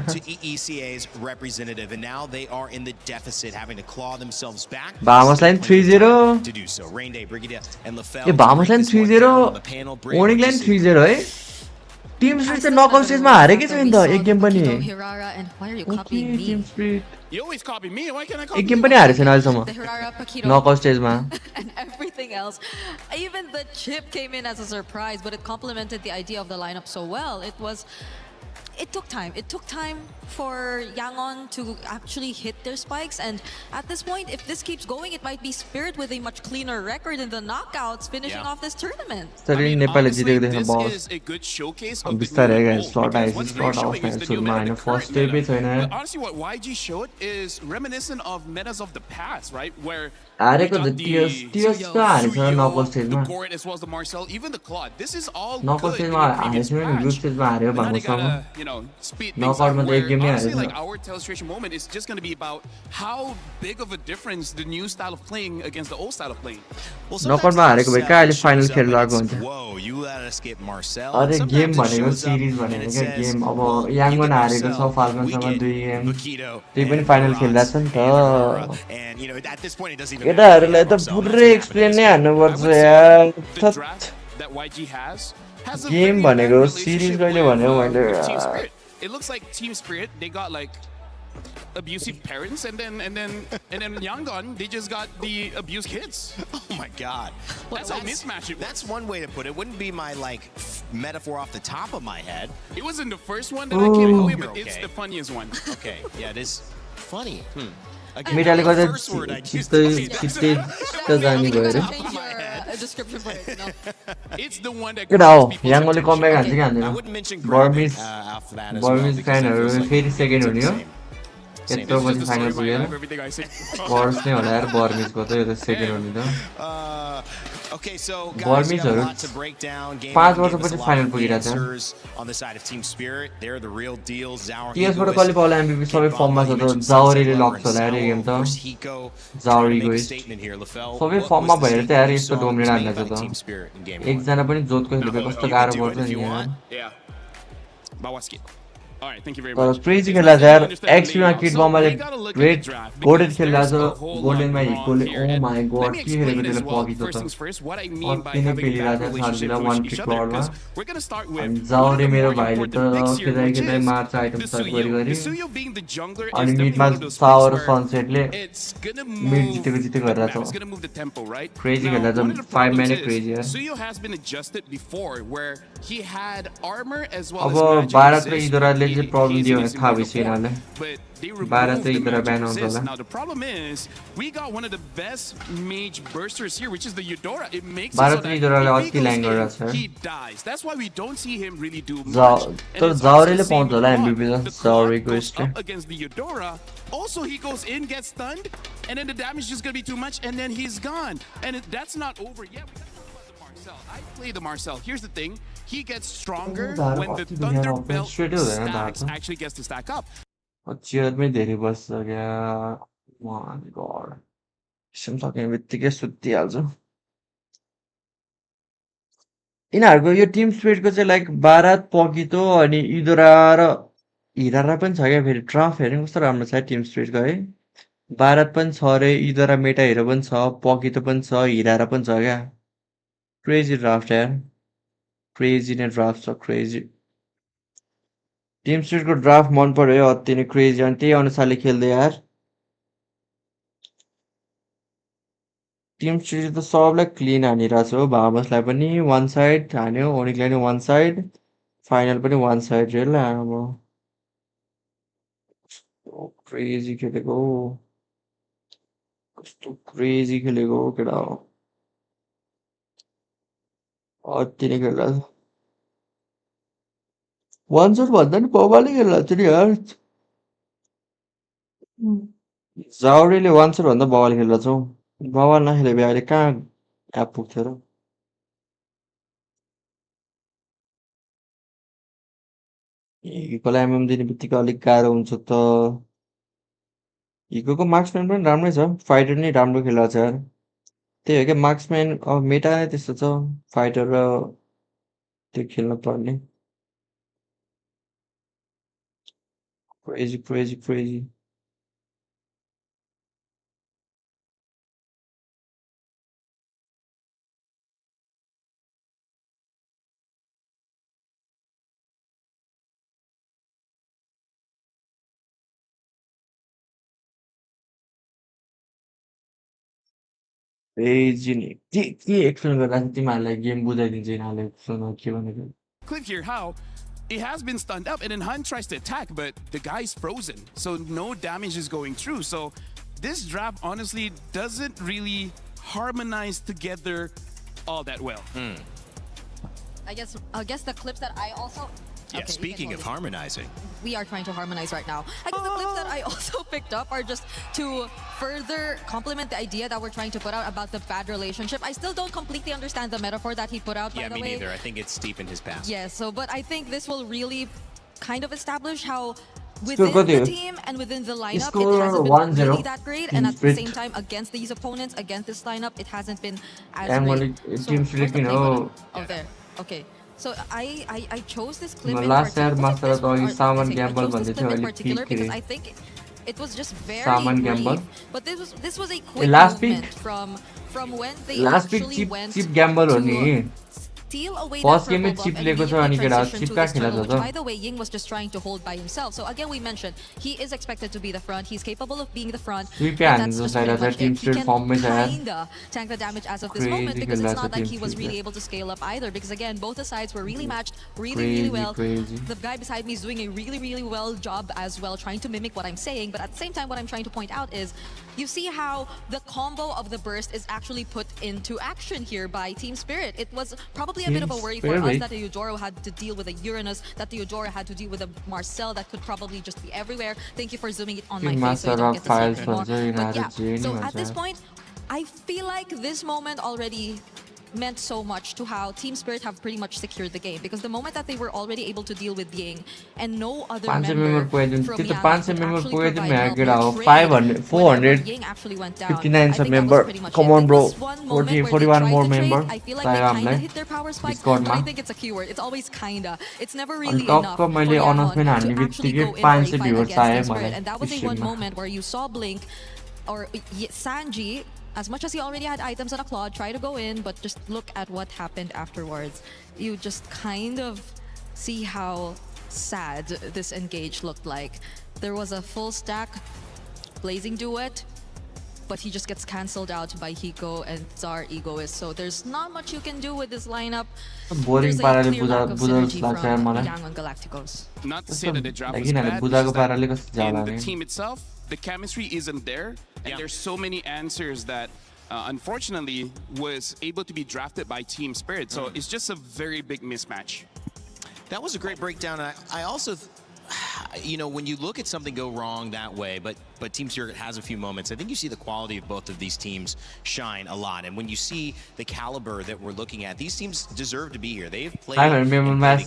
to eSewa's representative, and now they are in the deficit, having to claw themselves back. Bahamas line 3-0 to do so. Rain Day, Brigida, and LaFell. ये Bahamas line 3-0 ONIC line 3-0 है Tim spirit त knockout स्टेजमा हारेकै छ नि त एक game पनि Hirara, and why are you okay copying me? Team Spirit You always copy me. Why can't I copy एक गेम you? पनि हारेको छैन अहिलेसम्म The Hirara, Paquito, नकआउट स्टेजमा and everything else. Even the chip came in as a surprise, but it complemented the idea of the lineup so well. It took time. It took time for Yangon to actually hit their spikes, and at this point, if this keeps going, it might be Spirit with a much cleaner record in the knockouts, finishing off this tournament. सरी नेपालले जितेको देख्न This बस is a good showcase of the बिस्तारै new guys role, slot because आएछ what's very slot showing आउँछ is the new सुरुमा meta, हैन the फर्स्ट current स्टेपै meta. छैन But honestly, what YG showed is reminiscent of metas of the past, right? Where हारेको we त got tears कहाँ हारेछ knockout the स्टेजमा Gord as well as the Marcel, even the Claude. This is all knockout good in स्टेजमा the previous हारेको छैन नि group patch. स्टेजमा हारेको But now they भागोसँग gotta, you know, speed things up. नकआउटमा त एक Where game नै honestly, हारेछ like our illustration moment is just going to be about how big of a difference the new style of playing against the old style of playing. नकआउटमा हारेको भए कहाँ अहिले final खेलिरहेको हुन्छ Whoa, you let us skip Marcel. अरे And game sometimes it भनेको shows up series and भनेको it क्या says, game अब well, you याङ्गन get हारेको छ Marcel, we फाल्कनसँग get 2 game Bakito त्यही पनि and फाइनल Barats खेलिरहेछ नि and Aurora. त And, you know, at this point, it doesn't even केटाहरूलाई त पुरै एक्सप्लेन नै हान्नुपर्छ यार The draft that YG has a game very भनेको bad सिरिज relationship कहिले भन्यो with, मैले with Team Spirit. It looks like Team Spirit, they got like abusive parents, and then Yangon, they just got the abused kids. Oh my God, That's how mismatch it was. That's one way to put it. Wouldn't be my like metaphor off the top of my head. It wasn't the first one that I came up with, but Okay. it's the funniest one. Okay, yeah, it is funny. Again, मिठाले the गर्दा first word I used चित्त to use. चित्त जाने भयो अरे Change your description for it. No. It's the one that केटा हो grabs people's याङ्गोले attention. Comeback हान्छ कि I हान्दैन wouldn't mention grabbing Burmese off that as well Burmese because that feels फ्यानहरू like फेरि सेकेन्ड it's हुने like हो the same. यत्रो This is पछि just the story final of my पुगेर life, everything I say. Worse नै होला यार बर्मिसको त यो त सेकेन्ड हुने त Okay, so guys, we got a बर्मिसहरू lot to break down. Game 5 gave us a वर्षपछि lot final of पुगिरहेछ answers on the side of Team Spirit. They're the real deal. Zaur, टिएसबाट कसले Paula MBP सबै फर्ममा छ त जाउरीले लग्छ होला यार यो game त जाउरीको सबै फर्ममा भएर त यार यस्तो डोमिनेट हान्दैछ त एकजना पनि जोतको खेल्नु भए कस्तो गाह्रो पर्छ नि यार Yeah. Bawaski. All right, thank you very तर much. क्रेजी It's खेल्दा nice छ that you यार understand the एक्सपीमा layout. किट So बमले we gotta look at the great draft गोडेड because खेल्दा there's छ a whole lot गोल्डेनमा wrong equal here. Oh And my let God me के खेलेको explain as त्यसले well, पकितो first त things first, what I mean by अति नै having a bad पेलिरहेको छ relationship सार्दिला with वान each पिक other. बलमा Because we're gonna start with अनि one of जाउरे the मेरो more भाइले त important picks here, खेदाइ which खेदाइ is मार्छ आइटम the स्टार्ट गरी Suyo. गरी The Suyo being the jungler अनि is definitely मिडमा one of those सावर picks where सनसेटले it's gonna मिड move जितेको जितेको the गरिरहेछ map. It's gonna move the tempo, right? Crazy Now, खेल्दा one of त the 5 problems minute is crazy यार Suyo has been adjusted before, where he had armor as well अब as magic Bharat र resist इदोराले in चाहिँ problem case दियो of भने his थाहा immortal भइसक्यो form. यिनीहरूलाई But they भारत removed र the इदोरा magic ब्यान हुन्छ resist. होला Now the problem is we got one of the best mage bursters here, which is the Eudora. It makes it so Bharat raw that इदोराले if he अति goes Lyang in, गरिरहेछ यार he dies. That's why we don't see him really do much. And तर it's also जाउरेले the same पाउँछ with होला Claude. MBP त The Claude जाउरेको goes यसले up against the Eudora. Also, he goes in, gets stunned, and then the damage is just gonna be too much, and then he's gone. And that's not over yet. We gotta talk about the Marcel. I play the Marcel. Here's the thing: he gets stronger when the Thunder Belt stacks actually gets to stack up. Chairman धेरै बस्छ क्या गड SIM सक्ने बित्तिकै सुत्तिहाल्छु यिनीहरूको यो Tim स्पिरिटको चाहिँ like Bharat पकितो अनि इदोरा र हिरारा पनि छ क्या फेरि ड्राफ्ट हेर्नु कस्तो राम्रो छ टिम स्पिरिटको है भारत पनि छ अरे इदोरा मेटा हिरो पनि छ पकितो पनि छ हिरारा पनि छ क्या क्रेजी ड्राफ्ट यार क्रेजी नै ड्राफ्ट छ क्रेजी टिम स्पिरिटको ड्राफ्ट मन पर्यो अति नै क्रेजी अनि त्यही अनुसारले खेल्दै यार टिम स्पिरिट त सबलाई क्लिन हानिरहेको छ हो भामसलाई पनि वान साइड हान्यो ओनिकलाई पनि वान साइड फाइनल पनि वान साइड रेल अब क्रेजी खेलेको कस्तो क्रेजी खेलेको केटा हो अति नै खेल्दा वान शट भन्दा नि बबाले खेल्दा छ नि यार जाउरीले वान शट भन्दा बबाल खेल्दा छौ बबाल नखेले भए अहिले कहाँ एप पुग्थ्यो र हिकोलाई एमएम दिने बित्तिकै अलिक गाह्रो हुन्छ त हिकोको मार्क्सम्यान पनि राम्रै छ फाइटर नै राम्रो खेलेको छ यार त्यही हो क्या मार्क्सम्यान अब मेटा नै त्यस्तो छ फाइटर र त्यो खेल्न पर्ने क्रेजी क्रेजी क्रेजी क्रेजी नि के एक्सप्लेन गर्दा चाहिँ तिमीहरूलाई गेम बुझाइदिन्छ यिनीहरूले सुन के भनेको Clip here how it has been stunned up, and then Hunt tries to attack, but the guy's frozen, so no damage is going through. So this draft honestly doesn't really harmonize together all that well. I guess the clips that I also Yeah, speaking of harmonizing. We are trying to harmonize right now. I guess the clips that I also picked up are just to further complement the idea that we're trying to put out about the bad relationship. I still don't completely understand the metaphor that he put out, by the way. Yeah, me neither. I think it's deep in his past. Yeah, but I think this will really kind of establish how within the team and within the lineup, it hasn't been really that great. And at the same time, against these opponents, against this lineup, it hasn't been as great. So, where's the play button? Oh, there. Okay. So I chose this clip in particular because I think it was just very brief. But this was a quick movement from when they actually went to steal away that purple buff and immediately transition to this turtle, which by the way Ying was just trying to hold by himself. So again, we mentioned he is expected to be the front. He's capable of being the front. That's just pretty much it. He can kinda tank the damage as of this moment because it's not like he was really able to scale up either, because again, both the sides were really matched really well. The guy beside me is doing a really well job as well, trying to mimic what I'm saying, but at the same time, what I'm trying to point out is you see how the combo of the burst is actually put into action here by Team Spirit. It was probably a bit of a worry for us that the Eudoro had to deal with a Uranus, that the Eudoro had to deal with a Marcel that could probably just be everywhere. Thank you for zooming it on my face so you don't get to see it anymore. But yeah, so at this point, I feel like this moment already meant so much to how Team Spirit have pretty much secured the game, because the moment that they were already able to deal with Ying and no other member from Yangon could actually provide help, 400 Ying actually went down. 59 member. Come on, bro. 41 more member. I feel like they kinda hit their power spike, but I think it's a keyword. It's always kinda. It's never really enough for Yangon to actually go in very fight against Team Spirit. And that was the one moment where you saw Blink or Sanji, as much as he already had items on a Claude, try to go in, but just look at what happened afterwards. You just kind of see how sad this engage looked like. There was a full stack Blazing Duet, but he just gets cancelled out by Hiko and Tsar Egoist. So there's not much you can do with this lineup. There's a clear lack of synergy from Yangon Galacticos. Not to say that the draft was bad, it's just that in the team itself, the chemistry isn't there, and there's so many answers that unfortunately was able to be drafted by Team Spirit. So it's just a very big mismatch. That was a great breakdown. I also, you know, when you look at something go wrong that way, but Team Spirit has a few moments, I think you see the quality of both of these teams shine a lot. And when you see the caliber that we're looking at, these teams deserve to be here. They've played I remember bounce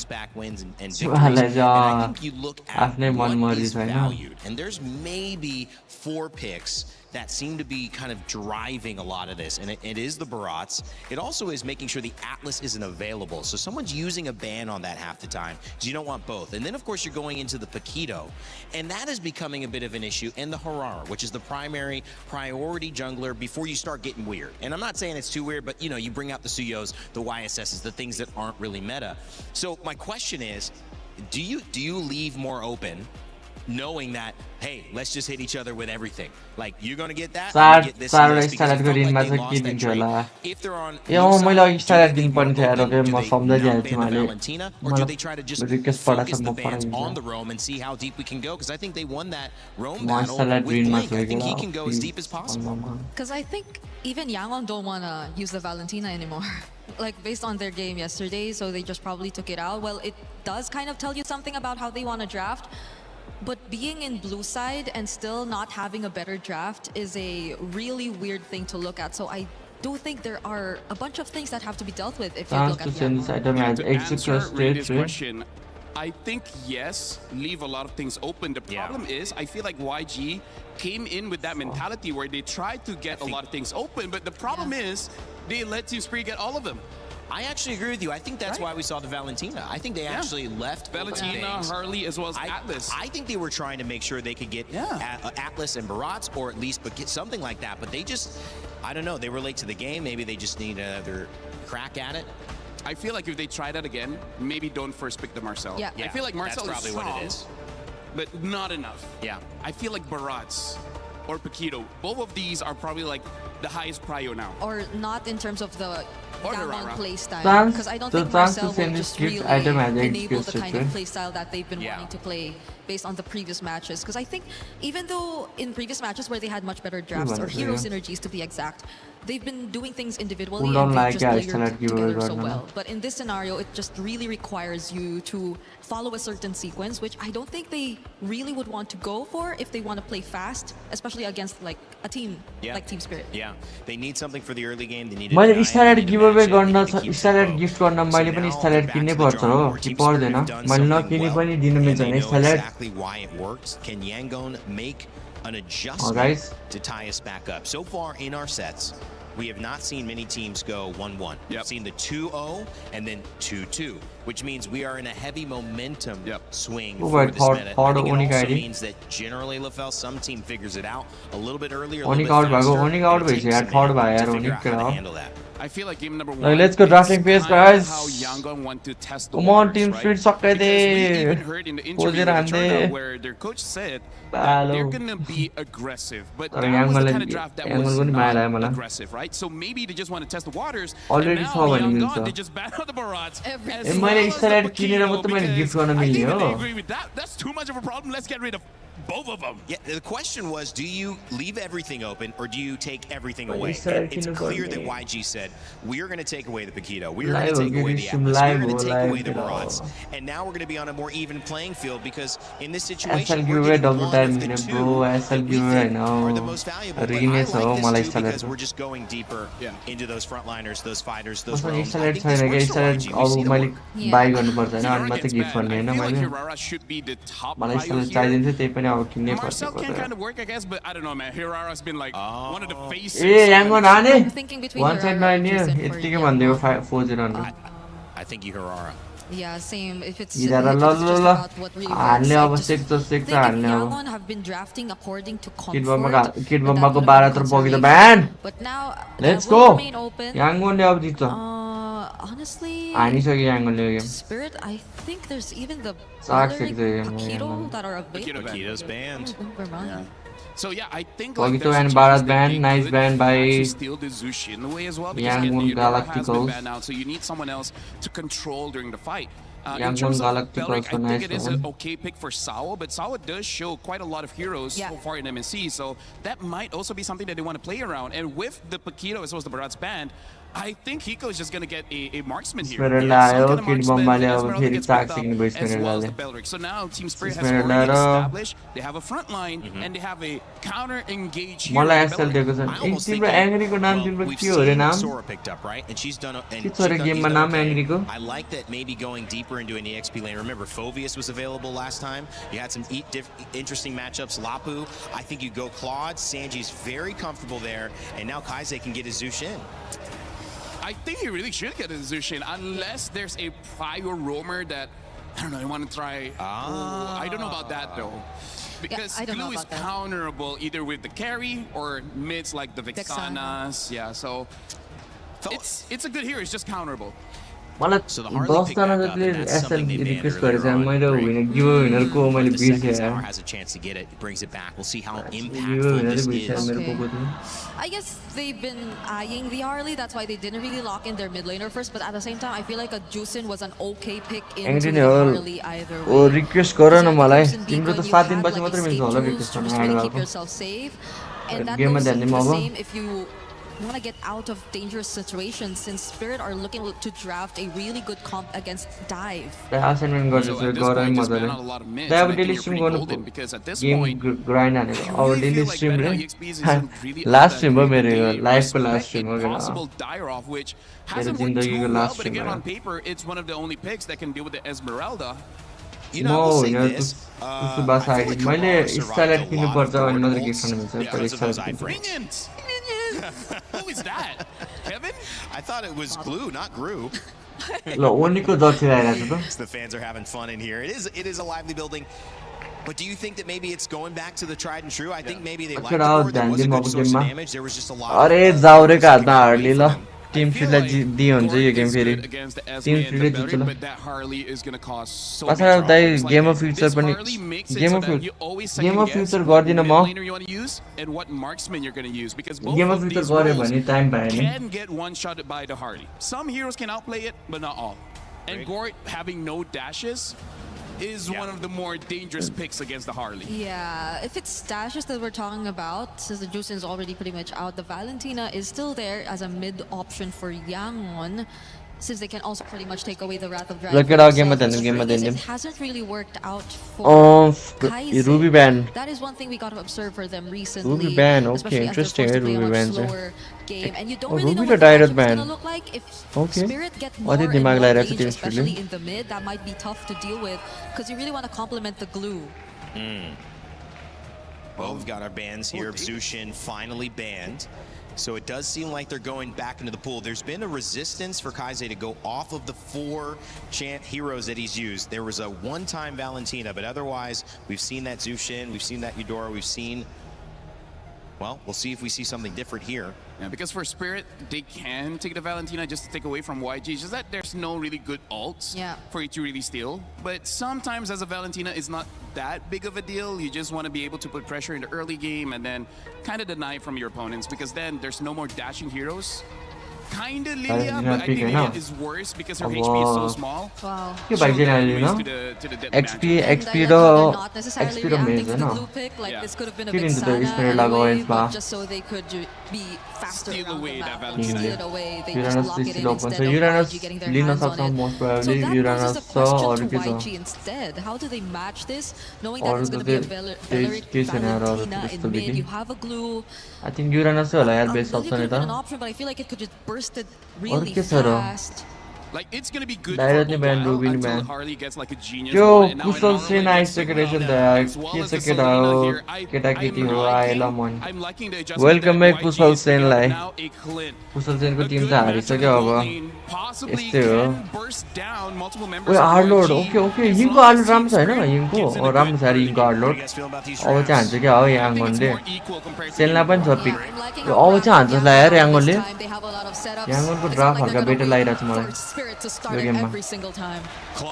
back wins and victories. And I think you look at what is valued, and there's maybe 4 picks that seem to be kind of driving a lot of this, and it is the Barats. It also is making sure the Atlas isn't available, so someone's using a ban on that half the time, because you don't want both. And then of course you're going into the Paquito, and that is becoming a bit of an issue, and the Harara, which is the priority jungler before you start getting weird. And I'm not saying it's too weird, but you know, you bring out the Suyos, the YSSs, the things that aren't really meta. So my question is, do you leave more open, knowing that, hey, let's just hit each other with everything? Like, you're gonna get that, I'm gonna get this, and this, because it felt like they lost that trade. If they're on blue side, do Valentina, or do they try to just focus the bans on the roam and see how deep we can go? Because I think they won that roam battle with Blink. I think he can go as deep as possible. Because I think even Yangon don't want to use the Valentina anymore. Like, based on their game yesterday, so they just probably took it out. Well, it does kind of tell you something about how they want to draft. But being in blue side and still not having a better draft is a really weird thing to look at. So I do think there are a bunch of things that have to be dealt with if you look at Yangon. To answer Raider's question, I think yes, leave a lot of things open. The problem is, I feel like YG came in with that mentality where they tried to get a lot of things open, but the problem is they let Team Spirit get all of them. I actually agree with you. I think that's why we saw the Valentina. I think they actually left Valentina, Harley, as well as Atlas. I think they were trying to make sure they could get Atlas and Barats, or at least get something like that. But they just, I don't know, they were late to the game. Maybe they just need another crack at it. I feel like if they try that again, maybe don't first pick the Marcel. Yeah. I feel like Marcel that's probably is strong, what it is. but not enough. Yeah. I feel like Barats or Paquito. Both of these are probably like the highest prio now. Or not in terms of the Yangon playstyle, Chance- because I don't the think chance to Marcel send will this just gift really item as an enable the excuse kind to of it. playstyle that they've been wanting to play based on the previous matches. Because I think even though in previous matches where they had much better drafts or hero synergies to be exact, they've been doing things individually Who don't and like they just it, I layered still together like so giveaway well. But in this scenario, it just really requires you to follow a certain sequence, which I don't think they really would want to go for if they want to play fast, especially against like a team like Team Spirit. Yeah, they need something for the early game. They need मैले stylet गिभअवे गर्न stylet gift गर्न मैले पनि stylet किन्नै पर्छ हो कि पर्दैन मैले नकिने पनि दिनु मिल्छ भने stylet exactly why it works. Can Yangon make an adjustment to tie us back up? So far in our sets, we have not seen many teams go 1-1. We've seen the 2-0 and then 2-2, which means we are in a heavy momentum swing for this meta. I think it also means that generally, LaFell, some team figures it out a little bit earlier, a little bit faster. ONIC out भएछ यार third भयो यार ONIC handle that. I feel like game number 1. Let's go drafting phase, guys. How Yangon want to test the Come on, waters, Team right? Spirit, सक्कै दे Because we even heard in the interview with Jordan where their coach said that they're gonna be aggressive, but that was the kind of draft that was not aggressive, right? So maybe they just want to test the waters. Already and saw now भने Yangon, मिल्छ they just ban out the Barats. मैले stylet किनेर मात्र मैले gift गर्न I मिल्यो think they agree with that. That's too much of a problem. Let's get rid of both of them. Yeah, the question was, do you leave everything open or do you take everything away? Israel And it's can clear afford that me. YG said, we are going to take away the Paquito. We are Live going to take will away give the you some Atlas. We are live going to will take away live the will. Barats. And now we're going to be on a more even playing field because in this situation, SL we're giveaway getting double one time of the minute two bro SL that we giveaway think now are the most valuable. But I Renes ho like मलाई this too stylet because we're just going deeper into those frontliners, those fighters, those मसँग roams. I stylet think this छैन works कि for stylet YG. We see अब the मैले work. By गर्नुपर्छ हैन अनि मात्र gift गर्ने हैन I feel like मैले Hirara should be the top मलाई prio स्टाइलेट here. चाहिदिन्छ त्यही पनि अब किन्नै पर्छ Marcel can kind of work, I guess, but I don't know, man. Hirara's been like one of the faces. A Yangon आने between one side Hirara and 9 Jason for यतिकै भन्दियो 4-0 I think you Hirara. Yeah, same. If it's Hirara it's ल just ल ल about what really works. हान्ने I अब just 6 think if हान्ने अब Yangon have been drafting according to kid comfort, बम्बाको 12 तर बगी त ban but now let's that go will remain open. याङ्गोनले अब जित्छ Honestly, हानिसक्यो याङ्गोनले यो game Spirit, I think there's even the Saak other सक्छ यो Paquito game that are available. Paquito's banned. Oh, never mind. So yeah, I think Paquito there's and chances Bharat that ban, they nice could ban by actually steal the Zushi in a way as well because again, Yangon the Eudora has been Galacticos. banned out, so you need someone else to control during the fight. In Yangon terms of Galacticos Belric, I for think nice it is one. an okay pick for Sawa, but Sawa does show quite a lot of heroes so far in MNC, so that might also be something that they want to play around. And with the Paquito as well as the Barat's band, I think Hiko is just going to get a marksman here. Esmeralda आयो Kid बम्बाले अब फेरि चाक सिक्नु भयो As well as Esmeraldaले the Belric. So now Team Spirit has Esmeralda already र established they have a front line and they have a counter-engage here. मलाई with एसएल Belric. दिएको छ तिम्रो एङ्ग्रीको नाम तिम्रो के हो रे नाम Sora picked up, right? And she's done के छ रे गेममा नाम एङ्ग्रीको I like that maybe going deeper into an EXP lane. Remember, Phoveus was available last time. You had some interesting matchups. Lapu, I think you go Claude. Sanji's very comfortable there. And now Kaise can get his Zush in. I think he really should get a Zushin unless there's a prior roamer that, I don't know, I want to try. I don't know about that though. Because I don't know Glue is about that. counterable either with the carry or mids like the Vexanas. Yeah, so it's a good hero, it's just counterable. मलाई 10 जना जतिले SL request गरेछ मैले winner give विनरको मैले बिर्से यार has a chance to get it. It brings it back. We'll see how give impactful winner this बिर्से is. मेरो Poco थियो I guess they've been eyeing the Arlie, that's why they didn't really lock in their mid laner first, but at the same time, I feel like a Jusin was an okay pick into angry the नै हो Arlie either ओ way. Request गर न मलाई Jusin तिम्रो Beacon, त you 7 दिन have पछि like मात्र escape मिल्छ होला tools रिक्वेस्ट to गर्न just really आएर keep गएको yourself safe, and that गेममा goes ध्यान the दिउँ अब same if you want to get out of dangerous situations, since Spirit are looking to draft a really good comp against Dive. Assignment गर्दैछु गरौँ मजाले त्यही अब डेली स्ट्रिम गर्नु गेम ग्राइन्ड हानेको अब डेली स्ट्रिम रे लास्ट स्ट्रिम हो मेरो यो लाइफको लास्ट स्ट्रिम हो Possible dire off, which मेरो hasn't worked too जिन्दगीको well, last but stream again हो on paper, it's one of the only picks that can deal with the Esmeralda. You know, I will say this. तुसु बास ID मैले stylet किन्नुपर्छ अनि मात्र gift गर्नु मिल्छ पर Because of those stylet iframes. Who is that? Kevin? I thought it was Glue, not Gru. ल ओनीको जति आइरहेको छ The fans are having fun in here. It is a lively building. But do you think that maybe it's going back to the tried and true? I think maybe they liked the board. There was a good source of damage. There was just a lot अरे of जाऊ रे हातमा Harley ल Team Spiritलाई दियो हुन्छ यो game फेरि Team Spiritले जित्छ ल Masarapp Dai game of future पनि गेम अफ फ्युचर गर्दिन म गेम अफ फ्युचर गरे भने टाइम पाएन can get one shot by the Harley. Some heroes can outplay it, but not all. And Gort having no dashes is one of the more dangerous picks against the Harley. Yeah, if it's dashes that we're talking about, since the Juicin is already pretty much out, the Valentina is still there as a mid option for Yangon, since they can also pretty much take away the Wrath of Dragon. Look at our game at the game at the It hasn't really worked out for Kaizen. Ruby ban. That is one thing we got to observe for them recently. Ruby ban, okay, interesting. Ruby ban. Game. And you don't oh, really Ruby know what the the ban. gonna look like if okay. Spirit get more and more range, especially in the mid. That might be tough to deal with because you really want to complement the glue. Well, we've got our bans here of Zushin finally banned. So it does seem like they're going back into the pool. There's been a resistance for Kaise to go off of the 4 chant heroes that he's used. There was a one-time Valentina, but otherwise, we've seen that Zushin, we've seen that Eudora, we've seen... Well, we'll see if we see something different here. Yeah, because for Spirit, they can take the Valentina just to take away from YG. It's just that there's no really good ults for you to really steal. But sometimes as a Valentina, it's not that big of a deal. You just want to be able to put pressure in the early game and then kind of deny from your opponents because then there's no more dashing heroes. Kind of Lilia, but I think Lilia is worse because her HP is so small. Wow. You buy Lilia, no? XP do maze, no? Like this could have been a bit sad, but just so they could be faster steal away that Valentina. Steal it away. They just Uranus lock it is in open. instead So of Uranus YG getting their Lina hands on Sapsa it. most So probably that Uranus poses a question to or YG instead. How do they match this, knowing that it's going to be a Valentina in mid? You have a glue. I think Uranus will have base Really option. could have been an option, but I feel like it could just burst it really fast. Like it's gonna be good Directly for a ban while Ruby until ban. Harley gets like a genius. Yo, and now in Kusal normal से it nice gets decoration around there. as well as the Kita Selena here. kita हो आएला मन. I'm liking the adjustment Welcome that back YG Kusal is picking Sen up lie. now a Clint. Kusal Sen को team त हारिसक्यो अब. Possibly यस्तै हो. can burst down multiple members ओए of Arlord, YG. okay. यिनको Arlord राम्रो छ हैन यिनको. ओ राम्रो छ यिनको Arlord. अब चाहिँ हान्छ क्या हो याङ्गनले. सेनलाई पनि छ पिक. अब चाहिँ हान्छ जसलाई यार याङ्गनले. याङ्गनको ड्राफ्ट हल्का बेटर लागिरहेछ मलाई. यो गेममा.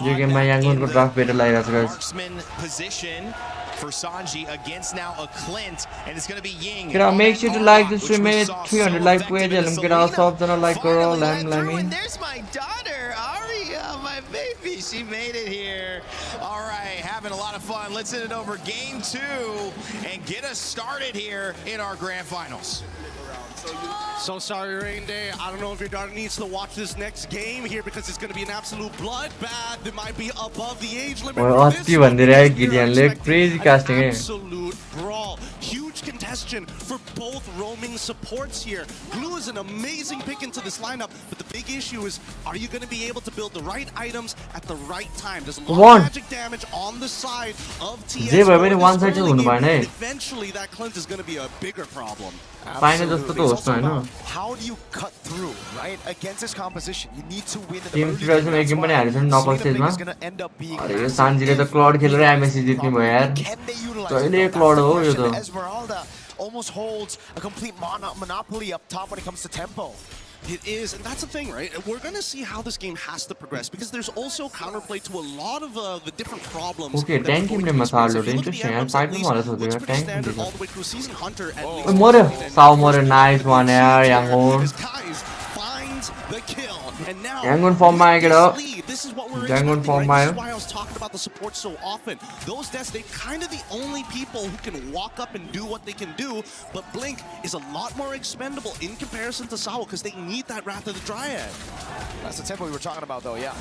यो गेममा याङ्गनको ड्राफ्ट बेटर लागिरहेछ guys. Marksman position for Sanji against now a Clint, and it's going to be Ying. Make sure to like the stream, 300 like page, and get our subs and like girl, and there's my daughter, Aria, my baby. She made it here. All right, having a lot of fun. Let's send it over game 2 and get us started here in our grand finals. So sorry, Rain Day. I don't know if your daughter needs to watch this next game here because it's going to be an absolute bloodbath. It might be above the age limit. Well, crazy casting. Absolute brawl. Huge contestant for both roaming supports here. Glue is an amazing pick into this lineup, but the big issue is, are you going to be able to build the right items at the right time? There's a lot of magic damage on the side of TS. Eventually, that Clint is going to be a bigger problem. How do you cut through, right? Against this composition, you need to win in the Team Spirit में एक पनि हारेछ knockout स्टेजमा. अरे यो सान्जीले त cloud खेलेर MSc जित्ने भयो यार. कहिले क्लाउड हो यो त. Esmeralda almost holds a complete monopoly up top when it comes to tempo. It is, and that's the thing, right? We're going to see how this game has to progress because there's also counterplay to a lot of the different problems. Okay, tank team ने मसालो interesting यार. Fight में मारा सोचेगा tank team. All the way through Season Hunter at least. मरे. साउ मरे nice one यार Yangon. The kill, and now Yangon form में आएगा. This is what we're Yangon form में. This is why I was talking about the support so often. Those deaths, they're kind of the only people who can walk up and do what they can do, but Blink is a lot more expendable in comparison to Sawa because they need that Wrath of the Dryad. That's the tempo we were talking about though, yeah.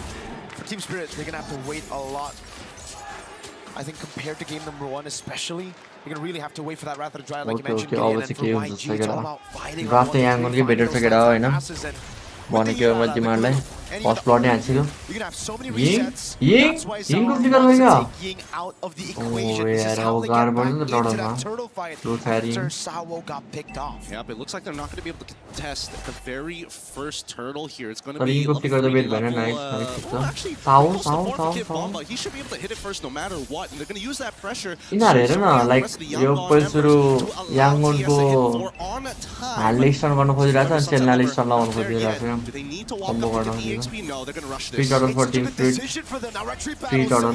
For Team Spirit, they're gonna have to wait a lot. I think compared to game number 1 especially, you're gonna really have to wait for that Wrath of the Dryad like you mentioned. Obviously and for YG, it's all about fighting Draft Yangon के better से करा है ना. बने के मत दिमाग ले. And First plot ne hansilo. you're gonna have so many Ying, resets. Ying, That's why Ying ko Sauron figure wants to hoga. take Ying out of the Oh equation. This is yaar, how wo they gar get back bol to into lada that ma. turtle fight Truth Harry. after Sawo got picked off. Yep, it looks like they're not going to be able to contest the very first turtle here. It's going to But be Ying ko level figure the 3 bit bana level, nice. well, actually, Sao, close to sao, 4 sao, for Kid sao. Bomba. He should be able to hit it first no matter what, and they're going to use that pressure. Yिनीहरु हेर न like यो पहिलो सुरु याङ्गोन को हार्लिस्टन गर्न खोजिरहेको छ अनि चेल्ना लिस्टन लगाउन खोजिरहेको छ कम्बो गर्न खोजिरहेको 3 turtle for team free turtle.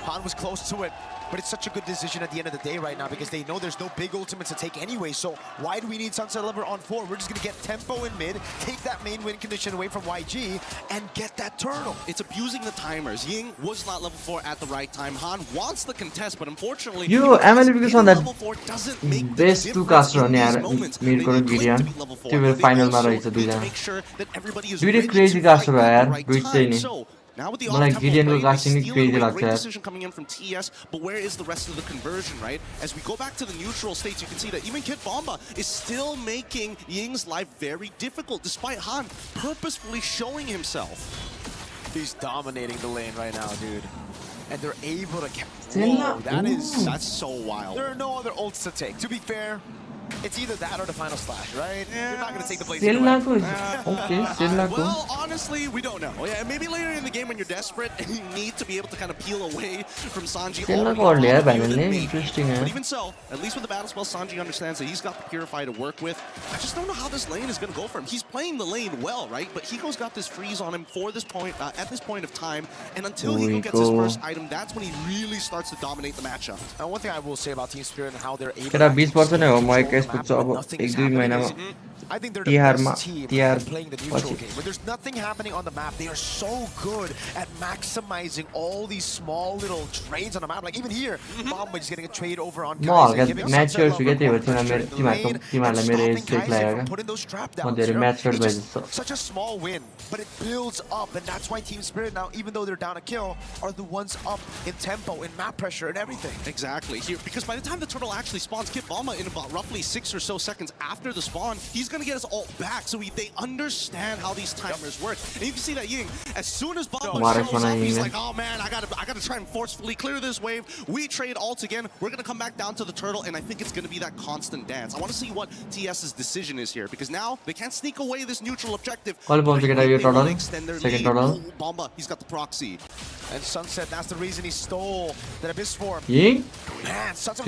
Han was close to it, but it's such a good decision at the end of the day right now because they know there's no big ultimates to take anyway. So why do we need Sunset Lover on 4? We're just going to get tempo in mid, take that main win condition away from YG, and get that turtle. It's abusing the timers. Ying was not level 4 at the right time. Han wants the contest, but unfortunately, Yo, MLB because on that level 4 doesn't make best two caster on yaar mid ko Gideon त्यो final मा रहेछ दुई जना दुईटै crazy caster हो यार दुईटै नि Now with the मलाई Gideon को casting नि stealing क्रेजी away, लाग्छ great यार decision coming in from TS, but where is the rest of the conversion, right? As we go back to the neutral states, you can see that even Kid Bomba is still making Ying's life very difficult, despite Han purposefully showing himself. He's dominating the lane right now, dude. And they're able to... Whoa, that's so wild. There are no other ults to take. To be fair, it's either that or the final slash, right? Yeah. You're not going to take the blaze okay, well, honestly, we don't know. Yeah, maybe later in the game when you're desperate and you need to be able to kind of peel away from Sanji. Interesting, but even so, at least with the battle spell, Sanji understands that he's got the Purify to work with. I just don't know how this lane is going to go for him. He's playing the lane well, right? But Hiko's got this freeze on him for this point, at this point of time. And until Hiko gets his first item, that's when he really starts to dominate the matchup. And one thing I will say about Team Spirit and how they're able केटा to 20% हो म एकैचोटि अब 1-2 महिनामा I think they're the best team at playing the neutral game. When there's nothing happening on the map, they are so good at maximizing all these small little trades on the map. Like even here, Bomba is getting a trade over on म Kai'Sa, हल्का mature छु क्या त्यही भएर तिमीहरूलाई मेरो as check लाग्यो क्या म धेरै म्याच्योर भए जस्तो Such a small win, but it builds up, and that's why Team Spirit now, even though they're down a kill, are the ones up in tempo, in map pressure, and everything. Exactly. Here, because by the time the turtle actually spawns, Kid Bomba in about roughly 6 or so seconds after the spawn, he's going to get his ult back, so they understand how these timers work. And you can see that Ying, as soon as Bomba shows up, he's like, oh man, I gotta try and forcefully clear this wave. We trade ults again. We're going to come back down to the turtle, and I think it's going to be that constant dance. I want to see what TS's decision is here, because now they can't sneak away this neutral objective. Second turtle. Bomba, he's got the proxy. And Sunset, that's the reason he stole that Abyss form. Ying? Man, Sunset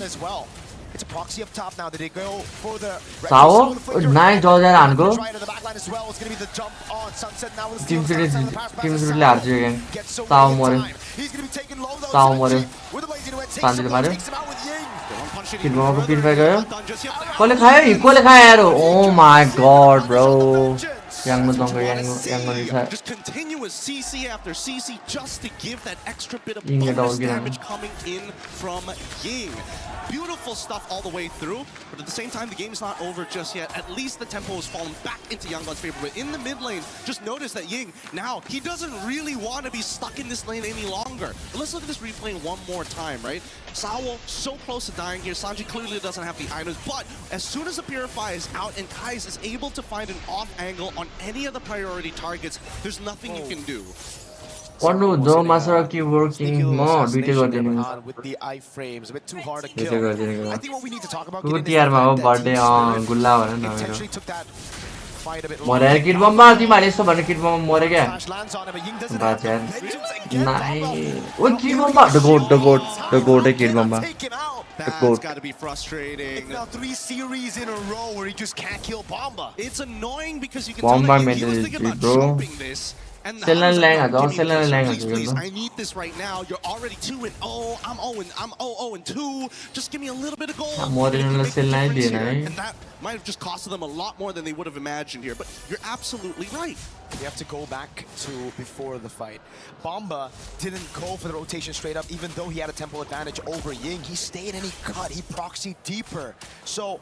as well. It's a proxy up top now. Did they go for the Sao? 9 Jordan Ango? Right to the backline as well. It's going to be the jump on Sunset now with the Team steal. Spirit large again. Sao more. He's going to be taken low though. Sao more. With the blazing away, takes him out with Ying. Kid Bomba को purify गयो कसले खायो यार oh my god bro Just continuous CC after CC just to give that extra bit of bonus damage coming in from Ying. Beautiful stuff all the way through, but at the same time, the game's not over just yet. At least the tempo has fallen back into Yangon's favor. But in the mid lane, just notice that Ying, now, he doesn't really want to be stuck in this lane any longer. But let's look at this replay one more time, right? Sawo so close to dying here. Sanji clearly doesn't have the items, but as soon as the Purify is out and Kai'Sa is able to find an off angle on any of the priority targets, there's nothing you can do. Panu do Masarapp keep working more with the iframes a bit too hard to kill. I think what we need to talk about birthday on gulla intentionally took that fight a bit more Kid Bomba तिमीहरुले यसो भने Kid Bomba मरे क्या बात यार नाइ ओ Kid Bomba the goat Kid Bomba That's gotta be frustrating. It's now 3 series in a row where he just can't kill Bomba. It's annoying because you can tell that he was thinking about jumping this. And the please, I need this right now. You're already 2-0. I'm 0-2. Just give me a little bit of gold. And that might have just costed them a lot more than they would have imagined here. But you're absolutely right. We have to go back to before the fight. Bomba didn't go for the rotation straight up, even though he had a tempo advantage over Ying. He stayed and he cut. He proxied deeper. So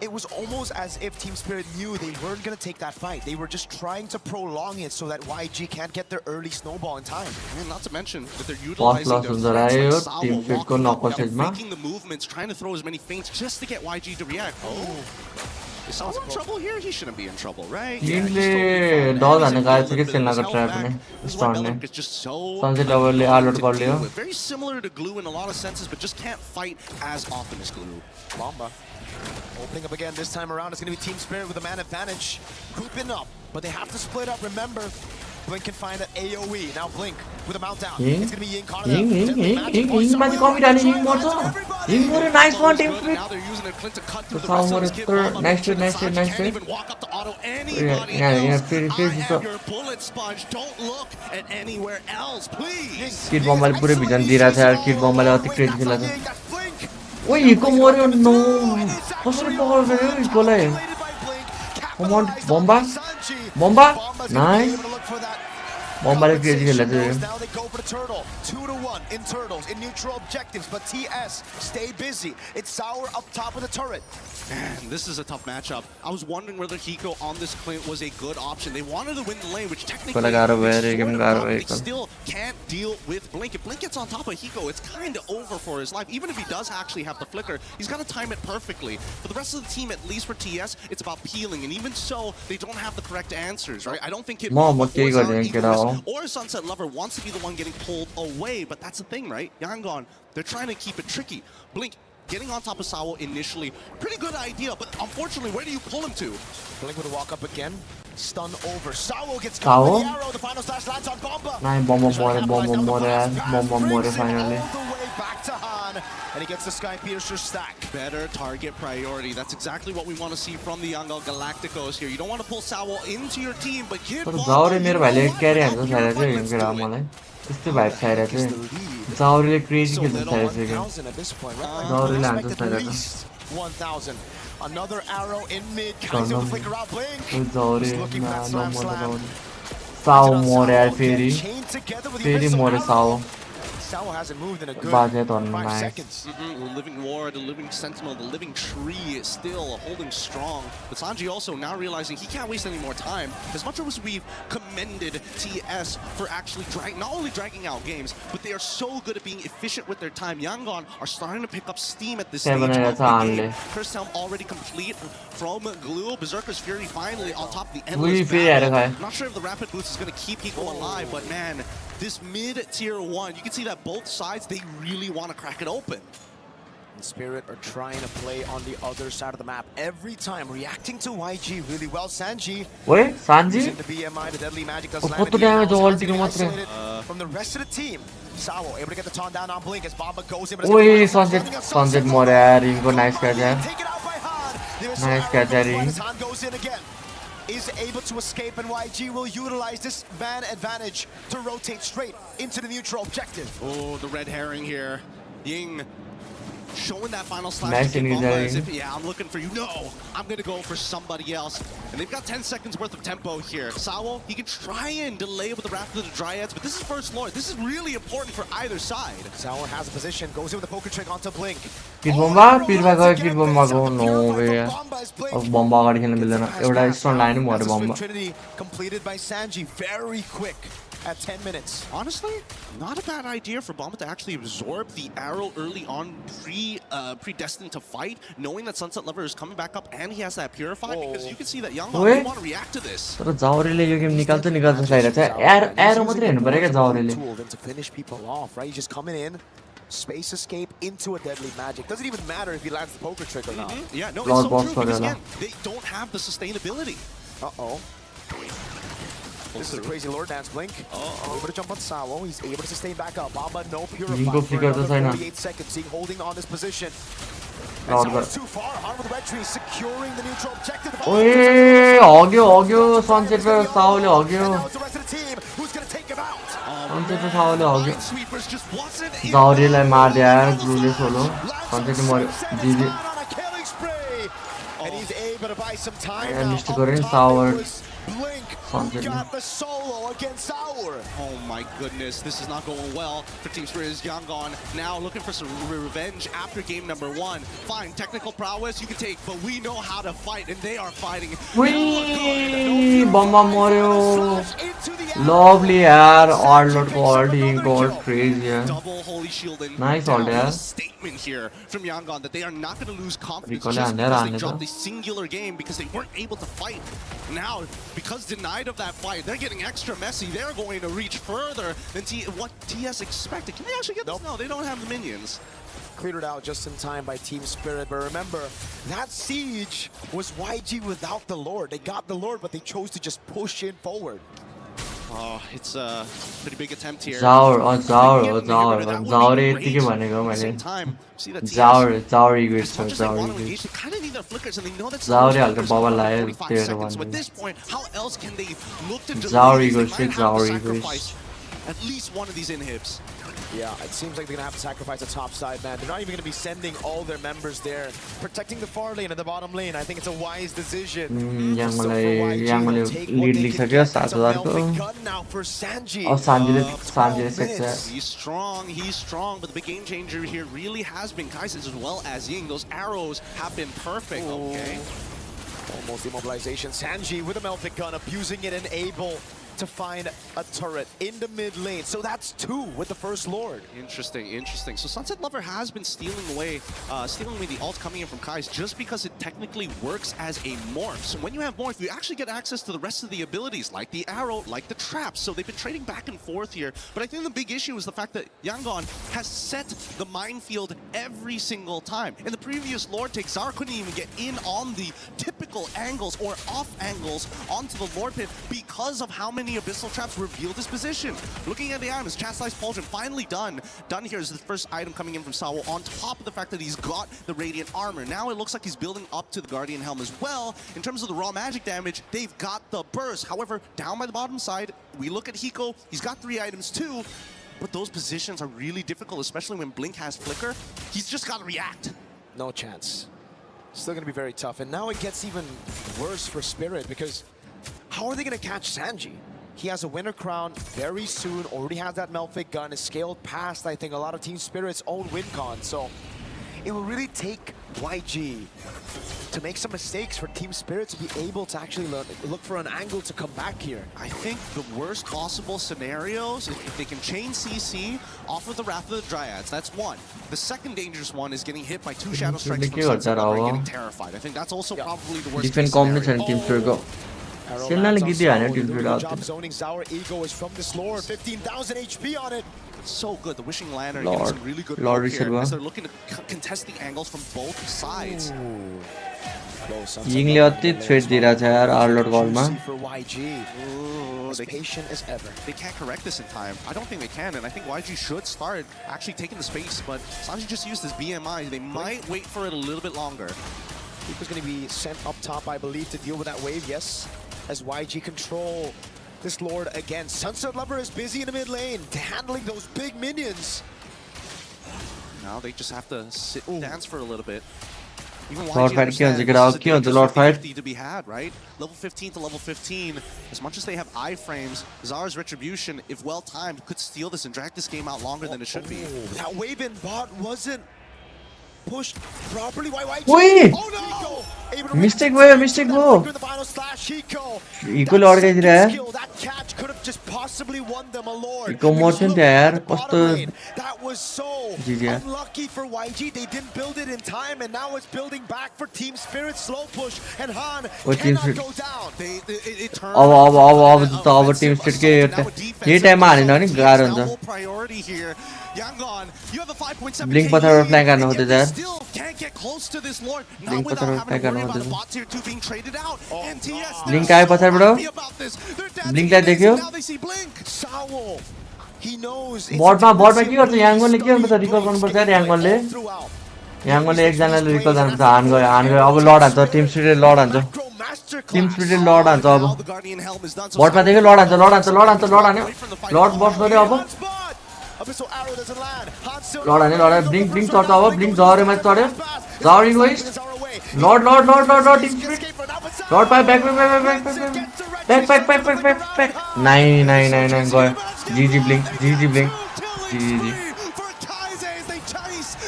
it was almost as if Team Spirit knew they weren't going to take that fight. They were just trying to prolong it so that YG can't get their early snowball in time. And not to mention that they're utilizing their friends like Sawo, making the movements, trying to throw as many feints just to get YG to react. Is Sawo in trouble here? He shouldn't be in trouble, right? Teamले डल हान्न गएको छ कि सेलनाको trap ने स्टर्नले sunset लेभलले आलोड गर्लियो Very similar to Glue in a lot of senses, but just can't fight as often as Glue. Bomba opening up again this time around. It's going to be Team Spirit with a man advantage. Grouping up, but they have to split up. Remember, Blink can find an AoE. Now Blink with a mount down. It's going to be Ying caught Ying माथि कमिरहने Ying मर्छ Ying मर्यो nice one Tim split साउ मर्यो nice trade यहाँ फेरि kid बम्बाले पुरै vision दिइरहेको छ यार किड बम्बाले अति क्रेजी खेलेको छ ओइ हिको मर्यो नो कसरी पकड्छ यो हिकोलाई कमन बम्बा बम्बा नाइस बम्बाले क्रेजी खेलेको छ Now they go for the turtle. 2-1 in turtles in neutral objectives, but TS stay busy. It's Sour up top of the turret. Man, this is a tough matchup. I was wondering whether Hiko on this Clint was a good option. They wanted to win the lane, which technically they still can't deal with Blink. If Blink gets on top of Hiko, it's kind of over for his life. Even if he does actually have the flicker, he's got to time it perfectly. For the rest of the team, at least for TS, it's about peeling. And even so, they don't have the correct answers, right? I don't think it or Sunset Lover wants to be the one getting pulled away, but that's the thing, right? Yangon, they're trying to keep it tricky. Blink getting on top of Sawo initially, pretty good idea, but unfortunately, where do you pull him to? Blink with a walk up again. Stun over. Sawo gets caught with the arrow. The final slash lands on Bomba. Bomba finally. All the way back to Han, and he gets the Sky Piercer stack. Better target priority. That's exactly what we want to see from the Yangon Galacticos here. You don't want to pull Sawo into your team, but get Zauri मेरो भाइले क्यारी हान्छ छैन चाहिँ यो कुरा मलाई त्यस्तै vibe छैन चाहिँ Zauriले क्रेजी खेल्छ छैन Zauriले हान्छ छैन 1000. Another arrow in mid. Counts the flicker out. Blink. Zauri Looking for that slam slam. Sawo मर्यो यार फेरि मर्यो Sawo Sawo hasn't moved in a good 5 seconds. The Living War, the Living Sentinel, the Living Tree is still holding strong. But Sanji also now realizing he can't waste any more time. As much as we've commended TS for actually not only dragging out games, but they are so good at being efficient with their time. Yangon are starting to pick up steam at this stage of the game. First helm already complete from Glue. Berserker's Fury finally on top of the endless battle. Not sure if the Rapid Boost is going to keep Hiko alive, but man, this mid-tier 1, you can see that both sides, they really want to crack it open. And Spirit are trying to play on the other side of the map every time, reacting to YG really well. Sanji. Wait, Sanji? Using the BMI, the deadly magic does land isolated from the rest of the team. Sawo able to get the taunt down on Blink as Bomba goes in. Wait, Sunset more yaar, nice catch yaar. Nice catch yaar. Han goes in again. Is able to escape, and YG will utilize this man advantage to rotate straight into the neutral objective. Oh, the red herring here. Ying showing that final slash to Bomba as if, yeah, I'm looking for you. No, I'm going to go for somebody else. And they've got 10 seconds worth of tempo here. Sawo, he can try and delay with the Wrath of the Dryads, but this is First Lord. This is really important for either side. Sawo has a position, goes in with the poker trick onto Blink. Kid Bomba, Kid Bomba go, no way. Of Bomba अगाडि खेल्न मिल्दैन एउटा stern line मर्यो Bomba. Trinity completed by Sanji very quick at 10 minutes. Honestly, not a bad idea for Bomba to actually absorb the arrow early on, predestined to fight, knowing that Sunset Lover is coming back up and he has that Purify, because you can see that Yangon will want to react to this. तर Zauriले यो game निकाल्छ लागिरहेछ arrow मात्रै हेर्नु पर्यो क्या Zauriले. To finish people off, right? He's just coming in. Space escape into a deadly magic. Doesn't even matter if he lands the poker trick or not. Yeah, no, it's so true because again, they don't have the sustainability. Uh-oh. This is a crazy Lord Dance Blink. Able to jump on Sawo. He's able to sustain back up. Bomba, no Purify for another 48 seconds. He's holding on this position. And Sawo's too far. On with the red tree, securing the neutral objective. अग्यो Sunset raw Sawoले अग्यो. And now it's the rest of the team. Who's going to take him out? Sunset र Sawoले अग्यो. Zauriलाई मार्दियो यार Blueले solo. Sunset मर्यो. जिले. And he's able to buy some time now. Missed Sawo. Blink who got the solo against Sour. Oh my goodness, this is not going well for Team Spirit's Yangon. Now looking for some revenge after game number 1. Fine, technical prowess you can take, but we know how to fight, and they are fighting. Wee! Bomba Mario. Lovely yaar, Arnold called, he got crazy yaar. Double holy shield and Nice down ult with yaar. a statement here from Yangon that they are not going to lose confidence Recall just andar because they aane dropped to. a singular game because they weren't able to fight. Now, because denied of that fight, they're getting extra messy. They're going to reach further than what TS expected. Can they actually get this? No, they don't have the minions. Cleared it out just in time by Team Spirit, but remember, that siege was YG without the Lord. They got the Lord, but they chose to just push in forward. Oh, it's a pretty big attempt here. Zaur यतिकै भनेको मैले. Zaur egoist छ, Zaur egoist. Zaur हाल्छ bubble लायो त्यही भन्ने. Zaur egoist. At least one of these inhibs. Yeah, it seems like they're going to have to sacrifice the top side, man. They're not even going to be sending all their members there. Protecting the far lane and the bottom lane, I think it's a wise decision. Yangmale lead लिइसक्यो 7000 को. अब Sanjile सक्छ. He's strong, but the big game changer here really has been Kai'Sa as well as Ying. Those arrows have been perfect, okay? Almost immobilization. Sanji with a melted gun, abusing it and able to find a turret in the mid lane. So that's 2 with the first Lord. Interesting. So Sunset Lover has been stealing away the ult coming in from Kai's just because it technically works as a morph. So when you have morph, you actually get access to the rest of the abilities, like the arrow, like the trap. So they've been trading back and forth here. But I think the big issue is the fact that Yangon has set the minefield every single time. In the previous Lord take, Zara couldn't even get in on the typical angles or off angles onto the Lord pit because of how many abyssal traps revealed his position. Looking at the items, Chastised Pauldron finally done. Done here is the first item coming in from Sawo, on top of the fact that he's got the Radiant Armor. Now it looks like he's building up to the Guardian Helm as well. In terms of the raw magic damage, they've got the burst. However, down by the bottom side, we look at Hiko, he's got 3 items too, but those positions are really difficult, especially when Blink has Flicker. He's just got to react. No chance. Still going to be very tough. And now it gets even worse for Spirit because how are they going to catch Sanji? He has a winner crown very soon, already has that Melfic gun, is scaled past, I think, a lot of Team Spirit's own win con. So it will really take YG to make some mistakes for Team Spirit to be able to actually look for an angle to come back here. I think the worst possible scenarios, if they can chain CC off of the Wrath of the Dryads, that's one. The second dangerous one is getting hit by 2 Shadow Strikes from Sunset Lover and getting terrified. I think that's also probably the worst case scenario. Zoning Sour Ego is from this Lord, 15,000 HP on it. So good, the Wishing Lantern getting some really good work here as they're looking to contest the angles from both sides. Yingले अति threat दिइरहेको छ यार Arlord Callमा. As patient as ever. They can't correct this in time. I don't think they can, and I think YG should start actually taking the space, but Sanji just used his BMI. They might wait for it a little bit longer. He's going to be sent up top, I believe, to deal with that wave, yes. As YG control this Lord again. Sunset Lover is busy in the mid lane, handling those big minions. Now they just have to sit dance for a little bit. Even Lord fight the Lord fight to be had, right? Level 15 to level 15. As much as they have iframes, Zara's Retribution, if well timed, could steal this and drag this game out longer than it should be. That wave in bot wasn't pushed properly. YG. Wait! Oh no! Mistake भयो. Hiko Lord गइदिरा. That catch could have just possibly won them a Lord. Hiko मर्छन् त यार कस्तो. That was so unlucky for YG. They didn't build it in time, and now it's building back for Team Spirit. Slow push, and Han cannot go down. अब Team Spirit के ये टाइममा हानेन भने गाह्रो हुन्छ. Priority here. Yangon, you have a 5.7 Blink पत्थर फ्ल्याङ्क गर्न खोज्दै छ यार. still can't get close to this Lord. Not Blink without पत्थर having फ्ल्याङ्क to worry गर्न about the खोज्दै छ. bot tier 2 being traded out. And TS Blink आयो पछाडिबाट. Blinkलाई देख्यो. now they see Blink. Sawo. He knows. बटमा के गर्छ याङ्गनले के गर्नुपर्छ रिकल गर्नुपर्छ यार याङ्गनले एकजनाले रिकल गर्नुपर्छ हान गयो अब लड हान्छ टिम स्पिरिटले लड हान्छ लड हान्छ अब बटमा देख्यो लड हान्छ हान्यो लड बस गर्यो अब लड हान्यो ब्लिङ्क चढ्छ अब ब्लिङ्क झरेमा चढ्यो झरी गइस लड टिम स्पिरिट लड पाए ब्याक नाइन गयो GG Blink.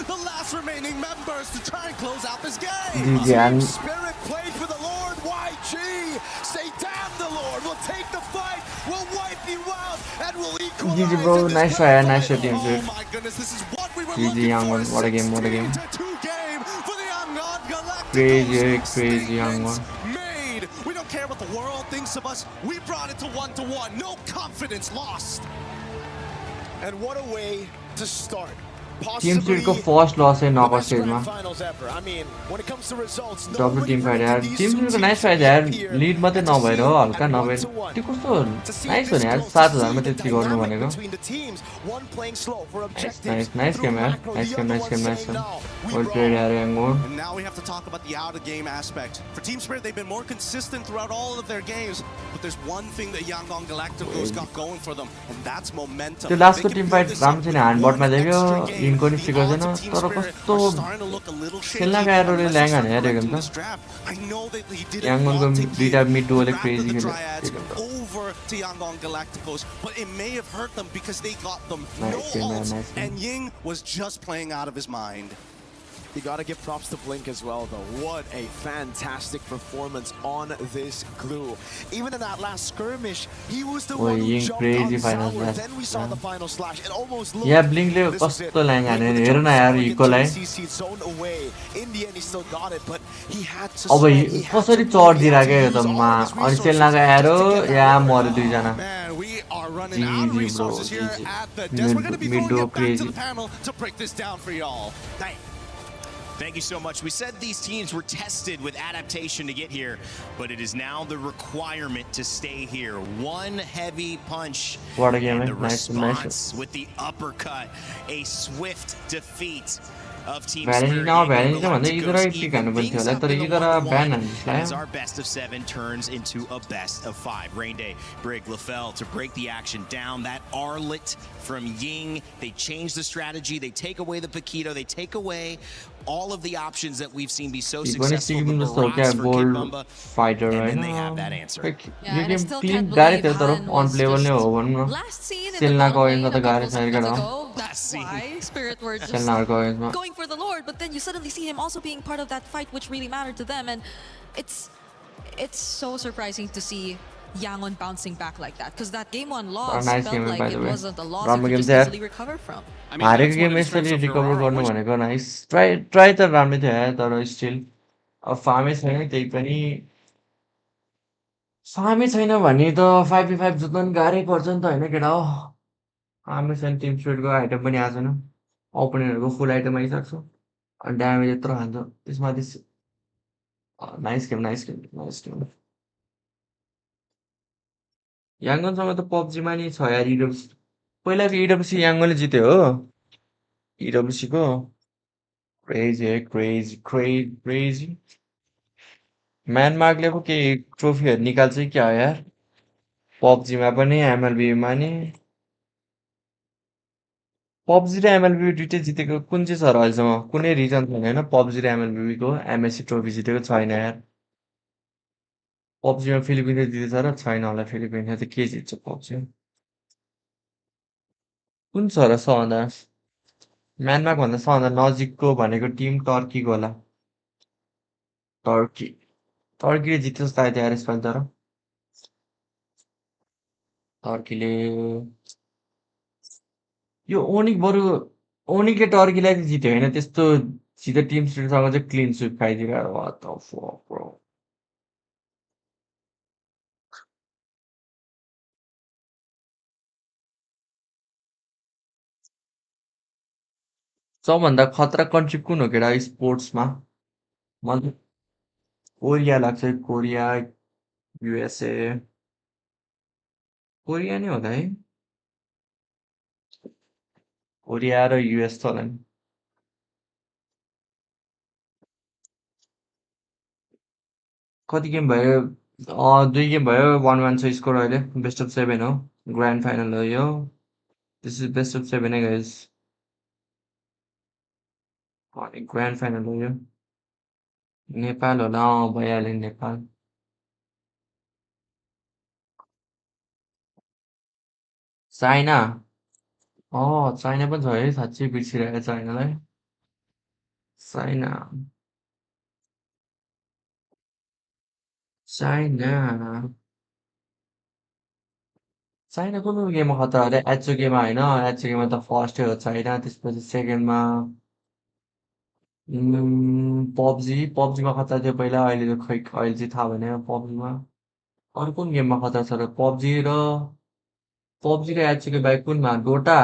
The last remaining members to try and close out this game. GG and Spirit played for the Lord YG. we say, damn the Lord, we'll take the fight, we'll wipe you out, and we'll equalize. GG bro, nice try, nice shot team Oh suit. my goodness, this is what we were GG looking for. Yangon, what a game, what a game. 16-2 game for the Yangon Crazy, Galacticos. crazy Yangon. Made. We don't care what the world thinks of us. We brought it to 1-1. No confidence lost. And what a way to start. Team Spirit को first loss है knockout stage में. Double team fight यार. Team Spirit को nice fight यार. Lead मात्रै नभएर हो हल्का नभएर. त्यो कस्तो nice हो नि यार 7000 मा त्यति गर्नु भनेको. Nice game यार. Nice game. Well played यार Yangon. And now we have to talk about the out of game aspect. For Team Spirit, they've been more consistent throughout all of their games, but there's one thing that Yangon Galacticos got going for them, and that's momentum. त्यो लास्टको Tim fight राम्रो छैन ह्यान्डबटमा देख्यो इनको नि ठिक छैन तर कस्तो खेल्न गाह्रोले ल्याङ हाने यार एकदम त याङगनको दुईटा मिड डुओले क्रेजी खेल्यो Over to Yangon Galacticos, but it may have hurt them because they got them nice no game, ults, and Ying was just playing out of his mind. You gotta give props to Blink as well, though. What a fantastic performance on this glue. Even in that last skirmish, he was the one who jumped on Sour. Then we saw the final slash. It almost looked yeah, Blinkले कस्तो ल्याङ हाने हेर न यार E coli in the end, he still got it, but he had to अब कसरी चढदिराके यो त मा अनि सेलनाको arrow या मरे दुई जना We are running out of resources here at the desk. We're going to be throwing it back to the panel to break this down for y'all. Thank you so much. We said these teams were tested with adaptation to get here, but it is now the requirement to stay here. One heavy punch. What a game, and the nice response with the uppercut. A swift defeat of Team Spirit. As our best of 7 turns into a best of 5. Rainday, Brig, LaFell to break the action down. That Arlet from Ying. They change the strategy. They take away the Paquito. They take away all of the options that we've seen be so successful. The Barats for Kid Bumba. Fighter, and right? then they have that answer. Yeah, and I still can't believe Han was just last seen in the bottom lane a couple seconds ago. That's why Spirit were just going for the Lord, but then you suddenly see him also being part of that fight, which really mattered to them, and it's so surprising to see Yangon bouncing back like that, because that game 1 loss felt like it wasn't a loss you could just easily recover from. हारेको game यसरी recover गर्नु भनेको nice try त राम्रै थियो यार तर still अब फार्मै छैन त्यही पनि फार्मै छैन भने त 5v5 जित्न पनि गाह्रै पर्छ नि त होइन केटा हो फार्मै छैन टिम स्पिरिटको आइटम पनि आएको छैन ओपनिङहरूको फुल आइटम आइसक्छ अनि ड्यामेज यत्रो खान्छ त्यसमाथि नाइस गेम याङ्गनसँग त पब्जीमा नि छ यार इडब्ल्युसी पहिलाको इडब्ल्युसी याङ्गनले जित्यो हो इडब्ल्युसीको क्रेजी म्यानमार्कले पो केही ट्रोफीहरू निकाल्छ कि क्या हो यार पब्जीमा पनि एमएलबीमा नि पब्जी र एमएलबी दुइटै जितेको कुन चाहिँ छ र अहिलेसम्म कुनै रिजन छैन होइन पब्जी र एमएलबीको एमएससी ट्रोफी जितेको छैन यार पब्जीमा फिलिपिन्सले जितेछ र छैन होला फिलिपिन्सले त के जित्छ पब्जी कुन छ र सबभन्दा म्यानमार्कभन्दा सबभन्दा नजिकको भनेको टिम टर्कीको होला टर्कीले जित्छ जस्तो आयो यार यसपालि तर टर्कीले यो ओनिकले टर्कीलाई चाहिँ जित्यो होइन त्यस्तो सिधै टिम स्पिरिटसँग चाहिँ क्लिन स्विप खाइदिएर सबभन्दा खतरा कन्ट्री कुन हो केटा स्पोर्ट्समा मलाई कोरिया लाग्छ कोरिया युएसए कोरिया नै होला है कोरिया र युएस त होला नि कति गेम भयो 2 गेम भयो 1-1 छ स्कोर अहिले बेस्ट अफ 7 हो ग्रान्ड फाइनल हो यो दिस इज बेस्ट अफ 7 है गाइस ग्रान्ड फाइनल हो यो नेपाल होला भइहाल्यो नेपाल चाइना चाइना पनि छ है साँच्चै बिर्सिरहेको चाइनालाई चाइना चाइना चाइना कुन कुन गेममा खतरा अरे एचओकेमा होइन एचओकेमा त फर्स्टै हो चाइना त्यसपछि सेकेन्डमा पब्जीमा खतरा थियो पहिला अहिले त खै अहिले चाहिँ थाहा भएन पब्जीमा अरू कुन गेममा खतरा छ र पब्जी र एचओके बाहेक कुनमा डोटा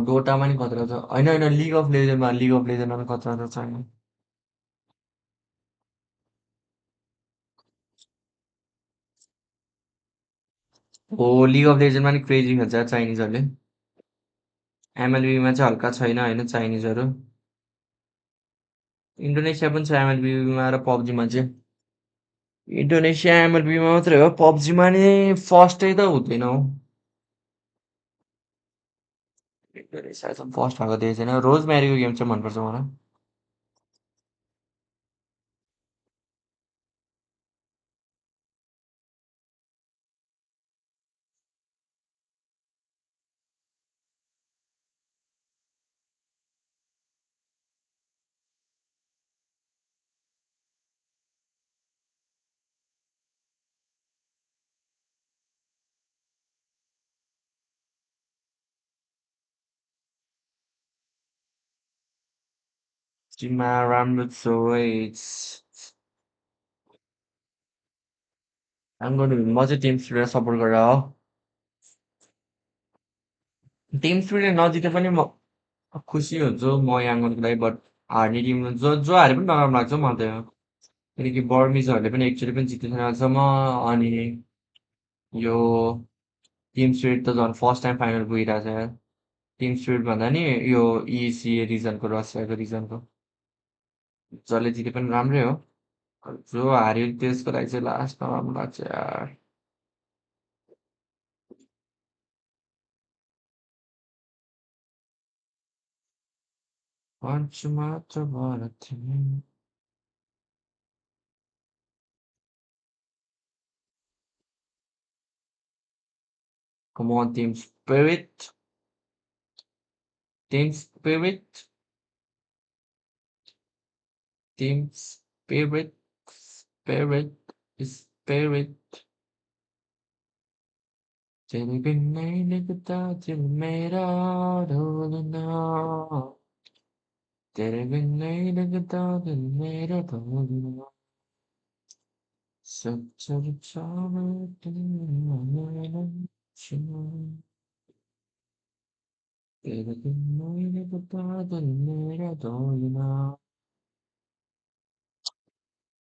डोटामा नि खतरा छ होइन होइन लिग अफ लेजेन्डमा नि खतरा छ चाइना हो लिग अफ लेजेन्डमा नि क्रेजी खेल्छ चाइनिजहरूले एमएलबीमा चाहिँ हल्का छैन होइन चाइनिजहरू इन्डोनेसिया पनि छ एमएलबीमा र पब्जीमा चाहिँ इन्डोनेसिया एमएलबीमा मात्रै हो पब्जीमा नि फर्स्टै त हुँदैन हौ इन्डोनेसिया त फर्स्ट भएको देश छैन रोज म्यारीको गेम चाहिँ मनपर्छ मलाई टिममा राम्रो चोइस म चाहिँ टिम स्पिडलाई सपोर्ट गरेर हो टिम स्पिडले नजिते पनि म खुसी हुन्छु म याङ्गनको लागि बट हार्ने टिम जो हारे पनि नराम्रो लाग्छ मलाई त किनकि बर्मिजहरूले पनि एकचोटि पनि जितेको छैन अहिलेसम्म अनि यो टिम स्पिड त झन् फर्स्ट टाइम फाइनल पुगिरहेको छ यार टिम स्पिड भन्दा नि यो इसिए रिजनको रसियाको रिजनको जसले जिते पनि राम्रै हो जो हार्यो त्यसको लागि चाहिँ लास्ट नराम्रो लाग्छ यार मात्र भएर थिएँ Come on, Team Spirit. Team Spirit. Team Spirit. Spirit. Spirit. तेरे बिन नहीं लगता दिल मेरा ढोलना तेरे बिन नहीं लगता दिल मेरा ढोलना सब चर्चा में तेरे बिन नहीं लगता दिल मेरा ढोलना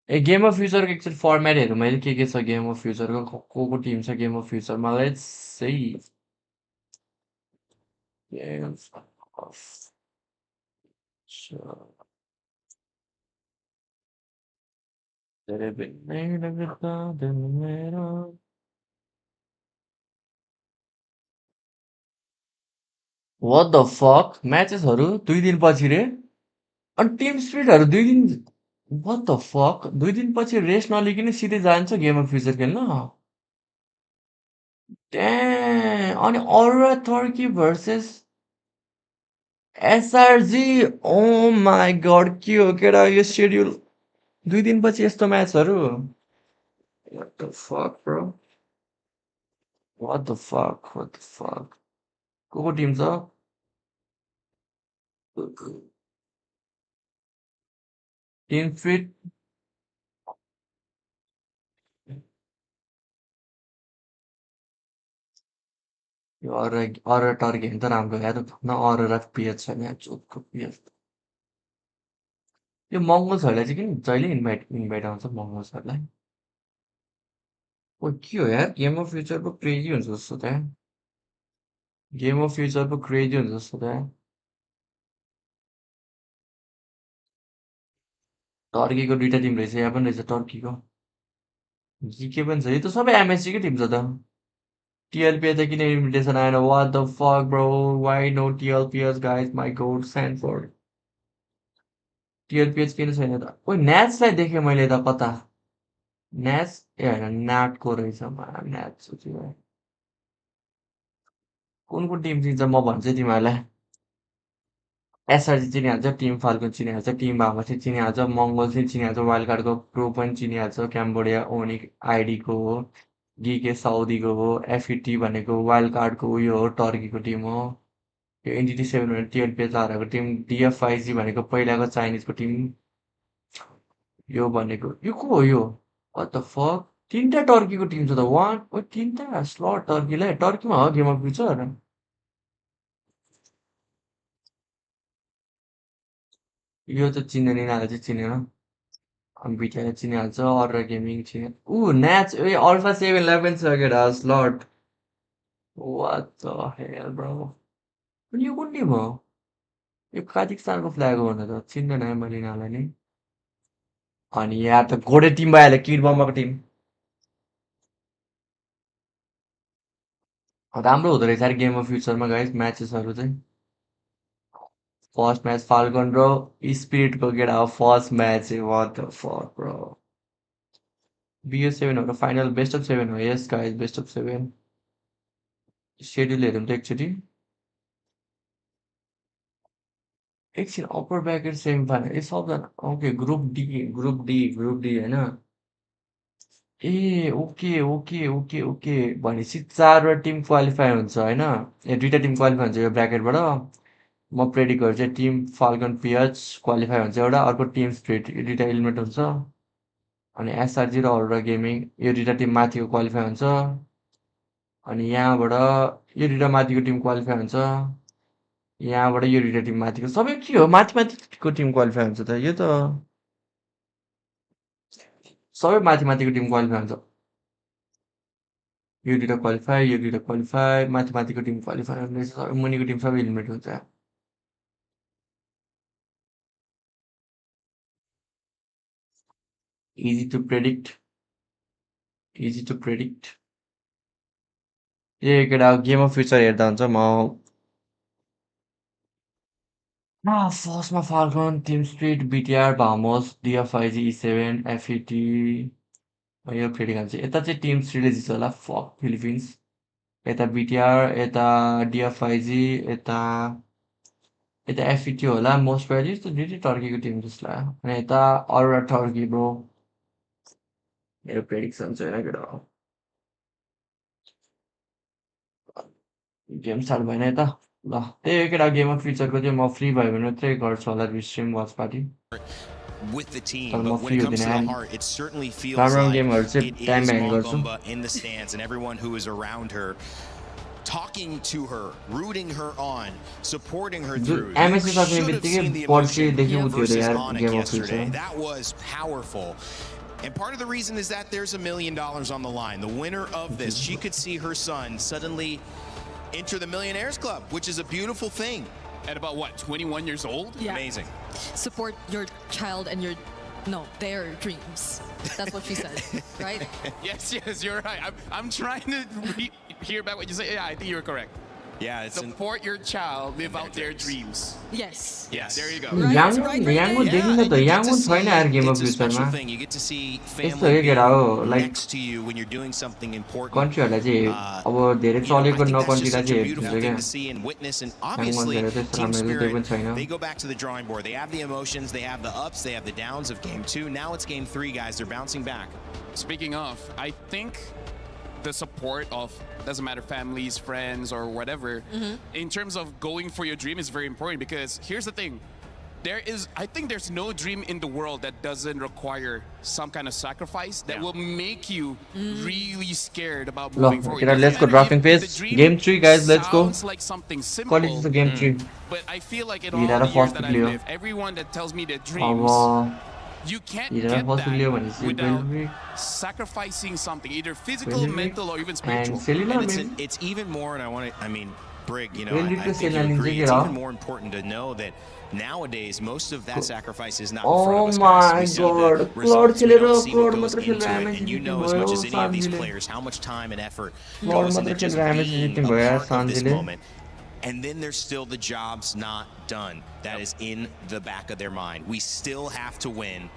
ए गेम अफ फ्युचरको एकचोटि फर्मेट हेरौँ मैले के छ गेम अफ फ्युचरको को टिम छ गेम अफ फ्युचरमा लेट्स सी गेम्स अफ तेरे बिन नहीं लगता दिल मेरा व्हाट द फक म्याचेसहरू 2 दिनपछि रे अनि टिम स्पिडहरू 2 दिन व्हाट द फक 2 दिनपछि रेस्ट नलिकन सिधै जान्छ गेम अफ फ्युचर खेल्न Damn! अनि अरोरा टर्की भर्सेस एसआरजी ओ माई गड के हो केटा यो सेड्युल 2 दिनपछि यस्तो म्याचहरू What the fuck, bro? What the fuck? What the fuck? को टिम छ टिम फिट यो अरोरा टर्की त राम्रो यार न अरोरा पिएच छैन यार चोटको पिएच यो मङ्गोल्सहरूलाई चाहिँ किन जहिले इन्भाइट आउँछ मङ्गोल्सहरूलाई ओ के हो यार गेम अफ फ्युचर पो क्रेजी हुन्छ जस्तो त गेम अफ फ्युचर पो क्रेजी हुन्छ जस्तो त टर्कीको 2टा टिम रहेछ यहाँ पनि रहेछ टर्कीको जिके पनि छ यो त सबै एमएससीकै टिम छ त टिएलपी त किन इन्भिटेसन आएन what the fuck bro why no टिएलपिएस गाइज माई गोड स्यान्डफोर्ड टिएलपिएच किन छैन त ओ न्याचलाई देखेँ मैले त कता न्याच ए होइन नाटको रहेछ न्याच कुन कुन टिम चिन्छ म भन्छु तिमीहरूलाई SRG चिनिहाल्छ, Tim falcon चिनिहाल्छ, Tim Bhama चाहिँ चिनिहाल्छ, मङ्गोल चाहिँ चिनिहाल्छ, वाइल्ड कार्डको प्रो पनि चिनिहाल्छ, क्याम्बोडिया ओनिक आइडीको हो, गिके साउदीको हो, एफइटी भनेको वाइल्ड कार्डको उयो हो, टर्कीको टिम हो, यो एनजिटी 7 भनेको टिएनपिएच लाराको टिम, डिएफआइजी भनेको पहिलाको चाइनिजको टिम, यो भनेको यो को हो यो व्हाट द फक 3टा टर्कीको टिम छ त वान ओ 3टा स्लट टर्कीलाई टर्कीमा हो गेम अफ फ्युचर यो त चिन्दैन यिनीहरूले चाहिँ चिनेन बिटिआरले चिनिहाल्छ अर गेमिङ चिने न्याच ए अल्फा 711 छ केटा slot what the hell bro यो कुन टिम हो यो काजाकिस्तानको फ्ल्याग हो भने त चिन्दैन है मैले यिनीहरूलाई नि अनि यहाँ त घोडे टिम भइहाल्यो किड बम्बाको टिम राम्रो हुँदो रहेछ अरे गेम अफ फ्युचरमा गाइस म्याचेसहरू चाहिँ फर्स्ट म्याच फाल्कन ब्रो स्पिरिटको केटा हो first match what the fuck bro BS7 हो र फाइनल बेस्ट अफ 7 हो yes guys best of 7 schedule हेरौँ त एकछिन अप्पर ब्याकेट सेमी फाइनल ए सबजना ओके ग्रुप डी होइन ए ओके ओके ओके ओके भनेपछि 4वटा टिम क्वालिफाई हुन्छ होइन ए 2टा टिम क्वालिफाई हुन्छ यो ब्राकेटबाट म प्रेडिक्ट गर्छु चाहिँ टिम फाल्कन पिएच क्वालिफाई हुन्छ एउटा अर्को टिम स्प्रिट यो 2टा एलिमेन्ट हुन्छ अनि एसआरजी र अल्ट्रा गेमिङ यो 2टा टिम माथिको क्वालिफाई हुन्छ अनि यहाँबाट यो 2टा माथिको टिम क्वालिफाई हुन्छ यहाँबाट यो 2टा टिम माथिको सबै के हो माथिको टिम क्वालिफाई हुन्छ त यो त सबै माथिको टिम क्वालिफाई हुन्छ यो 2टा क्वालिफाई यो 2टा क्वालिफाई माथिको टिम क्वालिफाई हुँदैछ सबै मुनिको टिम सबै एलिमिनेट हुन्छ easy to predict ए केटा गेम अफ फ्युचर हेर्दा हुन्छ म फर्स्टमा Falcon team spirit BTR vamos DFIG E7 एफइटी यो प्रेडिक्ट हुन्छ यता चाहिँ टिम स्पिरिटले जित्छ होला फक फिलिपिन्स यता बिटिआर यता डिएफआइजी यता एफइटी होला मोस्ट प्राइज त दुईटै टर्कीको टिम जस्तो लाग्यो अनि यता अरू टर्की ब्रो मेरो प्रेडिक्सन चाहिँ होइन केटा गेम स्टार्ट भएन यता ल त्यही केटा गेम अफ फ्युचरको चाहिँ म फ्री भयो भने मात्रै गर्छु होला stream watch party with the team, but when it comes to the heart, it certainly feels like it is Mongomba in the stands and everyone who is around her, talking to her, rooting her on, supporting her through. You should have seen the emotion versus ONIC yesterday. That was powerful. And part of the reason is that there's $1 million on the line. The winner of this, she could see her son suddenly enter the Millionaires Club, which is a beautiful thing. At about what, 21 years old? Yeah. Amazing. Support your child and their dreams. That's what she said, right? Yes, you're right. I'm trying to hear back what you say. Yeah, I think you're correct. Yeah, it's support your child, live out their dreams. Yes. Yes. There you go. Yangon देखिन त Yangon छैन यार game of फ्युचरमा यस्तो हो केटा हो like कन्ट्रीहरूलाई चाहिँ अब धेरै चलेको नकन्ट्रीलाई चाहिँ हेर्छ क्या Yangon धेरै त्यस्तो राम्रो त्यो पनि छैन They go back to the drawing board. They have the emotions, they have the ups, they have the downs of game 2. Now it's game 3, guys. They're bouncing back. Speaking of, I think the support of, doesn't matter, families, friends, or whatever, in terms of going for your dream is very important because here's the thing. I think there's no dream in the world that doesn't require some kind of sacrifice that will make you really scared about moving forward. Let's go drafting phase. Game 3, guys, let's go. Sounds like something simple. Quality is game 3. But I feel like in all the years that I live, everyone that tells me their dreams, you can't get that without sacrificing something, either physical, mental, or even spiritual. And it's even more, and I mean, Brig, you know, I think you agree, it's even more important to know that nowadays, most of that sacrifice is not in front of us, guys. We see the results, we don't see what goes into it, and you know as much as any of these players how much time and effort goes into just being a part of this moment. And then there's still the jobs not done. That is in the back of their mind. We still have to win.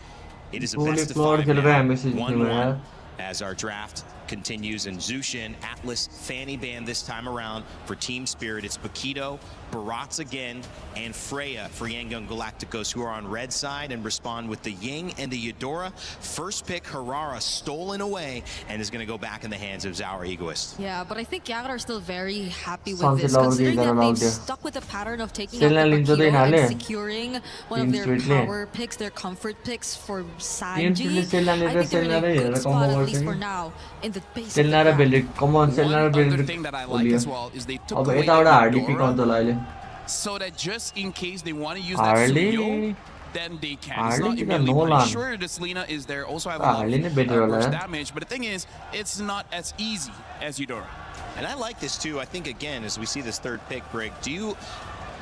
It is a best of 5 now, 1-1, as our draft continues, and Zushin, Atlas, Fanny Band this time around for Team Spirit. It's Paquito, Barats again, and Freya for Yangon Galacticos, who are on red side and respond with the Ying and the Eudora. First pick, Harara, stolen away, and is going to go back in the hands of Zaur Egoist. Yeah, but I think Yangon are still very happy with this, considering that they've stuck with the pattern of taking out the Paquito and securing one of their power picks, their comfort picks for Sanji. I think they're in a good spot, at least for now, in the base of the draft. One other thing that I like as well is they took away Eudora, so that just in case they want to use that Suyo, then they can. It's not immediately punished. Sure, the Selena is there, also have a lot of burst damage, but the thing is, it's not as easy as Eudora. And I like this too. I think, again, as we see this third pick, Brig, do you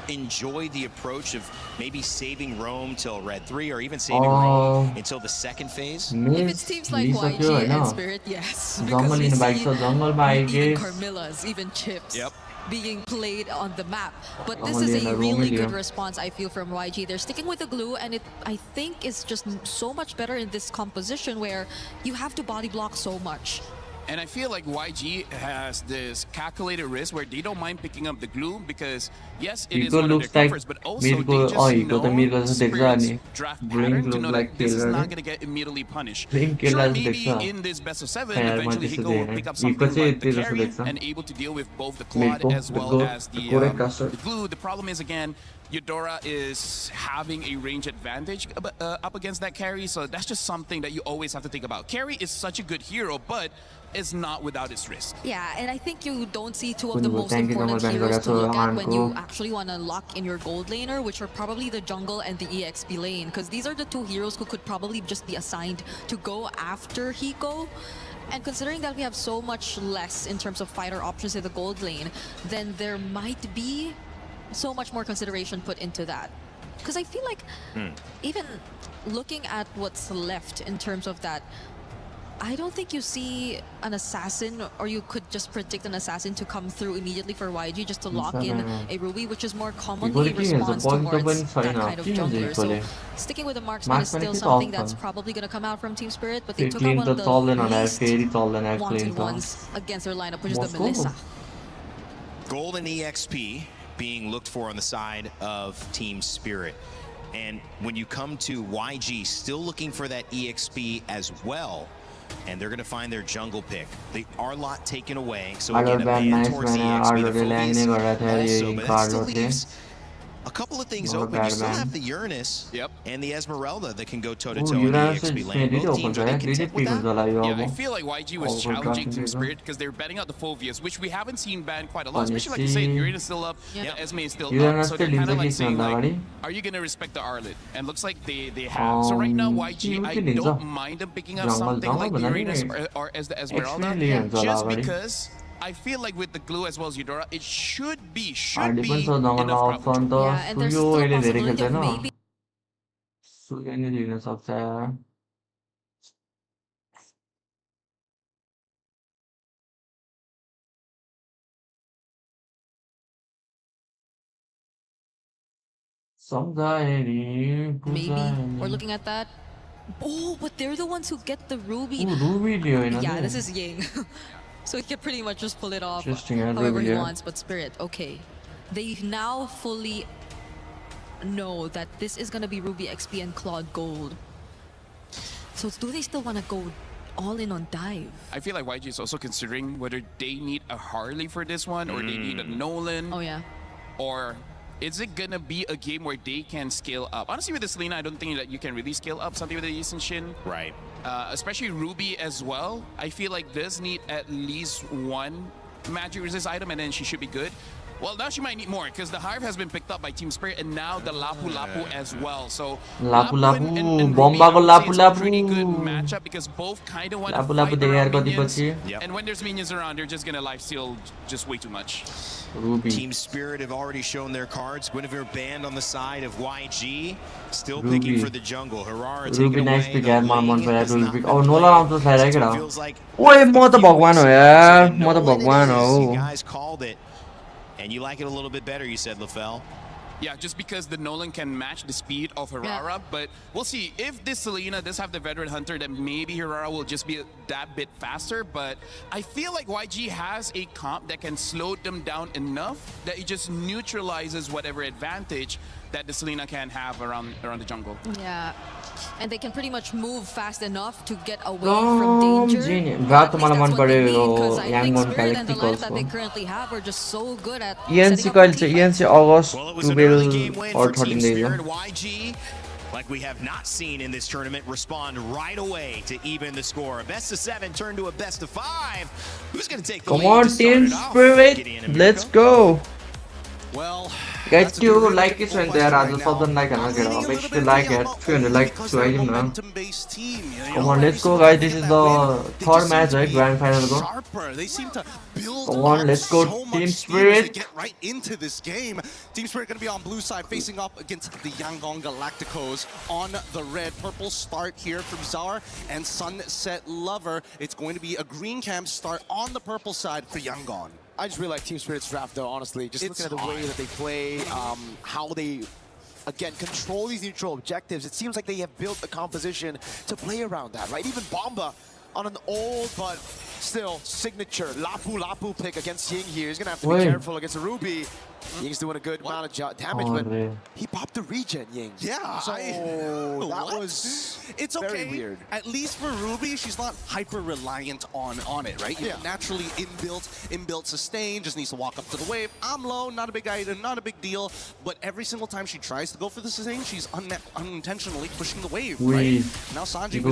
enjoy the approach of maybe saving Rome till Red 3 or even saving Rome until the second phase? If it's teams like YG and Spirit, yes. Because we see even Carmilla's, even Chips being played on the map. But this is a really good response, I feel, from YG. They're sticking with the glue, and it, I think, is just so much better in this composition where you have to body block so much. And I feel like YG has this calculated risk where they don't mind picking up the glue because, yes, it is one of their comforts, but also they just know Spirit's draft pattern to know that this is not going to get immediately punished. Sure, maybe in this best of 7, eventually he will pick up something like the carry and able to deal with both the Claude as well as the glue. The problem is, again, Eudora is having a range advantage up against that carry, so that's just something that you always have to think about. Carry is such a good hero, but is not without its risk. Yeah, and I think you don't see two of the most important heroes to look at when you actually want to lock in your gold laner, which are probably the jungle and the EXP lane, because these are the two heroes who could probably just be assigned to go after Hiko. And considering that we have so much less in terms of fighter options in the gold lane, then there might be so much more consideration put into that. Because I feel like even looking at what's left in terms of that, I don't think you see an assassin, or you could just predict an assassin to come through immediately for YG just to lock in a Ruby, which is more commonly responds towards that kind of jungler. So sticking with the marksman is still something that's probably going to come out from Team Spirit, but they took out one of the least wanted ones against their lineup, which is the Melissa. Golden EXP being looked for on the side of Team Spirit. And when you come to YG, still looking for that EXP as well. And they're going to find their jungle pick. The Arlot taken away, so again, a ban towards the EXP. The Phobies also, but that still leaves a couple of things open. You still have the Uranus and the Esmeralda that can go toe-to-toe in the EXP lane. Both teams are content with that. Yeah, I feel like YG was challenging Team Spirit because they're betting out the Phobias, which we haven't seen banned quite a lot, especially like you said, Uranus is still up, Esme is still up, so they're kind of like saying, like, are you going to respect the Arlet? And looks like they have. So right now, YG, I don't mind them picking up something like Uranus or as the Esmeralda, just because I feel like with the glue as well as Eudora, it should be enough coverage. Yeah, and there's still a possibility of maybe we're looking at that. Oh, but they're the ones who get the Ruby. Yeah, this is Ying. So he can pretty much just pull it off however he wants, but Spirit, okay. They now fully know that this is going to be Ruby XP and Claude Gold. So do they still want to go all in on dive? I feel like YG is also considering whether they need a Harley for this one, or they need a Nolan. Oh yeah. Or is it gonna be a game where they can scale up? Honestly, with the Selena, I don't think that you can really scale up something with the East and Shin. Right. Especially Ruby as well. I feel like this need at least one magic resist item, and then she should be good. Well, now she might need more because the Hive has been picked up by Team Spirit, and now the Lapu Lapu as well. So Lapu and Bomba ko Lapu Lapu. Pretty good matchup because both kind of want to fight around minions. And when there's minions around, they're just gonna lifesteal just way too much. Ruby. Team Spirit have already shown their cards. Guinevere banned on the side of YG, still picking for the jungle. Harara taken nice away. pick यार मन पराया Ruby pick. Oh, Nola आउँछ side के र. ओए म त भगवान हो यार. म त भगवान हो. You guys called it. And you like it a little bit better, you said, LaFell. Yeah, just because the Nolan can match the speed of Hirara, but we'll see. If this Selena does have the veteran hunter, then maybe Hirara will just be that bit faster, but I feel like YG has a comp that can slow them down enough that it just neutralizes whatever advantage that the Selena can have around the jungle. Yeah, and they can pretty much move fast enough to get away from danger. Berat tu malah man pada Yangon Spirit and the lineup Galacticos that they currently have are just so good at ENC setting up कहिले ENC August 12 or 13 days YG, like we have not seen in this tournament, respond right away to even the score. A best of 7 turned to a best of 5. Who's going to take the lead? Come on, Team Spirit, let's go. Well, guys, do like it when there are the southern like and make sure to like it. 300 likes to I don't know. Come on, let's go, guys. This is the third match, right? Grand final go. They seem to build Come on, let's go, so Team much Spirit. to get right into this game. Team Spirit going to be on blue side, facing up against the Yangon Galacticos on the red. Purple start here from Zar and Sunset Lover. It's going to be a green camp start on the purple side for Yangon. I just really like Team Spirit's draft, though, honestly. Just looking at the way that they play, how they, again, control these neutral objectives. It seems like they have built a composition to play around that, right? Even Bomba on an old, but still, signature Lapu pick against Ying here. He's going to have to be careful against a Ruby. Ying's doing a good amount of damage, but he popped the regen, Ying. Yeah, so that was it's okay. Very weird. At least for Ruby, she's not hyper reliant on it, right? You know, naturally inbuilt sustain, just needs to walk up to the wave. I'm low, not a big item, not a big deal. But every single time she tries to go for the sustain, she's unintentionally pushing the wave, right? Now Sanji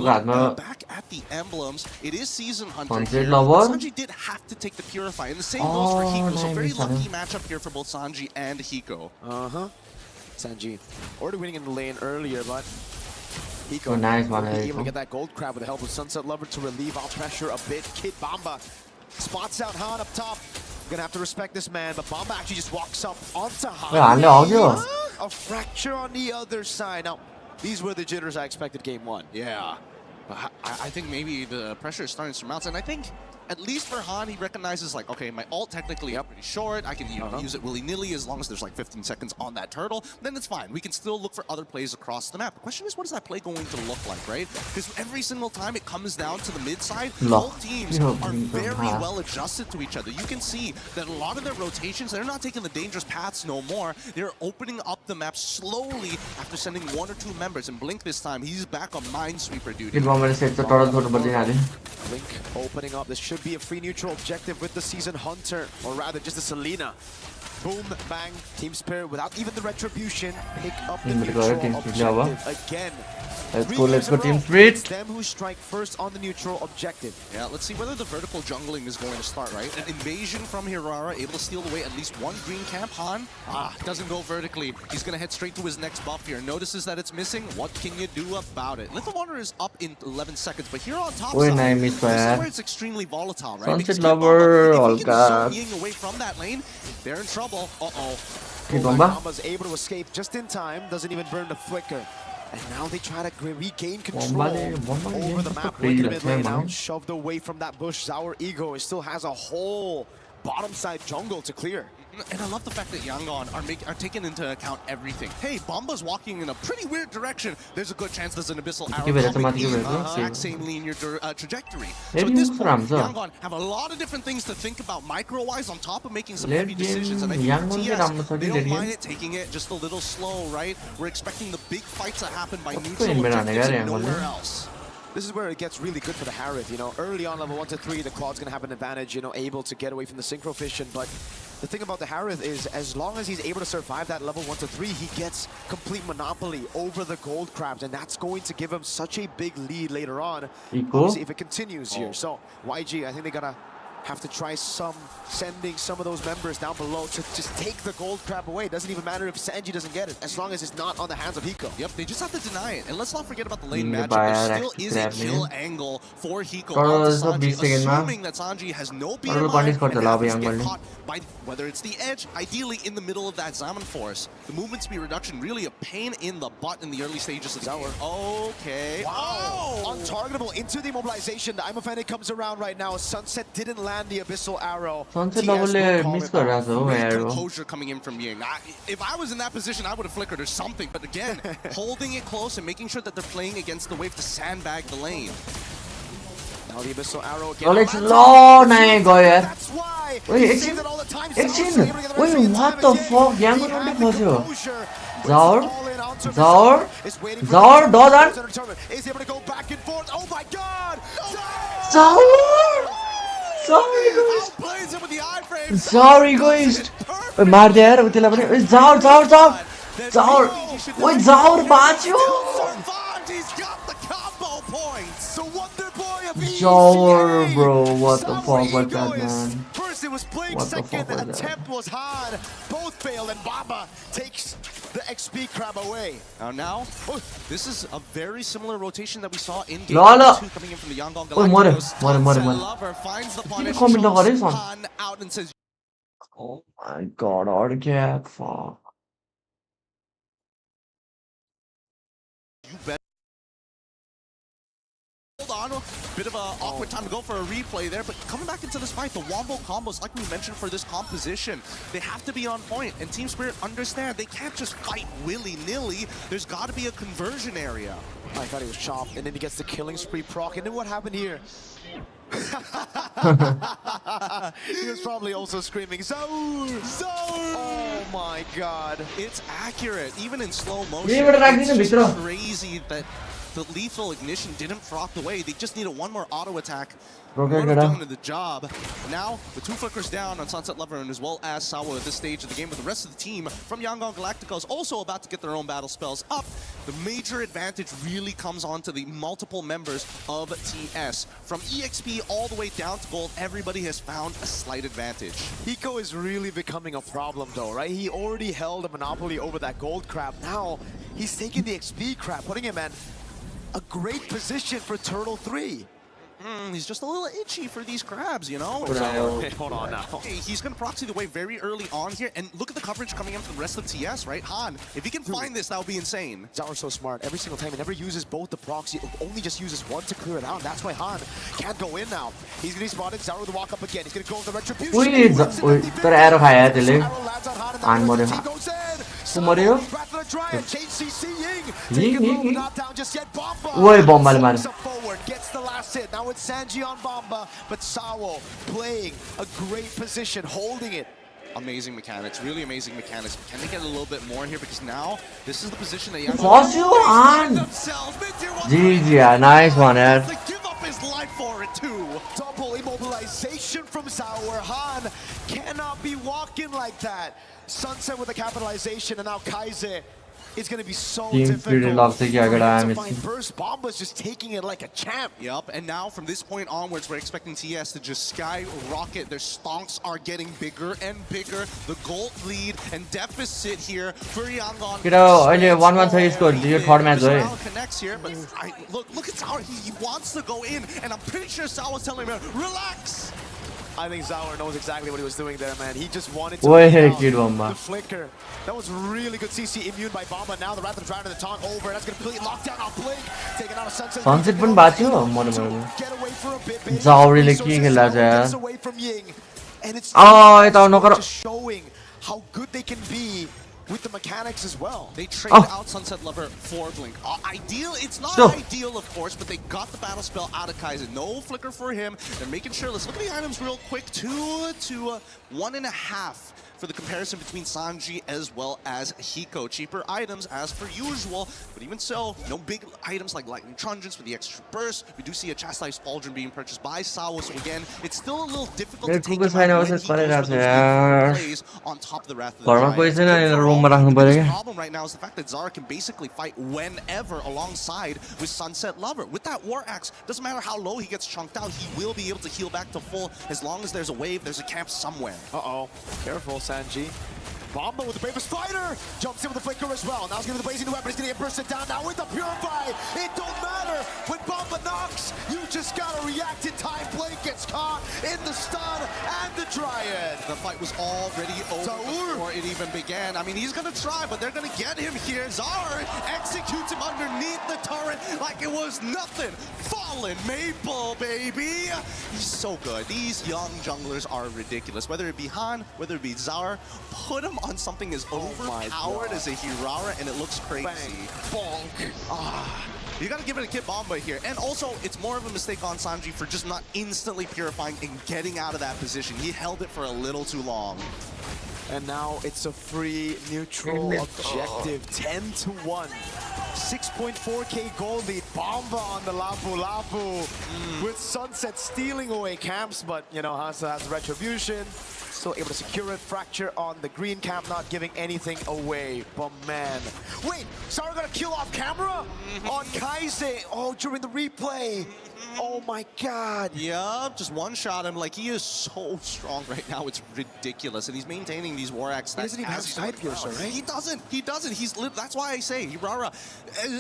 back at the emblems. It is Season Hunter here. Sanji did have to take the Purify, and the same goes for Hiko. So very lucky matchup here for both Sanji and Hiko. Sanji already winning in the lane earlier, but Hiko able to get that gold crab with the help of Sunset Lover to relieve our pressure a bit. Kid Bomba spots out Han up top. Gonna have to respect this man, but Bomba actually just walks up onto Han. A fracture on the other side. Now, these were the jitters I expected game one. Yeah. I think maybe the pressure is starting to surmount, and I think at least for Han, he recognizes like, okay, my ult technically up pretty short. I can use it willy-nilly as long as there's like 15 seconds on that turtle. Then it's fine. We can still look for other plays across the map. The question is, what is that play going to look like, right? Because every single time it comes down to the mid side, both teams are very well adjusted to each other. You can see that a lot of their rotations, they're not taking the dangerous paths no more. They're opening up the map slowly after sending 1 or 2 members. And Blink this time, he's back on Minesweeper duty. Blink opening up. This should be a free neutral objective with the Season Hunter, or rather just the Selena. Boom, bang, Team Spirit without even the retribution. Pick up the neutral objective again. Let's go, Team Spirit. It's them who strike first on the neutral objective. Yeah, let's see whether the vertical jungling is going to start, right? An invasion from Hirara, able to steal away at least one green camp. Han, doesn't go vertically. He's going to head straight to his next buff here. Notices that it's missing. What can you do about it? Little Wonder is up in 11 seconds, but here on top side, this is where it's extremely volatile, right? Sunset Lover, if he can Ying away from that lane, they're in trouble. Bomba's able to escape just in time. Doesn't even burn the flicker. And now they try to regain control over the map. Blink in the mid lane now, shoved away from that bush. Our Ego still has a whole bottom side jungle to clear. And I love the fact that Yangon are taking into account everything. Hey, Bomba's walking in a pretty weird direction. There's a good chance there's an abyssal arrow coming in the exact same linear trajectory. So at this point, Yangon have a lot of different things to think about micro-wise on top of making some heavy decisions. And I think TS, they don't mind it taking it just a little slow, right? We're expecting the big fights to happen by neutral objectives and nowhere else. This is where it gets really good for the Harith, you know. Early on, level 1 to 3, the Claude's going to have an advantage, you know, able to get away from the Synchro Fission. But the thing about the Harith is, as long as he's able to survive that level 1 to 3, he gets complete monopoly over the gold crabs, and that's going to give him such a big lead later on. Obviously, if it continues here. So, YG, I think they're going to have to try sending some of those members down below to just take the gold crab away. It doesn't even matter if Sanji doesn't get it, as long as it's not on the hands of Hiko. Yep, they just have to deny it. And let's not forget about the lane magic. There still is a kill angle for Hiko on Sanji, assuming that Sanji has no BMI and get caught by, whether it's the edge, ideally in the middle of that Zaman Force. The movement speed reduction, really a pain in the butt in the early stages of the game. Okay. Wow. Untargetable into the immobilization. The Imofanic comes around right now. Sunset didn't land. land the Abyssal Arrow. Sunset Lover miss कर रहा था वो arrow. Composure coming in from Ying. If I was in that position, I would have flickered or something. But again, holding it close and making sure that they're playing against the wave to sandbag the lane. Now the Abyssal Arrow again. Rolex low नहीं गयो यार. Wait, एकछिन. Wait, what the fuck? Yangon only फस्यो. Zaur doesn't. Is able to go back and forth. Oh my God! Sorry guys. मार दे यार उतला पनि. Zaur. Wait, Zaur बाच्यो. Zaur, bro, what the fuck was that, man? First it was Blake, second attempt was Han. Both failed, and Baba takes the XP crab away. Now, this is a very similar rotation that we saw in game 2 coming in from the Yangon Galacticos. Lover finds the punish, Han out and says, oh my God, Arcade, fuck. You bet. Hold on, bit of an awkward time to go for a replay there, but coming back into this fight, the wombo combos, like we mentioned for this composition, they have to be on point, and Team Spirit understand they can't just fight willy-nilly. There's got to be a conversion area. I thought he was chopped, and then he gets the killing spree proc, and then what happened here? He was probably also screaming, Zaur! Oh my God. It's accurate, even in slow motion. It's just crazy that the lethal ignition didn't proc the way. They just needed one more auto attack. Would have done the job. Now, the 2 flickers down on Sunset Lover and as well as Sawa at this stage of the game, but the rest of the team from Yangon Galacticos also about to get their own battle spells up. The major advantage really comes on to the multiple members of TS. From EXP all the way down to gold, everybody has found a slight advantage. Hiko is really becoming a problem though, right? He already held a monopoly over that gold crab. Now, he's taking the XP crab, putting him in a great position for Turtle 3. He's just a little itchy for these crabs, you know? Okay, hold on now. Hey, he's going to proxy the wave very early on here, and look at the coverage coming in from the rest of TS, right? Han, if he can find this, that would be insane. Zaur's so smart. Every single time, he never uses both the proxy, only just uses one to clear it out. That's why Han can't go in now. He's going to be spotted. Zaur with the walk up again. He's going to go with the retribution. तर arrow खाया त्यसले. Han मर्यो. Who मर्यो? Ying. Oi, bomba मारे. Gets the last hit. Now it's Sanji on Bomba, but Sawo playing a great position, holding it. Amazing mechanics, really amazing mechanics. Can they get a little bit more here? Because now, this is the position that Yangon on. GG, nice one, Ed. Give up his life for it, too. Double immobilization from Zaur. Han cannot be walking like that. Sunset with the capitalization, and now Kaiser. It's going to be so difficult to find burst. Bomba's just taking it like a champ. Yep, and now from this point onwards, we're expecting TS to just skyrocket. Their stonks are getting bigger and bigger. The gold lead and deficit here for Yangon. अहिले 1-1 score. Your third match, right? Connects here, but look at Zaur. He wants to go in, and I'm pretty sure Zaur was telling him, relax. I think Zaur knows exactly what he was doing there, man. He just wanted to the flicker. That was really good CC immune by Bomba. Now the Wrath of the Dragon, the taunt over. That's going to completely lock down on Blink. Taking out a Sunset. Sunset पनि बाच्यो Get away for a bit. Zaurले के खेला छ Gets away from Ying. And it's just showing how good they can be with the mechanics as well. They traded out Sunset Lover for Blink. Ideal, it's not ideal of course, but they got the battle spell out of Kaiser. No flicker for him. They're making sure, let's look at the items real quick. 2 to 1.5 for the comparison between Sanji as well as Hiko. Cheaper items as per usual, but even so, no big items like Lightning Truncheons for the extra burst. We do see a Chastised Pauldron being purchased by Sawo, so again, it's still a little difficult to take him out when he goes for those big plays on top of the Wrath of the Dragon. The problem right now is the fact that Zara can basically fight whenever alongside with Sunset Lover. With that War Axe, doesn't matter how low he gets chunked out, he will be able to heal back to full as long as there's a wave, there's a camp somewhere. Uh-oh, careful Sanji. Bomba with the Bravest Fighter jumps in with the flicker as well. Now he's going to the blazing weapon. He's going to get bursted down. Now with the Purify, it don't matter. When Bomba knocks, you just got to react in time. Blake gets caught in the stun and the to try it. The fight was already over before it even began. I mean, he's going to try, but they're going to get him here. Zar executes him underneath the turret like it was nothing. Fallen Maple, baby. He's so good. These young junglers are ridiculous. Whether it be Han, whether it be Zar, put him on something as overpowered as a Hirara, and it looks crazy. Bang. Bonk. You gotta give it a Kid Bomba here. And also, it's more of a mistake on Sanji for just not instantly purifying and getting out of that position. He held it for a little too long. And now it's a free neutral objective, 10-1. 6.4k gold lead. Bomba on the Lapu Lapu with Sunset stealing away camps, but you know, Hansa has retribution. Still able to secure it. Fracture on the green camp, not giving anything away. But man, wait, Sara gonna kill off camera on Kaise. Oh, during the replay. Oh my God. Yeah, just one shot him. Like, he is so strong right now. It's ridiculous. And he's maintaining these war axe. He doesn't even have side piercer, right? He doesn't. He doesn't. That's why I say, Hirara,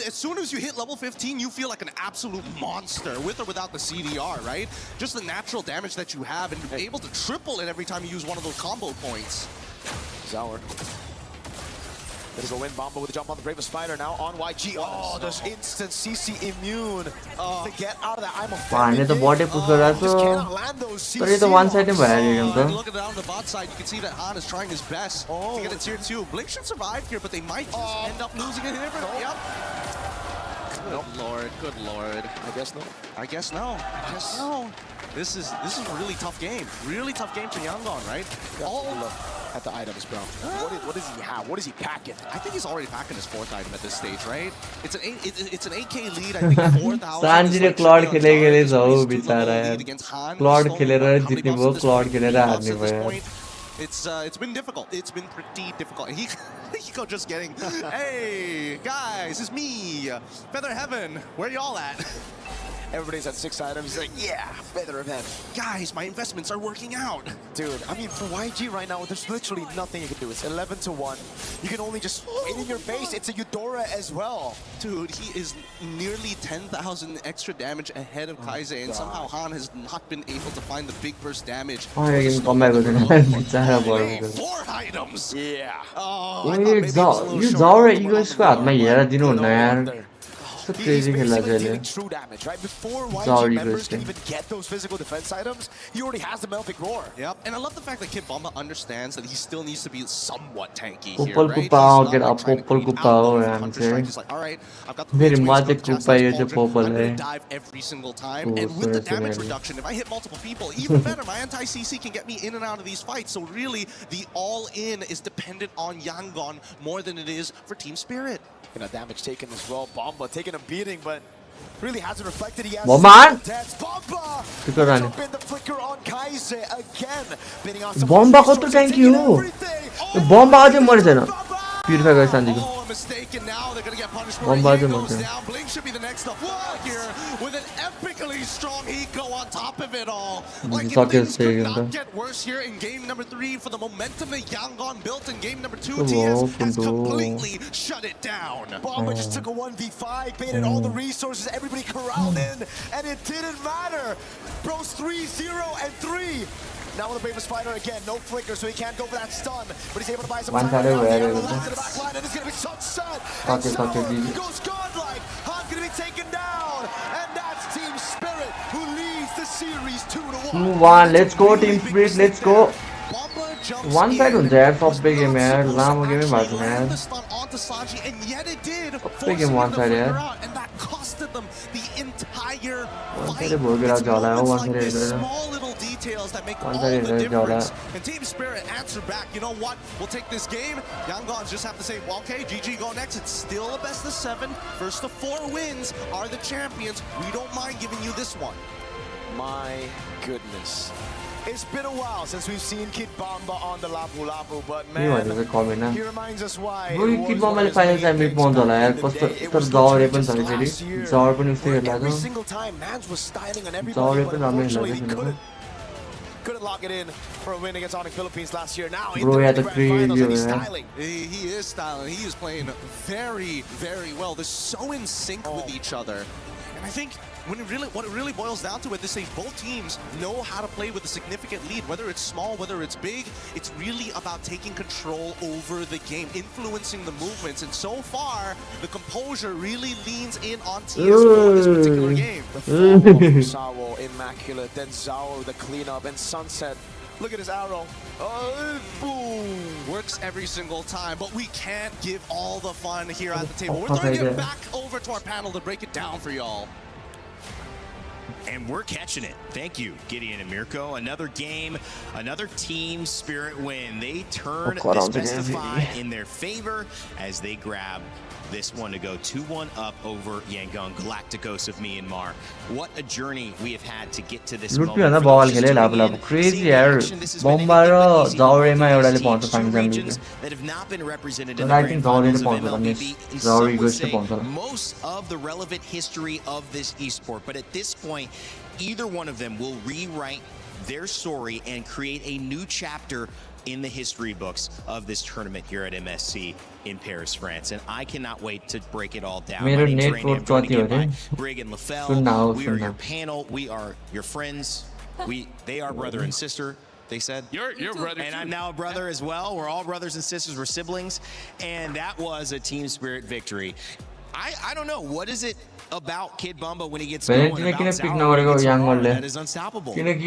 as soon as you hit level 15, you feel like an absolute monster, with or without the CDR, right? Just the natural damage that you have, and you're able to triple it every time you use one of those combo points. Sour. There's a win. Bomba with a jump on the Bravest Spider now on YG. Oh, there's instant CC immune to get out of that. I'm a पानी तो body push कर रहा तो ये तो one side में भाया game तो Look at it on the bot side. You can see that Han is trying his best to get a tier 2. Blink should survive here, but they might just end up losing it here. Yep. Good lord, good lord. I guess no. I guess no. I guess no. This is a really tough game. Really tough game for Yangon, right? Look at the items, bro. What does he have? What is he packing? I think he's already packing his 4th item at this stage, right? It's an 8k lead. I think 4,000. Sanji ने Claude खेले के लिए जाओ बेचारा यार. Claude खेलेर जितनी वो क्लॉड खेलेर हारने भयो. It's been difficult. It's been pretty difficult. Hiko just getting, hey guys, it's me, Feather Heaven. Where y'all at? Everybody's at 6 items. He's like, yeah, Feather Event. Guys, my investments are working out. Dude, I mean, for YG right now, there's literally nothing you can do. It's 11-1. You can only just wait in your base. It's a Eudora as well. Dude, he is nearly 10,000 extra damage ahead of Kaise, and somehow Han has not been able to find the big burst damage. Oh, you can come back with it. 4 items. Yeah. Oh, you Zara ego squad. मैं यार दिनों ना यार. So crazy खेला चले. True damage, right? Before YG members can even get those physical defense items, he already has the Melfic Roar. Yep, and I love the fact that Kid Bomba understands that he still needs to be somewhat tanky here, right? He's not get up, trying to be out there. He's like, all right, I've got the I'm going to dive every single time, and with the damage reduction, if I hit multiple people, even better, my anti-CC can get me in and out of these fights. So really, the all-in is dependent on Yangon more than it is for Team Spirit. You know, damage taken as well. Bomba taking a beating, but really hasn't reflected. He has Bomba! Bomba! Jump in the flicker on Kaise again. Bidding on some Bomba को तो thank you. Bomba आज मर जाना. Purify कर Sanji को. Mistaken now, they're gonna get punished for Bomba it. Goes down. Blink should be the next up here with an epically strong Hiko on top of it all. Like, things could not get worse here in game number 3 for the momentum that Yangon built in game number 2. TS has completely shut it down. Bomba just took a 1v5, baited all the resources, everybody corralled in, and it didn't matter. Bros 3-0 and 3. Now with the Bravest Spider again, no flicker, so he can't go for that stun, but he's able to buy some time around here. The last of the back line, and it's going to be Sunset. And so goes godlike. Han's going to be taken down, and that's Team Spirit who leads the series 2-1. Let's go Team Spirit, let's go. One side on there for big game यार, लाम game में बात है यार. Big game one side यार. And that costed them the entire fight. One side small little details that make all the difference. And Team Spirit answer back. You know what? We'll take this game. Yangons just have to say, well, okay, GG go next. It's still a best of 7. First of 4 wins are the champions. We don't mind giving you this one. My goodness. It's been a while since we've seen Kid Bomba on the Lapu Lapu, but man, he reminds us why. Kid Bomba final time meet पहुंच जाला यार. पर Zaur पण था फेरि. Zaur पनि उस्तै खेला every था. single time, Mans was styling on everybody. Zaur पनि राम्रो खेला था. Couldn't lock it in for a win against ONIC Philippines last year. Now Bro, in the the grand finals, and he's yeah. styling. He is styling. He is playing very, very well. They're so in sync with each other. And I think what it really boils down to, is say both teams know how to play with a significant lead, whether it's small, whether it's big. It's really about taking control over the game, influencing the movements, and so far, the composure really leans in on TS4 in this particular game. The follow from Sawo, immaculate, then Zao, the cleanup, and Sunset. Look at his arrow. Oh, boom! Works every single time, but we can't give all the fun here at the table. We're throwing it back over to our panel to break it down for y'all. And we're catching it. Thank you, Gideon and Mirko. Another game, another team spirit win. They turn this best of 5 in their favor as they grab this one to go 2-1 up over Yangon Galacticos of Myanmar. What a journey we have had to get to this moment. Crazy yaar. Bomba ra Zaurema एउटाले पाउँछ पाइन्छ that have not been represented in the grand finals of MLBB in some would say most of the relevant history of this esport. But at this point, either one of them will rewrite their story and create a new chapter in the history books of this tournament here at MSC in Paris, France. And I cannot wait to break it all down. My name's Randy. I'm joined again by Brig and LaFell. We are your panel. We are your friends. They are brother and sister. They said you're brother and too. I'm now a brother as well. We're all brothers and sisters. We're siblings, and that was a team spirit victory. I don't know, what is it about Kid Bamba when he gets going about Zao that is unstoppable? I think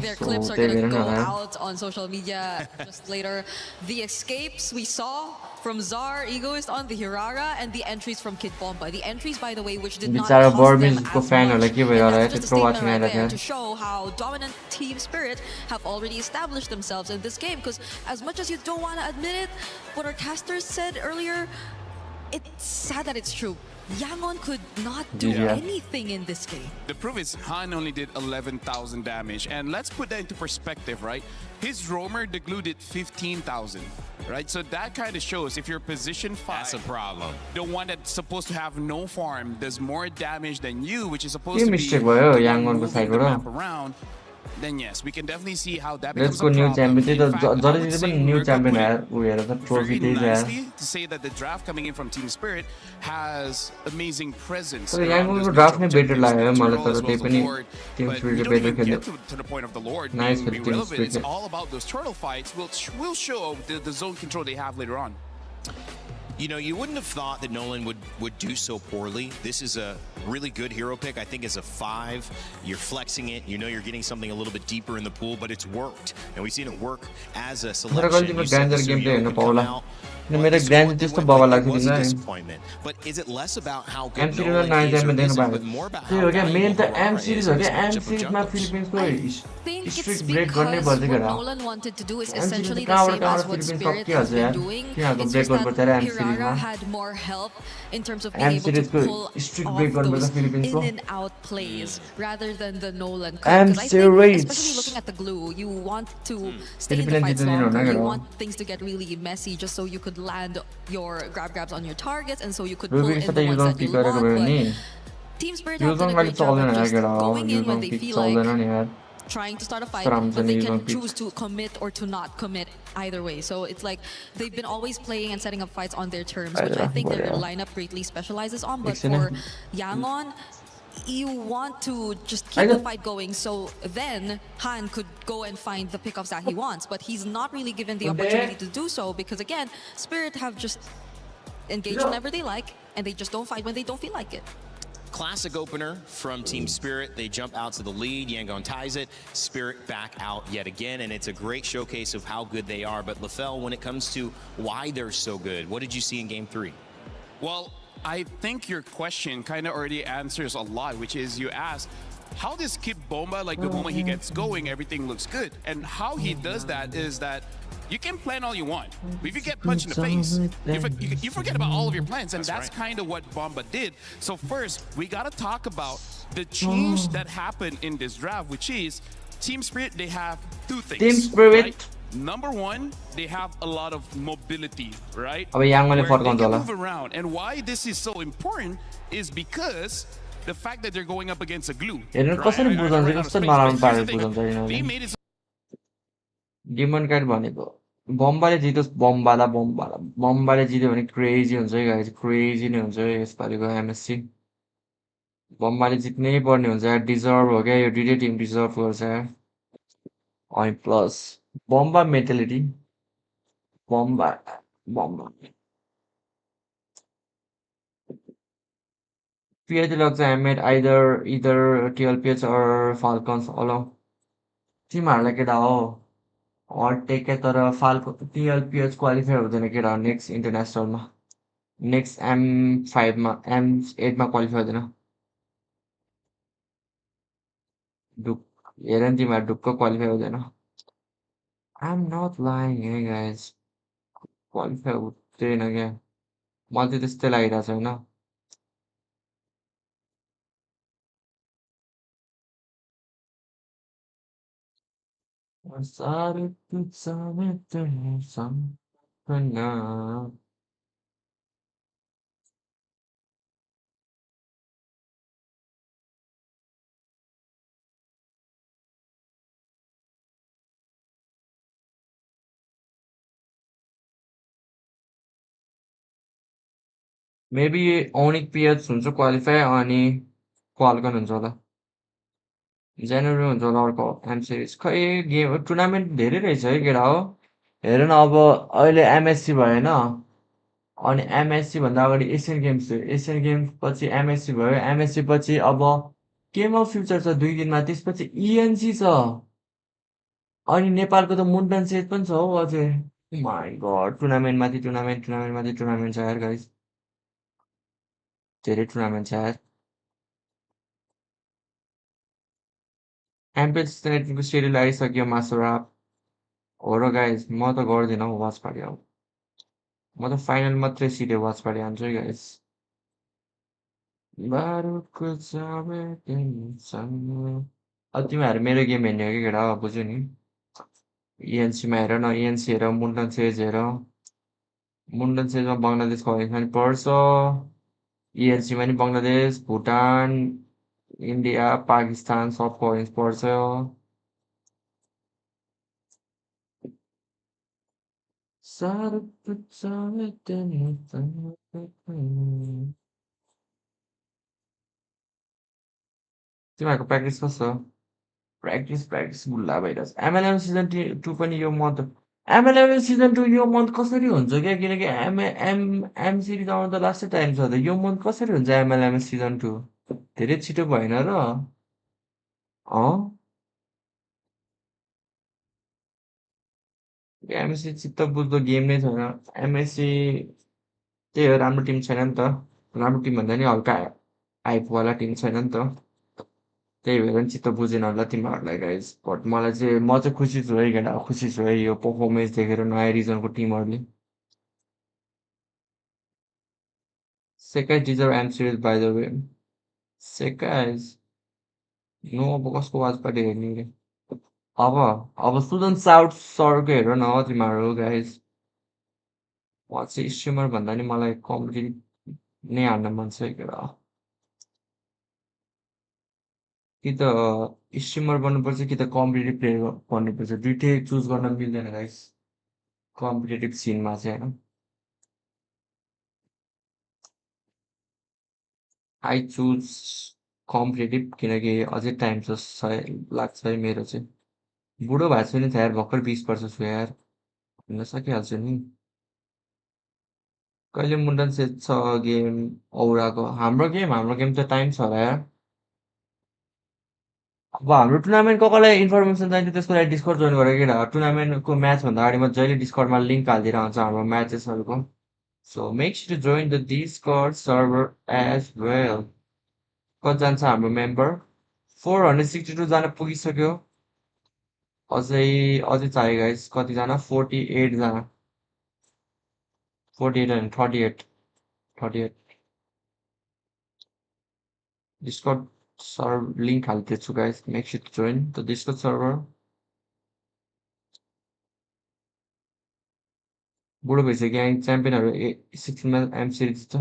their clips are going to go out on social media just later. The escapes we saw from Zar, Egoist on the Hirara, and the entries from Kid Bomba. The entries, by the way, which did not cost them as much. And that's just a statement right there to show how dominant Team Spirit have already established themselves in this game. Because as much as you don't want to admit it, what our casters said earlier, it's sad that it's true. Yangon could not do anything in this game. The proof is Han only did 11,000 damage. And let's put that into perspective, right? His roamer, the glue, did 15,000, right? So that kind of shows if you're position 5, that's a problem. The one that's supposed to have no farm does more damage than you, which is supposed to be moving the map around. Then yes, we can definitely see how that becomes a problem. New champion trophy very nicely to say that the draft coming in from Team Spirit has amazing presence. So Yangon draft ne better लाग्यो मलाई तर त्यही पनि Team Spirit better खेल्यो. To the point of the Lord nice being relevant, it's all about those turtle fights, which will show the zone control they have later on. You know, you wouldn't have thought that Nolan would do so poorly. This is a really good hero pick. I think as a 5, you're flexing it. You know you're getting something a little bit deeper in the pool, but it's worked. And we've seen it work as a selection. You said this game come out. मेरो grand त्यस्तो बबा लाग्थ्यो disappointment. But is it less about how good M series Nolan is, or is दिनु it more about त्यो how हो क्या good main त you M are? series हो क्या M series मा फिलिपिन्सको think it's strict break गर्ने because पर्छ what क्या Nolan wanted to do is essentially the same as what Spirit has been doing. It's just that Hirara had more help in terms of being able to pull off those in and out plays rather than the Nolan. Because I think, especially looking at the glue, you want to stay in the fights longer. You want things to get really messy just so you could land your grabs on your targets and so you could pull in the ones that you want. But Team Spirit have done a great job of just going in when they feel like trying to start a fight, but they can choose to commit or to not commit either way. So it's like they've been always playing and setting up fights on their terms, which I think their lineup greatly specializes on. But for Yangon, you want to just keep the fight going, so then Han could go and find the pickups that he wants. But he's not really given the opportunity to do so because, again, Spirit have just engaged whenever they like, and they just don't fight when they don't feel like it. Classic opener from Team Spirit. They jump out to the lead. Yangon ties it. Spirit back out yet again, and it's a great showcase of how good they are. But LaFell, when it comes to why they're so good, what did you see in Game 3? Well, I think your question kind of already answers a lot, which is you asked, how does Kid Bomba, like the moment he gets going, everything looks good? And how he does that is that you can plan all you want, but if you get punched in the face, you forget about all of your plans, and that's kind of what Bomba did. So first, we got to talk about the change that happened in this draft, which is Team Spirit, they have 2 things. Team Spirit. Right? Number 1, they have a lot of mobility, right? Where they can move around. And why this is so important is because the fact that they're going up against a glue. They made it Demon Card भनेको बम्बाले जितोस् बम्बाले जित्यो भने crazy हुन्छ है guys crazy नै हुन्छ है यसपालिको MSc बम्बाले जित्नै पर्ने हुन्छ यार डिजर्भ हो क्या यो दुइटै टिम डिजर्भ गर्छ यार अनि प्लस बम्बा मेन्टालिटी बम्बा बम्बा PhD looks I made either TLPH or Falcons along. तिमीहरूलाई केटा हो टेके तर फाल्को TLPH क्वालिफाई हुँदैन केटा नेक्स्ट इन्टरनेसनलमा नेक्स्ट M5मा M8मा क्वालिफाई हुँदैन हेर नि तिमीहरू ढुक्क क्वालिफाई हुँदैन I'm not lying hey guys qualify हुँदैन क्या मलाई चाहिँ त्यस्तै लागिरहेको छ होइन Masarapp sana. Maybe ONIC PH हुन्छ क्वालिफाई अनि फाल्कन हुन्छ होला जनवरी हुन्छ होला अर्को एम सिरिज खै गेम टुर्नामेन्ट धेरै रहेछ है केटा हो हेर न अब अहिले एमएससी भयो होइन अनि एमएससी भन्दा अगाडि एसियन गेम्स थियो एसियन गेम्स पछि एमएससी भयो एमएससी पछि अब केमा फ्युचर छ 2 दिनमा त्यसपछि इएनसी छ अनि नेपालको त मुन्टन सेट पनि छ हौ अझै माइ गड टुर्नामेन्ट छ यार गाइस धेरै टुर्नामेन्ट छ यार एमपेल सिजनको सेड्युल आइसक्यो मासुराप हो र गाइस म त गर्दिनँ हौ वाच पार्टी अब म त फाइनल मात्रै सिधै वाच पार्टी हान्छु है गाइस बारुदको चाबे तिमीसँग अब तिमीहरू मेरो गेम हेर्ने हो कि केटा बुझ्यो नि इएनसीमा हेर न इएनसी हेर मुन्टन सेज हेर मुन्टन सेजमा बङ्गलादेश क्वालिफाई पर्छ इएनसीमा नि बङ्गलादेश भुटान इन्डिया पाकिस्तान सब क्वालिफाई पर्छ सारुप चाबे तिमीसँग तिमीहरूको प्र्याक्टिस कस्तो प्र्याक्टिस गुल्ला भइरहेछ एमएलएम सिजन 2 पनि यो मन्थ एमएलएम सिजन 2 यो मन्थ कसरी हुन्छ क्या किनकि एम सिरिज आउनु त लास्टै टाइम छ त यो मन्थ कसरी हुन्छ एमएलएम सिजन 2 धेरै छिटो भएन र एमएससी चित्त बुझ्दो गेम नै छैन एमएससी त्यही हो राम्रो टिम छैन नि त राम्रो टिम भन्दा नि हल्का हाइपवाला टिम छैन नि त त्यही भएर नि चित्त बुझेन होला तिमीहरूलाई गाइज बट मलाई चाहिँ म चाहिँ खुसी छु है केटा खुसी छु है यो पर्फर्मेन्स देखेर नयाँ रिजनको टिमहरूले सेकाइ deserve M series by the way सेकाइज नो अब कसको वाच पार्टी हेर्ने रे अब सुदन साउथ सरको हेर न तिमीहरू गाइज म चाहिँ स्ट्रिमर भन्दा नि मलाई कम्पिटिटिभ नै हान्न मन छ केटा कि त स्ट्रिमर बन्नुपर्छ कि त कम्पिटेटिभ प्लेयर बन्नुपर्छ दुइटै चुज गर्न मिल्दैन गाइस कम्पिटेटिभ सिनमा चाहिँ होइन आई चुज कम्पिटेटिभ किनकि अझै टाइम छ लाग्छ है मेरो चाहिँ बुढो भएको छु नि त यार भर्खर 20 वर्ष छु यार हुन सकिहाल्छु नि कहिले मुन्डन सेट छ गेम औराको हाम्रो गेम त टाइम छ होला यार अब हाम्रो टुर्नामेन्ट कसलाई इन्फर्मेसन चाहिन्छ त्यसको लागि डिस्कर्ड जोइन गरेर केटा टुर्नामेन्टको म्याचभन्दा अगाडि म जहिले डिस्कर्डमा लिङ्क हालिदिएर हुन्छ हाम्रो म्याचेसहरूको so make sure to join the Discord server as well कतिजना छ हाम्रो मेम्बर 462 जना पुगिसक्यो अझै अझै चाहियो गाइस कतिजना 48 जना 48 and 38 डिस्कर्ड सर्भर लिङ्क हालिदिएको guys make sure to join the Discord server बुढो भइसक्यो यहाँ च्याम्पियनहरू 16मा एम सिरिज जित्छ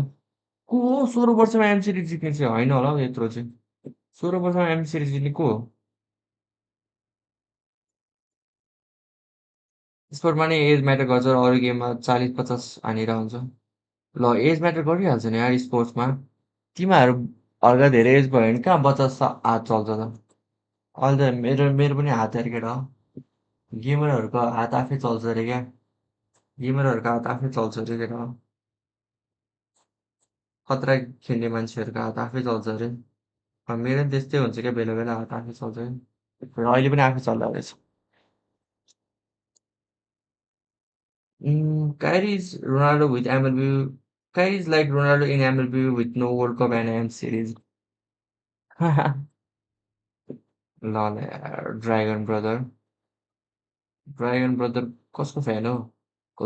को हो 16 वर्षमा एम सिरिज जित्ने चाहिँ होइन होला हौ यत्रो चाहिँ 16 वर्षमा एम सिरिज जित्ने को हो स्पोर्टमा नि एज म्याटर गर्छ अरू गेममा 40-50 हानेर हुन्छ ल एज म्याटर गरिहाल्छ नि यार स्पोर्ट्समा तिमीहरू हल्का धेरै एज भयो भने कहाँ बच्चा हात चल्छ त अहिले त मेरो मेरो पनि हात यार केटा गेमरहरूको हात आफै चल्छ अरे क्या गेमरहरूको हात आफै चल्छ अरे केटा खतरा खेल्ने मान्छेहरूको हात आफै चल्छ अरे मेरो पनि त्यस्तै हुन्छ क्या बेला बेला हात आफै चल्छ र अहिले पनि आफै चल्दा रहेछ Kyrie's Ronaldo with MLB. Kyrie's like Ronaldo in MLB with no World Cup and M series. Lol, Dragon Brother. Dragon Brother कसको फ्यान हो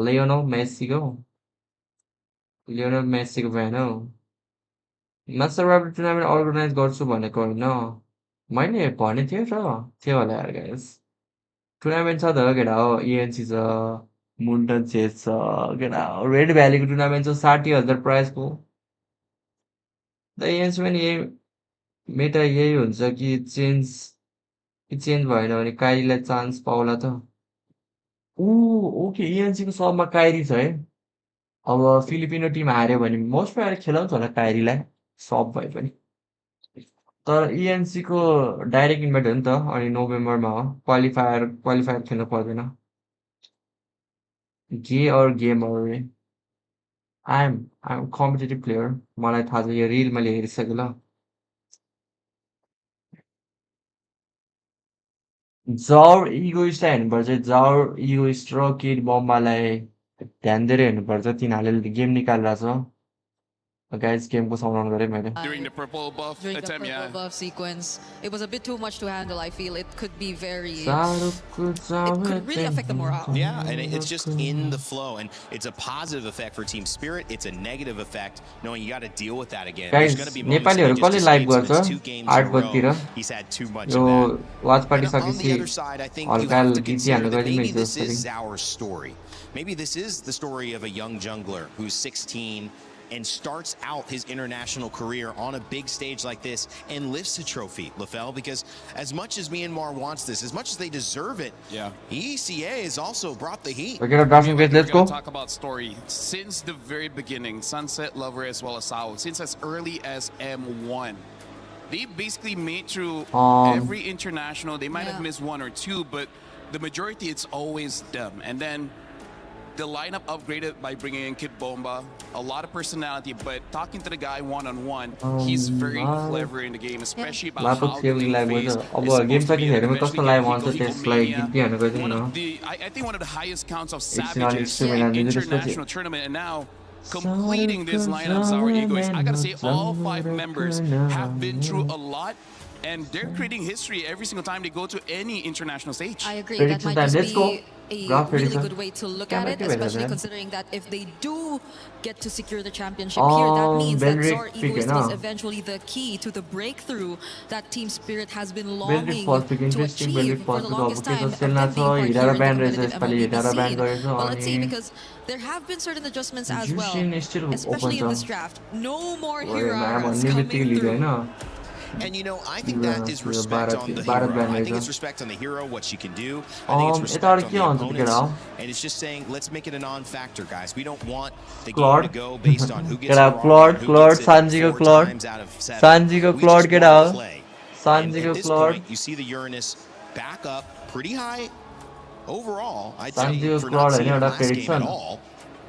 लियोनल मेस्सीको लियोनल मेस्सीको फ्यान हो मास्टरअप टुर्नामेन्ट अर्गनाइज गर्छु भनेको होइन मैले भनेको थिएँ त थियो होला यार गाइस टुर्नामेन्ट छ त केटा हो इएनसी छ मुन्टन चेस छ केटा रेड भ्यालीको टुर्नामेन्ट छ 60,000 प्राइजको त इएनसी पनि यही मेटा यही हुन्छ कि चेन्ज भएन भने काइरीलाई चान्स पाउला त ओके इएनसीको सबमा काइरी छ है अब फिलिपिनो टिम हार्यो भने मोस्ट प्रोबेबली खेलाउँछ होला काइरीलाई सब भए पनि तर इएनसीको डाइरेक्ट इन्भाइट हो नि त अनि नोभेम्बरमा हो क्वालिफायर खेल्नु पर्दैन गे अर गेमर आइएम कम्पिटेटिभ प्लेयर मलाई थाहा छ यो रिल मैले हेरिसकेँ ल जाउर इगोइस्टलाई हेर्नुपर्छ जाउर इगोइस्ट र किड बम्बालाई ध्यान दिएर हेर्नुपर्छ तिनीहरूले गेम निकालिरहेछ guys game को साउन्ड गरेँ मैले during the purple buff attempt, yeah. Buff sequence, it was a bit too much to handle. I feel it could be very. It could really affect the morale. Yeah, and it's just in the flow, and it's a positive effect for team spirit. It's a negative effect knowing you got to deal with that again. Guys, नेपालीहरु कसले live गर्छ 8 बजेतिर He's had too much of yo that. Watch party And on the other सकेपछि side, I think you हल्का have to गीत consider हाल्नु that maybe गरिदिनु this is our story. Maybe this is the story of a young jungler who's 16 and starts out his international career on a big stage like this and lifts a trophy, LaFell, because as much as Myanmar wants this, as much as they deserve it, eSEA has also brought the heat. Okay, let's go. Talk about story. Since the very beginning, Sunset, Lover, as well as Sao, since as early as M1, they basically made through every international. They might have missed one or two, but the majority, it's always them. And then the lineup upgraded by bringing in Kid Bomba, a lot of personality, but talking to the guy one-on-one, he's very clever in the game, especially about how the lane phase is supposed to be. I think one of the highest counts of savages in international tournament, and now completing this lineup, Sour Egoist. I gotta say, all 5 members have been through a lot, and they're creating history every single time they go to any international stage. I agree. That might just be a really good way to look at it, especially considering that if they do get to secure the championship here, that means that Zor Egoist was eventually the key to the breakthrough that Team Spirit has been longing to achieve for the longest time. Of them being part here in the competitive MLB scene. Well, let's see, because there have been certain adjustments as well, especially in this draft. No more heroes coming through. And you know, I think that is respect on the hero. I think it's respect on the hero, what she can do. I think it's respect on the opponents. And it's just saying, let's make it a non-factor, guys. We don't want the game to go based on who gets it wrong, who gets it 4 times out of 7. We just want to play. And at this point, you see the Uranus back up pretty high overall, I'd say, for not seeing the last game at all.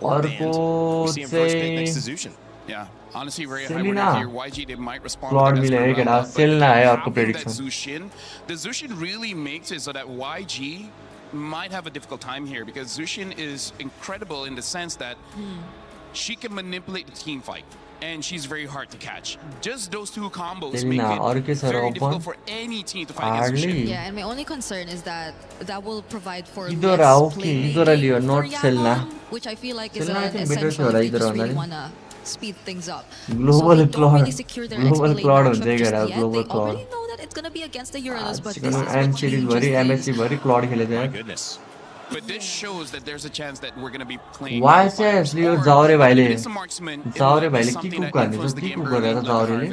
Or banned. We see him first pick next to Zushin. Yeah, honestly, very high winner here. YG, they might respond to that. The Zushin really makes it so that YG might have a difficult time here, because Zushin is incredible in the sense that she can manipulate the team fight, and she's very hard to catch. Just those 2 combos make it very difficult for any team to fight against Zushin. Yeah, and my only concern is that that will provide for less playmaking for Yangon, which I feel like is an essential if they just really want to speed things up. So they don't really secure their XP lane matchup just yet. They already know that it's going to be against the Uranus, but this is what changes things. My goodness. But this shows that there's a chance that we're going to be playing. Why says you Zaure Baile? Zaure Baile ki cook garne cha ki cook garera Zaure le?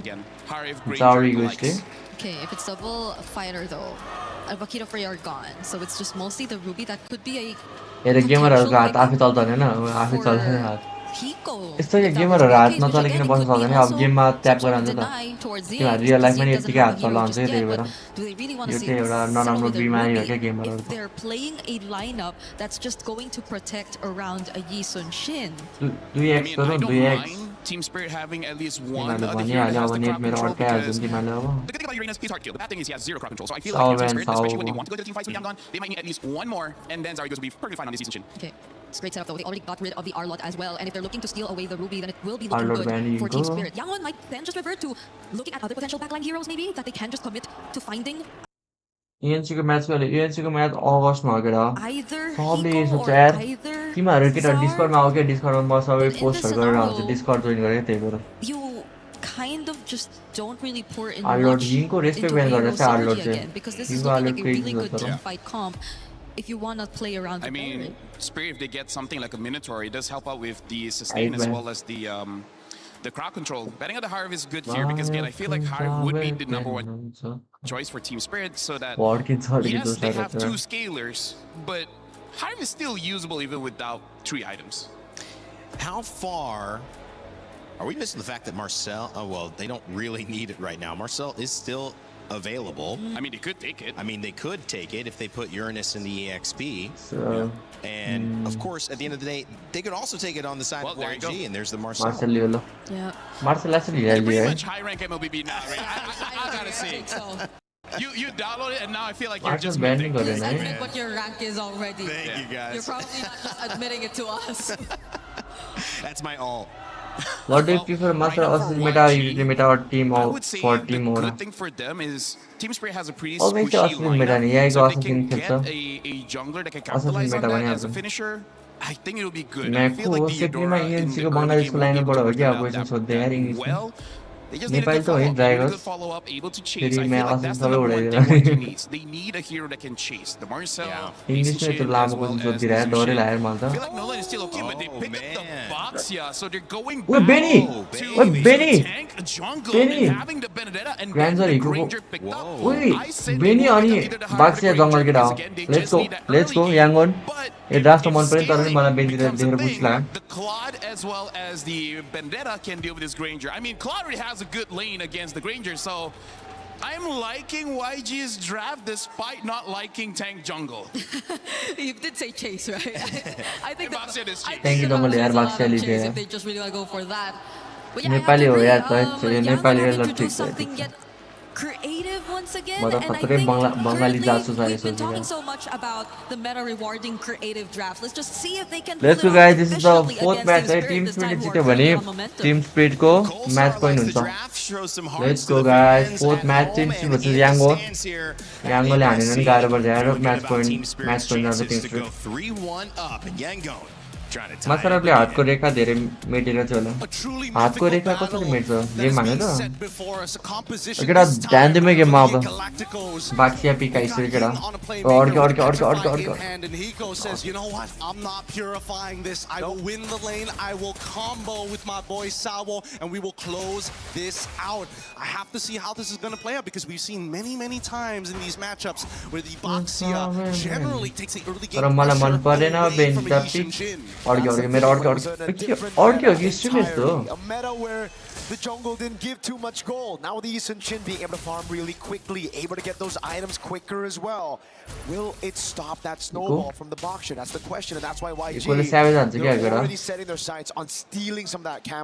Zaure Egoist. Okay, if it's double fighter though, Alvakita Frey are gone, so it's just mostly the Ruby that could be a हेर गेमरहरुको हात आफै चल्दैन हैन आफै चल्दैन हात यस्तो के गेमरहरु हात नचलिकन बस्न सक्दैन अब गेममा ट्याप गरेर हुन्छ त तिमीहरु रियल लाइफमा नि यतिकै हात चलाउँछ के त्यही भएर यो चाहिँ एउटा नराम्रो बिमारी हो के गेमरहरुको they're playing a lineup that's just going to protect around a Yi Sun Shin. 2x गरौँ 2x Team Spirit having at least one तिमीहरुले other भनिहाल्यो hero अब has the नेट crowd मेरो control अड्काइहाल्छ because नि तिमीहरुले अब the good thing about Uranus, he's hard to kill. The bad thing is he has zero crowd control. So I feel like Team Spirit, especially when they want to go to team fights with Yangon, they might need at least one more, and then Zarya will be perfectly fine on this season. Okay. It's great setup though. They already got rid of the R-Lot as well, and if they're looking to steal away the Ruby, then it will be looking R-Lot good for Team go. Spirit. Yangon might then just revert to looking at other potential backline heroes maybe that they can just commit to finding. ENC को match कहिले ENC को match अगस्टमा हो केटा Either सबले Hiko सोच or यार either तिमीहरु केटा Zar. डिस्कर्डमा आऊ के डिस्कर्डमा म सबै But in this पोस्टहरु गरेर आउँछु scenario, डिस्कर्ड जोइन गरे त्यही भएर You kind of just don't really pour in R-Lot much Yinko respect into ban Hero गरेर चाहिँ Sargi R-Lot चाहिँ again because this is Yinko looking R-Lot like a crazy really good छ तर team fight comp if you want to play around I the mean, barrier. Spirit, if they get something like a Minotaur, it does help out with the sustain as well as the crowd control. Betting on the Harv is good here because again, I feel like Harv would be the #1 choice for Team Spirit, so that yes, they have two scalers, but Harv is still usable even without 3 items. How far are we missing the fact that Marcel? Oh well, they don't really need it right now. Marcel is still available. I mean, they could take it. I mean, they could take it if they put Uranus in the EXP. So, and of course, at the end of the day, they could also take it on the side of YG, and there's the Marcel. Marcelo. Yeah. Marcelo actually They're really pretty much high rank MLBB now, right? I gotta say. You download it and now I feel like you're just banning Please admit what your rank is already. Thank you guys. You're probably not just admitting it to us. That's my all. What do you prefer, Master Assassin meta, Unity meta, or team I or would say for the team or? good thing for them is Team Spirit has a pretty Always squishy Assassin meta ni, lineup, yeah, so if they Assassin can खेल्छ get a jungler that can capitalize on meta that भने as a हाल्छ finisher, I think it'll be good. I मैं feel को like सेक्रेटरीमा Theodora in ENC the को early बङ्गलादेशको game will be लाइनबाट able हो to क्या work question that सोध्दै यार out इङ्ग्लिसमा well. They just need a Nepali good त होइन follow-up, able to ड्राइगर्स follow up, able to chase. फेरि I मैं feel like Asin that's the सबै #1 thing उडाइदिएर YG needs. They need a hero that can chase. The Marcel, इङ्ग्लिसमा यत्रो as लामो well question as सोधिदिएर the डरै Zushin. लाग्यो मलाई I त feel like Nolan is still okay, but they picked up the box here, so they're going Oi, back Benny! Oi, Benny! to tank a jungle Benny! and having the Benedetta and then Grandson the हिको Granger picked up. Oi, I said they Benny will अनि pick up either the Harv or बाक्सिया the जङ्गल Granger केटा because हो again, they let's just go need that let's early go game. याङ्गन But A draft त मन पऱ्यो तर पनि scaling मलाई बेन्चिएर becomes a देखेर thing, बुझ लाग्यो the Claude as well as the Benedetta can deal with this Granger. I mean, Claude already has a good lane against the Granger, so I'm liking YG's draft despite not liking tank jungle. You did say chase, right? I think that, Thank you, Domal, यार बाक्सियाले chase दिए if they just really want to go for that. But yeah, Nepali हो यार त Yangon Nepali having ल to do ठिक छ something yet creative once again, म त and I खतरै think Bengali currently Jasoos आयो we've been सोचेर talking so much about the meta rewarding creative drafts. Let's just see if they can Let's pull go it guys, off this is the efficiently 4th against match Team है Spirit team this spirit time who जित्यो are भने building on momentum. Team स्पिरिटको match point हुन्छ let's go guys 4th match team spirit versus याङ्गो याङ्गोले हानेर नि गाह्रो पर्छ यार म्याच पोइन्ट जान्छ टिम स्पिरिट मासरपले हातको रेखा धेरै मेटेर थियो होला हातको रेखा कसरी मेट्छ गेम हाने त केटा ध्यान दिमै गेममा अब बाक्सिया पिक आइसक्यो केटा अड्क्यो अड्क्यो अड्क्यो अड्क्यो अड्क्यो And Hiko says, you know what? I'm not purifying this. I will win the lane. I will combo with my boy Sawo, and we will close this out. I have to see how this is going to play out because we've seen many times in these matchups where the Baxia generally takes the early game तर मलाई मन परेन pressure Ben away त from pick Yi Sun-shin. अड्क्यो अड्क्यो मेरो अड्क्यो अड्क्यो अड्क्यो कि stream यस्तो A meta where the jungle didn't give too much gold. Now the Yi Sun-shin being able to farm really quickly, able to get those items quicker as well. Will it stop that snowball from the Baksha? That's the question, and that's why YG, they're already setting their sights on stealing some of that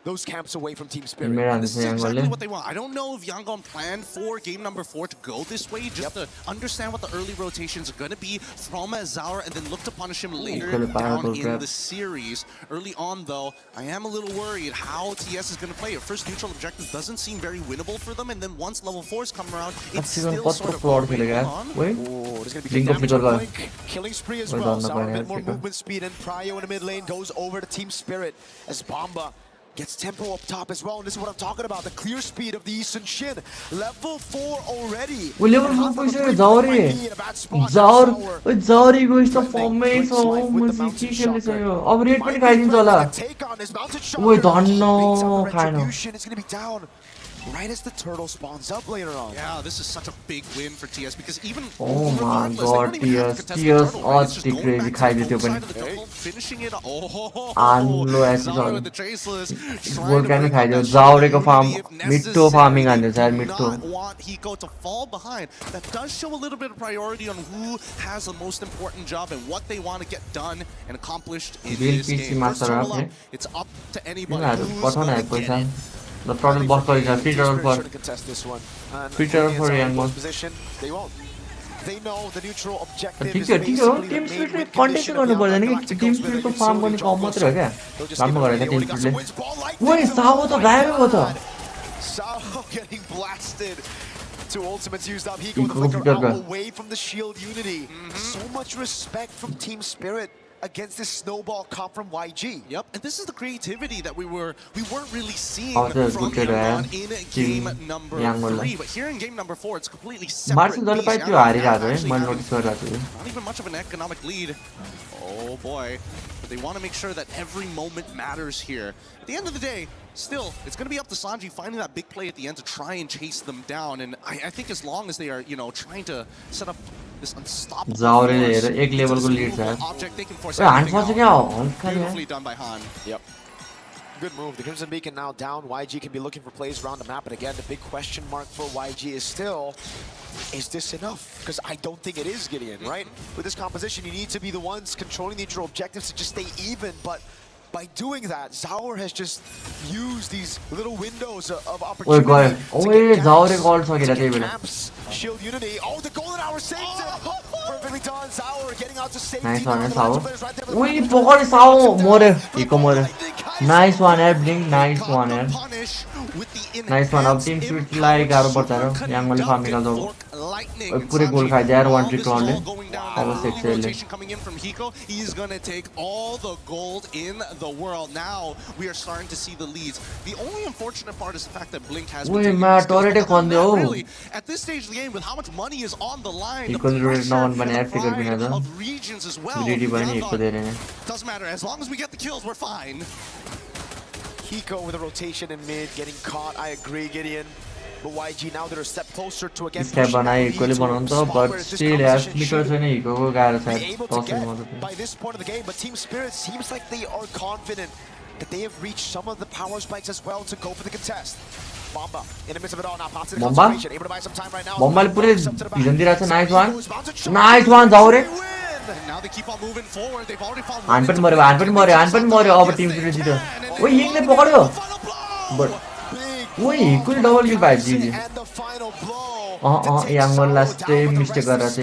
those camps away from Team Spirit. And this is exactly what they want. I don't know if Yangon planned for game number 4 to go this way, just to understand what the early rotations are going to be from Azar and then look to punish him later down in the series. Early on, though, I am a little worried how TS is going to play. Your first neutral objective doesn't seem very winnable for them, and then once level 4s come around, it's still sort of going on. Oh, there's going to be good damage on Blink. Killing spree as well. Sour a bit more movement speed, and Pryo in the mid lane goes over to Team Spirit as Bomba gets tempo up top as well, and this is what I'm talking about, the clear speed of the Yi Sun-shin. Level 4 already. Level 4 पैसा जाउरे जाउर जाउरी गइस त फर्ममै छ मसी के खेल्ने छ यो अब red पनि खाइदिन्छ होला ओइ धन्न खाएन right as the turtle spawns up later on. Yeah, this is such a big win for TS because even oh my regardless, god, they don't even have to contest the TS turtle, right? It's just the going crazy back to the khai full diyo side of the pani. jungle, finishing it. Oh, Anlo Zaur with the episode. traceless, Goal trying to can break khai up diyo. that Zaur shield ko farm immunity if midto farming necessary. ande sir They do midto. not want Hiko to fall behind. That does show a little bit of priority on who has the most important job and what they want to get done and accomplished in this game. First turtle up, it's up to anybody who's going to get it. The turtle boss for free turtle for contest this one. free turtle for Yangon. Position, they won't. They know the neutral objective ठीक is है basically team the spirit main में contest condition of गर्नु the पर्दैन outcome. कि team spirit को farm गर्ने काम मात्र हो क्या राम्रो गरेको टिम स्पिरिटले Galacticos ओइ सावो त गायब भयो त Sao getting blasted. Two ultimates used up. Hiko Hiko with the flicker flicker. out away from the shield unity. So much respect from Team Spirit against this snowball comp from YG. Yep, and this is the creativity that we weren't really seeing Oh, that's from good, Yangon in game number Yangon 3. But here in game number 4, it's completely separate. Martial दल पाइ त्यो हारिरहेको है मैले notice गरिरहेको छु Not even much of an economic lead. Oh boy. But they want to make sure that every moment matters here. At the end of the day, still, it's going to be up to Sanji finding that big play at the end to try and chase them down. And I think as long as they are, you know, trying to set up this unstoppable जाओरे हेर एक लेभलको lead छ object, they can force ए हान everything पछि out. क्या हो हल्का नि Beautifully done by Han. Yep. Good move. The Crimson Beacon now down. YG can be looking for plays around the map. And again, the big question mark for YG is still, is this enough? Because I don't think it is, Gideon, right? With this composition, you need to be the ones controlling the neutral objectives to just stay even. But by doing that, Zaur has just used these little windows of opportunity. ओए जाओरे call सकेर त्यही बेला Shield unity. Oh, the golden hour saves it. Perfectly done. Zaur getting out to safety. Nice वान है Sao ओए पकड Sao मरे हिको मरे nice वान यार blink nice वान यार नाइस वान अब टीम स्पिरिट लाई गाह्रो पर्छ र याङले फार्म निकाल्दो पुरै गोल खाइ दिएर वान ट्रिक क्लले अब सेक्सले Coming in from Hiko, he's gonna take all the gold in the world. Now we are starting to see the leads. The only unfortunate part is the fact that Blink has been ओए taking मा these kills, टोरेटे but खन्दियो really, at this stage of the game, with how much money is on the line, the हिको rotate pressure नवन and भने यार the ticket बिना pride त of regions as well. Ready भयो नि हिको धेरै नै Doesn't matter, as long as we get the kills, we're fine. Hiko with a rotation in mid, getting caught. I agree, Gideon. But YG now they're a step closer to again step बनाइ हिकोले बनाउनु त but still यार slicker छैन हिकोको गाह्रो छ be able to तसँग get मात्र by this point of the game. But Team Spirit seems like they are confident that they have reached some of the power spikes as well to go for the contest. Bomba in the midst of it all now. Pops in the Bomba concentration, able to buy some time right now. बम्बाले पुरै vision दिइरहेछ nice one जाउरे And now they keep on moving forward. They've already found हान पनि मर्यो अब Tim spirit जित्यो ओइ हिङले पकड्यो but ओइ हिकोले डबल किल पायो जिजी याङले लास्ट मिस्टेक गरेर छ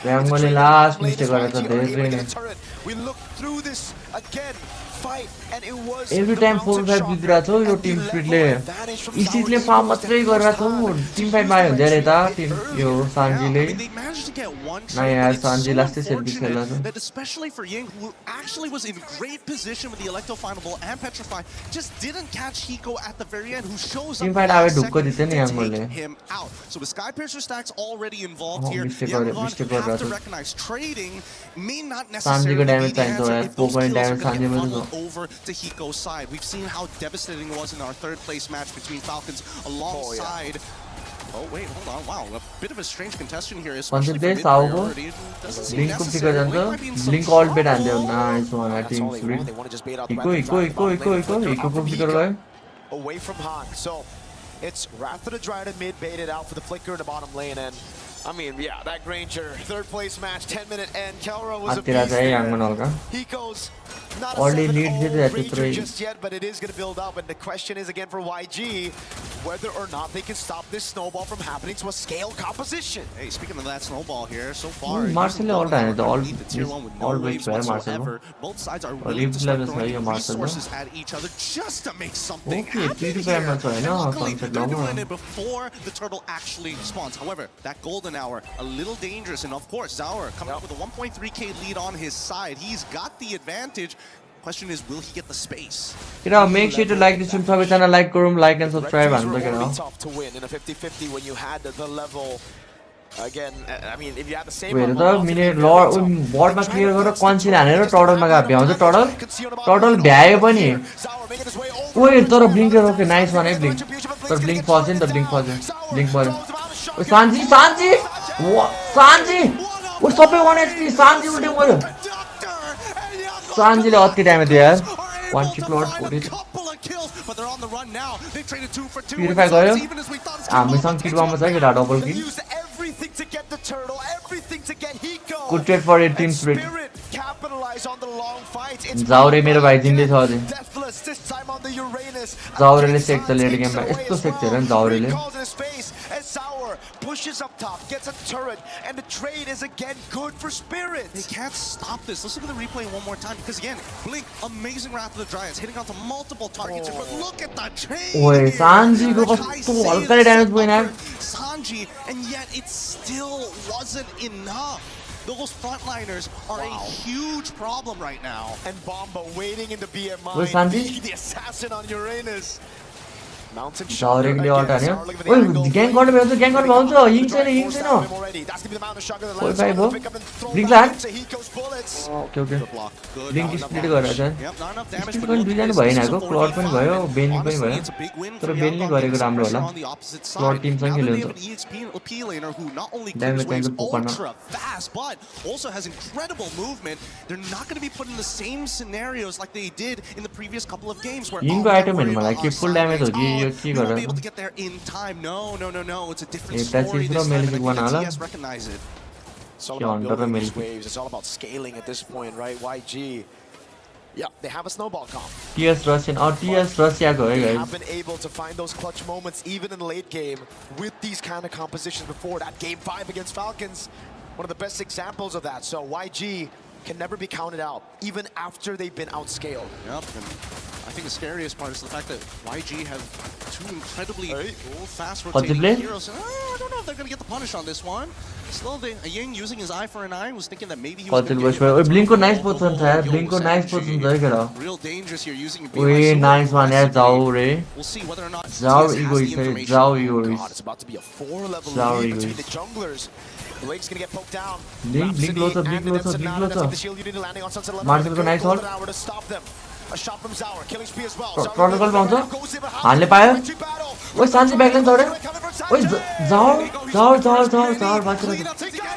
याङले लास्ट मिस्टेक गरेर छ धेरै नै We look through this again. Fight and it was every time 4-5 जितिरहेको छ यो टिम स्पिरिटले इसिजले फार्म मात्रै गरिरहेको छ टिम फाइट मार्यो हुन्छ अरे त टिम यो सान्जीले न यार सान्जी लास्टै सेल्फी खेल्ला छ that especially for Ying, who actually was in great position with the Electro Final Ball and Petrify, just didn't catch Hiko at the very end, who shows team up fight आवे ढुक्क दिन्छ नि to याङले take him out. So with Sky Piercer stacks already involved here, mistake Yangon गरेर have to छ recognize trading may not सान्जीको necessarily be damage the चाहिन्छ answer यार if those 4 kills are damage going to get सान्जीमा funneled over to Hiko's side. We've seen how devastating it was in our third place match between Falcons alongside. Oh wait, hold on. Wow, a bit of a strange contestant here, especially for mid priority. It doesn't seem Blink को pick necessary. जान्छ Blink might be in some Blink all bet हान्दियो nice one team spirit इको को पिकर गयो away from Han. So it's Wrath of the Dryad mid baited out for the flicker in the bottom lane. And I mean, yeah, that Granger third place match, 10-minute end. Kelra was a Aatir beast चाहिँ there. याङन हल्का Hiko's not a Only 7-0 lead did that to Ranger three. just yet, but it is going to build up. And the question is again for YG, whether or not they can stop this snowball from happening to a scale composition. Hey, speaking of that snowball here, so far, Marcelo all time all the tier 1 with no waves whatsoever. Both sides are willing to start throwing resources at each other just to make something happen here. And luckily, they're doing it before the turtle actually spawns. However, that golden hour, a little dangerous. And of course, Zaur coming up with a 1.3k lead on his side. He's got the advantage. Question is, will he get the space? You know, make sure to like this film, subscribe, like and subscribe. It's tough to win in a 50-50 when you had the level Again, I mean, if you have the same Wait, the minute Lord board ma clear garo conceal haneर turtle ma ga bhyaउँछ turtle भ्यायो पनि ओइ तर blinker okay nice one blink तर blink फस्यो नि त blink पर्यो ओ Sanji ओ सबै 1 HP Sanji उल्टे मर्यो सान्जीले अति ड्यामेज दियो यार 1 kick lord Purify गर्यो हामीसँग किट बममा छ कि double kill everything to get the turtle, everything to get Hiko. Good trade for your team spirit. Capitalize on the long fight. Zaure मेरो भाइ जिन्दै छ अझै Deathless this time on the Uranus. Zaurele सेक्छ late गेममा यस्तो सेक्छ हेर नि Zaurele Sour pushes up top, gets a turret, and the trade is again good for Spirit. They can't stop this. Let's look at the replay one more time because again, Blink, amazing Wrath of the Giants, hitting onto multiple targets. But look at that trade. Oye, Sanji को कस्तो हल्का damage भयो यार. Sanji, and yet it still wasn't enough. Those frontliners are a huge problem right now. And Bomba waiting in the BMI. Oye, Sanji. The assassin on Uranus. Zaurele ult हान्यो ओइ ग्याङ गर्ने भन्छ ग्याङ गर्ने भन्छ हिङ छैन ओइ भाइ भो ब्लिङ्क लाग ओके ब्लिङ्क स्प्लिट गरेर छ स्प्लिट पनि दुईजना भएन आको क्लड पनि भयो बेन्ली पनि भयो तर बेन्ली गरेको राम्रो होला क्लड टिमसँग खेल्यो हुन्छ ड्यामेज ट्याङ्क पोकर्न but also has incredible movement. They're not going to be put in the same scenarios like they did in the previous couple of games where हिङको आइटम हेर्नु मलाई के फुल ड्यामेज हो कि यो के able गरेर to get there in time. No, it's a different That's story. it, This bro. time I Melody think one the ala. TS recognize it. It's all about building these waves. It's all about scaling at this point, right? YG. Yeah, they have a snowball comp. TS Russian or TS Russia go, They guys. have been able to find those clutch moments even in the late game with these kind of compositions before. That game 5 against Falcons, one of the best examples of that. So YG can never be counted out, even after they've been outscaled. Yep, and I think the scariest part is the fact that YG have two incredibly fast rotating heroes. And, I don't know if they're going to get the punish on this one. Still, Ying using his eye for an eye was thinking that maybe he was going to get it. Blink nice position था यार, Blink nice position था क्या? Real dangerous here using Wait, nice one यार, जाओ रे. We'll see whether or not जाओ egoist है, जाओ egoist. It's about to be a 4-level जाओ lead between egoist. the junglers. Blake's gonna get poked down. Blink low था. Marshall को nice hold. A shot from Zour, killing spree as well. Protocol पाउँछ? हान्ने पायो? ओइ Sanji ब्याकलाइन चढ्यो? ओइ जाओ बाँच्यो.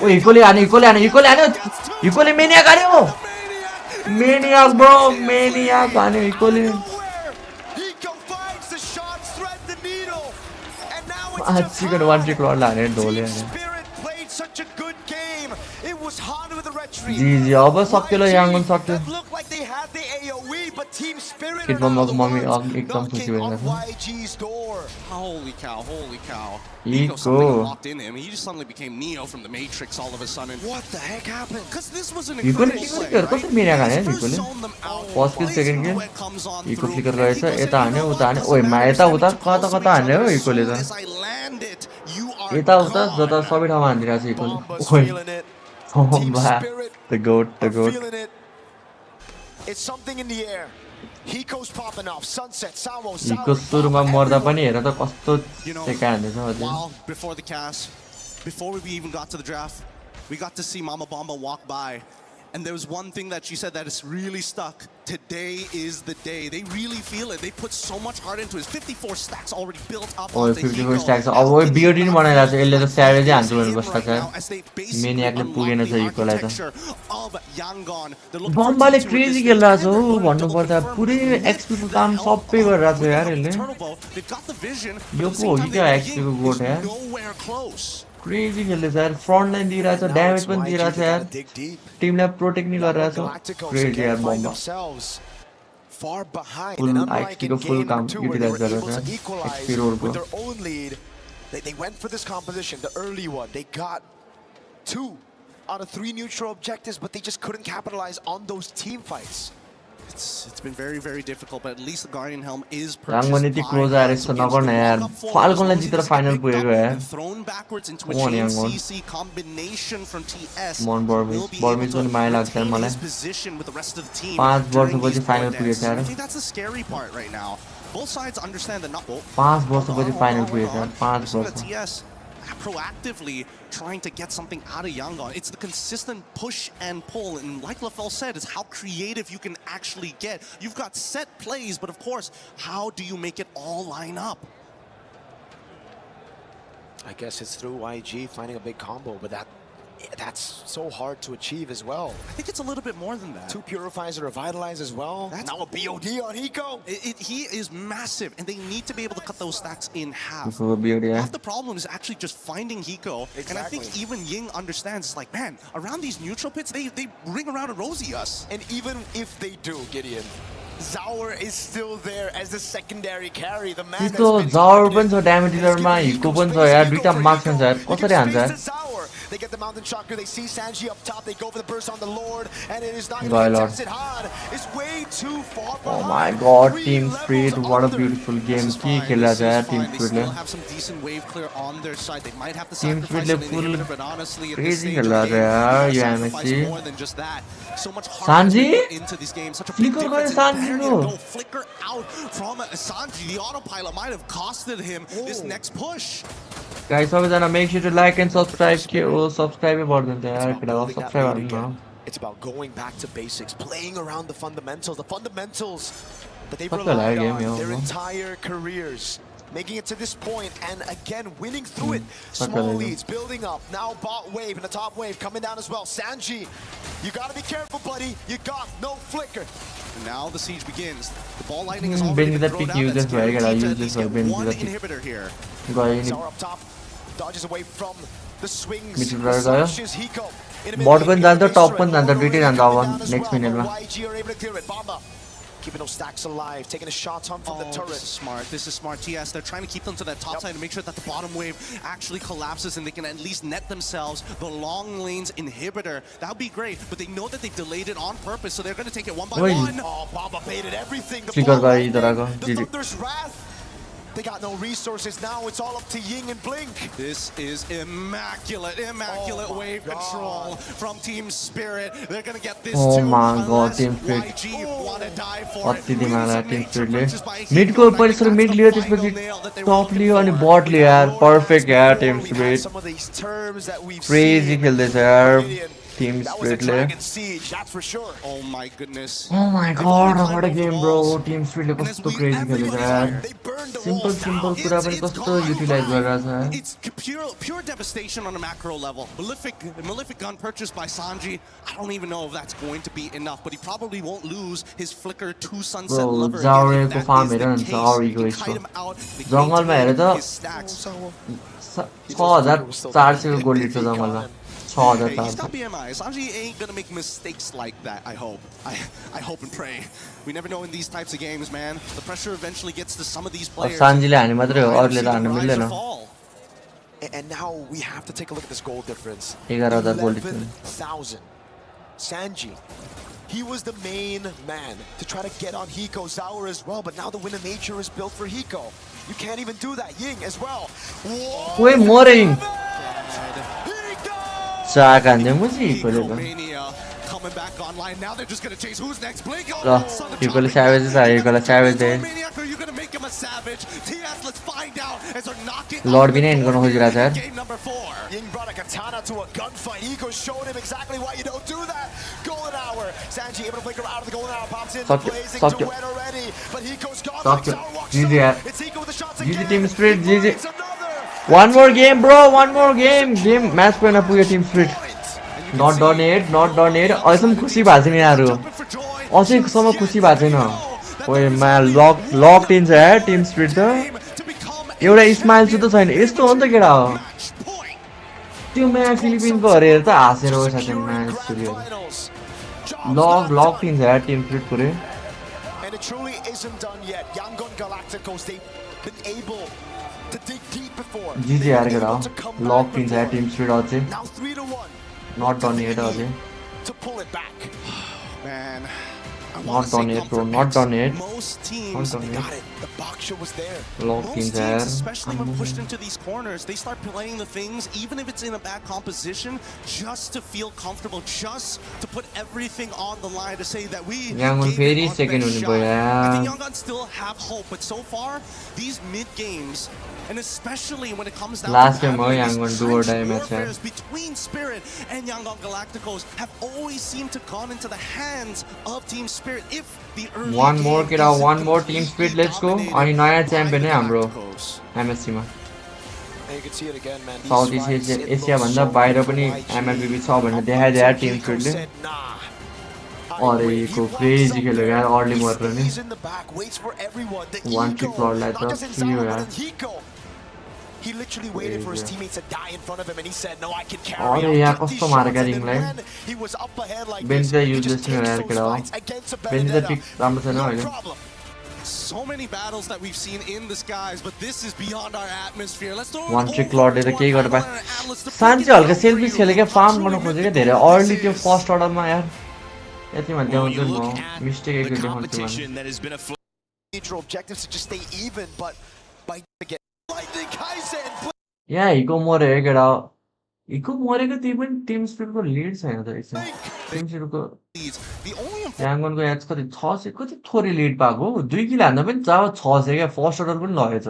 ओइ इक्वली हान्यो. मेनियाक हान्यो. मेनियाक ब्रो, मेनियाक हान्यो इक्वली. आजको 1 trick rod हानेर ढोल्यो हान्यो. जी अब सक्यो ल याङ्गन सक्यो. Kid Mama's mommy एकदम खुसी भइरहेछ. Holy cow. Eco locked in him. He just suddenly became Neo from the Matrix all of a sudden. What the heck happened? Because this was an incredible play, कसरी मेनियाक हान्यो equally. First kill second किल. Eco flicker गरेछ यता हान्यो उता हान्यो. ओइ मा यता उता कता हान्यो इक्वली त. यता उता जता सबै ठाउँमा हान्दिरहेछ इक्वली. ओइ the goat. It's something in the air. Hiko's popping off. Sunset, Salvo, Hiko सुरुमा मर्दा पनि हेर त कस्तो सेका हान्दैछ अझै. Before the cast, before we even got to the draft, we got to see Mama Bomba walk by. And there was one thing that she said that is really stuck. Today is the day. They really feel it. They put so much heart into it. 54 stacks already built up. Oh, 54 stacks. अब वो beard नि बनाइरहेको छ. यसले त स्यारेज हान्छु भनेर बस्छ. मेनियाकले पुगेन छ इकोलाई त. बम्बाले क्रेजी खेलिरहेको छ हो भन्नुपर्दा पुरै एक्सपी को काम सबै गरिरहेको छ यार यसले. यो पो हो कि क्या एक्सपी को गोट यार. क्रेजी खेल्दैछ यार. फ्रन्ट लाइन दिइरहेछ, ड्यामेज पनि दिइरहेछ यार. टिमलाई प्रोटेक्ट नि गरिरहेछ. क्रेजी यार बम्बा. फुल एक्सपी को फुल काम युटिलाइज गरेर एक्सपी रोल को. They went for this composition, the early one. They got 2 out of 3 neutral objectives, but they just couldn't capitalize on those team fights. It's been very, very difficult, but at least the Guardian Helm is Yangon यति close आएर यस्तो नगर्न यार. फाल्कनलाई जितेर final पुगेको यार. thrown backwards into a Yangon. CC combination from TS. मन Burmese पनि माया लाग्छ मलाई. Position with the rest of the team. 5 वर्षपछि फाइनल पुगेछ यार. I think that's the scary part right now. Both sides understand that not both. 5 वर्षपछि final पुगेछ यार. 5 वर्ष. TS proactively trying to get something out of Yangon. It's the consistent push and pull, and like LaFell said, it's how creative you can actually get. You've got set plays, but of course, how do you make it all line up? I guess it's through YG finding a big combo, but that's so hard to achieve as well. I think it's a little bit more than that. 2 Purifies are revitalized as well. That's now a BOD on Hiko. He is massive, and they need to be able to cut those stacks in half. BOD, Half the problem is actually just finding Hiko. Exactly. And I think even Ying understands, it's like, man, around these neutral pits, they ring around and rosy us. And even if they do, Gideon, Zaur is still there as the secondary carry. The man has been Zaur पनि छ damage dealer मा Hiko पनि छ यार दुईटा marks छ यार कसरी हान्छ They get the mountain shocker, they see Sanji up top, they go for the burst on the Lord, and it is not God, even Lord. tested hard. It's way too far behind. Oh my god, Team Spirit, what a beautiful game. Ki khela cha yaar Team They Spirit still le. have some decent wave clear on their side. They might have to Team sacrifice Spirit an le inhibitor, but honestly, at this crazy stage of khela the game, yaar you yo sacrifice MSC. more than just that. So much harder to get into these games. Such a big Flicker difference. gayo And Sanji there you ko. go, flicker out from Sanji. The autopilot might have costed him this next push. Guys, सबैजना make sure to like and subscribe के ओ subscribe गर्दैन त यार केटा subscribe गर्नु न. It's about going back to basics, playing around the fundamentals that they've Fuck relied that on game, their yo. entire careers. Making it to this point and again winning through it. Fuck Small that leads building up. Now bot wave and the top wave coming down as well. Sanji, you gotta be careful, buddy. You got no flicker. And now the siege begins. The ball lightning is Ben already that been thrown pick out. uses That's very good. I guaranteed to use at this least Ben get one that pick. inhibitor here. Gaya Zaur up top, dodges away from the swings. Middle player gaya. Hiko. Bot पनि जान्छ top पनि जान्छ दुईटै जान्छ अब next minute मा. YG are able to clear it. Bamba keeping those stacks alive, taking a shot on from the turret. This is smart. This is smart. TS, they're trying to keep them to that top side to make sure that the bottom wave actually collapses and they can at least net themselves the long lanes inhibitor. That would be great, but they know that they delayed it on purpose, so they're going to take it one by one. Oh, Bamba baited everything. Flicker गयो इधर आको. The Thunder's Wrath. They got no resources now. It's all up to Ying and Blink. This is immaculate wave control from Team Spirit. They're gonna get this Oh too. my god, Team Spirit. YG wanna die for it. अति दिमाग Team Spirit ले. Mid को पहिलो mid लियो त्यसपछि top लियो अनि bot लियो यार. Perfect यार Team Spirit. Some of these terms that we've Crazy खेल्दैछ यार Team That was a Spirit ले. Dragon Siege, that's for sure. Oh my goodness. Oh my god, what a game bro. Team Spirit ले कस्तो crazy खेलेछ यार. Simple कुरा पनि कस्तो utilize गरिरहेछ यार. It's pure devastation on a macro level. Malefic gun purchased by Sanji. I don't even know if that's going to be enough, but he probably won't lose his flicker to Sunset Bro, Lover. Zaur को farm हेर न Zaur egoist को. जंगलमा हेर त 6400 को gold छ जंगलमा. 6000 He's got BMI. Sanji ain't gonna make mistakes like that, I hope. I hope and pray. We never know in these types of games, man. The pressure eventually gets to some of these players. Sanjiले हान्ने मात्रै हो अरूले त हान्न मिल्दैन. And now we have to take a look at this goal difference. 11,000 goal difference. 11,000. Sanji, he was the main man to try to get on Hiko. Zaur as well, but now the Wind of Nature is built for Hiko. You can't even do that. Ying as well. Whoa! Wait, morning. Saga हान्ने मुझे Hikoले त. Coming back online. Now they're just gonna chase. Who's next? Blink. ल Hikoले savage छ Hikoले savage they. Are you gonna make him a savage? TS, let's find out. As they're knocking. Lord भी नहीं इनको खोजिरहेछ यार. Game number 4. Ying brought a katana to a gunfight. Hiko showed him exactly why you don't do that. Golden hour. Sanji able to flicker out of the golden hour. Pops in. Blazing duet already. But Hiko's gone. GG यार. GG Team Spirit. GG. One more game bro. One more game. Game match point up पुग्यो Team Spirit. Not donate. अहिलेसम्म खुसी भएको छैन यार. अझैसम्म खुसी भएको छैन. ओए मा लक इन छ यार Team Spirit त. एउटा स्माइल चाहिँ त छैन. यस्तो हो नि त केटा हो. त्यो म्याच फिलिपिनको हेरेर त हाँसेर बसेको छ म्याच सुरु. लक इन छ यार Team Spirit पुरै. And it truly isn't done yet. Yangon Galacticos, they've been able to dig deep before. GG यार केटा हो. लक इन छ यार Team Spirit अझै. Now 3-1. Not done yet अझै. To pull it back. Man. Not done yet bro. Not done yet. Most teams Not done Got yet. it. The boxer was there. Lock in Most there. teams, especially when pushed into these corners, they start playing the things, even if it's in a bad composition, just to feel comfortable, just to put everything on the line to say that we Yangon gave it फेरि our second best हुने shot. भयो I think यार. Yangon still have hope, but so far, these mid games And especially when it comes down Last to game battling Yangon these do or die trench match hai. warfares between Spirit and Yangon Galacticos have always seemed to gone into the hands of Team Spirit if the early One more game kira, isn't one more team speed, let's go. Ani naya champion hai hamro MSC ma. And you can see it again, man. These Southeast fights, Asia, it Asia looks भन्दा so बाहिर good for पनि YG. MLBB छ भन्ने देखाइदियो यार Tim Hiko स्पिडले. said, nah. अरे को crazy खेल्यो यार अर्ली मरेर नि. He's in the back, waits for everyone. The One trick ego, lord not just in like that. Zara, but यार. in Hiko. He literally waited for his Crazy. teammates to die in front of him, and he said, "No, I can carry. अरे I'll यहाँ get these कस्तो shots." मारेका And then रिङलाई. when he was up ahead like bench this, चाहिँ he useless just छैन takes यार those केटा हो. fights against a bench चाहिँ Benedetta. Pick राम्रो छैन No अहिले. problem. So many battles that we've seen in the skies, but this is beyond our atmosphere. Let's throw One it trick over lord to ले त our केही गर्न panel पाए. and our analysts to break Sanchi it हल्का down for selfish you. खेल्यो क्या How farm truly गर्न खोज्यो क्या mythical धेरै this अर्ली त्यो is. फर्स्ट अर्डरमा यार. यतिमा When you देखाउँछु नि look म. at मिस्टेक the एकचोटि देखाउँछु competition that has been a Neutral objectives to just stay even, but by get lightning Kaizen. यहाँ हिको मऱ्यो है केटा हो. हिको मरेको त्यही पनि टिम स्पिडको लिड छैन त रहेछ. टिम स्पिडको याङ्गनको याच कति 600 कति थोरै लिड पाएको हो. 2 किल हान्दा पनि जाब 600 क्या फर्स्ट अर्डर पनि लगेछ.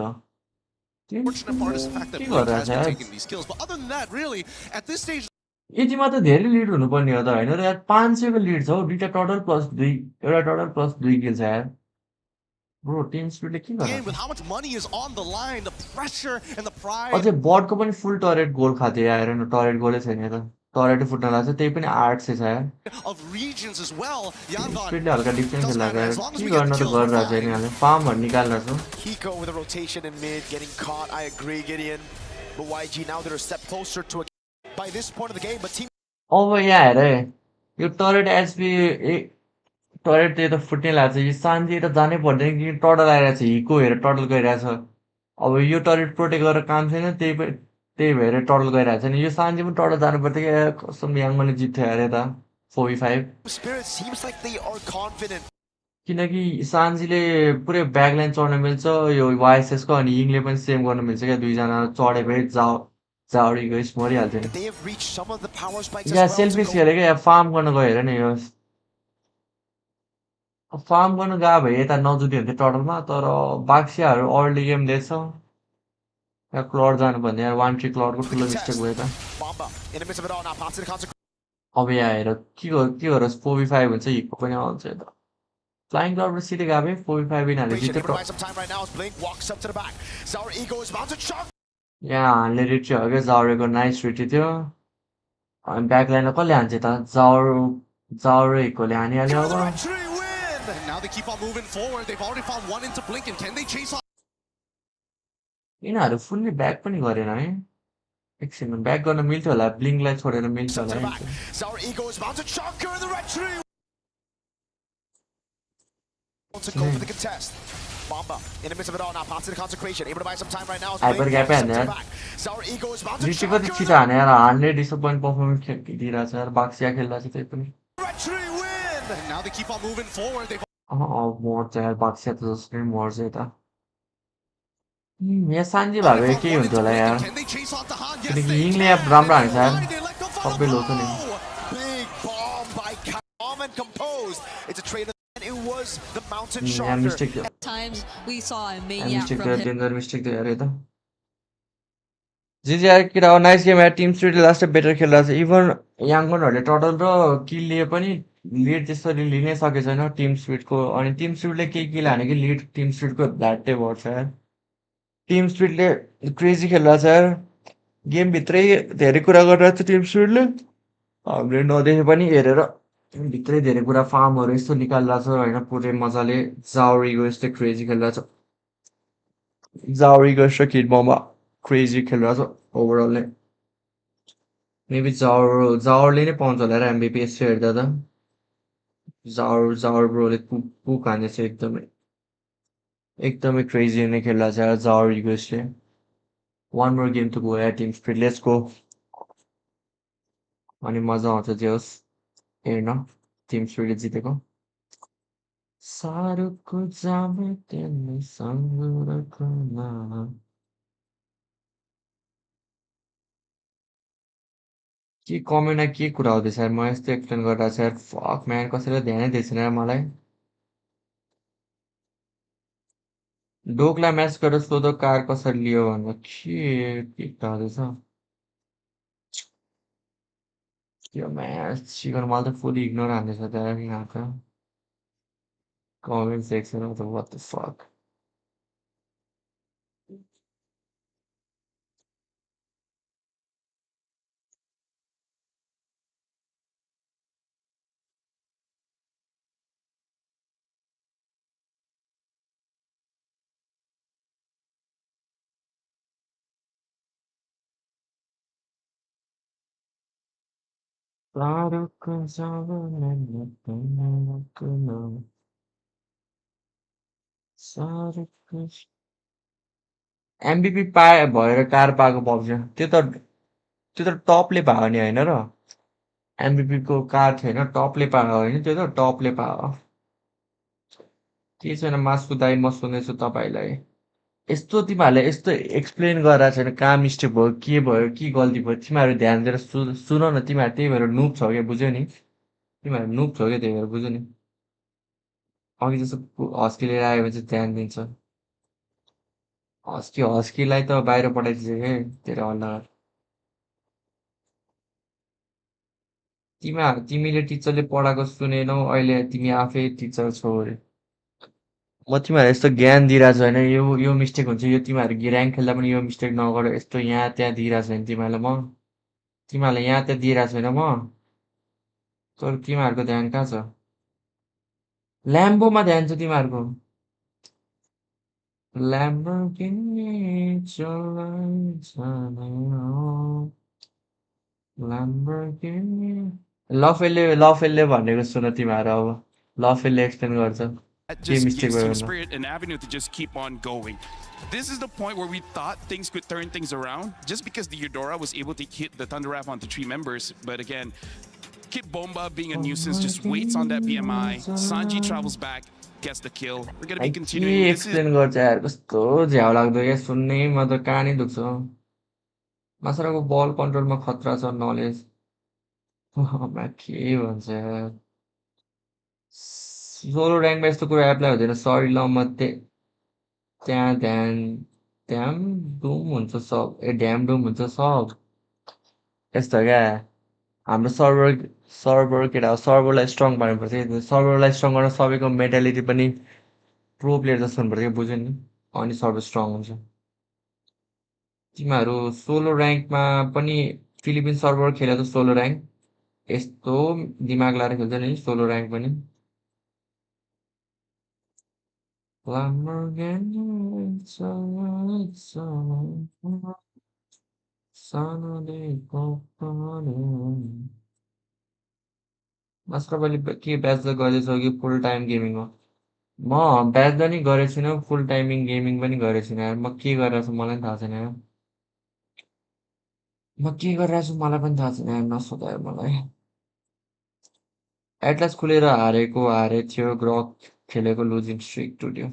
Fortunate part is the fact that के Blink गरिरहेछ has been यार. taking these kills, but other than that, really, at this stage. यतिमा त धेरै लिड हुनुपर्ने हो त होइन र यार 500 को लिड छ हौ. दुईटा टोटल प्लस 2 एउटा टोटल प्लस 2 किल छ यार. ब्रो टिम स्पिडले के Game गरिरहेछ. with how much money is on the line, the pressure and the pride. अझै बटको पनि फुल टरेट गोल खाथ्यो यार. हेर्नु टरेट गोलै छैन त. टरेटै फुट्न लाग्छ. त्यही पनि 800 छ यार. Of regions as well. Yangon स्पिडले हल्का डिफरेन्स doesn't खेल्दा matter यार. as long as के we get गर्न the त kills, we're गरिरहेछ fine. यिनीहरूले. फार्महरू निकाल्रहेछ. Hiko with a rotation in mid, getting caught. I agree, Gideon. But YG now they're a step closer to a by this point of the game. But team. अब यहाँ हेर है. यो turret HP turret त्यो त फुट्ने लाग्छ. यो शान्ति त जानै पर्दैन कि टडल आइरहेछ. हिको हेर टडल गइरहेछ. अब यो टरेट प्रोटेक्ट गरेर काम छैन. त्यही भएर टडल गइरहेछ नि. यो शान्ति पनि टडल जानु पर्थ्यो क्या. कसम याङले जित्थ्यो अरे त 4v5. Spirit seems like they are confident. किनकि सान्जीले पुरै ब्याकलाइन चढ्न मिल्छ. यो वाइएसएस को अनि यिङले पनि सेम गर्न मिल्छ क्या. दुईजना चढे भए जाउडी गइस मरिहाल्थ्यो नि. They have reached some of the power spikes as यहाँ well. सेल्फिस खेलेको यहाँ फार्म गर्न गयो हेर नि. यो फार्म गर्न गयो भए यता नजुत्यो हुन्थ्यो टडलमा. तर बाक्सियाहरू अर्ली गेम दिएछ. यहाँ क्लड जानु भन्ने यार. वान ट्री क्लडको ठुलो मिस्टेक भयो त. Bomba in the midst of it all now. Pops to the consecration. अब यहाँ हेर के गरोस् 4v5 हुन्छ. हिको पनि आउँछ यता. फ्लाइङ क्लाउड सिधै गए भए 4v5 यिनीहरूले Able to जित्यो. buy some time right now as Blink walks up to the back. Sour Ego is about to chuck. यहाँ हान्ने रिट्री हो क्या. जाउरेको नाइस रिट्री थियो. अनि ब्याकलाइनमा कसले हान्छ त. जाउरे हिकोले हानिहाल्यो अब. And now they keep on moving forward. They've already found one into Blink, and can they chase on? यिनीहरू फुल्ली ब्याक पनि गरेन है. एकछिनमा ब्याक गर्न मिल्थ्यो होला. ब्लिङ्कलाई छोडेर मिल्छ Up to the होला. back. Sour Ego is about to chuck her in the red tree. To go for the contest. Bomba in the midst of it all now. Pops to the consecration. Able to buy some time right now as hyper Blink ग्यापै walks up हान्ने to the यार. back. Sour Ego is about to रिट्री chuck कति her in छिटो हाने यार. हान्ने disappoint performance दिइरहेछ यार. बाक्सिया खेल्दा चाहिँ त्यही पनि. the red tree win. And now they keep on moving forward. They've मर्छ यार. बाक्सिया त जसरी मर्छ यता. यहाँ सान्जी भएको भए केही हुन्थ्यो होला यार. can they chase on Tahan? Yes, किनकि they यिङले can. राम्रो हान्छ यार. They let go for सबै लोथो नि. Big bomb by calm and composed. It's a trade, and it was the mountain यहाँ shocker. मिस्टेक थियो. Times we saw a यहाँ maniac mistake from थियो. him. डेन्जर मिस्टेक थियो यार यता. जी यार केटा हो. नाइस गेम यार. टिम स्पिडले लास्ट बेटर खेलिरहेको छ. इभन याङगनहरूले टोटल र किल लिए पनि लिड त्यसरी लिनै सकेको छैन टिम स्पिडको. अनि टिम स्पिडले केही किल हाने कि लिड टिम स्पिडको भ्याट्टै बढ्छ यार. टिम स्पिडले क्रेजी खेलिरहेको छ यार. गेमभित्रै धेरै कुरा गरिरहेको छ टिम स्पिडले. हामीले नदेखे पनि हेरेर भित्रै धेरै कुरा फार्महरू यस्तो निकालिरहेको छ होइन. पुरै मजाले जाउरीको यस्तो क्रेजी खेलिरहेको छ. जाउरीको यस्तो किडबममा क्रेजी खेलिरहेको छ ओभरअल नै. मेबी जाउरले नै पाउँछ होला र एमबिपी यस्तो हेर्दा त. जाउर ब्रोले पुक हानेछ एकदमै क्रेजी नै खेलिरहेको छ यार जाउरीको यसले. वान मोर गेम त गयो यार टिम स्पिड. Let's go. अनि मजा आउँछ जे होस् हेर्न टिम स्पिडले जितेको. सारुको जामे तिमी सङ्गरकमा. के कमेन्टमा के कुरा हुँदैछ यार. म यस्तो एक्सप्लेन गरिरहेको छु यार. फक म्यान कसैले ध्यानै दिएको छैन यार मलाई. डोकलाई म्याच गरेर सोधो कार कसरी लियो भनेर के हुँदैछ त्यो म्याच सिकन मलाई त फुल्ली इग्नोर हान्दैछ त्यहाँ यहाँको कमेन्ट सेक्सनमा त what the fuck एमबिपी पाए भएर कार पाएको पब्जी त्यो त टपले पायो नि होइन र एमबिपी को कार थियो होइन टपले पायो होइन त्यो त टपले पायो के छैन मासु दाई म सुन्दैछु तपाईँलाई यस्तो तिमीहरूले यस्तो एक्सप्लेन गरेर छैन कहाँ मिस्टेक भयो के गल्ती भयो तिमीहरू ध्यान दिएर सुन न तिमीहरू त्यही भएर नुब छौ क्या बुझ्यौ नि तिमीहरू नुब छौ क्या त्यही भएर बुझ्यौ नि अघि जस्तो हस्की लिएर आयो भने चाहिँ ध्यान दिन्छ हस्कीलाई त बाहिर पठाइदिन्छ क्या धेरै हल्ला तिमीले टिचरले पढाएको सुनेनौ अहिले तिमी आफै टिचर छौ अरे म तिमीहरूलाई यस्तो ज्ञान दिइरहेको छु होइन यो मिस्टेक हुन्छ यो तिमीहरू ऱ्याङ्क खेल्दा पनि यो मिस्टेक नगर यस्तो यहाँ त्यहाँ दिइरहेको छैन तिमीहरूलाई म तिमीहरूलाई यहाँ त्यहाँ दिइरहेको छैन म तर तिमीहरूको ध्यान कहाँ छ ल्याम्बोमा ध्यान छ तिमीहरूको Lamborghini चलाइछाने हो Lamborghini लफेलले भनेको सुन तिमीहरू अब लफेलले एक्सप्लेन गर्छ That के just मिस्टेक gives भयो Team भनेर Spirit an avenue to just keep on going. This is the point where we thought things could turn things around, just because the Eudora was able to hit the Thunder Wrap onto 3 members. But again, Kid Bomba being a nuisance just waits on that BMI. Sanji travels back, gets the kill. We're going to be के continuing. This is explain गर्छ यार कस्तो झ्याउ लाग्दो क्या सुन्नै म त कानै दुख्छ मासराको बल कन्ट्रोलमा खतरा छ नलेज के भन्छ यार सोलो ऱ्याङ्कमा यस्तो कुरा एप्लाई हुँदैन सरी ल म त्यहाँ ध्यान डुम हुन्छ सब ड्याम डुम हुन्छ सब यस्तो क्या हाम्रो सर्भर केटा हो सर्भरलाई स्ट्रङ पार्नुपर्छ सर्भरलाई स्ट्रङ गर्न सबैको मेन्टालिटी पनि प्रो प्लेयर जस्तो हुनुपर्छ बुझ्यो नि अनि सर्भर स्ट्रङ हुन्छ तिमीहरू सोलो ऱ्याङ्कमा पनि फिलिपिन सर्भर खेले त सोलो ऱ्याङ्क यस्तो दिमाग लाएर खेल्छ नि सोलो ऱ्याङ्क पनि मास्टरले के ब्याचलर गर्दैछौ कि फुल टाइम गेमिङ हो म ब्याचलर नि गरेको छुइनँ फुल टाइमिङ गेमिङ पनि गरेको छुइनँ यार म के गरिरहेको छु मलाई पनि थाहा छैन यार म के गरिरहेको छु मलाई पनि थाहा छैन यार नसोध यार मलाई एटलास खुलेर हारे थियो ग्रक खेलेको लुजिङ स्ट्रिक टुट्यो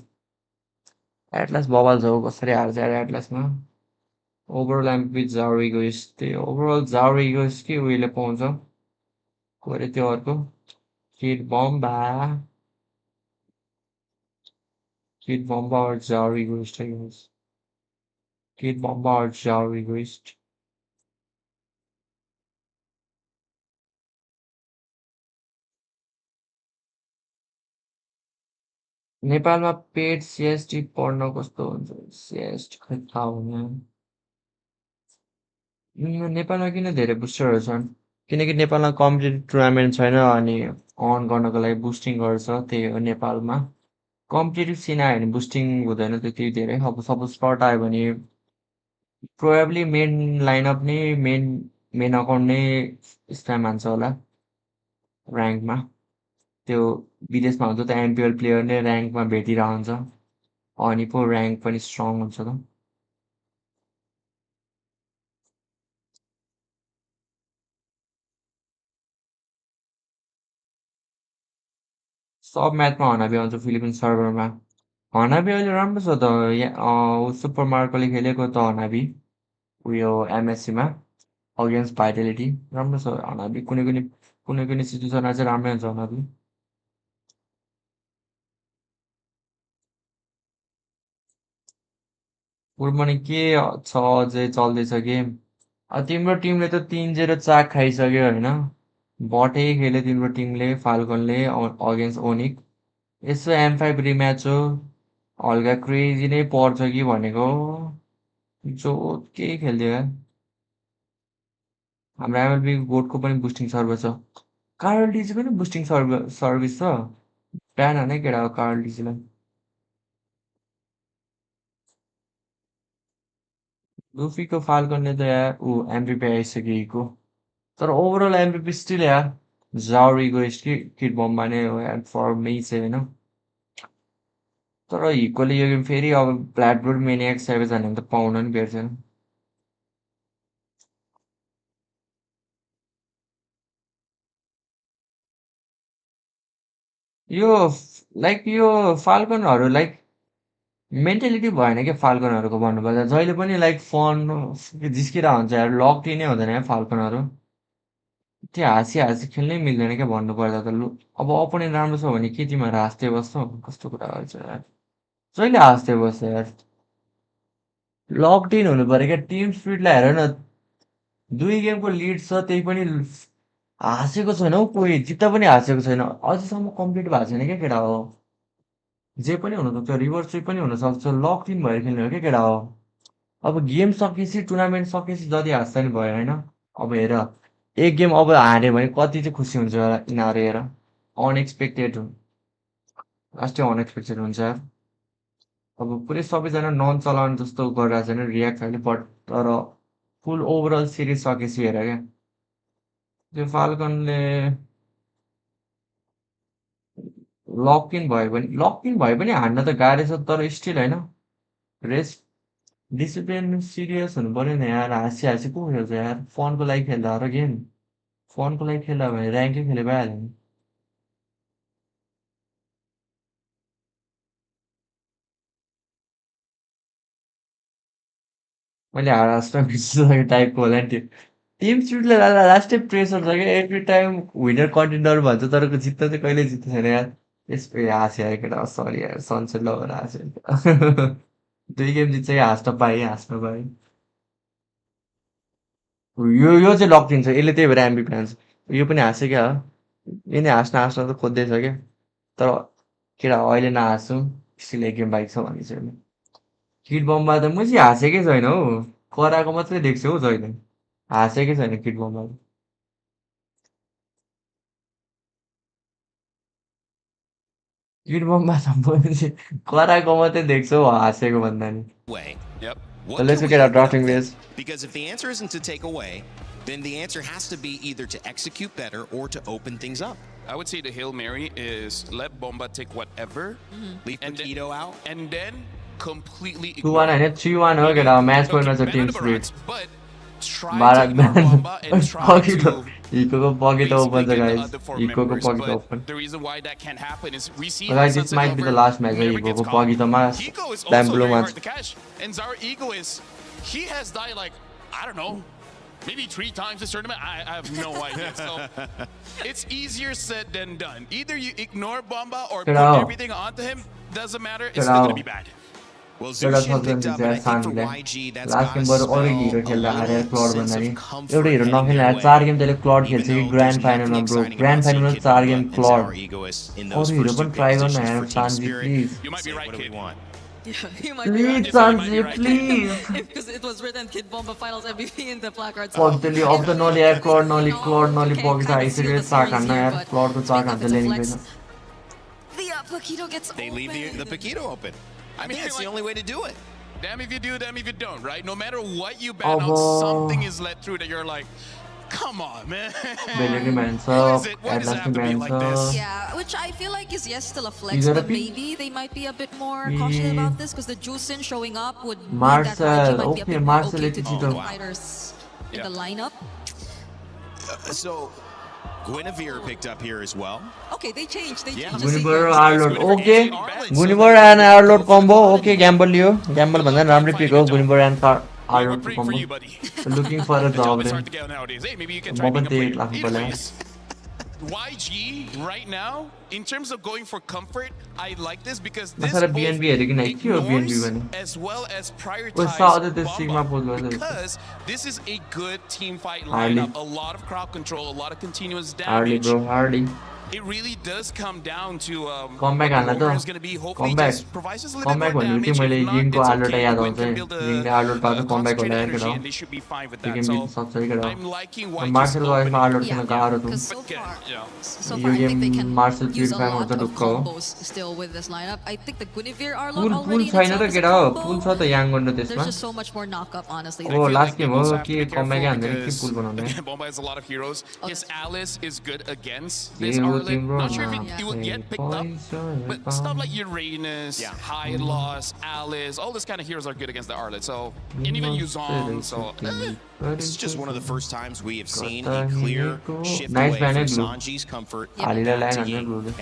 एटलास बबाल छ कसरी हार्छ यार एटलासमा ओभरअल एमपी जाउर इगोइस्ट त्यही ओभरअल जाउर इगोइस्ट कि उयोले पाउँछ को अरे त्यो अर्को किड बम्बा और जाउर इगोइस्ट किड बम्बा और जाउर इगोइस्ट नेपालमा पेड सिएसटी पढ्न कस्तो हुन्छ सिएसटी खै थाहा हुने नेपालमा किन धेरै बुस्टरहरू छन् किनकि नेपालमा कम्पिटेटिभ टुर्नामेन्ट छैन अनि अन गर्नको लागि बुस्टिङ गर्छ त्यही हो नेपालमा कम्पिटेटिभ सिन आयो भने बुस्टिङ हुँदैन त्यति धेरै अब सपोज स्पट आयो भने प्रोबेबली मेन लाइनअप नै मेन अकाउन्ट नै स्प्याम हान्छ होला ऱ्याङ्कमा त्यो विदेशमा हुन्छ त एमपिएल प्लेयर नै ऱ्याङ्कमा भेटिरहेको हुन्छ अनि पो ऱ्याङ्क पनि स्ट्रङ हुन्छ त सब म्याचमा हनाबी आउँछ फिलिपिन सर्भरमा हनाबी अहिले राम्रो छ त सुपर मार्कोले खेलेको त हनाबी उयो एमएससीमा अगेन्स्ट भाइटेलिटी राम्रो छ हनाबी कुनै सिचुएसनमा चाहिँ राम्रै हुन्छ हनाबी गुड मर्निङ के छ अझै चल्दैछ गेम तिम्रो टिमले त 3-0 चाक खाइसक्यो होइन बटै खेल्यो तिम्रो टिमले फाल्कनले अगेन्स्ट ओनिक यसो M5 रिम्याच हो हल्का क्रेजी नै पर्छ कि भनेको जो केही खेलिदियो यार हाम्रो MLB गोटको पनि बुस्टिङ सर्भर छ कार्ल डिजी पनि बुस्टिङ सर्भिस छ बिहान नै केटा हो कार्ल डिजीलाई लुफीको फाल्कनले त यार MVP आइसकेको तर ओभरअल MVP स्टिल यार जाउरीको किड बममा नै हो यार फर मी चाहिँ होइन तर हिकोले यो गेम फेरि अब ब्ल्याडबुड मेनियाक सेभेज हान्यो भने त पाउन नि भेट्छन् यो यो फाल्कनहरू मेन्टालिटी भएन क्या फाल्कनहरूको भन्नुपर्दा जहिले पनि फन जिस्किरहेको हुन्छ यार लक नै हुँदैन क्या फाल्कनहरू त्यो हाँसी खेल्नै मिल्दैन क्या भन्नुपर्दा त लु अब अपोनेन्ट राम्रो छ भने के तिमीहरू हाँस्दै बस्छौ कस्तो कुरा गर्छ यार जहिले हाँस्दै बस्छ यार लकड इन हुनु पऱ्यो क्या टिम स्पिडलाई हेर न 2 गेमको लिड छ त्यही पनि हाँसेको छैन हौ कोही जित्दा पनि हाँसेको छैन अझैसम्म कम्प्लिट भएको छैन क्या केटा हो जे पनि हुनसक्छ रिभर्स स्विप पनि हुनसक्छ लक इन भएर खेल्ने हो क्या केटा हो अब गेम सकेपछि टुर्नामेन्ट सकेपछि जति हाँस्दा नि भयो होइन अब हेर एक गेम अब हार्यो भने कति चाहिँ खुसी हुन्छ होला यिनीहरू हेर अनएक्सपेक्टेड लास्टै अनएक्सपेक्टेड हुन्छ यार अब पुरै सबैजना नन चलाउने जस्तो गरिरहेको छैन रियाक्ट अहिले बट तर फुल ओभरअल सिरिज सकेपछि हेर क्या त्यो फाल्कनले लक इन भए पनि हान्न त गाह्रो छ तर स्टिल होइन रेस्ट डिसिप्लिन सिरियस हुनु पऱ्यो नि यार हाँसी को खेल्छ यार फनको लागि खेल्दा हो र गेम फनको लागि खेल्दा भने ऱ्याङ्कै खेले भइहाल्यो नि मैले हाँस्न बिर्सिसकेँ टाइपको होला नि त्यो टिम स्पिडले लास्टै प्रेसर छ क्या एभ्री टाइम विनर कन्टेन्डर भन्छ तर जित्न चाहिँ कहिले जित्छ छैन यार यसको हाँस्यो यार केटा सरी यार सनसेट लगेर हाँस्यो 2 गेम जित्छ कि हाँस्न पाएँ यो चाहिँ लक दिन्छ यसले त्यही भएर एमबिपी हान्छ यो पनि हाँस्यो क्या हो यिनी हाँस्न त खोज्दैछ क्या तर केटा अहिले नहाँसौँ स्टिल एक गेम बाइक छ भन्ने चाहिँ किड बममा त म चाहिँ हाँसेकै छैन हौ कराएको मात्रै देख्छु हौ जहिले हाँसेकै छैन किड बममा किड बममा त म चाहिँ कराएको मात्रै देख्छु हौ हाँसेको भन्दा नि Yep. So let's get our drafting race. Because if the answer isn't to take away, then the answer has to be either to execute better or to open things up. I would say the Hail Mary is let Bomba take whatever, leave Paquito out, and then completely 2-1 होइन 3-1 हो केटा match पोइन्टमा छ team speed Paquito हिकोको Paquito open छ guys हिकोको Paquito open guys this might be the last match हिकोको पकिटोमा ब्याम्ब्लो match and Zara Ego is he has died like I don't know maybe 3 times this tournament. I have no idea. So it's easier said than done. Either you ignore Bomba or put everything onto him. Doesn't matter. It's still gonna be bad. Well, Zushin picked up, and I think for YG, that's got to spell a lot of sense of एउटा 4 game त्यसले क्लड खेल्छ कि grand फाइनलमा bro grand फाइनलमा 4 game क्लड अरू हिरो पनि try गर्न यार चान्जी please You might be right, kid. Yeah, you might please, be right. Sanji, please. Because it was written Kid Bomba Finals MVP in the placards. Pogdeli of the Noli air Claude Noli Pogita ICD Sakana air Claude to Sakan the lane. The Paquito gets They leave the Paquito open. I mean, it's the only way to do it. Damn if you do, damn if you don't, right? No matter what you ban out, something is let through that you're like, come on, man. Yeah, which I feel like is still a flex, but maybe they might be a bit more cautious about this because the Juicin showing up would mean that YG might be a bit more okay to keep the fighters in the lineup. So Guinevere picked up here as well. Okay, they changed. Guinevere Arlord. Okay. Guinevere and Arlord combo. Okay, gamble you. Gamble bhanda ramrai pick ho Guinevere and Arlord combo. Looking for a job. Maybe you can try being a player. YG right now, in terms of going for comfort, I like this because this Masarapp both BNB हेरेको नै थियो BNB ignores भने as well as ओ prioritize south त्यो sigma Bomba pose गर्छ because this is a good team fight Hardy. lineup. A lot of crowd control, a lot of continuous Hardy damage. bro Hardy It really does come down to comeback हाल्न त is going to be hopefully comeback just provides us a little comeback bit more भनेको damage. चाहिँ मैले If not, यिङको it's आलोटा okay. याद Gwyn आउँछ can build यिङले a Alot पाएको comeback होला concentrated यार energy केटा and they should be fine with You that. can So beat सक्छ है केटा I'm liking YG's मार्शल opening. वाइसमा आलोटसँग गाह्रो त Because so far, so यो far I think they game can मार्शल use a प्युरिफायर lot हुन्छ of ढुक्क हो combos still with this lineup. I think the Guinevere Arlot pull already in छैन itself त is a केटा हो combo. पुल छ त याङगन र There's त्यसमा just so much more knock-up, honestly. ओ लास्ट गेम हो also have to के be careful कमब्याक हान्दैन के because, पुल बनाउने again, Bomba has a lot of heroes. His Alice is good against के this हो Arlet. तिम्रो Not sure if नाम it will get picked up, but stuff like Uranus, High Loss, Alice, all this kind of heroes are good against the Arlet. So, and even Yuzong, so This is just one of the first times we have seen a clear shift Nice away man, from Blue. Sanji's comfort Alila back to line Ying. Blue.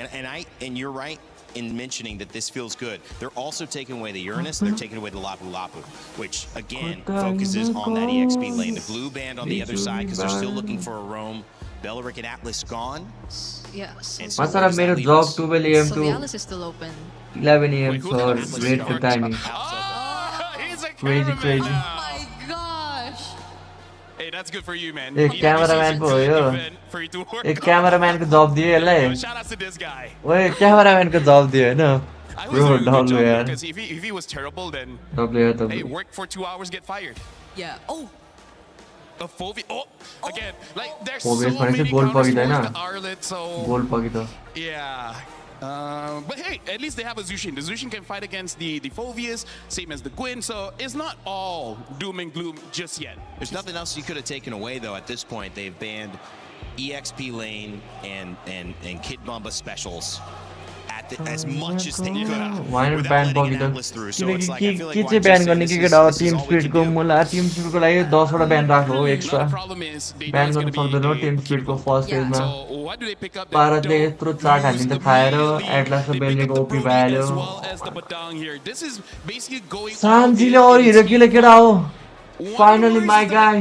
And you're right in mentioning that this feels good. They're also taking away the Uranus, they're taking away the Lapu Lapu, which again focuses on that EXP lane. The blue band on the other side because they're still looking for a roam. Beleric and Atlas gone. Yeah. So And so where Masarapp does that मेरो leave जब us? 12 AM So to the Alice is still open. 11 AM so great for timing crazy Oh my gosh. Hey, that's good for you, man. एक cameraman पो हो यो एक क्यामेराम्यानको जब दियो यसलाई Shout out to this guy. ओए क्यामेराम्यानको जब दियो हैन I was bro doing a good W job यार because if he was terrible, then W यार hey, W work for 2 hours, get fired. Yeah. Oh. A Fovi. Oh, again, like there's Fovius so भनेपछि many goal counters पगिदैन for the Arlet, so गोल पगि त yeah. But hey, at least they have a Zushin. The Zushin can fight against the Fovius, same as the Gwyn, so it's not all doom and gloom just yet. There's nothing else you could have taken away though at this point. They've banned EXP lane and Kid Bomba specials as much as they could have wine without ब्यान letting पगि an त Atlas through. So it's like I feel like के चाहिँ YG ब्यान saying गर्ने this के is- केटा हो this is team all we can स्पिडको do. मलाई टिम स्पिडको लागि 10 वटा ब्यान राख्नु हो extra Problem is they know ब्यान it's गर्न going to सक्दैन be टिम स्पिडको फर्स्ट Yeah. फेजमा So what do they pick up? भारतले यत्रो चाट हानिदिन्छ खाएर atlas raw बेल्नेको OP पाइहाल्यो As well as the Badang here. This is basically going सान्जीले अरू हिरो किले केटा हो फाइनली माई गाई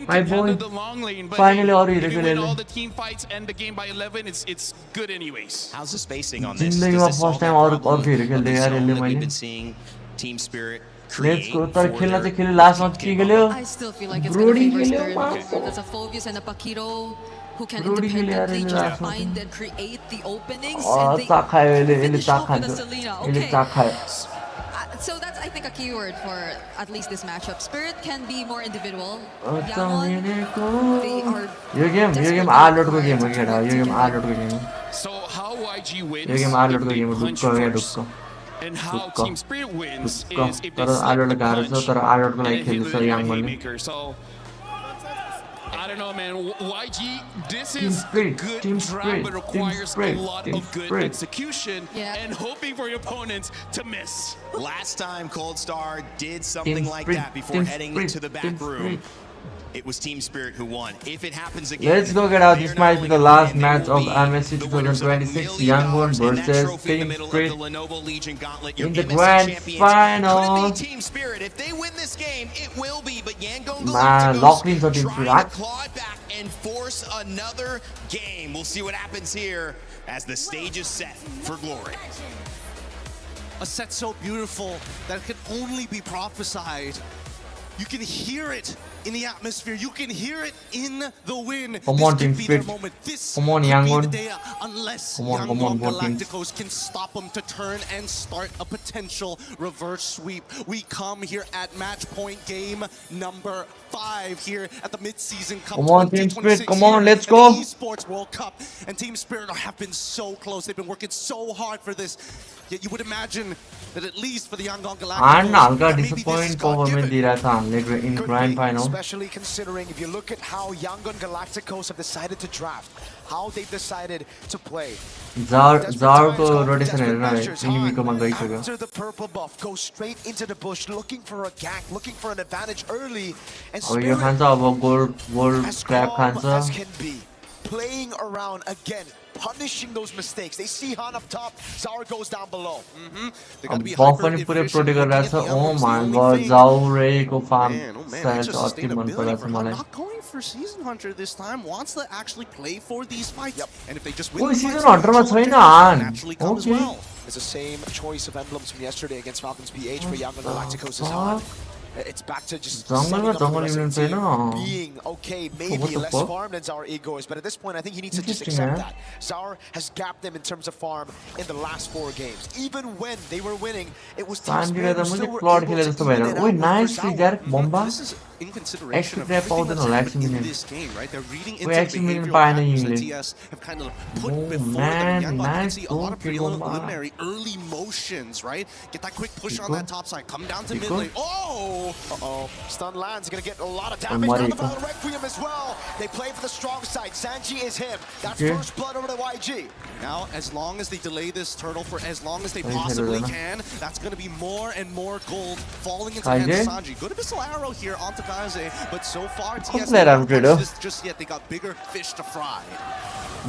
माई बोय the long lane, but finally अरू if हिरो you किले win all the team fights and the game by 11, it's good anyways. How's the spacing on this? जिन्दगीमा Does this first solve time that अरू problem अर्को हिरो of खेल्दै the यार zone यसले that we've मैले been seeing Team Spirit create लेट्सको तर for खेल्न their चाहिँ खेल्यो लास्टमा के खेल्यो I still feel like it's Brody going to favor खेल्यो Spirit. There's a Phobius and a Pakiro who can Brody खेल्यो यार independently यसले just लास्टमा find and create the openings. And they चाक खायो यसले finish चाक off with खान्छ a Selena. यसले Okay. चाक खायो So that's, I think, a key word for at least this matchup. Spirit can be more individual. Yangon, अचाहिनेको they are यो game आलोटको game हो केटा यो गेम आलोटको गेम हो So how YG wins, यो गेम if आलोटको they गेम हो punch ढुक्क या first. ढुक्क And how ढुक्क Team Spirit wins is ढुक्क if they तर slip आलोट the गाह्रो punch छ तर आलोटको लागि and hit खेल्दैछ the याङगनले haymaker. So I don't know, man. YG, this Team is Spirit, good Team drive, Spirit, but Team requires Spirit, a lot Team of good Spirit. execution and hoping for your opponents to miss. Last time Cold Star did something Team like Spirit, that before Team heading Spirit, to the Team back room. Spirit. It was Team Spirit who won. If it happens again, Let's go get out. This might be the last match of MSC 2026 Yangon versus Team Spirit in the grand final. Team Spirit, if they win this game, it will be. But Yangon Man, Lachlan's a Team Spirit. trying to claw it back and force another game. We'll see what happens here as the stage is set for glory. A set so beautiful that it can only be prophesied. You can hear it in the atmosphere. You can hear it in the wind. Come This on, could Team be their Spirit. moment. This Come on, could Yangon. be the day unless Come on, Yangon both teams. Galacticos can stop them to turn and start a potential reverse sweep. We come here at match point game number 5 here at the mid-season Cup. Come on, Team Spirit. 2026 Come on, here let's at the go. Esports World Cup. And Team Spirit have been so close. They've been working so hard for this. Yet you would imagine that at least for the Yangon And Galacticos, हल्का that maybe this is disappoint God-given. performance दिइरहेको छ हामीले in grand final. Especially considering if you look at how Yangon Galacticos have decided to draft, how they've decided to play. जारको rotation हेरेन इनिमीकोमा गइसक्यो After the purple buff, go straight into the bush, looking for a gank, looking for an advantage early, and अब यो खान्छ अब gold क्र्याब खान्छ playing around again, punishing those mistakes. They see Han up top, Zaur goes down below. Buff पनि पुरै protect गरिरहेछ. Oh my god, Zaurको farm set अति मन परेछ मलाई. Not going for Season Hunter this time, wants to actually play for these fights. And if they just win Oh, the Season fights, Hunter मा छैन Han. Okay. It's the same choice of emblems from yesterday against Falcons PH for Yangon Galacticos' Han. It's back to just setting up the rest of the team, being okay, maybe less farm than Zaur Ego is, but at this point I think he needs to just accept that. Zaur has gapped them in terms of farm in the last 4 games. Even when they were winning, it was teams still were able to even nice figure, bomba. This is in consideration of everything that's happened in this game, right? They're reading into the behavioral patterns that TS have kind of put before them. Yangon can see a lot of preliminary early motions, right? Get that quick push on that top side, come down to mid lane. Oh! Uh-oh. Stun lands, gonna get a lot of damage down the Valor Requiem as well. They play for the strong side. Sanji is him. That's first blood over the YG. Now, as long as they delay this turtle for as long as they possibly can, that's gonna be more and more gold falling into the hands of Sanji. Good missile arrow here onto Kaze, but so far TS haven't touched this just yet. They got bigger fish to fry.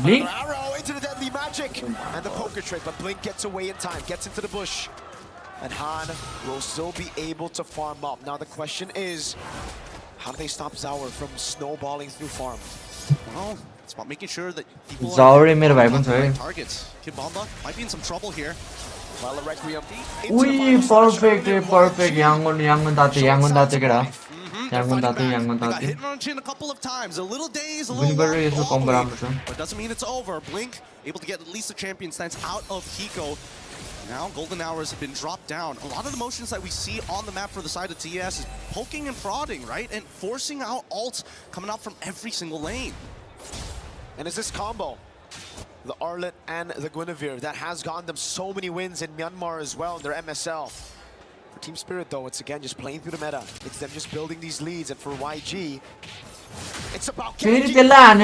Blink. Arrow into the deadly magic and the poker trick, but Blink gets away in time, gets into the bush. And Han will still be able to farm up. Now the question is, how do they stop Zaur from snowballing through farm? Well, it's about making sure that people Zaur are targets. Kid Bomba might be in some trouble here. Valor Requiem. Ui, perfect. Yangon date kira. Yangon got hit on chin a couple of times. A little daze, a little long, but doesn't mean it's over. Blink able to get at least a champion stance out of Hiko. Now golden hours have been dropped down. A lot of the motions that we see on the map for the side of TS is poking and prodding, right? And forcing out ults coming out from every single lane. And is this combo, the Arlet and the Guinevere, that has gotten them so many wins in Myanmar as well in their MSL. For Team Spirit though, it's again just playing through the meta. It's them just building these leads, and for YG, it's about getting again.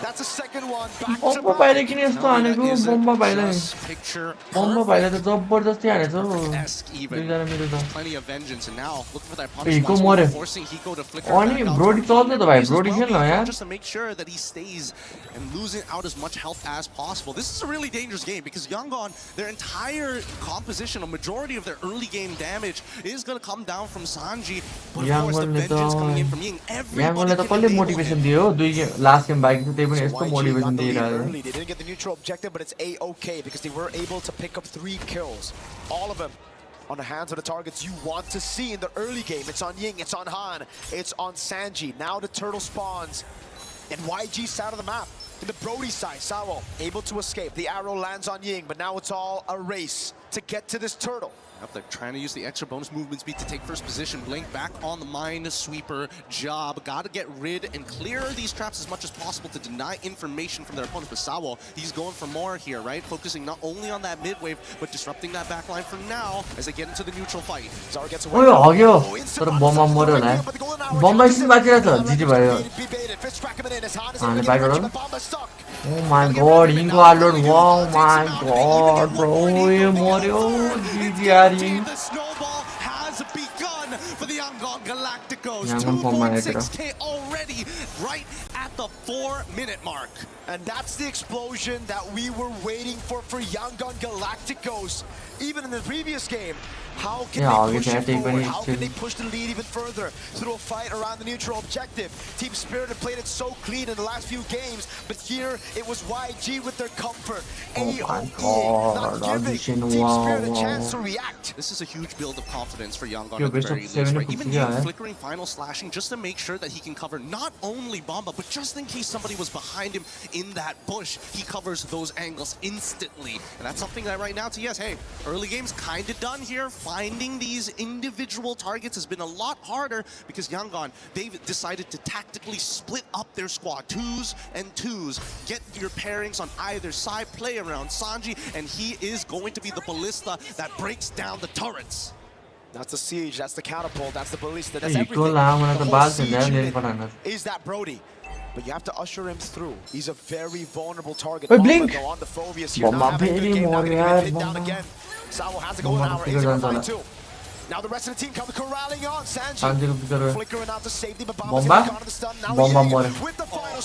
That's the second one. Back to Bomba baile किन यस्तो हानेको bomba baile त जबरजस्ती हानेछ दुईजना मेरो त Plenty of vengeance, and now looking for that Hiko punishment, forcing Hiko to flicker. अनि Brody चल्छ त भाइ Brody खेल्न यार Just to make sure that he stays and losing out as much health as possible. This is a really dangerous game because Yangon, their entire composition, a majority of their early game damage is going to come down from Sanji. But of course, the vengeance coming in from Ying. Yangonले त कसले motivation दियो दुई last game bike त्यही पनि यस्तो motivation दिइरहेको They didn't get the neutral objective, but it's A-okay because they were able to pick up 3 kills. All of them on the hands of the targets you want to see in the early game. It's on Ying, it's on Han, it's on Sanji. Now the turtle spawns in YG's side of the map. In the Brody side, Sawo able to escape. The arrow lands on Ying, but now it's all a race to get to this turtle. They're trying to use the extra bonus movement speed to take first position. Blink back on the Minesweeper job. Got to get rid and clear these traps as much as possible to deny information from their opponents. But Sawo, he's going for more here, right? Focusing not only on that mid wave, but disrupting that backline for now as they get into the neutral fight. Zaur gets away. ओइ हग्यो तर बममा मर्यो होला बममा still बाँचिरहेछ GT भयो हाने बाइकबाट Oh my god, Ingo alert, wow my god, bro, मर्यो GG The snowball has begun for the Yangon Galacticos. Yangon 2.6k already, right at the 4-minute mark. And that's the explosion that we were waiting for Yangon Galacticos. Even in the previous game, how can they push it forward? How can they push the lead even further through a fight around the neutral objective? Team Spirit had played it so clean in the last few games, but here it was YG with their comfort. Not giving Team Spirit a chance to react. This is a huge build of confidence for Yangon at the very least, right? Even flickering final slashing just to make sure that he can cover not only Bomba, but just in case somebody was behind him in that bush, he covers those angles instantly. And that's something that right now, TS, hey, early game's kind of done here. Finding these individual targets has been a lot harder because Yangon, they've decided to tactically split up their squad. 2s and 2s. Get your pairings on either side, play around Sanji, and he is going to be the ballista that breaks down the turrets. That's the siege, that's the catapult, that's the ballista, that's everything. The whole siege is that Brody. But you have to usher him through. He's a very vulnerable target. Blink! On the Phobius here, not having a good game, now getting hit down again. Sawo has to go an hour, he's going to fight too. Now the rest of the team come corralling on Sanji. Flickering out to safety, but Bomba's gone to the stun. Now with the final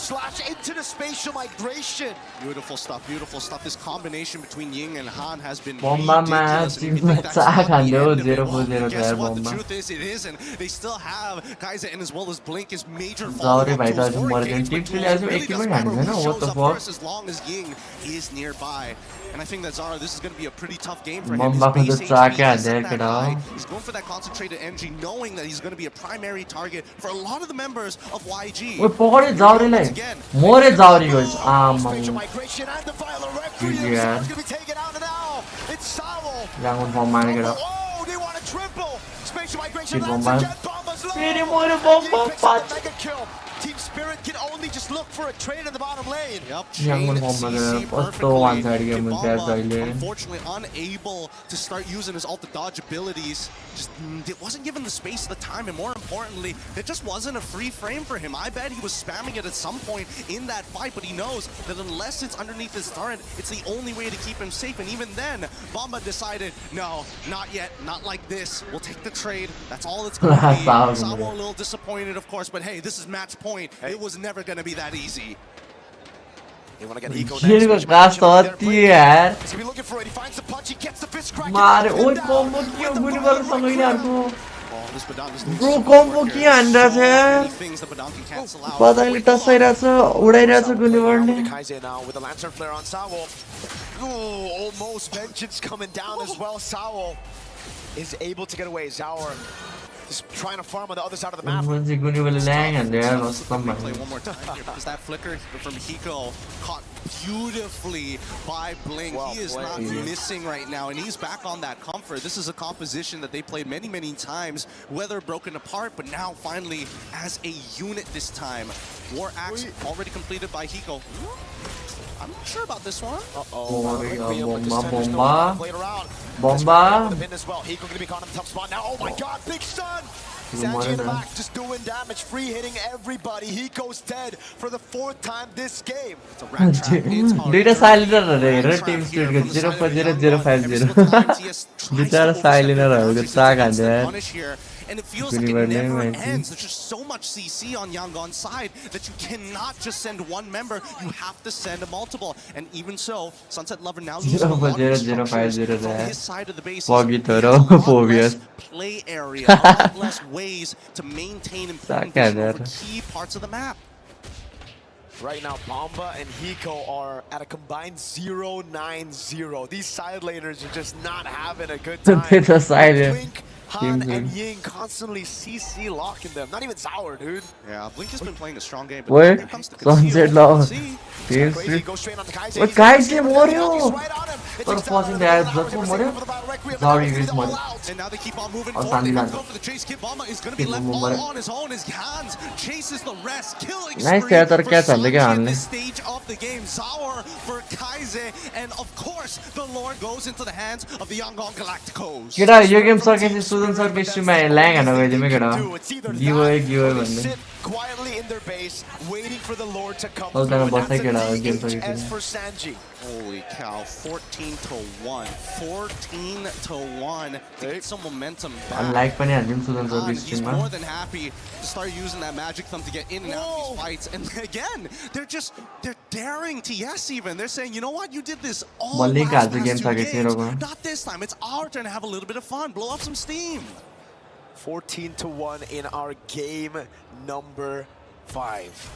spatial migration. Beautiful stuff, beautiful stuff. This combination between Ying and Han has been Bomba ridiculous. match the 0-0 Guess what? The bomba. truth is, it isn't. They still have Kaiser and as well as Blink is major Sorry, follow-up भाई tools तो for Morgan engagement team tools. से It really एक ही doesn't bar matter हारना who ना what shows the up fuck. first as long as Ying is nearby. And I think that Zara, this is going to be a pretty tough game for him. Bomba को His तो base चाक HP के isn't आधे that करा. high. He's going for that concentrated energy, knowing that he's going to be a primary target for a lot of the members of YG. वो पकड़े जाओरी लाई. मोरे जाओरी goes. Migration and the violent requiem. यार. Going to be taken out now. It's Saul. Yangon bomb मारने करा. Oh, they want a triple. Spatial migration. Kid Lands bomba. again. Bomba's low. मेरे मोरे bomba पाँच. Mega kill. Team Spirit can only just look for a trade in the bottom lane. Yep. Yangon bomba करा. तो one side game में क्या जाइले. Unfortunately, unable to start using his ult to dodge abilities. Just it wasn't given the space at the time, and more importantly, it just wasn't a free frame for him. I bet he was spamming it at some point in that fight, but he knows that unless it's underneath his turret, it's the only way to keep him safe. And even then, Bomba decided, no, not yet, not like this. We'll take the trade. That's all it's going to be. Sawo a little disappointed, of course, but hey, this is match point. It was never going to be that easy. They want to get Eco ये को cast होती है यार. He's gonna be looking for it. He finds the punch. He gets the fist crack. मारे ओए combo क्यों good बार समझ नहीं आ रहा. Bro combo किया अंडा से. पता नहीं टसाई रहा था, उड़ाई रहा था गुनिवर ने. Kaiser now with the lantern flare on Sawo. Ooh, almost vengeance coming down as well. Sawo is able to get away. Zaur is trying to farm on the other side of the map. मुझे गुनिवर Lang अंडे यार बस कम Play one more time here because that flicker from Hiko caught beautifully by Blink. He is not missing right now, and he's back on that comfort. This is a composition that they played many, many times, whether broken apart, but now finally as a unit this time. War Axe already completed by Hiko. I'm not sure about this one. Bomba. The pin as well. Hiko gonna be caught in the tough spot now. Oh my God, big stun! Sanji in the back, just doing damage, free hitting everybody. Hiko's dead for the 4th time this game. Data silent रहे रे team speed के 0.0050. बेचारा silent रहा उधर साग आने यार. And it feels like it never ends. There's just so much CC on Yangon's side that you cannot just send one member. You have to send a multiple. And even so, Sunset Lover now loses a lot of structures from his side of the base. Foggy Toro, phobias. Play area, a lot less ways to maintain important vision over key parts of the map. Right now, Bomba and Hiko are at a combined 0-9-0. These side laners are just not having a good time. Blink, Han, and Ying constantly CC locking them. Not even Zaur, dude. Yeah, Blink has been playing a strong game. But Wait, when it comes to Sunset Lover. What Kaiser Morio? What forcing the ads up for Morio? Sorry, use Morio. And now they keep on moving forward. They go for the chase. Kid Bomba is going to be left all on his own. His hands chases the rest. Killing spree for Sanji in this stage of the game. Zaur for Kaiser. And of course, the Lord goes into the hands of the Yangon Galacticos. Get out, your game sucks. Students are getting my lang and away. Give quietly in their base, waiting for the Lord to come through. And that's an HS for Sanji. Holy cow, 14-1. 14-1 to get some momentum back. He's more than happy to start using that magic thumb to get in and out of these fights. And again, they're daring TS even. They're saying, you know what, you did this all last past 2 games. Not this time. It's our turn to have a little bit of fun. Blow off some steam. 14-1 in our game number 5.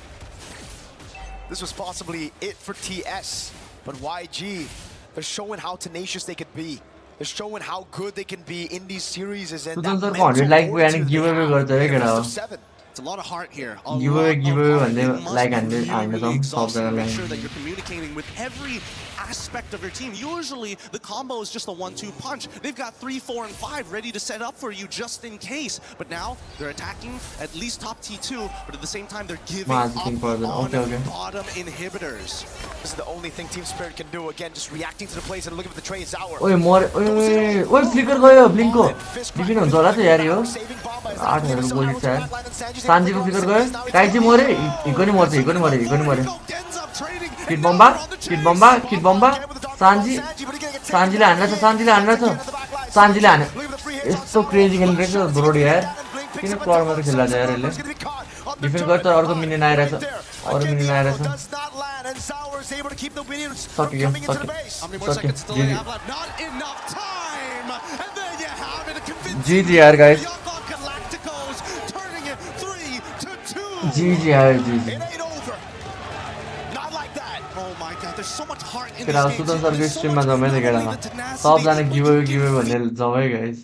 This was possibly it for TS, but YG, they're showing how tenacious they could be. They're showing how good they can be in these series. And that it's a lot of heart here. Give away, like make sure that you're communicating with every aspect of your team. Usually the combo is just a 1-2 punch. They've got 3, 4, and 5 ready to set up for you just in case. But now they're attacking at least top T2, but at the same time they're giving up on bottom inhibitors. This is the only thing Team Spirit can do. Again, just reacting to the plays and looking for the trade. Zaur. flicker गयो blink को. Defeat हुन्छ होला त यार यो. 800 गोली छ. Sanji को flicker गयो. काइजी मरे. इको नि मरे. Kid bomba. Sanji ले हान्ला छ. Sanji ले हान्यो. यस्तो crazy खेल्नु रहेछ ब्रोड यार. किन क्लर मात्र खेल्ला छ यार यसले. डिफेन्ड गर्छ अर्को मिनियन आइरहेछ अरु मिनियन आइरहेछ सक्यो GG यार गाइस GG यार GG केटा सुदन सरको स्ट्रिममा जम्मै थियो केटा सबजना गिभ भन्ने जम्मै गाइस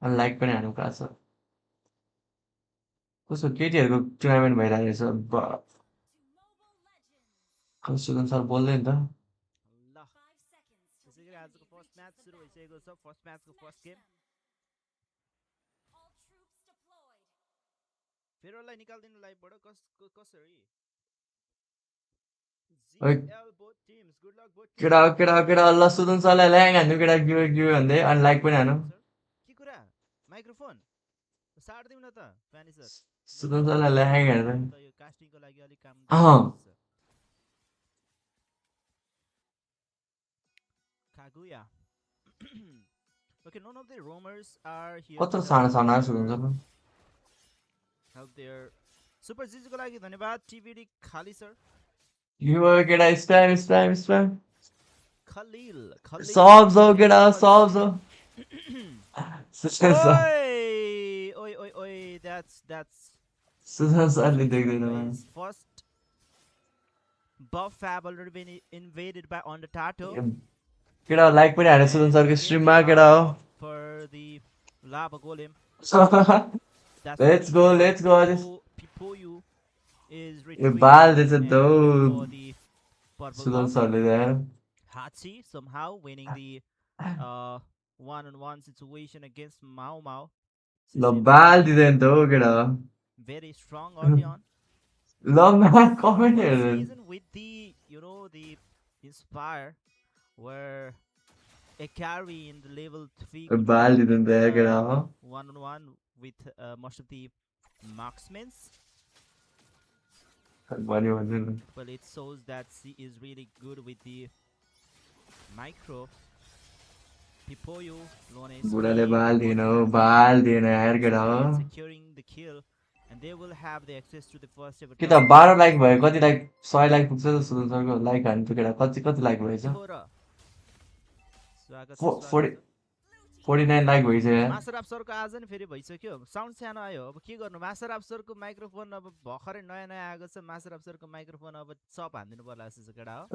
अनि लाइक पनि हान्नु भएको छ कस्तो केटीहरूको टुर्नामेन्ट भइरहेको रहेछ सुदन सर बोल्दै नि त केटा ल सुदन सरलाई ल्याङ हान्नु केटा गिभ भन्दै अनि लाइक पनि हानु सुदन सरलाई ल्याङ हान्नु Okay, none of the roamers are here. कत्रो सानो सानो आयो Sudan sir Help there. Super GG को लागि धन्यवाद TVD खाली सर गिभ केटा स्प्याम Khalil सब जाऊ केटा सब जाऊ Oi, that's सुदन सरले देख्दैन first buff fab already been invaded by on the tato. केटा लाइक पनि हाने सुदन सरको स्ट्रिममा केटा हो For the lava golem. Let's go Pipoyu is बाल देछ त सुदन Purple सरले यार Hachi somehow winning the one-on-one situation against Mao Mao. ल बाल दिदैन त हो केटा Very strong early on. ल म्याम कमेन्ट हेर्दैन Season with the the Inspire where a carry in the level 3 बाल दिदैन त यार केटा हो one-on-one with most of the marksmen. भन्यो भन्दैन Well, it shows that she is really good with the micro. Pipoyu, Lone बुढाले बाल दिएन यार केटा हो securing the kill, and they will have the access to the first ever. के त 12 like भयो कति लाइक 100 लाइक पुग्छ त सुदन सरको लाइक हान्नु केटा कति लाइक भएछ 49 लाइक भइसक्यो यार मासराप सरको आज नि फेरि भइसक्यो साउन्ड सानो आयो अब के गर्नु मासराप सरको माइक्रोफोन अब भर्खरै नयाँ आएको छ मासराप सरको माइक्रोफोन अब चप हान्दिनु पर्ला जस्तो छ केटा हो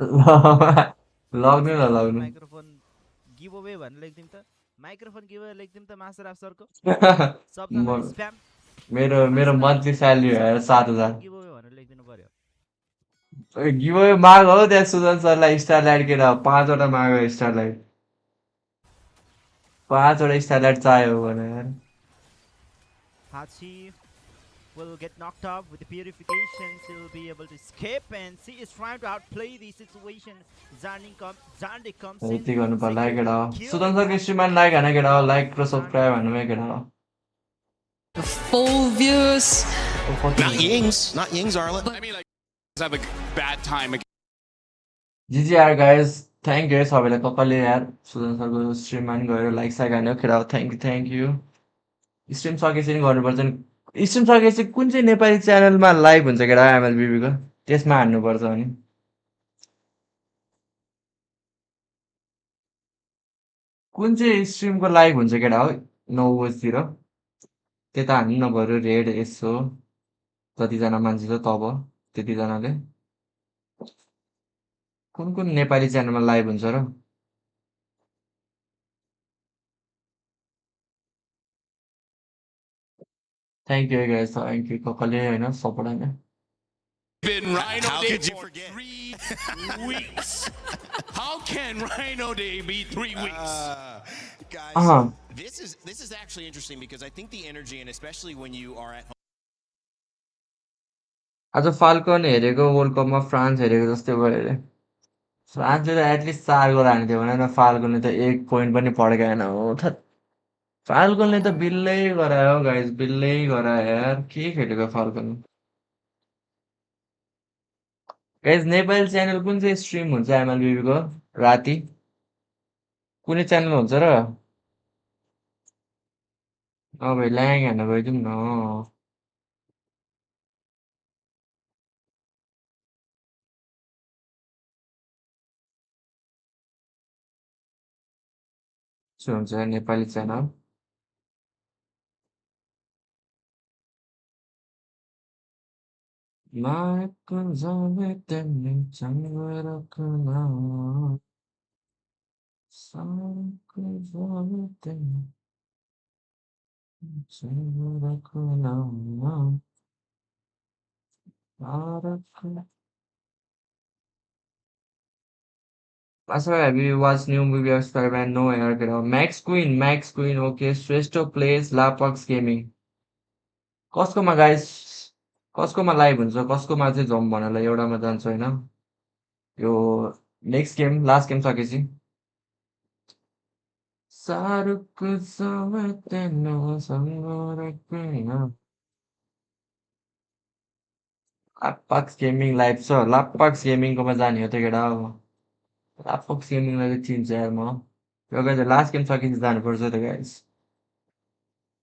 लाग्नु माइक्रोफोन गिभ अवे भनेर लेख्दिम त माइक्रोफोन गिभ अवे लेख्दिम त मासराप सरको सबजना स्प्याम मेरो मन्थली स्यालेरी हो 7000 गिभ अवे भनेर लेख्दिनु पर्यो गिभ अवे माग हो त्यहाँ सुदन सरलाई स्टार लाइट केटा 5 वटा माग स्टार लाइट 5 वटा स्टार लाइट चाहियो भनेर Hachi will get knocked off with the purification. She will be able to escape, and she is trying to outplay the situation. Zandi comes in. यति गर्नु पर्ला केटा हो सुदन सरको स्ट्रिममा लाइक हाने केटा हो लाइक र सब्स्क्राइब हान्नु केटा हो Full views. Not Yings, Arlen. I mean, like, have a bad time. GG यार गाइस थ्याङ्क यू सबैलाई कसले यार सुदन सरको स्ट्रिममा नि गएर लाइक साइक हान्यो केटा हो थ्याङ्क यू स्ट्रिम सकेपछि नि गर्नुपर्छ नि स्ट्रिम सकेपछि कुन चाहिँ नेपाली च्यानलमा लाइभ हुन्छ केटा एमएलबिबीको त्यसमा हान्नुपर्छ अनि कुन चाहिँ स्ट्रिमको लाइभ हुन्छ केटा हो 9 बजीतिर त्यता हान्नु नपऱ्यो रेड यसो जतिजना मान्छे छ तब त्यतिजनाले कुन नेपाली च्यानलमा लाइभ हुन्छ र thank you guys thank you कसले हैन सपोर्ट हैन Rhino How Day could you for forget? 3 weeks. How can Rhino Day be 3 weeks? Guys, this is actually interesting because I think the energy, and especially when you are at home. आज falcon हेरेको world कपमा France हेरेको जस्तै भयो अरे फ्रान्सले त at least 4 गोल हान्थ्यो भने न फाल्कनले त 1 पोइन्ट पनि पड्काएन हो फाल्कनले त बिल्लै गरायो गाइस बिल्लै गरायो यार के खेलेको फाल्कन गाइस नेपाली च्यानल कुन चाहिँ स्ट्रिम हुन्छ एमएलबिबीको राति कुनै च्यानल हुन्छ र अब ल्याङ हान्न गइदिउँ न चाहिँ हुन्छ नेपाली च्यानल मायाको जाने तिमी चङ्गरकना साको जाने तिमी चङ्गरकना Tarak Masarapp, have you watched new movie of Spider-Man? No, यार करा Max Queen, okay. Swesto plays Lapax Gaming. कसकोमा गाइस कसकोमा लाइभ हुन्छ कसकोमा चाहिँ जाउँ भन्नलाई एउटामा जान्छ होइन यो नेक्स्ट गेम लास्ट गेम सकेपछि सारुको समय तेनो सँग लापाक्स गेमिङ लाइभ छ लापाक्स गेमिङकोमा जाने हो त्यो केटा हो लापाक्स गेमिङलाई चाहिँ चिन्छ यार म यो गाइस लास्ट गेम सकेपछि जानुपर्छ त्यो गाइस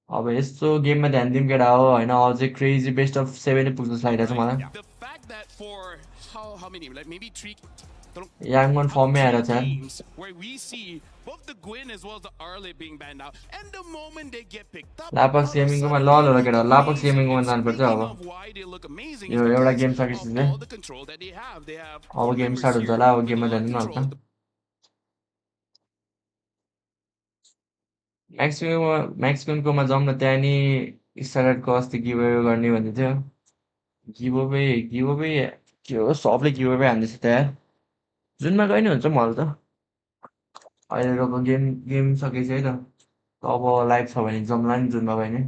अब यस्तो गेममा ध्यान दिउँ केटा हो होइन अझै क्रेजी बेस्ट अफ 7 पुग्छ जस्तो लागिरहेको छ मलाई How many? Like maybe three. Yangon फर्ममै आएर छ Where we see both the Gwyn as well as the Arlet being banned out, and the moment they get picked up, लापाक्स गेमिङकोमा लल होला केटा लापाक्स गेमिङकोमा जानुपर्छ अब यो एउटा गेम सकेपछि चाहिँ अब गेम स्टार्ट हुन्छ होला अब गेममा जानु न हल्का म्याक्सिममकोमा जाउँ न त्यहाँ नि स्टार्टको अस्ति गिभअवे गर्ने भन्दै थियो गिभअवे के हो सबले गिभअवे हान्दैछ त्यहाँ जुनमा गए नि हुन्छ मलाई त अहिलेको गेम सकेपछि है त अब लाइभ छ भने जम्ला नि जुनमा गए नि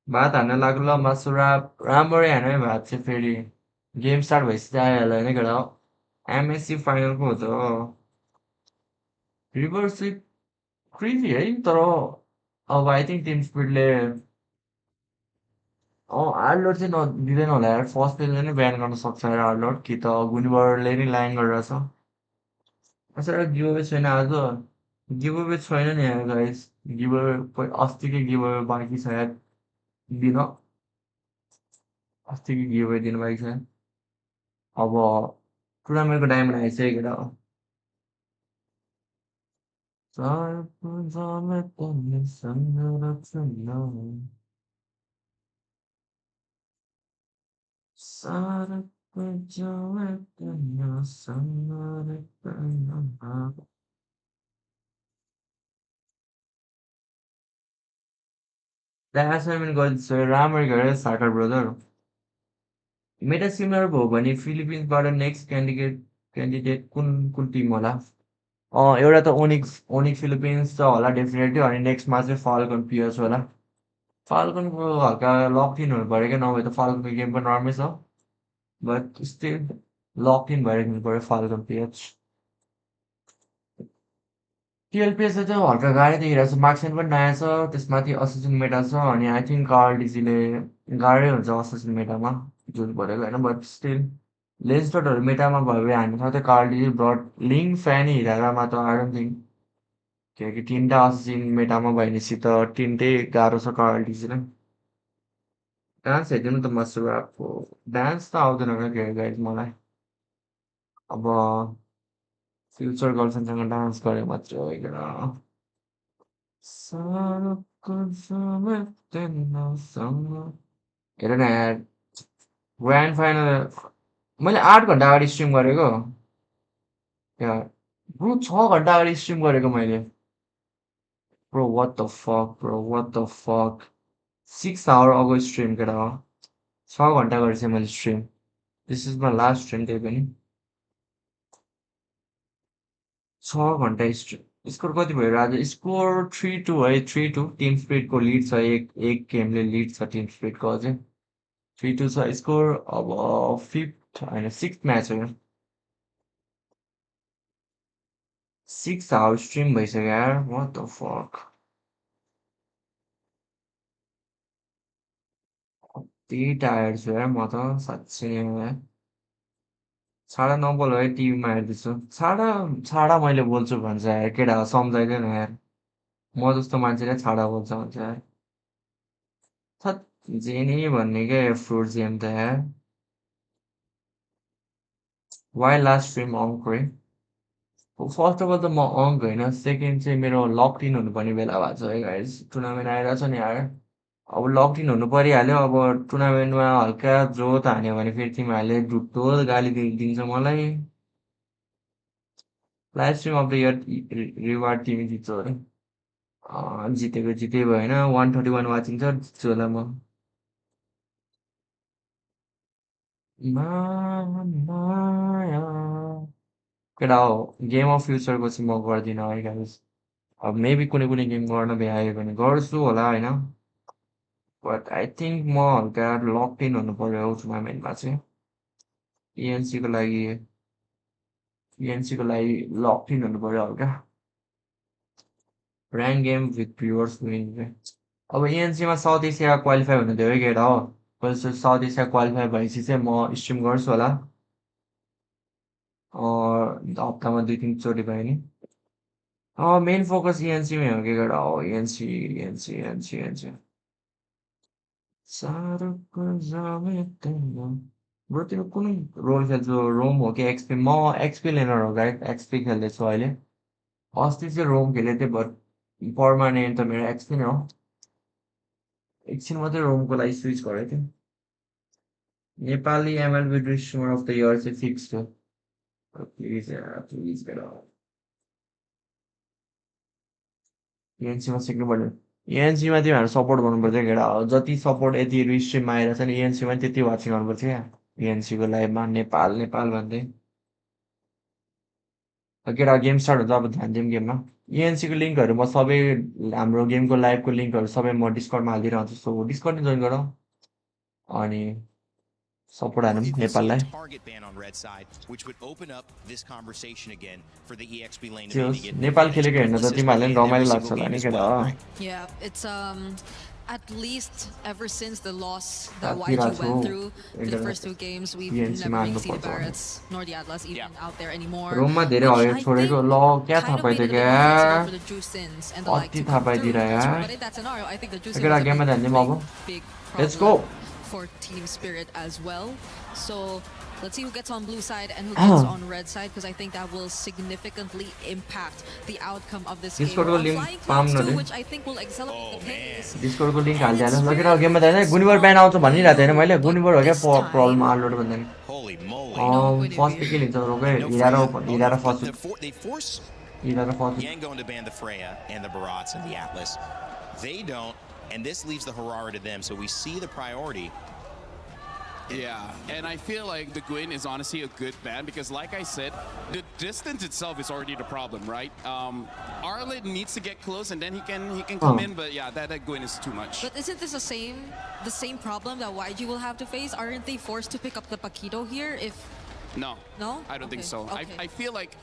भात हान्न लाग्यो ल मासुराप राम्ररी हान है भात चाहिँ फेरि गेम स्टार्ट भएपछि चाहिँ आइहाल्यो होइन केटा एमएससी फाइनलको हो त रिभर्सिप क्रेजी है तर अब आई थिङ्क टिम स्पिडले आर्लोड चाहिँ दिँदैन होला यार फर्स्ट पेजमा नै ब्यान गर्न सक्छ यार आर्लोड कि त गुनिबरले नै ल्याङ गरेर छ सर गिभअवे छैन आज गिभअवे छैन नि यार गाइस गिभअवे अस्तिकै गिभअवे बाँकी छ यार दिन अस्तिकै गिभअवे दिन बाँकी छ अब टुर्नामेन्टको टाइममा आइसकेको हो असाइनमेन्ट गर्दैछ राम्ररी गरेर साकर ब्रदर मेटा सिमिलर भयो भने फिलिपिन्सबाट नेक्स्ट क्यान्डिडेट कुन टिम होला एउटा त ओनिक फिलिपिन्स त होला डेफिनेटली अनि नेक्स्टमा चाहिँ फाल्कन पिएस होला फाल्कनको हल्का लक इन हुनु पऱ्यो क्या नभए त फाल्कनको गेम पनि नरामै छ बट स्टिल लक इन भएर खेल्नु पऱ्यो फाल्कन पिएच टिएलपिएस चाहिँ हल्का गाह्रै देखिरहेको छ मार्क्समेन पनि नयाँ छ त्यसमाथि असिस्टेन्ट मेटा छ अनि आई थिङ्क कार्डिजीले गाह्रै हुन्छ असिस्टेन्ट मेटामा जुन परेको होइन बट स्टिल लेन्सडटहरू मेटामा भयो भने हामी सधैँ कार्डिजी ब्रड लिङ फ्यान हिरामा त आई डोन्ट थिङ्क किनकि तिनवटा असिस्टेन्ट मेटामा भनेपछि त तिनटै गाह्रो छ कार्डिजीलाई डान्स हेरिदिनु त मसुराको डान्स त आउँदैन क्या गाइज मलाई अब फ्युचर गर्लफ्रेन्डसँग डान्स गरे मात्रै होइन हेर न यार ग्रान्ड फाइनल मैले 8 घन्टा अगाडि स्ट्रिम गरेको यार ब्रो 6 घन्टा अगाडि स्ट्रिम गरेको मैले bro watt the fuck 6 hour ago stream केटा हो 6 घन्टा गरेको मैले stream this is my last stream त्यही पनि 6 घन्टा स्कोर कति भयो आज स्कोर 3-2 है 3-2 टिम स्पिरिटको लिड छ एक गेमले लिड छ टिम स्पिरिटको अझै 3-2 छ स्कोर अब 5th होइन 6th म्याच हो 6 आवर स्ट्रिम भइसक्यो यार व्हाट द फक त्यही टायर्ड छु यार म त साँच्चै यार छाडा नबोल है टिभीमा हेर्दैछु छाडा मैले बोल्छु भन्छ यार केटा सम्झाइदैन यार म जस्तो मान्छेले छाडा बोल्छ भन्छ यार थत् जे नि भन्ने क्या फ्रुट गेम त यार Why last stream अङ्क रे फर्स्ट अफ अल त म अङ्क होइन सेकेन्ड चाहिँ मेरो लक इन हुनुपर्ने बेला भएको छ है गाइस टुर्नामेन्ट आइरहेछ नि यार अब लक इन हुनु परिहाल्यो अब टुर्नामेन्टमा हल्का जोत हान्यो भने फेरि तिमीहरूले ढुट्टो गाली दिन्छ मलाई live stream of the year reward तिमी जित्छौ अरे जितेको जिते भएन 131 वाचिङ छ जित्छु होला म माया केटा हो गेम अफ फ्युचरको चाहिँ म गर्दिनँ है गाइस अब मेबी कुनै कुनै गेम गर्न भ्यायो भने गर्छु होला होइन बट आई थिङ्क म हल्का लक इन हुनु पर्यो टुर्नामेन्टमा चाहिँ इएनसीको लागि लक इन हुनु पर्यो हल्का rank game with viewers win अब इएनसीमा साउथ एसिया क्वालिफाई हुनु थियो है केटा हो साउथ एसिया क्वालिफाई भएपछि चाहिँ म स्ट्रिम गर्छु होला हप्तामा 2-3 चोटि भयो नि मेन फोकस इएनसीमै हो कि केटा हो इएनसी ब्रो तिमी कुन रोल खेल्छौ रोम हो कि एक्सपी म एक्सपी लेनर हो गाइड एक्सपी खेल्दैछु अहिले अस्ति चाहिँ रोम खेलेको थिएँ बट पर्मानेन्ट त मेरो एक्सपी नै हो एकछिन मात्रै रोमको लागि स्विच गरेको थिएँ Nepali MLB distributor of the year चाहिँ फिक्स हो प्लिज केटा इएनसीमा सिक्नु पर्यो इएनसीमा तिमीहरू सपोर्ट गर्नुपर्छ केटा हो जति सपोर्ट यति रिस्ट्रिममा आएर छ नि इएनसीमा त्यति वाचिङ गर्नुपर्छ क्या इएनसीको लाइभमा नेपाल भन्दै केटा गेम स्टार्ट हुन्छ अब ध्यान दिउँ गेममा इएनसीको लिङ्कहरू म सबै हाम्रो गेमको लाइभको लिङ्कहरू सबै म डिस्कर्डमा हालिदिइरहन्छु सो डिस्कर्ड नि जोइन गर अनि सपोर्ट हानौँ नेपाललाई नेपाल खेलेको हेर्न त तिमीहरूले नि रमाइलो लाग्छ होला नि केटा हो At least ever since the loss that YG went through in the first 2 games, we've never been seen the Barretts nor the Atlas even out there anymore. रोममा धेरै हयर छोडेको ल क्या थाहा पाइदियो क्या अति थाहा पाइदिएर यार केटा गेममा ध्यान दिउँ अब let's go for team spirit as well. So let's see who gets on blue side and who gets on red side, because I think that will significantly impact the outcome of this game. Discord link palm too, which I think will accelerate the pace. Discord को link हाल्दै हाल्नु लगेर गेममा जाँदा गुनिबर ब्यान आउँछ भनिरहेको थिएँ मैले गुनिबर हो क्या प्रब्लम आलोड भन्दैन फर्स्ट किल लिन्छ रोके हिरा र first Yangon to ban the Freya and the Barats and the Atlas. They don't. And this leaves the Harara to them, so we see the priority. Yeah, and I feel like the Gwyn is honestly a good ban because, like I said, the distance itself is already the problem, right? Arlen needs to get close, and then he can come in, but yeah, that Gwyn is too much. But isn't this the same problem that YG will have to face? Aren't they forced to pick up the Paquito here? No, I don't think so. Okay. I feel like.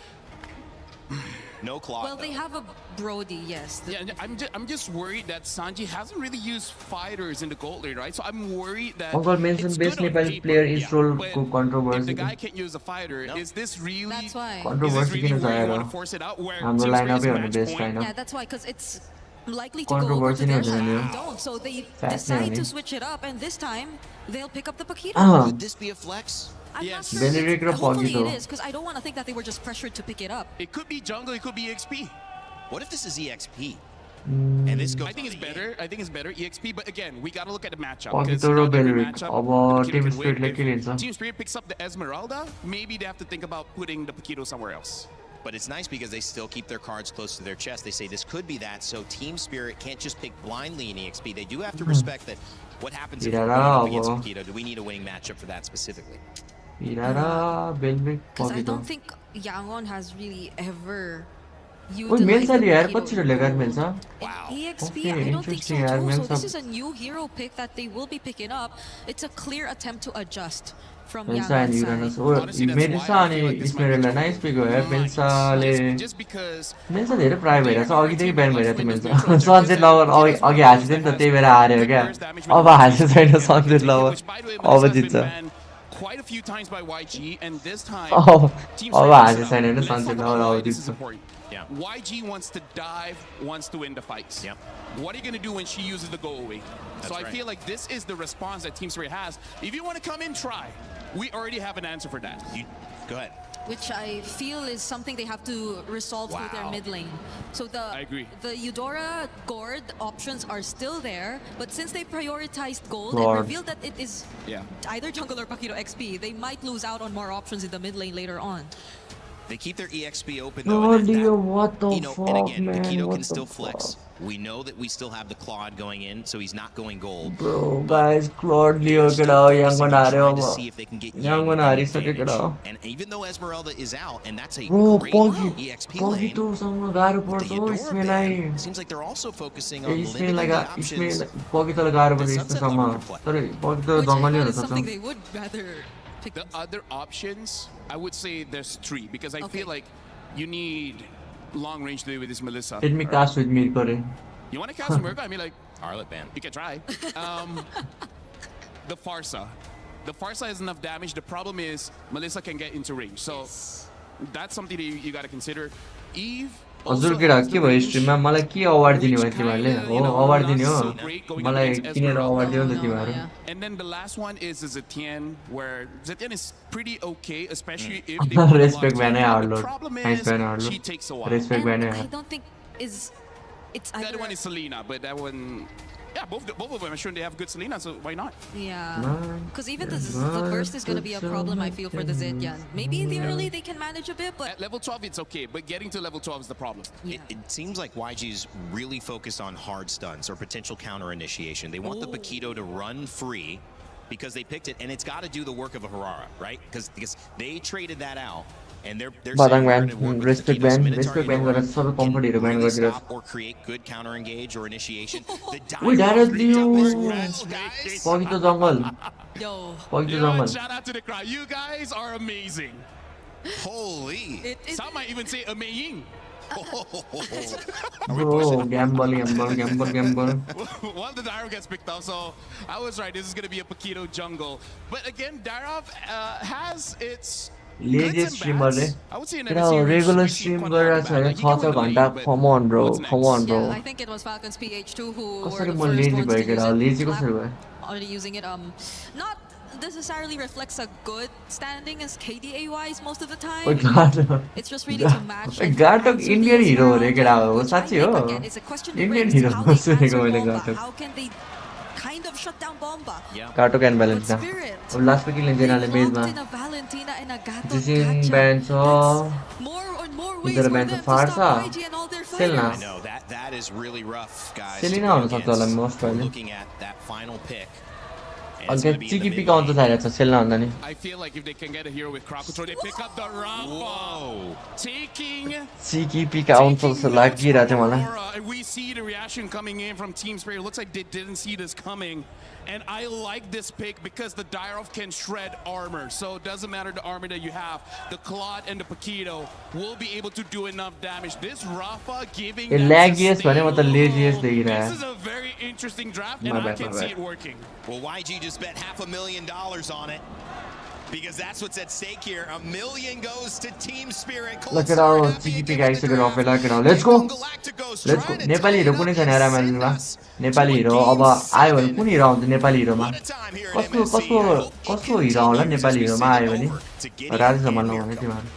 No clock. Well, they have a Brody, yes. Yeah, I'm just worried that Sanji hasn't really used fighters in the gold lane, right? So I'm worried that Uncle mentioned best Nepali player is role controversy. If the guy can't use a fighter, is this really? That's why. Controversy is this really where you want to force it out? Where I'm lineup here on the best lineup. Yeah, that's why, because it's likely to go over to their side. Don't. So they decide to switch it up, and this time they'll pick up the Paquito. Could this be a flex? Yes. Hopefully it is, because I don't want to think that they were just pressured to pick it up. It could be jungle, it could be EXP. What if this is EXP? And this goes. I think it's better. I think it's better EXP, but again, we gotta look at the matchup. Team Spirit picks up the Esmeralda. Maybe they have to think about putting the Paquito somewhere else. But it's nice because they still keep their cards close to their chest. They say this could be that, so Team Spirit can't just pick blindly in EXP. They do have to respect that. What happens if we're going up against Paquito? Do we need a winning matchup for that specifically? Because I don't think Yangon has really ever used EXP. I don't think so too. So this is a new hero pick that they will be picking up. It's a clear attempt to adjust from Yangon's side. मेल्सा धेरै प्राय भइरहेछ अघिदेखि ब्यान भइरहेको थियो मेल्सा sunset lover अघि हाल्थ्यो नि त त्यही भएर हार्यो क्या अब हाल्छ छैन सनसेट लभर अब जित्छ Quite a few times by YG, and this time, Team this is important. Yeah. YG wants to dive, wants to win the fights. Yep. What are you going to do when she uses the go away? So I feel like this is the response that Team Spirit has. If you want to come in, try. We already have an answer for that. Go ahead. Which I feel is something they have to resolve through their mid lane. So I agree. The Eudora Gord options are still there, but since they prioritized gold Lord. and revealed that it is either jungle or Paquito XP, they might lose out on more options in the mid lane later on. They keep their EXP open though. Claudio, what the And fuck, again, man? Paquito What can still the flex. fuck? We know that we still have the Claude going in, so he's not going gold. Bro, guys, Claudio keda Yangon Trying to aba. see if they can get Yangon harisake keda. And even though Esmeralda is out, and that's a Bro, great EXP lane, Pogito सँग गाह्रो but the पर्छ हो Eudora इसमेलाई. ban, seems like they're also focusing on इसमें limiting लगा the इसमें options. पगितोलाई गाह्रो पर्छ यससँग. तर पगितो जङ्गलीहरु छ. Something they would rather pick. The other options, I would say there's 3 because I feel like you need long range to do with this Melissa. Let me cast with Mirko. You want to cast Mirko? I mean, like, Harlot ban. you can try. The Farsa. The Farsa has enough damage. The problem is Melissa can get into range. So that's something that you got to consider. Eve. हजुर केटा के भयो स्ट्रिममा मलाई के award दिने भयो तिमीहरुले हो award दिने हो मलाई किनेर अवार्ड दियो नि त तिमीहरु And then the last one is Zetienne, where Zetienne is pretty okay, especially if they respect banner The problem is she takes a while. respect banner I don't think it's The other one is Selena, but that one, yeah, both of them. I'm sure they have good Selena, so why not? Yeah, because even the burst is going to be a problem, I feel, for the Zetian. Maybe in the early they can manage a bit, but At level 12 it's okay, but getting to level 12 is the problem. It seems like YG's really focused on hard stunts or potential counter initiation. They want the Paquito to run free because they picked it, and it's got to do the work of a Harara, right? Because they traded that out. And they're Badang ban, respect ban गरेर सबै कम्फर्टहरु ban गरिदिरा or create good counter engage or initiation. We directly पगितो jungle पगितो jungle Shout out to the crowd. You guys are amazing. Holy. Some might even say amazing. Bro, gamble. Well, the Darov gets picked up, so I was right. This is going to be a Paquito jungle. But again, Darov has its lazy streamer regular stream गरेर छ 6 घण्टा come on bro yeah, I think it was Falcon's PH2 who कसरी were म the lazy first ones भयो to केटा use lazy it. कसरी भयो Already using it, not necessarily reflects a good standing as KDA wise most of the time. It's just really to match. Gatok Indian hero रे केटा हो साच्चै हो Again, it's a question to Indian raise hero how they सुनेको answer मैले Bomba. Gatok How can they kind of shut down Bomba? Gatok and Valentina अब last पे किन जेनाले मेजमा In a Valentina and a Gato जिसिन ब्यान छ more and more इधर ban छ फार्सा सेलना I know that is really rough, guys. Selena हुन सक्छ होला most probably Looking at that final pick. अन्त चिकी पिक आउँछ थालेको छ सेलना भन्दा नि I feel like if they can get a hero with crowd control, they pick up the Rafa. Taking चिकी पिक आउँछ जस्तो लागिरहेको थियो मलाई Aurora, and we see the reaction coming in from Team Spirit. It looks like they didn't see this coming. And I like this pick because the Dyrov can shred armor. So it doesn't matter the armor that you have. The Claude and the Paquito will be able to do enough damage. This Rafa giving ए ल्यागिएस भने म त लेजिएस देखिरहेँ This is a very interesting draft, and I can see it working. Well, YG just bet $500,000 on it. Because that's what's at stake here. $1 million goes to Team Spirit. Look at all चिकी pick आइसक्यो रफे look at all let's go Nepali हिरो कुनै छैन यार म्याचमा नेपाली हिरो अब आयो भने कुन हिरो आउँछ नेपाली हिरोमा कस्तो हिरो आउला नेपाली हिरोमा आयो भने राजेश सम्हाल्नु भने तिमीहरु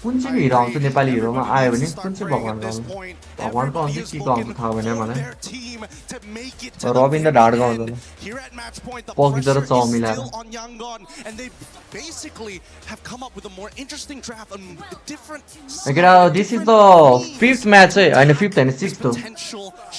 कुन चाहिँ हिरो आउँछ नेपाली हिरोमा आयो भने कुन चाहिँ भगवानको आउँछ के को आउँछ थाहा भएन मलाई रविन्द्र ढाडको आउँछ पगिदो र चौ मिलाएर on Yangon, and they basically have come up with a more interesting draft on different. This is the 5th match and 5th and 6th though.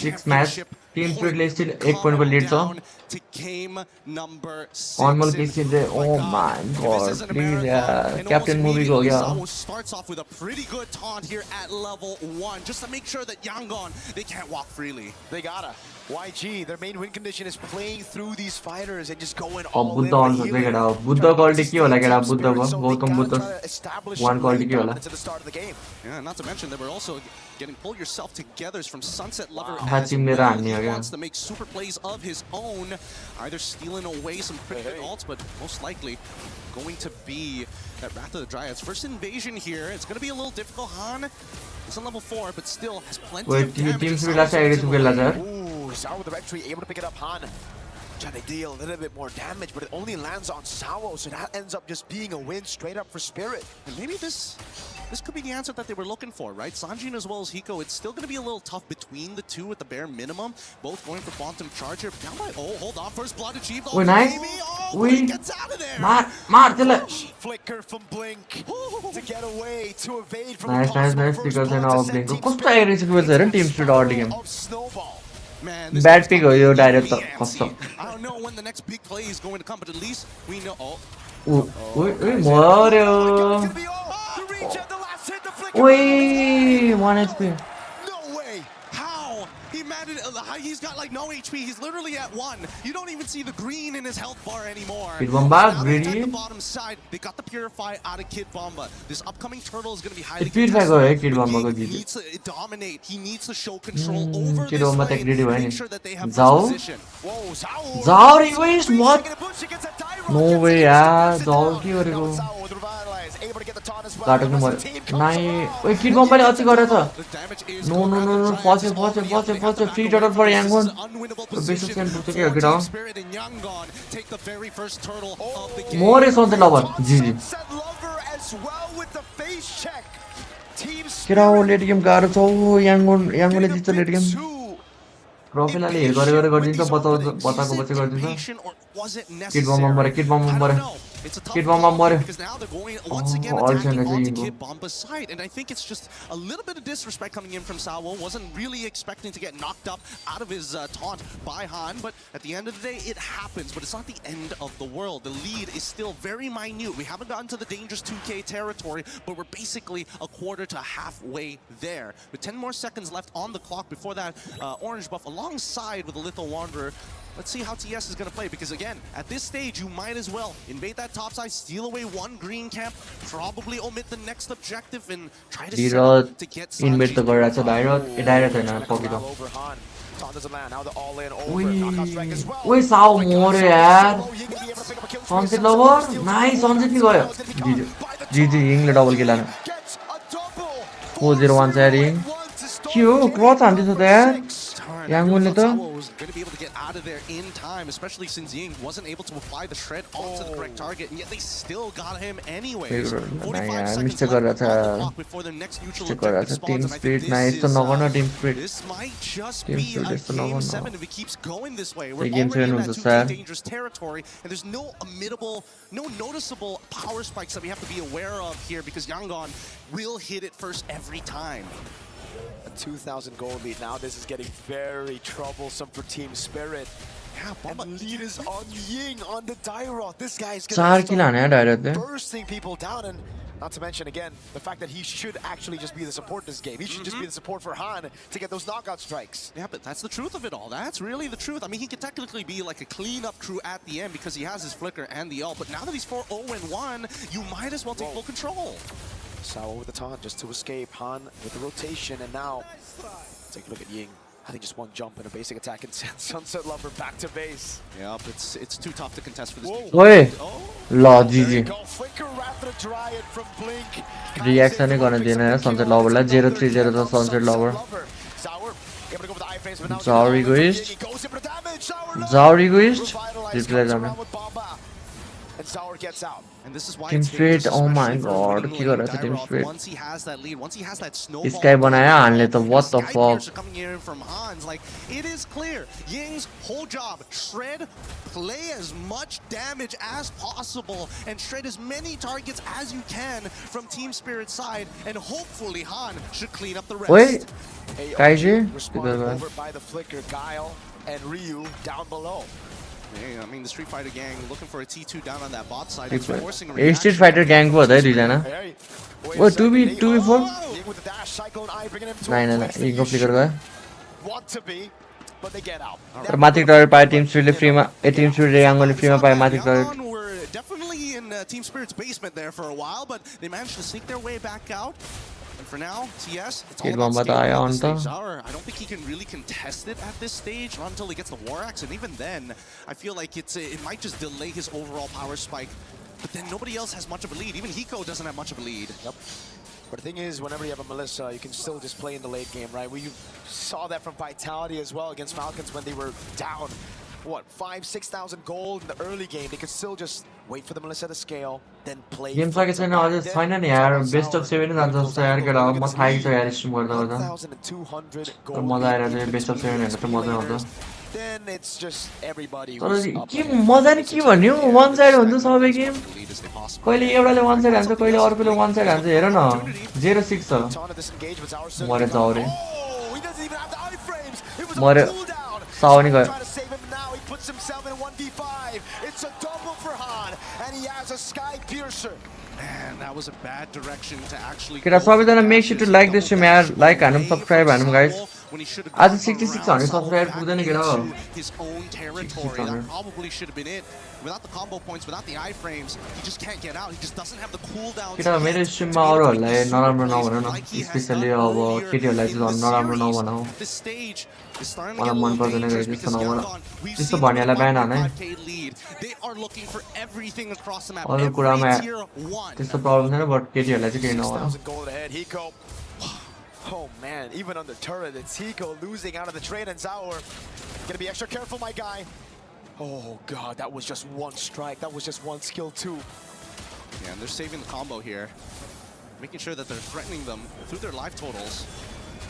6th match. Team Spirit still 1 point को lead छ. To game number 6. Onmal किसी ने oh my god please यार Captain movie हो गया. Starts off with a pretty good taunt here at level 1 just to make sure that Yangon they can't walk freely. They gotta. YG, their main win condition is playing through these fighters and just going all in. Buddha आउँछ केटा Buddha quality के होला केटा बुद्धको Gautam Buddha one quality के होला. Yeah, not to mention they were also getting pull yourself together from Sunset Lover as he wants to make super plays of his own, either stealing away some pretty good ults, but most likely going to be that Wrath of the Dryads. First invasion here, it's going to be a little difficult. Han is on level 4, but still has plenty of damage. Team Spirit last side is good laser. Ooh, Sour with the red tree able to pick it up. Han Trying to deal a little bit more damage, but it only lands on Sawo, so that ends up just being a win straight up for Spirit. And maybe this could be the answer that they were looking for, right? Sanjin as well as Hiko, it's still going to be a little tough between the two at the bare minimum. Both going for Quantum Charger. Down by, oh, hold on, first blood achieved. Oh, nice. Blink gets out of there. Mar, Flicker from Blink to get away, to evade from nice, because then I'll Blink. Kosto aggressive was there in Team Spirit early game. Man, Bad pick हो यो direct कस्तो. I don't know when the next big play is going to come, but at least we know. मर्यो. Oi, 1 HP. No way. How? He managed. He's got like no HP. He's literally at 1. You don't even see the green in his health bar anymore. Kid Bomba, Now greedy. they attack the bottom side. They got the Purify out of Kid Bomba. This upcoming turtle is going to be highly Purify contested. Kid Bomba He needs to dominate. He needs to show control over Kid this Bomba lane. greedy Make sure that they have Zao? first position. Zao request what? No way यार Zao के गरेको काटेको मर्यो नाइ ओइ Kid Bomba ले अति गरेछ No फस्यो फ्री टर्टल फर Yangon बेसिस क्यान पुग्छ के हो केटा मोरे सन्ते लभर जी केटा हो लेट गेम गाह्रो छ Yangonले जित्छ लेट गेम Profile हिल गरे गरिदिन्छ बताको पछि गरिदिन्छ Kid Bomba मर्यो Kid Bomba मर्यो Because now they're going once again attacking onto Kid Bomba's side, and I think it's just a little bit of disrespect coming in from Sawo. Wasn't really expecting to get knocked up out of his taunt by Han, but at the end of the day, it happens. But it's not the end of the world. The lead is still very minute. We haven't gotten to the dangerous 2K territory, but we're basically a quarter to halfway there. With 10 more seconds left on the clock before that orange buff alongside with the Lethal Wanderer. Let's see how TS is going to play, because again, at this stage, you might as well invade that top side, steal away one green camp, probably omit the next objective, and try to set up to get invade the garage. Direct हैन पकिलो ओइ साउ मोरे यार sunset lover nice sunset नि गयो जी हिङले double kill लाने 401 चाहिँ के हो clutch हान्दै छ त यार Yangon le was going to be able to get out of there in time, especially since Ying wasn't able to apply the shred onto the correct target, and yet they still got him anyways. 45 seconds left on the clock before their next neutral objective spawns, and I think this might just be a game 7 if it keeps going this way. We're already in that 2K dangerous territory, and there's no noticeable power spikes that we have to be aware of here, because Yangon will hit it first every time. A 2,000 gold lead. Now this is getting very troublesome for Team Spirit. Yeah, and lead is on Ying on the Dairoth. This guy is going to start bursting people down, and not to mention again the fact that he should actually just be the support this game. He should just be the support for Han to get those knockout strikes. Yeah, but that's the truth of it all. That's really the truth. I mean, he could technically be like a cleanup crew at the end because he has his flicker and the ult, but now that he's 4-0-1, you might as well take full control. Sawo with the taunt just to escape. Han with the rotation, and now take a look at Ying. I think just one jump and a basic attack and send Sunset Lover back to base. Yep, it's too tough to contest for this. Oi, la GG. Flicker Raptor Dryad from Blink. Reaction नै गर्न दिएन यार Sunset Lover लाई 030 छ Sunset Lover. Sorry guys. Replay गर्न. And Zaur gets out. And this is why Team Spirit, oh my god, के गरेछ Team Spirit? Once he has that lead, once he has that snowball. Sky बनायो हान्ले त what the fuck? Coming in from Hans, like it is clear. Ying's whole job: shred, play as much damage as possible, and shred as many targets as you can from Team Spirit's side, and hopefully Han should clean up the rest. Wait, Kaiji? Over by the flicker, Guile and Ryu down below. I mean, the Street Fighter gang looking for a T2 down on that bot side. It's forcing a reaction. Street Fighter gang को होता है दुईजना. वो 2v4? नहीं इनको flicker गयो. तर माथि टर्रेट पाए Team Spirit फ्री में Team Spirit Yangon फ्री में पाए माथि turret. Definitely in Team Spirit's basement there for a while, but they managed to sneak their way back out. And for now, TS, it's all about Zaur. I don't think he can really contest it at this stage, not until he gets the War Axe, and even then, I feel like it might just delay his overall power spike. But then nobody else has much of a lead. Even Hiko doesn't have much of a lead. Yep. But the thing is, whenever you have a Melissa, you can still just play in the late game, right? We saw that from Vitality as well against Falcons when they were down. what, 5,000-6,000 gold in the early game. They could still just wait for the Melissa to scale, then play. Game सके छैन अझै छैन नि यार best of 7 जान्छ जस्तो यार केटा म थाकेको छु यार स्ट्रिम गर्दा गर्दा तर मजा आइरहेको छ बेस्ट अफ 7 हेर्न त मजा आउँछ तर के मजा नि के भन्यो वान साइड हुन्छ सबै गेम कहिले एउटाले वान साइड हान्छ कहिले अर्कोले वान साइड हान्छ हेर न 0-6 छ मरे जाउरे मरे साउनी गयो puts himself in 1v5. It's a double for Han, and he has a Sky Piercer. Man, that was a bad direction to actually. Kira, सबैजना make sure to like this stream यार, like हानौँ, subscribe हानौँ guys. आज 6600 subscribe पुग्दैन केटा हो. His own territory. That probably should have been it. Without the combo points, without the iframes, he just can't get out. He just doesn't have the cooldown. केटा मेरो स्ट्रिममा अरूहरुलाई नराम्रो नभन न, specially अब केटीहरुलाई चाहिँ नराम्रो नभनौ. मलाई मन पर्दैन गाइस त्यस्तो नभन. त्यस्तो भन्नेलाई ब्यान हाने. अरु कुरामा त्यस्तो प्रब्लम छैन बट केटीहरुलाई चाहिँ केही नभन. Oh man, even on the turret, it's Hiko losing out of the trade and Zaur. Gonna be extra careful, my guy. Oh god, that was just one strike. That was just one skill too. Yeah, and they're saving the combo here. Making sure that they're threatening them through their life totals.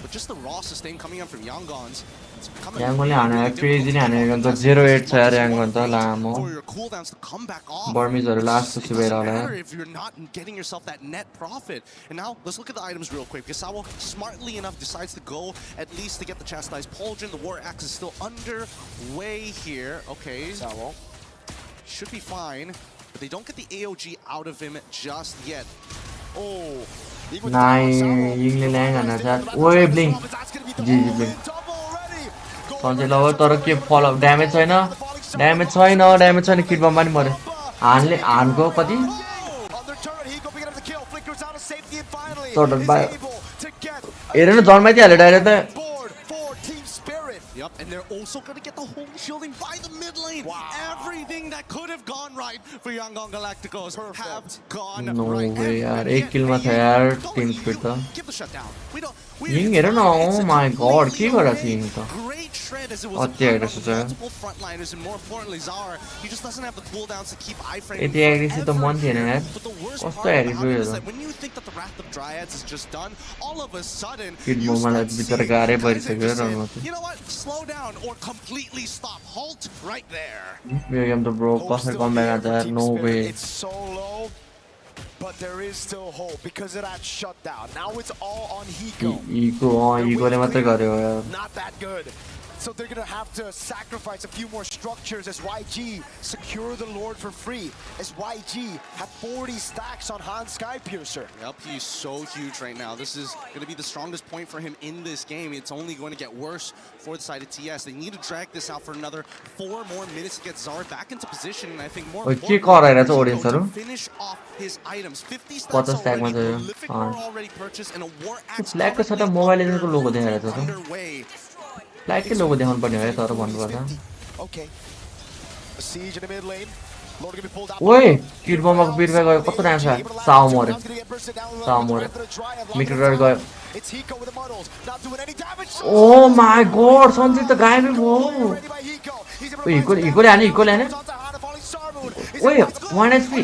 But just the raw sustain coming up from Yangon's. Yangonले हाने crazy नै हाने गन्छ 08 छ यार Yangon त लामो. बर्मिजहरु last खुसी भएर होला. If you're not getting yourself that net profit. And now let's look at the items real quick. Because Sawo smartly enough decides to go at least to get the chastised pauldron. The war axe is still underway here. Okay. Sawo should be fine, but they don't get the AOG out of him just yet. Oh. Nice, Yingli Lang and that. Oi, blink. GG blink. Sanjay Lover, तर के फल damage छैन damage छैन kit बम पनि मर्यो हानले हानको कति total bye हेर न जन्माइदि हाल्यो डाइरेक्ट त Yep, and they're also going to get the holy shielding by the mid lane. Wow. Everything that could have gone right for Yangon Galacticos have gone right. No way, yaar. Ek kill ma tha yaar team speed ta. Give the shutdown. Ying here na, oh my god, ke gara thi Ying ta. Great shred as it was multiple frontliners and more importantly Zara. He just doesn't have the cooldowns to keep iframe. Eti aggressive to मन थिएन यार. कस्तो aggressive when you think that the Wrath of Dryads is just done, all of a sudden किट बम मलाई भित्र गारे परिसक्यो र you know what? Slow down or completely stop. Halt right there. I'm the bro. Passer come back at that. No way. It's so low, but there is still hope because of that shutdown. Now it's all on Hiko. Hiko le matra garyo yaar. Not that good. So they're gonna have to sacrifice a few more structures as YG secure the Lord for free. As YG have 40 stacks on Han Sky Piercer. Yep, he's so huge right now. This is gonna be the strongest point for him in this game. It's only going to get worse for the side of TS. They need to drag this out for another 4 more minutes to get Zara back into position. And I think more importantly, to finish off his items. 50 stacks already, prolific war already purchased, and a war axe underway. Like के लोगो देखाउनु पर्ने हो तर भन्नुपर्छ Okay. A siege in the mid lane. Lord gonna be pulled out. ओए kit बमको बिरवा गयो कस्तो राम्रो छ साउ मर्यो मिटर गयो It's Hiko with the muddles, not doing any damage. Oh my god, Sanjit त गायबै भयो इक्वल हाने ओए 1 HP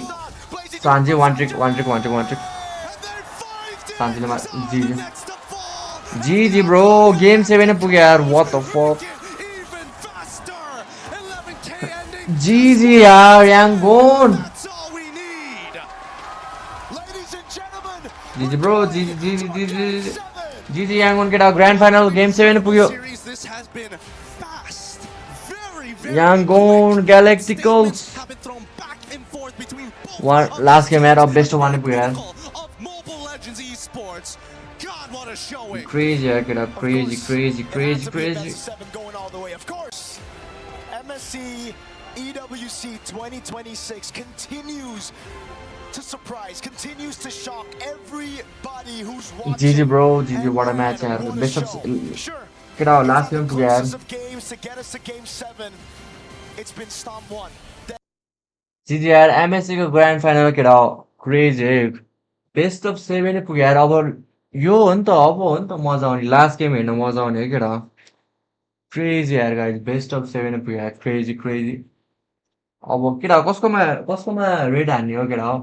Sanjay one trick सञ्जयले GG bro, game 7 पुग्यो यार, what the fuck. GG यार, Yangon. GG bro, GG Yangon get our grand final, game 7 पुग्यो. Yangon Galacticos. One last game यार, अब best of 1 पुग्यो यार. God, what a showing. Crazy, I get up. Crazy. Going all the way, of course. MSC EWC 2026 continues to surprise, continues to shock everybody who's watching. GG bro, GG, what a match, yaar. Best of get out last game to yaar. Games to get us to game 7. It's been stomp 1. GG yaar, MSC को grand final get out. Crazy. Best of 7 पुग्यो यार. अब यो हो नि त अब हो नि त मजा आउने लास्ट गेम हेर्न मजा आउने हो केटा क्रेजी यार गाइस बेस्ट अफ 7 पुग्यो यार क्रेजी अब केटा कसकोमा रेड हान्ने हो केटा हो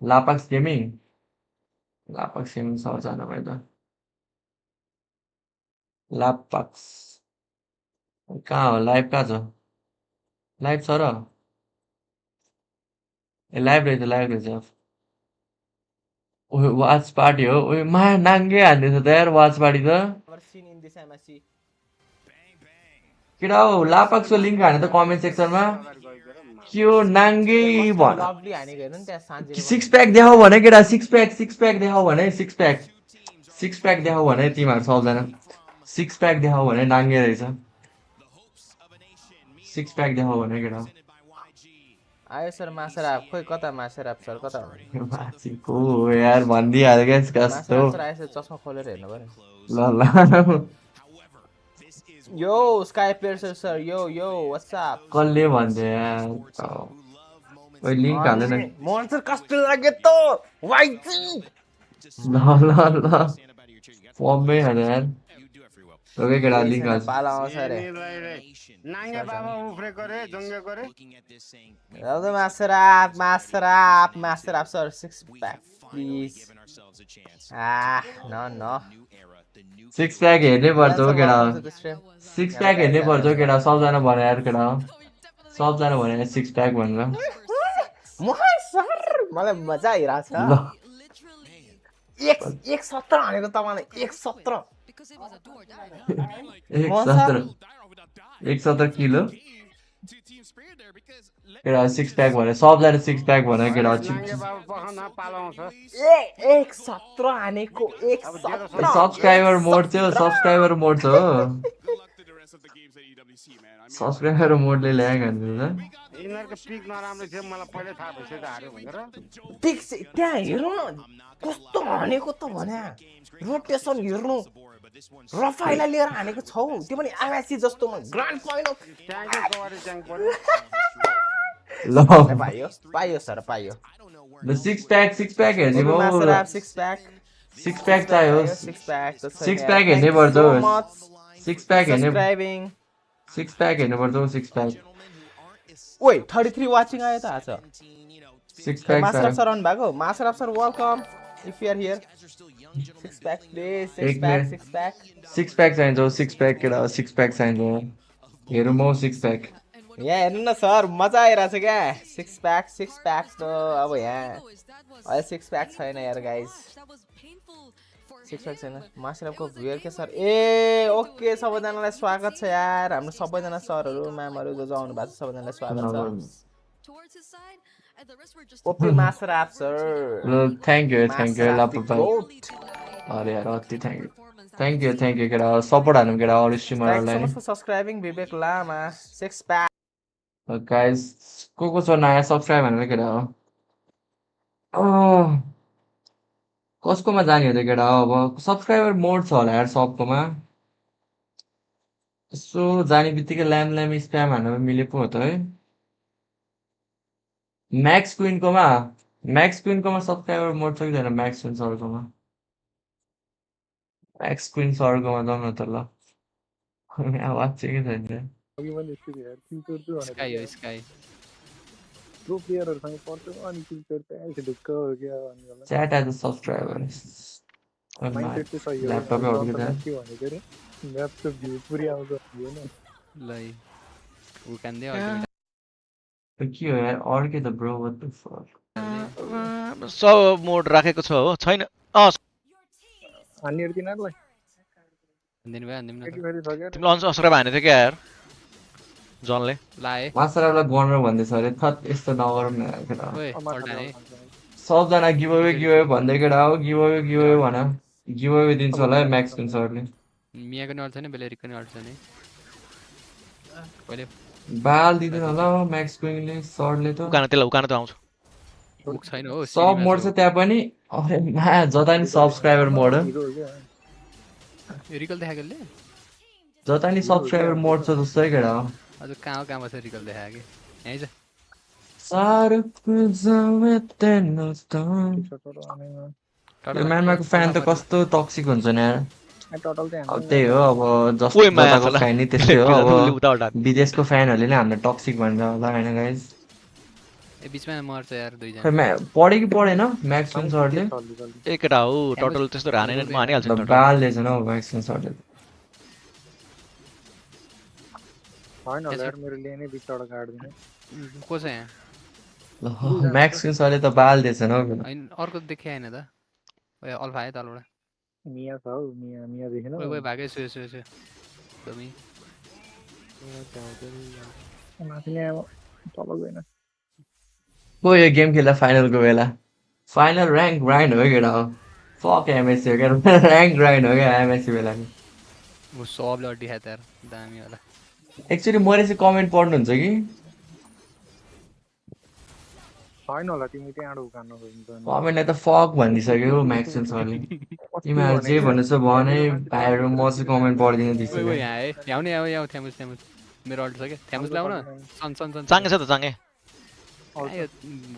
लापाक्स गेमिङ सबजना भयो त लापाक्स कहाँ हो लाइभ कहाँ छ लाइभ छ र ए लाइभ रहेछ ओए वाच पार्टी हो ओए माया नाङ्गे हान्दैछ त यार वाच पार्टी त केटा हो लापाक्सको लिङ्क हाने त कमेन्ट सेक्सनमा के हो नाङ्गे भन सिक्स प्याक देखाऊ भने केटा सिक्स प्याक देखाऊ भने सिक्स प्याक देखाऊ भने तिमीहरू सबजना सिक्स प्याक देखाऊ भने नाङ्गे रहेछ सिक्स प्याक देखाऊ भने केटा आयो सर मासराप खोइ कता मासराप सर कता माछीको यार भनिदिइहाल्यो क्या कस्तो सर आएछ चस्मा खोलेर हेर्नु पर्यो ल यो स्काई प्लेयर सर यो व्हाट्स अप कसले भन्छ यार ओइ लिंक हाल्नु न मोहन सर कस्तो लाग्यो त वाइजी ल फर्ममै हाल्नु यार ओके केटा लिंक हाल्छ पाला आउँछ रे नाङ्गे बाबा उफ्रेको रे जङ्गेको रे राउदो मासराप सर सिक्स प्याक प्लिज न सिक्स प्याक हेर्नै पर्छ हो केटा सिक्स प्याक हेर्नै पर्छ हो केटा सबजना भने यार केटा सबजना भने सिक्स प्याक भनेर मोहन सर मलाई मजा आइरहेछ 117 हानेको तपाईँलाई 117 117 किलो केटा सिक्स प्याक भने सबजना सिक्स प्याक भने केटा 117 हानेको 117 सब्सक्राइबर मोड छ हो सब्सक्राइबर मोडले ल्याएको हुन्छ यिनीहरुको पिक नराम्रो थियो मलाई पहिले थाहा भइसक्यो त हार्यो भनेर पिक त्यहाँ हेर्नु कस्तो हानेको त भने रोटेसन हेर्नु रफाइला लिएर हानेको छौ त्यो पनि आगासी जस्तो ग्रान्ड फाइनल ल पाइयो सर पाइयो ल सिक्स प्याक हेर्ने भयो सिक्स प्याक चाहियो सिक्स प्याक हेर्नै पर्छ सिक्स प्याक हेर्नु पर्छ सिक्स प्याक ओइ 33 वाचिङ आयो त आज सिक्स प्याक मासराप सर अन भएको मासराप sir welcome if you are here six pack please six pack चाहिन्छ सिक्स प्याक केटा सिक्स प्याक चाहिन्छ हेरौँ म सिक्स प्याक यहाँ हेर्नु न सर मजा आइरहेछ क्या सिक्स प्याक त अब यहाँ अहिले सिक्स प्याक छैन यार गाइज सिक्स प्याक छैन मासरापको भ्युअर के सर ए ओके सबैजनालाई स्वागत छ यार हाम्रो सबैजना सरहरू म्यामहरू जो आउनु भएको छ सबैजनालाई स्वागत छ ओपी मासराप सर थ्याङ्क यू लापा अरे यार अति थ्याङ्क यू केटा सपोर्ट हान्नु केटा अरू स्ट्रिमरहरूलाई नि सब्स्क्राइबिङ विवेक लामा सिक्स प्याक गाइस को छ नयाँ सब्स्क्राइब हान्नु केटा हो कसकोमा जाने हो त केटा अब सब्स्क्राइबर मोड छ होला यार सबकोमा यसो जाने बित्तिकै ल्याम स्प्याम हान्न मिले पो हो त है म्याक्स क्विनकोमा सब्स्क्राइबर मोड छ कि छैन म्याक्स क्विन सरकोमा जाउँ न त ल आवाज चाहिँ के छैन Chat as a subscriber. Laptop के हो यार अर्कै त ब्रो व्हाट द फक सब मोड राखेको छ हो छैन तिमीले अनसब्स्क्राइब हानेथ्यो क्या यार जनले मासरापलाई गनर भन्दैछ अरे थत यस्तो नगरौँ न सबजना गिभअवे भन्दै केटा हो गिभअवे भन गिभअवे दिन्छ होला म्याक्स कुन सरले मियाको नि अल्छ नि बेलेरिकको नि अल्छ नि बाल दिदैन होला म्याक्स क्विनले सरले त उकान त आउँछ छैन हो सब मोड छ त्यहाँ पनि अरे मा जता नि सब्स्क्राइबर मोड रिकल देखाएकोले जता नि सब्स्क्राइबर मोड छ जस्तै केटा हो अझ कहाँ छ रिकल देखाएको यहीँ छ म्यामाको फ्यान त कस्तो टक्सिक हुन्छ नि यार अब त्यही हो अब ओइ माया जताको खोला फ्यान नै त्यस्तै हो उसले अब उता उता विदेशको फ्यानहरूले नै हामीलाई टक्सिक भन्छ होला होइन गाइज ए बिचमा मर्छ यार खै दुईजना पढ्यो कि पढेन म्याक्सवेल सरले ए केटा हो टोटल त्यस्तो हानेन म हानिहाल्छु नि टोटल बालले छैन हौ म्याक्सवेल सरले को छ यहाँ म्याक्सवेल सरले त बालले छैन हौ होइन अर्को देखे होइन त ओए अल्फा आयो तलबाट ओए ओए भागै सुयो सुयो सुयो दमी को यो गेम खेल्दा फाइनलको बेला फाइनल ऱ्याङ्क ग्राइन्ड हो केटा हो फक एमएससी हो क्या ऱ्याङ्क ग्राइन्ड हो क्या एमएससी बेलाको वो सबले अड्डी खायो यार दामी होला एक्चुअली मैले चाहिँ कमेन्ट पढ्नुहुन्छ कि कमेन्टलाई त फक भनिदिइसक्यो म्याक्सवेल सरले तिमीहरू जे भन्नुहोस् भने भाइहरू म चाहिँ कमेन्ट पढिदिनु ओए दिइसक्यो ओए यहाँ आए यहाँ आउने यहाँ थ्यामुस थ्यामुस मेरो अल्ट छ क्या थ्यामुस ल्याउन सन सन सन चाँगे छ त चाँगे यो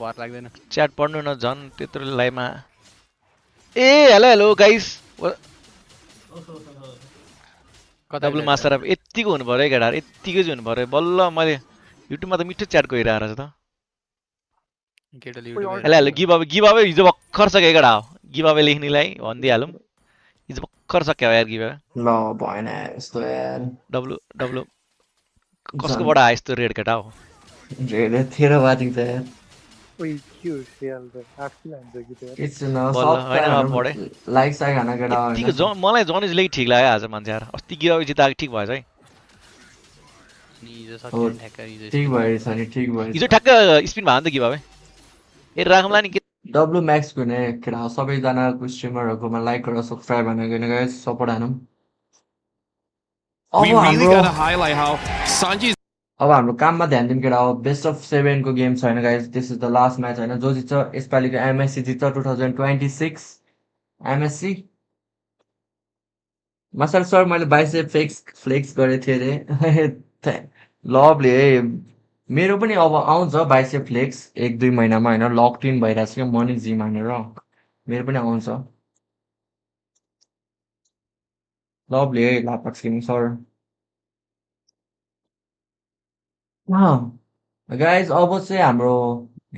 भर लाग्दैन च्याट पढ्नु न झन् त्यत्रो लाइभमा ए हेलो हेलो गाइस डब्लु मास्टरअप यत्तिको हुनु पऱ्यो है केटा यत्तिकै चाहिँ हुनु पऱ्यो बल्ल मैले युट्युबमा त मिठो च्याट गइरहेको छ त केटाले हेलो हेलो गिभ अवे हिजो भर्खर सक्यो केटा हो गिभ अवे लेख्नेलाई भनिदिइहालौँ हिजो भर्खर सक्यो यार गिभ अवे ल भएन यस्तो यार डब्लु डब्लु कसकोबाट आयो यस्तो रेड केटा हो तेरो बातिङ त यार लाइक साइक हाना केटा यत्तिको मलाई जनिज लेख ठिक लाग्यो आज मान्छे यार अस्ति गिभ अवे जिताएको ठिक भएछ है ठिक भएछ नि ठिक भएछ हिजो ठ्याक्क स्पिन भयो नि त गिभ अवे ए राखौँला नि डब्लु म्याक्स गर्ने केटा सबैजनाको स्ट्रिमरहरूकोमा लाइक गरेर सब्सक्राइब हान गर्ने गाइस सपोर्ट हानौँ अब हाम्रो काममा ध्यान दिउँ केटा हो बेस्ट अफ 7 को गेम छैन guys this is the last match होइन जो जित्छ यसपालिको एमएससी जित्छ 2026 एमएससी मसल सर मैले बाइसेप फ्लेक्स गरेको थिएँ अरे लभली है मेरो पनि अब आउँछ बाइसेप फ्लेक्स 1-2 महिनामा होइन लक इन भइरहेको छ क्या म नि जिम हानेर मेरो पनि आउँछ लभली है लापक्स गेमिङ सर गाइज अब चाहिँ हाम्रो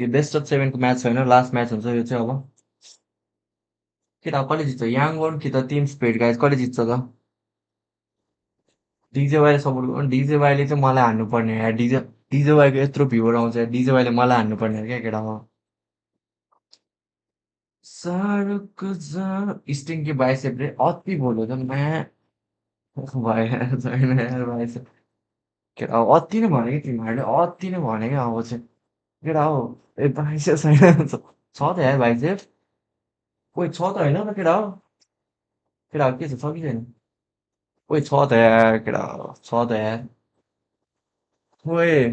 बेस्ट अफ 7 को म्याच होइन लास्ट म्याच हुन्छ यो चाहिँ अब कि त कसले जित्छ याङ्गोन कि त टिम स्पिड गाइज कसले जित्छ त डिजेवाईले सपोर्ट गर्नु डिजेवाईले चाहिँ मलाई हान्नुपर्ने यार डिजेवाईको यत्रो भ्युवर आउँछ डिजेवाईले मलाई हान्नुपर्ने क्या केटा हो सारुको स्टिङकी बाइसेपले अति बोल्यो त म्या भयो छैन यार बाइसेप केटा हो अति नै भने कि तिमीहरूले अति नै भने क्या अब चाहिँ केटा हो ए बाइसेप छैन छ त यार बाइसेप कोही छ त होइन त केटा हो केटा हो के छ कि छैन ओइ छ त यार केटा छ त यार ओए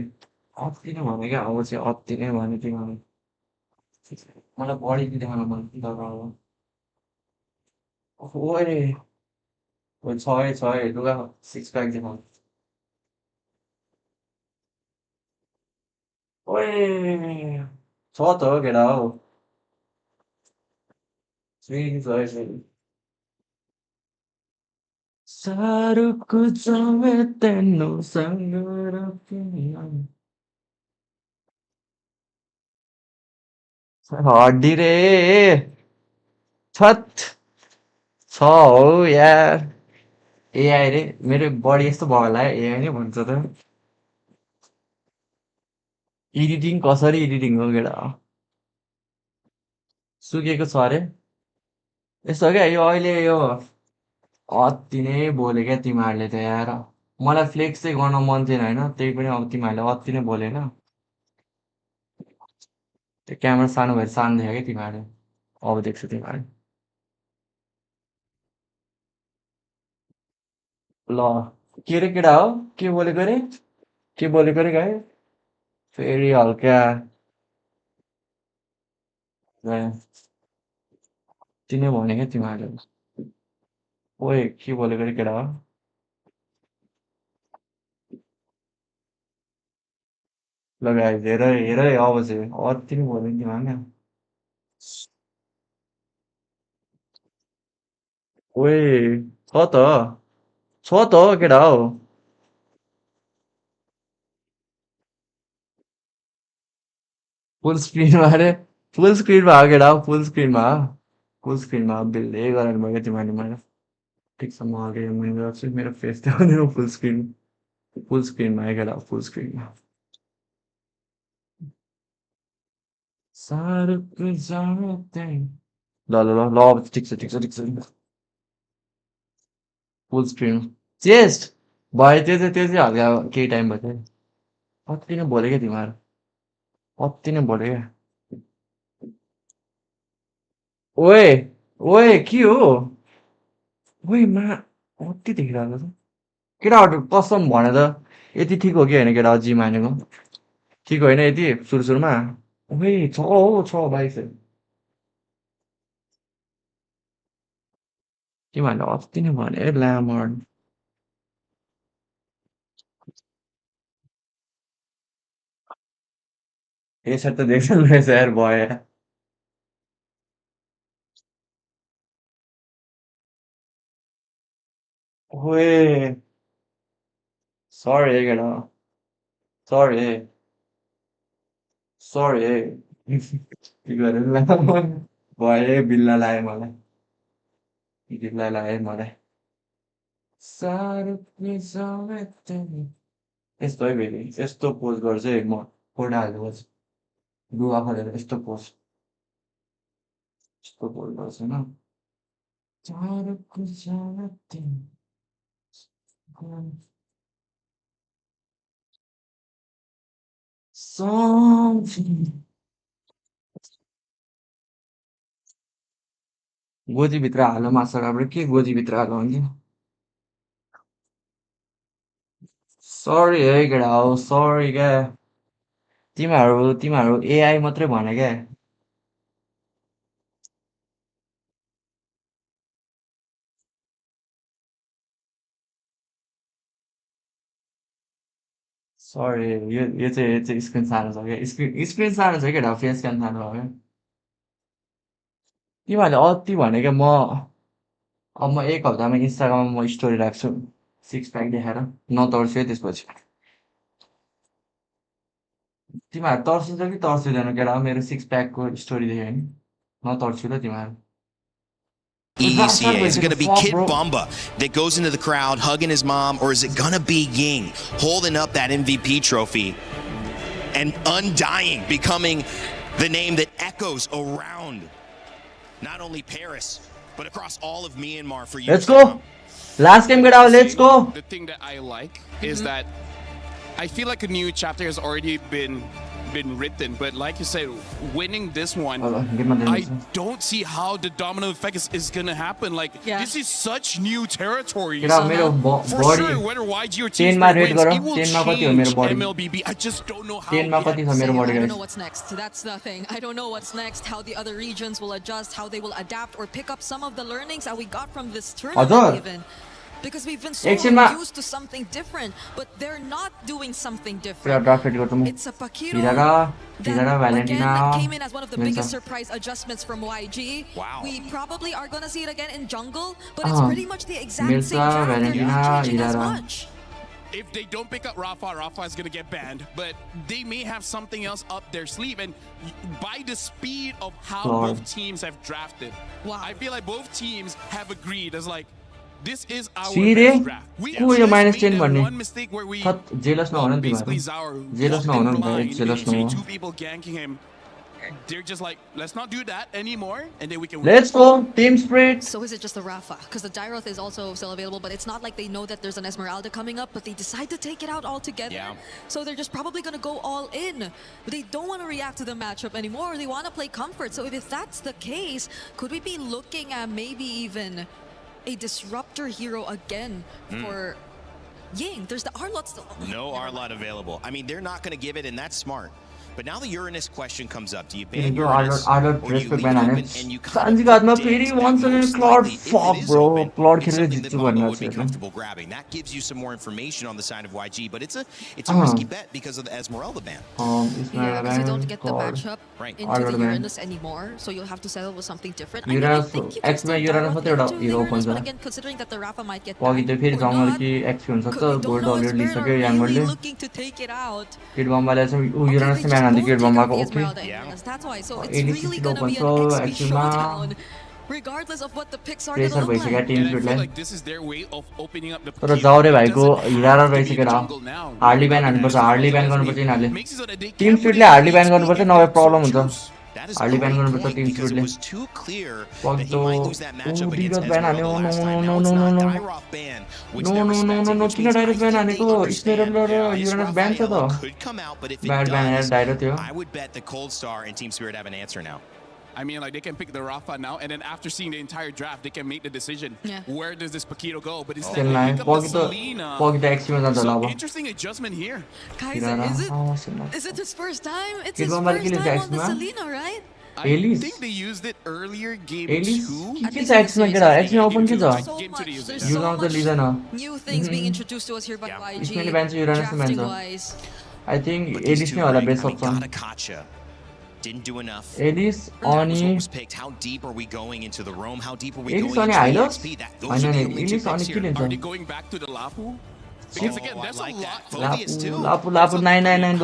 अति नै भने क्या अब चाहिँ अति नै भने तिमीहरू मलाई बढी देखाउन मन अब ओए ओए छ है लुगा 6 प्याक देखाउनु ओए छ त हो केटा हो सारुको जमे तेन्नु सँग हड्डी रे छत छ हौ यार एआई रे मेरो बडी यस्तो भयो होला एआई नै भन्छ त एडिटिङ कसरी एडिटिङ हो केटा सुकेको छ अरे यस्तो क्या यो अहिले यो अति नै बोल्यो क्या तिमीहरूले त यार मलाई फ्लेक्स चाहिँ गर्न मन थिएन होइन त्यही पनि अब तिमीहरूले अति नै बोलेन त्यो क्यामेरा सानो भएर सानो देख्यो क्या तिमीहरूले अब देख्छु तिमीहरू ल के रे केटा हो के बोलेको रे गाई फेरि हल्का तिनै भने क्या तिमीहरूले ओए के बोलेको रे केटा हो लगाए हेर हेर अब चाहिँ अति नै बोल्यो नि तिमीहरूले ओए छ त केटा हो फुल स्क्रिनमा अरे फुल स्क्रिनमा हो केटा हो फुल स्क्रिनमा बिल्डै गराउनु भयो क्या तिमीहरूले मैले ठिक छ म अगाडि मैले गर्छु मेरो फेस देखाउँदैन फुल स्क्रिनमा है केटा फुल स्क्रिनमा साह्रो जाने ल ल ल ल ठिक छ फुल स्क्रिन चेस्ट भयो त्यो चाहिँ हल्का केही टाइम भयो अति नै बोल्यो क्या तिमीहरू अति नै बोल्यो क्या ओए ओए के हो ओए मा अति देखिरहेको छ केटाहरू कसम भने त यति ठिक हो कि होइन केटा जिम हानेको ठिक होइन यति सुरुमा ओए छ भाइ तिमीहरूले अति नै भने ल्यामर यसरी त देख्छ रहेछ यार भयो ओए सरी है केटा सरी के गरेर ल्यामर भयो बिल्ला लाग्यो मलाई साह्रो यस्तो है फेरि यस्तो पोज गर्छु है म फोटो हालेको लुगा खोलेर यस्तो पोज गर्छु होइन गोजीभित्र हाल्नु मासुबाट के गोजीभित्र हाल्नु भने सरी है केटा हो सरी क्या तिमीहरू एआई मात्रै भने क्या सरी यो चाहिँ स्क्रिन सानो छ क्या स्क्रिन सानो छ केटा फेस क्याम सानो हो क्या तिमीहरूले अति भने क्या अब म एक हप्तामा इन्स्टाग्राममा म स्टोरी राख्छु सिक्स प्याक देखाएर नतर्छु है त्यसपछि तिमीहरू तर्सिन्छ कि तर्सिँदैन केटा मेरो सिक्स प्याकको स्टोरी देख्यो भने नतर्छु ल तिमीहरू eSewa? Is it going to be Kid Bumba that goes into the crowd hugging his mom, or is it going to be Ying holding up that MVP trophy and undying, becoming the name that echoes around not only Paris, but across all of Myanmar for years? Let's go! Last game, get out, let's go! The thing that I like is that I feel like a new chapter has already been written, but like you said, winning this one, I don't see how the domino effect is gonna happen. Like, this is such new territory. For sure, whether YG or Team wins, it will change MLBB. I just don't know how. I don't know what's next. That's the thing. I don't know what's next, how the other regions will adjust, how they will adapt or pick up some of the learnings that we got from this tournament even. Because we've been so used to something different, but they're not doing something different. It's a Pakiro that again came in as one of the biggest surprise adjustments from YG. Wow. We probably are going to see it again in jungle, but it's pretty much the exact same draft. They're not changing as much. If they don't pick up Rafa is going to get banned, but they may have something else up their sleeve. And by the speed of how both teams have drafted, I feel like both teams have agreed as like, this is our best draft. We just made one mistake where we basically Zaur two people ganking him. They're just like, let's not do that anymore, and then we can. Let's go, team sprint. So is it just the Rafa? Because the Dyroth is also still available, but it's not like they know that there's an Esmeralda coming up, but they decide to take it out altogether. Yeah. So they're just probably going to go all in. But they don't want to react to the matchup anymore, or they want to play comfort. So if that's the case, could we be looking at maybe even a disruptor hero again for Ying? There's the Arlot still. No Arlot available. I mean, they're not going to give it, and that's smart. But now the Uranus question comes up. Do you ban तिनीको Uranus order or do you respect leave ban it हाने open and you kind सान्जीको of हातमा predict फेरि that वान्स अन most क्लड likely if फक it is bro open, क्लड it's खेलेर something that जित्छु Bomba भनेर would be चाहिँ comfortable grabbing. That gives you some more information on the side of YG, but it's a risky bet because of the Esmeralda ban. Yeah, because you don't get the क्लड matchup into Alright, the man. Uranus anymore, so you'll have to settle with something different. I mean, I युरानस think you can एक्समा still युरानस direct मात्रै एउटा into hero the Uranus, open but छ again, considering that the Rafa might get पगि back त्यो फेरि or जङ्गल not, कि XP हुनसक्छ we don't gold know if already Spirit are लिइसक्यो really याङगोलले looking to take it out. Kid बम्बाले चाहिँ ऊ Okay, Uranus they man just हान्थ्यो both किड take out बम्बाको the okay Esmeralda and Uranus, that's why. So it's 86 really kilo gonna open be छ an XP एक्चुअलमा showdown, regardless of what the picks are gonna pressure look भइसक्यो like. Team And I feel स्पिडलाई like this is their way of opening up the तर Pokito. जाउरे It भाइको doesn't हिरार have to be the भइसक्यो jungle now. Harley ब्यान हान्नुपर्छ Harley ब्यान गर्नुपर्छ यिनीहरूले Tim स्पिडले Harley ब्यान गर्नुपर्छ नभए प्रब्लम हुन्छ That is a Harley ban great गर्नुपर्छ point टिम because it स्पिडले was too clear that पग्दो he might lose that matchup against डिरस ब्यान हान्यो Esmeralda no last time. No Now it's no not no Dairoff ban, which no they're no no no respecting, no which किन means I direct ban think हानेको they understand. स्मेरल र This Uranus ban छ Rafaela त could come out, but if it bad ब्यान हेर does, डाइरो थियो I would bet the Cold Star and Team Spirit have an answer now. I mean, like, they can pick the Rafa now, and then after seeing the entire draft, they can make the decision. Yeah. Where does this Pokito go? But instead, Still they nine. pick up the Pogito Selena. एक्समा जान्छ ल So, अब interesting adjustment here. Guys, is it his first time? It's Kid his Bamba first kill his time ex, on the man. Selena, right? I Elise. think they used it earlier game Elise 2. के छ एक्समा केटा एक्समा open के छ So much, there's use so आउँछ much लिँदैन new things being introduced to us here by इसमेले YG, ब्यान्छ Uranus drafting ब्यान्छ wise. I think But these Alice two नै होला rank, best I mean, option Gata didn't do enough. Alice That was अनि what was picked. How deep are we going into the Rome? How deep are we Alice going अनि into the Hylos EXP? Those हैन are the नि only two Alice picks अनि के here. लिन्छ Are they going back to the Lapu? Because again, there's I like a that. lot. Phobius too. Lapu Lapu 999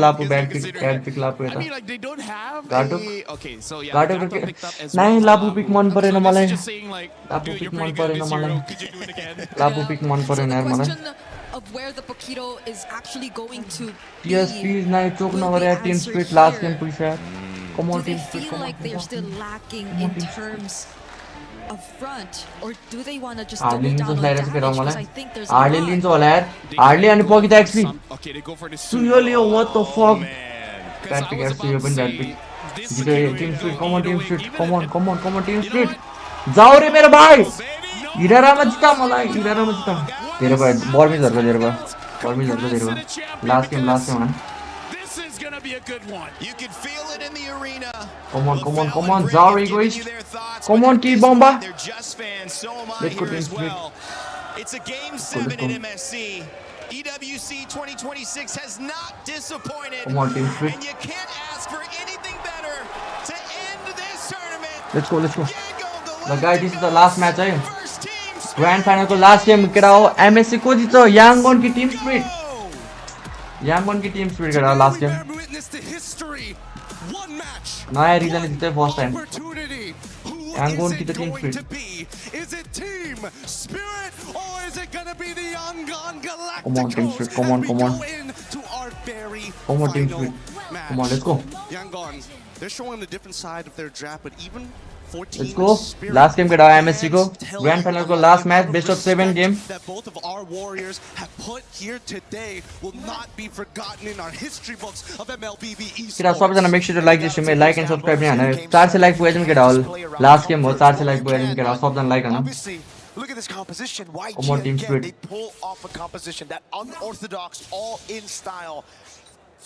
Lapu bad pick Lapu I यता mean, like, they don't have Gato a... Okay, so yeah, Gato Gato के picked up as नाइ well. Lapu pick मन परेन So this मलाई is just saying, like, Lapu dude, pick you're मन pretty good परेन this मलाई Euro. Could you do it again? Lapu pick मन So परेन the यार मलाई question of where the Pokito is actually going to TSP be, नाइ चोक will नगरे be यार team answered speed last game here. पुग्छ come Do on they team speed feel like they're still lacking in terms of front, or do they want to just Harley double लिन्छ down on लाइरहेको damage? केटा Because I मलाई think there's a Harley lot. लिन्छ होला यार Harley अनि पगि त XP Okay, they go for the Suyou लियो what the fuck Because bad I pick was यार about सुयो to पनि ब्याड say, पिक this जिते Pokito team can speed go come on either team way, speed even come if on it- come on come on team speed जाऊ रे मेरो भाइ हिरारामा जिता मलाई हिरारामा जिता धेरै भयो बर्मिजहरुको धेरै भयो बर्मिजहरुको धेरै भयो लास्ट गेम मान This is gonna be a good one. You can feel it in the arena. Come on, जाऊ रे egoist. Come on, Kid Bomba. They're just fans. So am I Let's go here Team as Spirit. well. It's a game 7 in MSC. EWC 2026 has not disappointed. Come on, Team Spirit. And you can't ask for anything better to end this tournament. Let's go. ल guys this is the last match है grand फाइनलको last game केटा हो MSc को जित्छ याङगन की Tim spirit याङगन की Tim spirit केटा last game नयाँ रिजनले जित्यो फर्स्ट टाइम याङगन की the Tim spirit Is it Team Spirit or is it gonna be the Yangon Galacticos? Come on, Team Spirit. Come on. Go into our very Come on, Team final Spirit. match. Come on, let's go. Yangon, they're showing the different side of their draft, but even for Let's Team go. Spirit, Last game केटा MSc को grand final को last match best of 7 game that both of our warriors have put here today will not be forgotten in our history books of MLBB esports. केटा सबैजना make sure to like this stream like and subscribe नि हान 400 like पुगेछ नि केटा हो last game हो 400 like पुगेछ नि केटा सबैजना लाइक हान Obviously, look at this composition. Come on, Team YG Spirit. again, they pull off a composition that unorthodox, all-in style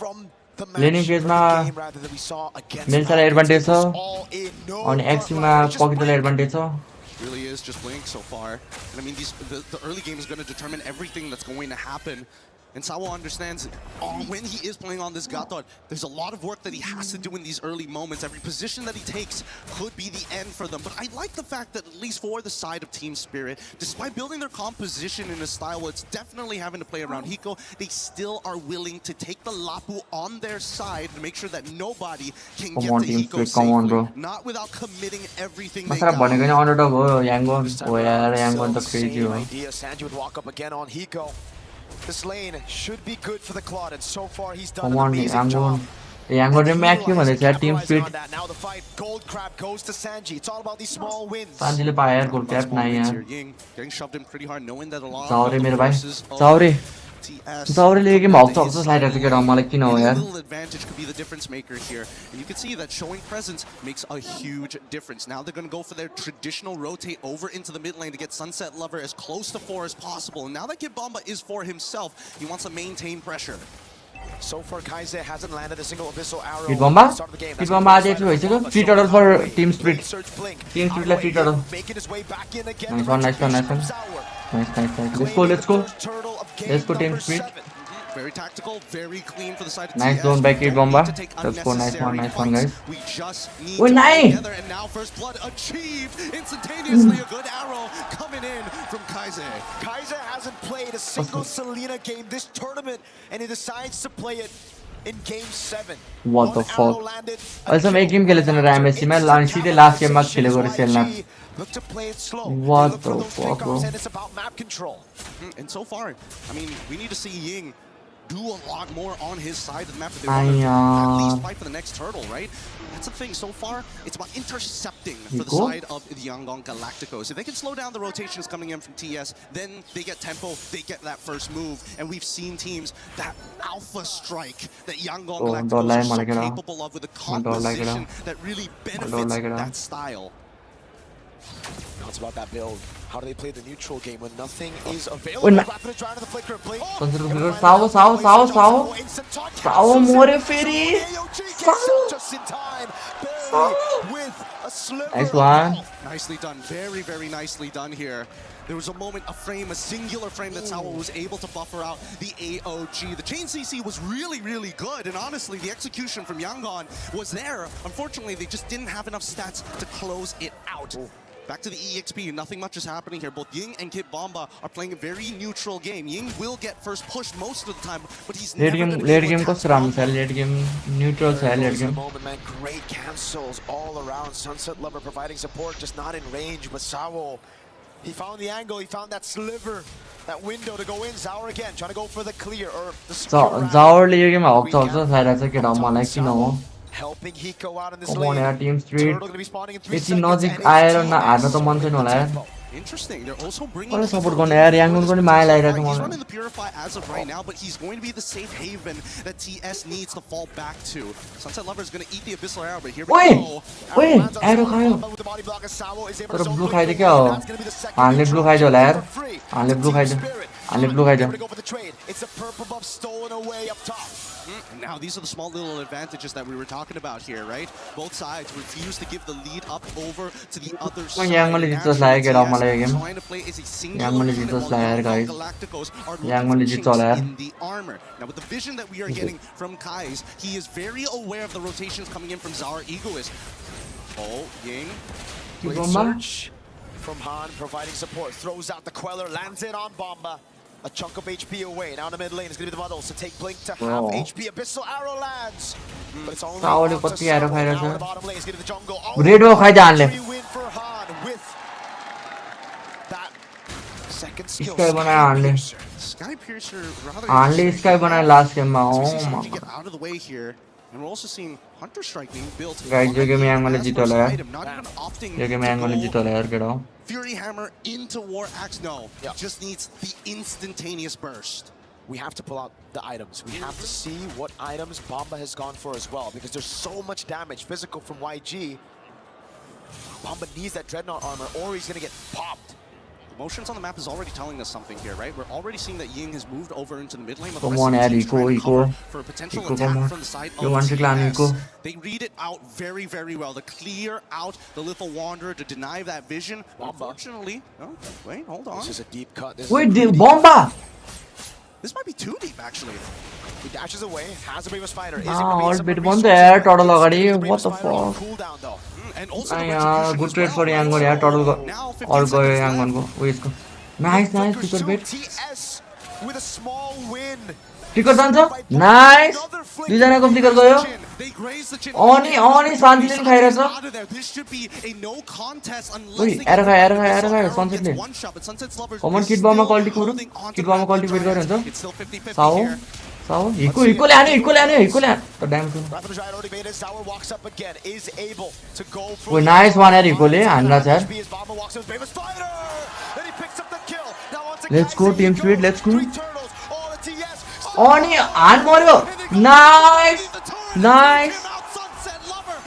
from the match, Laning phase मा game rather than we saw against मेल्सालाई Falcons. Advantage छ All in, no अनि एक्समा frontline, just पकितलाई advantage छ Really is just Blink so far. And I mean, the early game is going to determine everything that's going to happen. And Sawa understands when he is playing on this Gatot, there's a lot of work that he has to do in these early moments. Every position that he takes could be the end for them. But I like the fact that at least for the side of Team Spirit, despite building their composition in a style where it's definitely having to play around Hiko, they still are willing to take the Lapu on their side to make sure that nobody can Come get on, to Team Hiko Spirit, come on, safely. bro. Not without committing everything they Masarapp got. भनेको नि underdog हो याङगन हो यार याङगन त crazy हो idea. Sanji would walk up again on Hiko. This lane should be good for the Claude, and so far he's done come an on amazing Yangon job. Yangon रे match के भनेछ यार team Capitalizing speed on that. Now the fight, Gold Crab goes to Sanji. It's all about these small wins. सान्जीले पाए यार गोल cap नाइ यार Ying getting shoved in pretty hard, knowing that a lot जाऊ रे of the मेरो भाइ forces of जाऊ रे TS जाऊ रे लेके come हक to सक्छ his साइड side. केटा मलाई किन हो Any यार little advantage could be the difference maker here. And you can see that showing presence makes a huge difference. Now they're going to go for their traditional rotate over into the mid lane to get Sunset Lover as close to 4 as possible. And now that Kid Bomba is for himself, he wants to maintain pressure. So far, Kaise hasn't landed a single abyssal arrow Kid Bomba? at the start of the game. Kid Bomba आज एक भइसक्यो 3 total for team split. Team split ला 3 total. Nice one. Nice. Let's go team split. Very tactical, very clean for the side of Nice TS. zone by Kid Bomba. Let's go. Nice one, guys. We just need Oh, to nice. work together, and now first blood achieved instantaneously. A good arrow coming in from Kaise. Kaise hasn't played a single Selena game this tournament, and he decides to play it in game 7. What the fuck? Also एक game खेलेछ नि MSC मा सीधै last गेममा खेलेको रहेछ Elna. Look to play it slow. What the fuck, bro? And it's about map control. And so far, I mean, we need to see Ying do a lot more on his side of the map. If they Ay, want to at yaar. least fight for the next turtle, right? That's the thing. So far, it's about intercepting for the Nico? side of the Yangon Galacticos. If they can slow down the rotations coming in from TS, then they get tempo, they get that first move. And we've seen teams, that alpha strike that Yangon Galacticos are so capable of with a composition that really benefits that style. Now it's about that build. How do they play the neutral game when nothing is available? Rapid trying to the flicker of blink. Sao more फेरि. Just in time. Barely with a sliver. Nice one. Nicely done. Very, very nicely done here. There was a moment, a frame, a singular frame that Sawa was able to buffer out the AOG. The chain CC was really, really good, and honestly, the execution from Yangon was there. Unfortunately, they just didn't have enough stats to close it out. Back to the EXP, nothing much is happening here. Both Ying and Kid Bomba are playing a very neutral game. Ying will get first push most of the time, but he's never going to be late game कस्तो राम्रो छ late game neutral छ late game. Moment, man. Great cancels all around. Sunset Lover providing support, just not in range. But Sawo, he found the angle, he found that sliver, that window to go in. Zaur again, trying to go for the clear or the secure. Zaurले यो गेममा हक चल्छ सायद चाहिँ केटा मलाई किन हो. Helping Hiko out in this Come on lane. यार team street. यति नजिक आएर न हार्न त मन छैन होला यार. Interesting. They're also bringing. कसले सपोर्ट गर्ने यार याङ्गन पनि माया लागिरहेको छ He's मलाई. running the Purify as of right now, but he's going to be the safe haven that TS needs to fall back to. Sunset Lover is going to eat the Abyssal Arrow, but here we go. ओए arrow खायो. तर blue खाइदियो क्या हो? हामीले blue खाइदियो होला यार. हामीले blue खाइदियो. It's a purple buff stolen away up top. Now these are the small little advantages that we were talking about here, right? Both sides refuse to give the lead up over to the other side. याङ्गनले जित्छ लाग्यो केटा मलाई यो game. Trying to play as a single याङ्गनले unit जित्छ while लाग्यो यार गाइस. Galacticos are याङ्गनले जित्छ होला यार. in the armor. Now with the vision that we are getting from Kais, he is very aware of the rotations coming in from Zaur Egoist. Oh, Ying. Great search from Han, providing support. Throws out the Queller, lands in on Bomba. A chunk of HP away. Now in the mid lane is going to be the Muddles to take Blink to half HP. Abyssal Arrow lands. But it's only Saule up to कति arrow Sawa. खाइरहेछ. Now in the bottom lane is going to be the jungle. Red wo खाइदियो Hanle. Win for Han with that second skill. Sky बनायो हानले. Sky Piercer rather हानले Sky बनायो last गेममा. to get out of the way here. And we're also seeing Hunter Strike being built. Guys यो game याङ्गनले जित्यो होला यार. Not even opting यो game to याङ्गनले go जित्यो होला यार केटा. Fury Hammer into War Axe. No, he just needs the instantaneous burst. We have to pull out the items. We have to see what items Bomba has gone for as well, because there's so much damage physical from YG. Bomba needs that Dreadnought armor or he's going to get popped. The motions on the map is already telling us something here, right? We're already seeing that Ying has moved over into the mid lane. Come on, यार Echo for a potential come attack on. from the side यो of one trick लाने Echo. TS. They read it out very, very well. They clear out the Lethal Wanderer to deny that vision. Unfortunately, oh, wait, hold on. This is a deep cut. This Wait, is Bomba. This might be too deep, actually. He dashes away, has a Bravest Fighter. all bit बन्द यार total अगाडि. What the fuck? Cooldown though. यार good trade फर याङ्गन यार total अल गयो याङ्गनको उयसको. Nice टिकर बेट. TS with a small win. टिकर जान्छ. नाइस. दुई जनाको टिकर गयो. अनि शान्तिले नि खाइरहेछ. ओइ एरो खायो सनसेटले. कमन किट बममा क्वालिटी कुरो. किट बममा क्वालिटी वेट गरे हुन्छ. साउ हिकोले हान्यो त ड्यामेज गर्नु. ओइ नाइस वान यार हिकोले हान्ला छ यार. Let's go team spirit let's go. अनि हान मर्यो. Nice.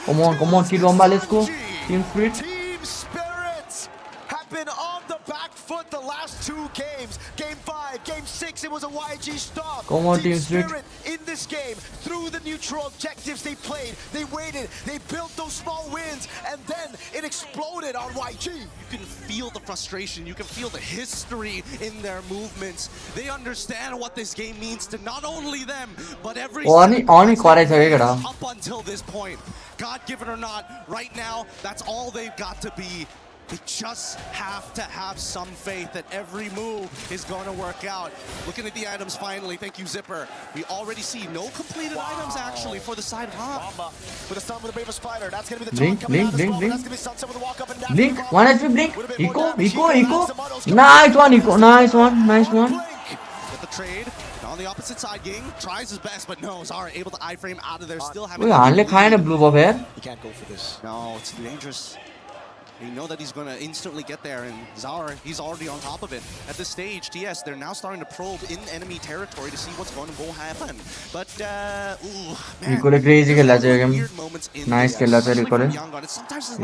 Come on, Kid Bomba, let's go. Team Spirit. Team Spirits have been on the back foot the last 2 2 games. Game 5, Game 6, it was a YG stop. Come on, Team Team Spirit. Spirit in this game, through the neutral objectives they played, they waited, they built those small wins, and then it exploded on YG. You can feel the frustration, you can feel the history in their movements. They understand what this game means to not only them, but every up until this point. God given or not, right now, that's all they've got to be. They just have to have some faith that every move is going to work out. Looking at the items finally, thank you, Zipper. We already see no completed items actually for the side half. With a stun with the Bravest Spider, that's going to be the Blink, taunt coming blink, out as well. blink, blink. That's going to be Sunset with a walk up and dash. Blink, 1 HP blink. Eco. Nice one, Eco. Nice one. Get the trade. On the opposite side, Ging tries his best, but no, Zara able to iframe out of there, still having. Wait, Hanle kind of blue buff here. You can't go for this. No, it's dangerous. You know that he's going to instantly get there, and Zara, he's already on top of it. At this stage, TS, they're now starting to probe in enemy territory to see what's going to go happen. But, Equally crazy खेला चाहिए game. Nice खेला चाहिए equally.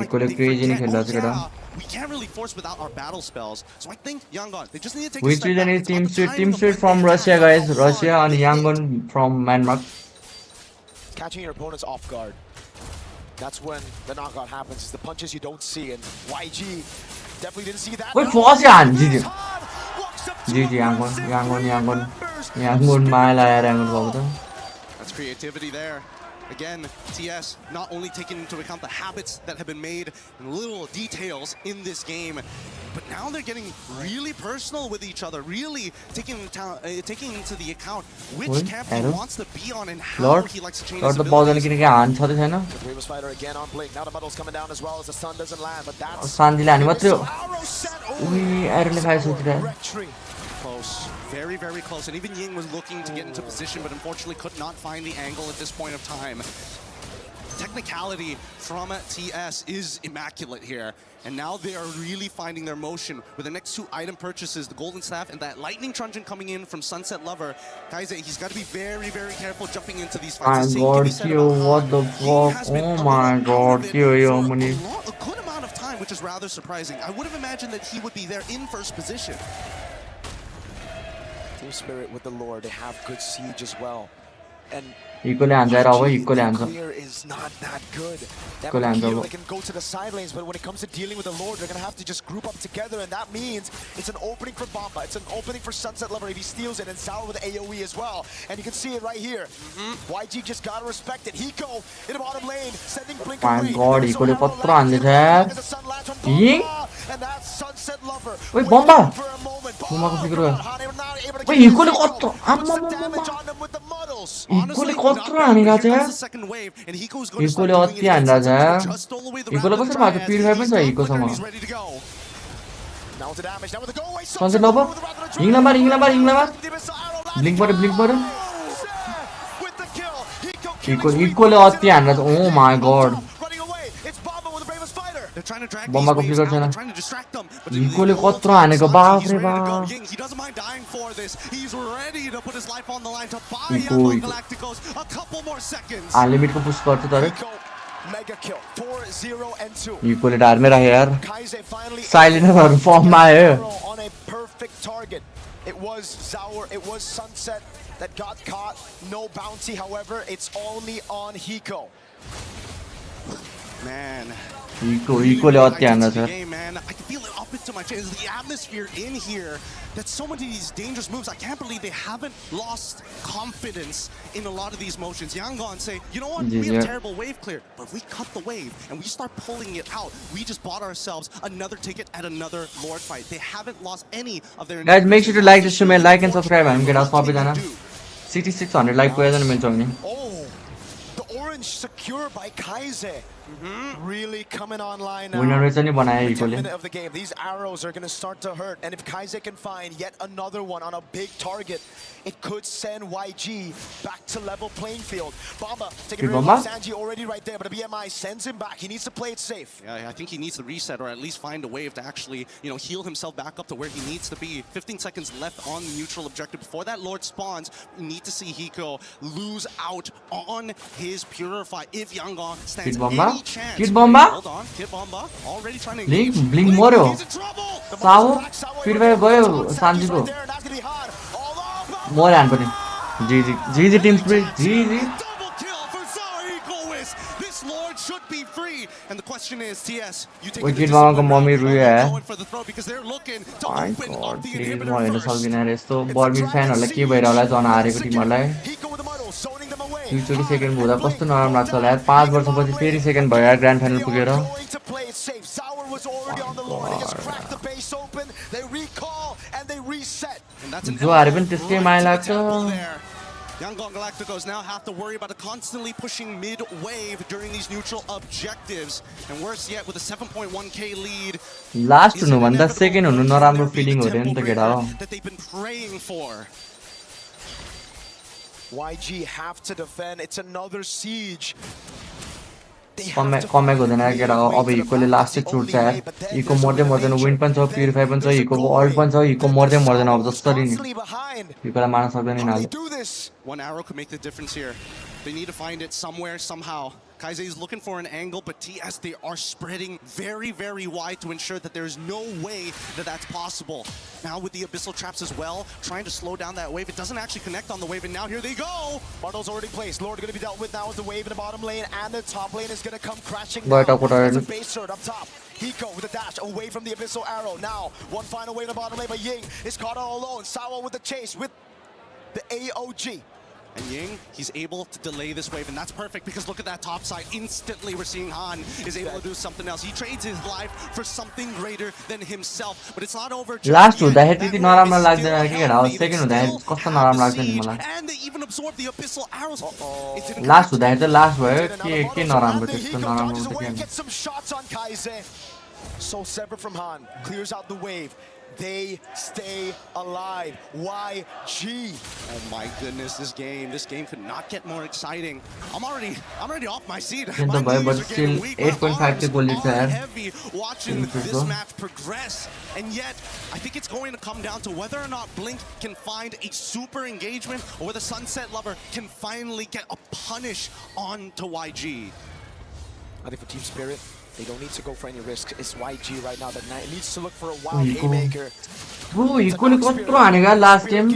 Equally crazy नहीं खेला चाहिए. We can't really force without our battle spells. So I think Yangon, they just need to take Which region is Team Street? Team Street from Russia, guys. Russia and Yangon from Myanmar. Catching your opponents off guard. That's when the knockout happens. It's the punches you don't see, and YG definitely didn't see that. Wait, force yan, GG, Yangon, mile Yangon. That's creativity there. Again, TS not only taking into account the habits that have been made and little details in this game, but now they're getting really personal with each other, really taking into the account which camp he wants to be on and how he likes to change his abilities. The Bravest Fighter again on Blink. Now the muddle's coming down as well as the sun doesn't land, but that's close. Very, very close. And even Ying was looking to get into position, but unfortunately could not find the angle at this point of time. Technicality from TS is immaculate here. And now they are really finding their motion with the next 2 item purchases, the Golden Staff and that Lightning Truncheon coming in from Sunset Lover. Guys, he's got to be very, very careful jumping into these fights. What the fuck? Oh my god, a good amount of time, which is rather surprising. I would have imagined that he would be there in first position. Team Spirit with the lore, they have good siege as well. And equally answer. Clear is not that good. They can go to the side lanes, but when it comes to dealing with the Lord, they're going to have to just group up together, and that means it's an opening for Bomba. It's an opening for Sunset Lover if he steals it, and Sour with the AoE as well. And you can see it right here. YG just got to respect it. Hiko in the bottom lane, sending Blink away. My god, equally patran है. Ying? And that's Sunset Lover. Wait, Bomba! Bomba को फिक्र है. Wait, equally patran. Equally patran नहीं रहते हैं. Equally होती है अंदाज़ है. Equally को सिर्फ आगे पीड़ है बस Eco sama. Sunset Lover. Ing lambar. Blink button. Equally होती है अंदाज़. Oh my god. Bomba को फिक्र चला. Equally कत्रा आने का बाप रे बाप. He doesn't mind dying for this. He's ready to put his life on the line to buy Eco. Galacticos a couple more seconds. Unlimited को push करते तारे. Mega kill 4-0 and 2. Equally डार में रहे यार. Silent और form में है. On a perfect target. It was Zaur, it was Sunset that got caught. No bounty, however, it's only on Hiko. Man. Equally होती है अंदाज़ है. Man, I can feel it up into my chest. The atmosphere in here. That so many of these dangerous moves. I can't believe they haven't lost confidence in a lot of these motions. Yangon say, you know what? We have terrible wave clear, but if we cut the wave and we start pulling it out, we just bought ourselves another ticket at another Lord fight. They haven't lost any of their. Guys, make sure to like this stream, like and subscribe. I'm gonna ask पे जाना. 6600 like को याद नहीं मिल जाएंगे. Oh, the orange secured by Kaize. Really coming online now. Winner नहीं बनाया equally. Of the game, these arrows are going to start to hurt, and if Kaize can find yet another one on a big target, it could send YG back to level playing field. Bomba taking rid of Sanji already right there, but the BMI sends him back. He needs to play it safe. Yeah, I think he needs to reset or at least find a wave to actually, heal himself back up to where he needs to be. 15 seconds left on the neutral objective before that Lord spawns. We need to see Hiko lose out on his is Purify. If Yangon stands Kid Bomba? any chance. Kid Bomba? Hold on, Kid Bomba already trying to Blink, engage. Blink मर्यो सावो Purify गयो सान्जीको मर्यो हान्पर्ने GG Team Spirit GG This Lord should be free. And the question is, TS, you take Wait, Kid Bomba को mummy रुयो है for the throw because they're looking to My open God, up the please inhibitor म हेर्न first. सक्दिनँ यार यस्तो बर्मिड फ्यानहरूलाई के भइरहेको होला जन हारेको टिमहरूलाई दुईचोटि सेकेन्ड हुँदा कस्तो नराम्रो लाग्छ होला यार 5 वर्षपछि फेरि सेकेन्ड भयो यार ग्रान्ड फाइनल पुगेर जो हारे पनि त्यसकै माया लाग्छ Yangon Galacticos now have to worry about constantly pushing mid-wave during these neutral objectives. And worse yet, with a 7.1k lead, last हुनुभन्दा सेकेन्ड हुनु नराम्रो फिलिङ हो रे नि त केटा हो that they've been praying for. YG have to defend. It's another siege. कमेक हुँदैन यार केटा हो अब हिकोले लास्ट चाहिँ छुट्छ यार हिको मर्दै मर्दैन विन पनि छ प्युरिफाई पनि छ हिकोको अल्ट पनि छ हिको मर्दै मर्दैन अब जसरी नि हिकोलाई मार्न सक्दैन नि हाल One arrow could make the difference here. They need to find it somewhere, somehow. Kaise is looking for an angle, but TS, they are spreading very, very wide to ensure that there is no way that that's possible. Now with the Abyssal Traps as well, trying to slow down that wave. It doesn't actually connect on the wave, and now here they go! Muddle's already placed. Lord going to be dealt with now with the wave in the bottom lane, and the top lane is going to come crashing down. It's a base sword up top. Hiko with a dash away from the Abyssal Arrow. Now, one final wave in the bottom lane, but Ying is caught all alone. Sawa with the chase with the AOG. And Ying, he's able to delay this wave, and that's perfect because look at that top side. Instantly, we're seeing Han is able to do something else. He trades his life for something greater than himself, but it's not over. Last हुँदाखेरि त्यति नराम्रो लाग्दैन के केटा हो second हुँदाखेरि कस्तो नराम्रो लाग्छ नि मलाई And they even absorb the abyssal arrows. Last हुँदाखेरि त लास्ट भयो के नराम्रो त्यस्तो नराम्रो त Get some shots on Kaise. So separate from Han, clears out the wave. They stay alive. YG. Oh my goodness, this game could not get more exciting. I'm already off my seat. My knees are still 8.5 goal lead heavy watching this match progress. And yet, I think it's going to come down to whether or not Blink can find a super engagement or whether Sunset Lover can finally get a punish onto YG. I think for Team Spirit, they don't need to go for any risk. It's YG right now that needs to look for a wild haymaker. Bro, equally कत्रो हानेगा last game.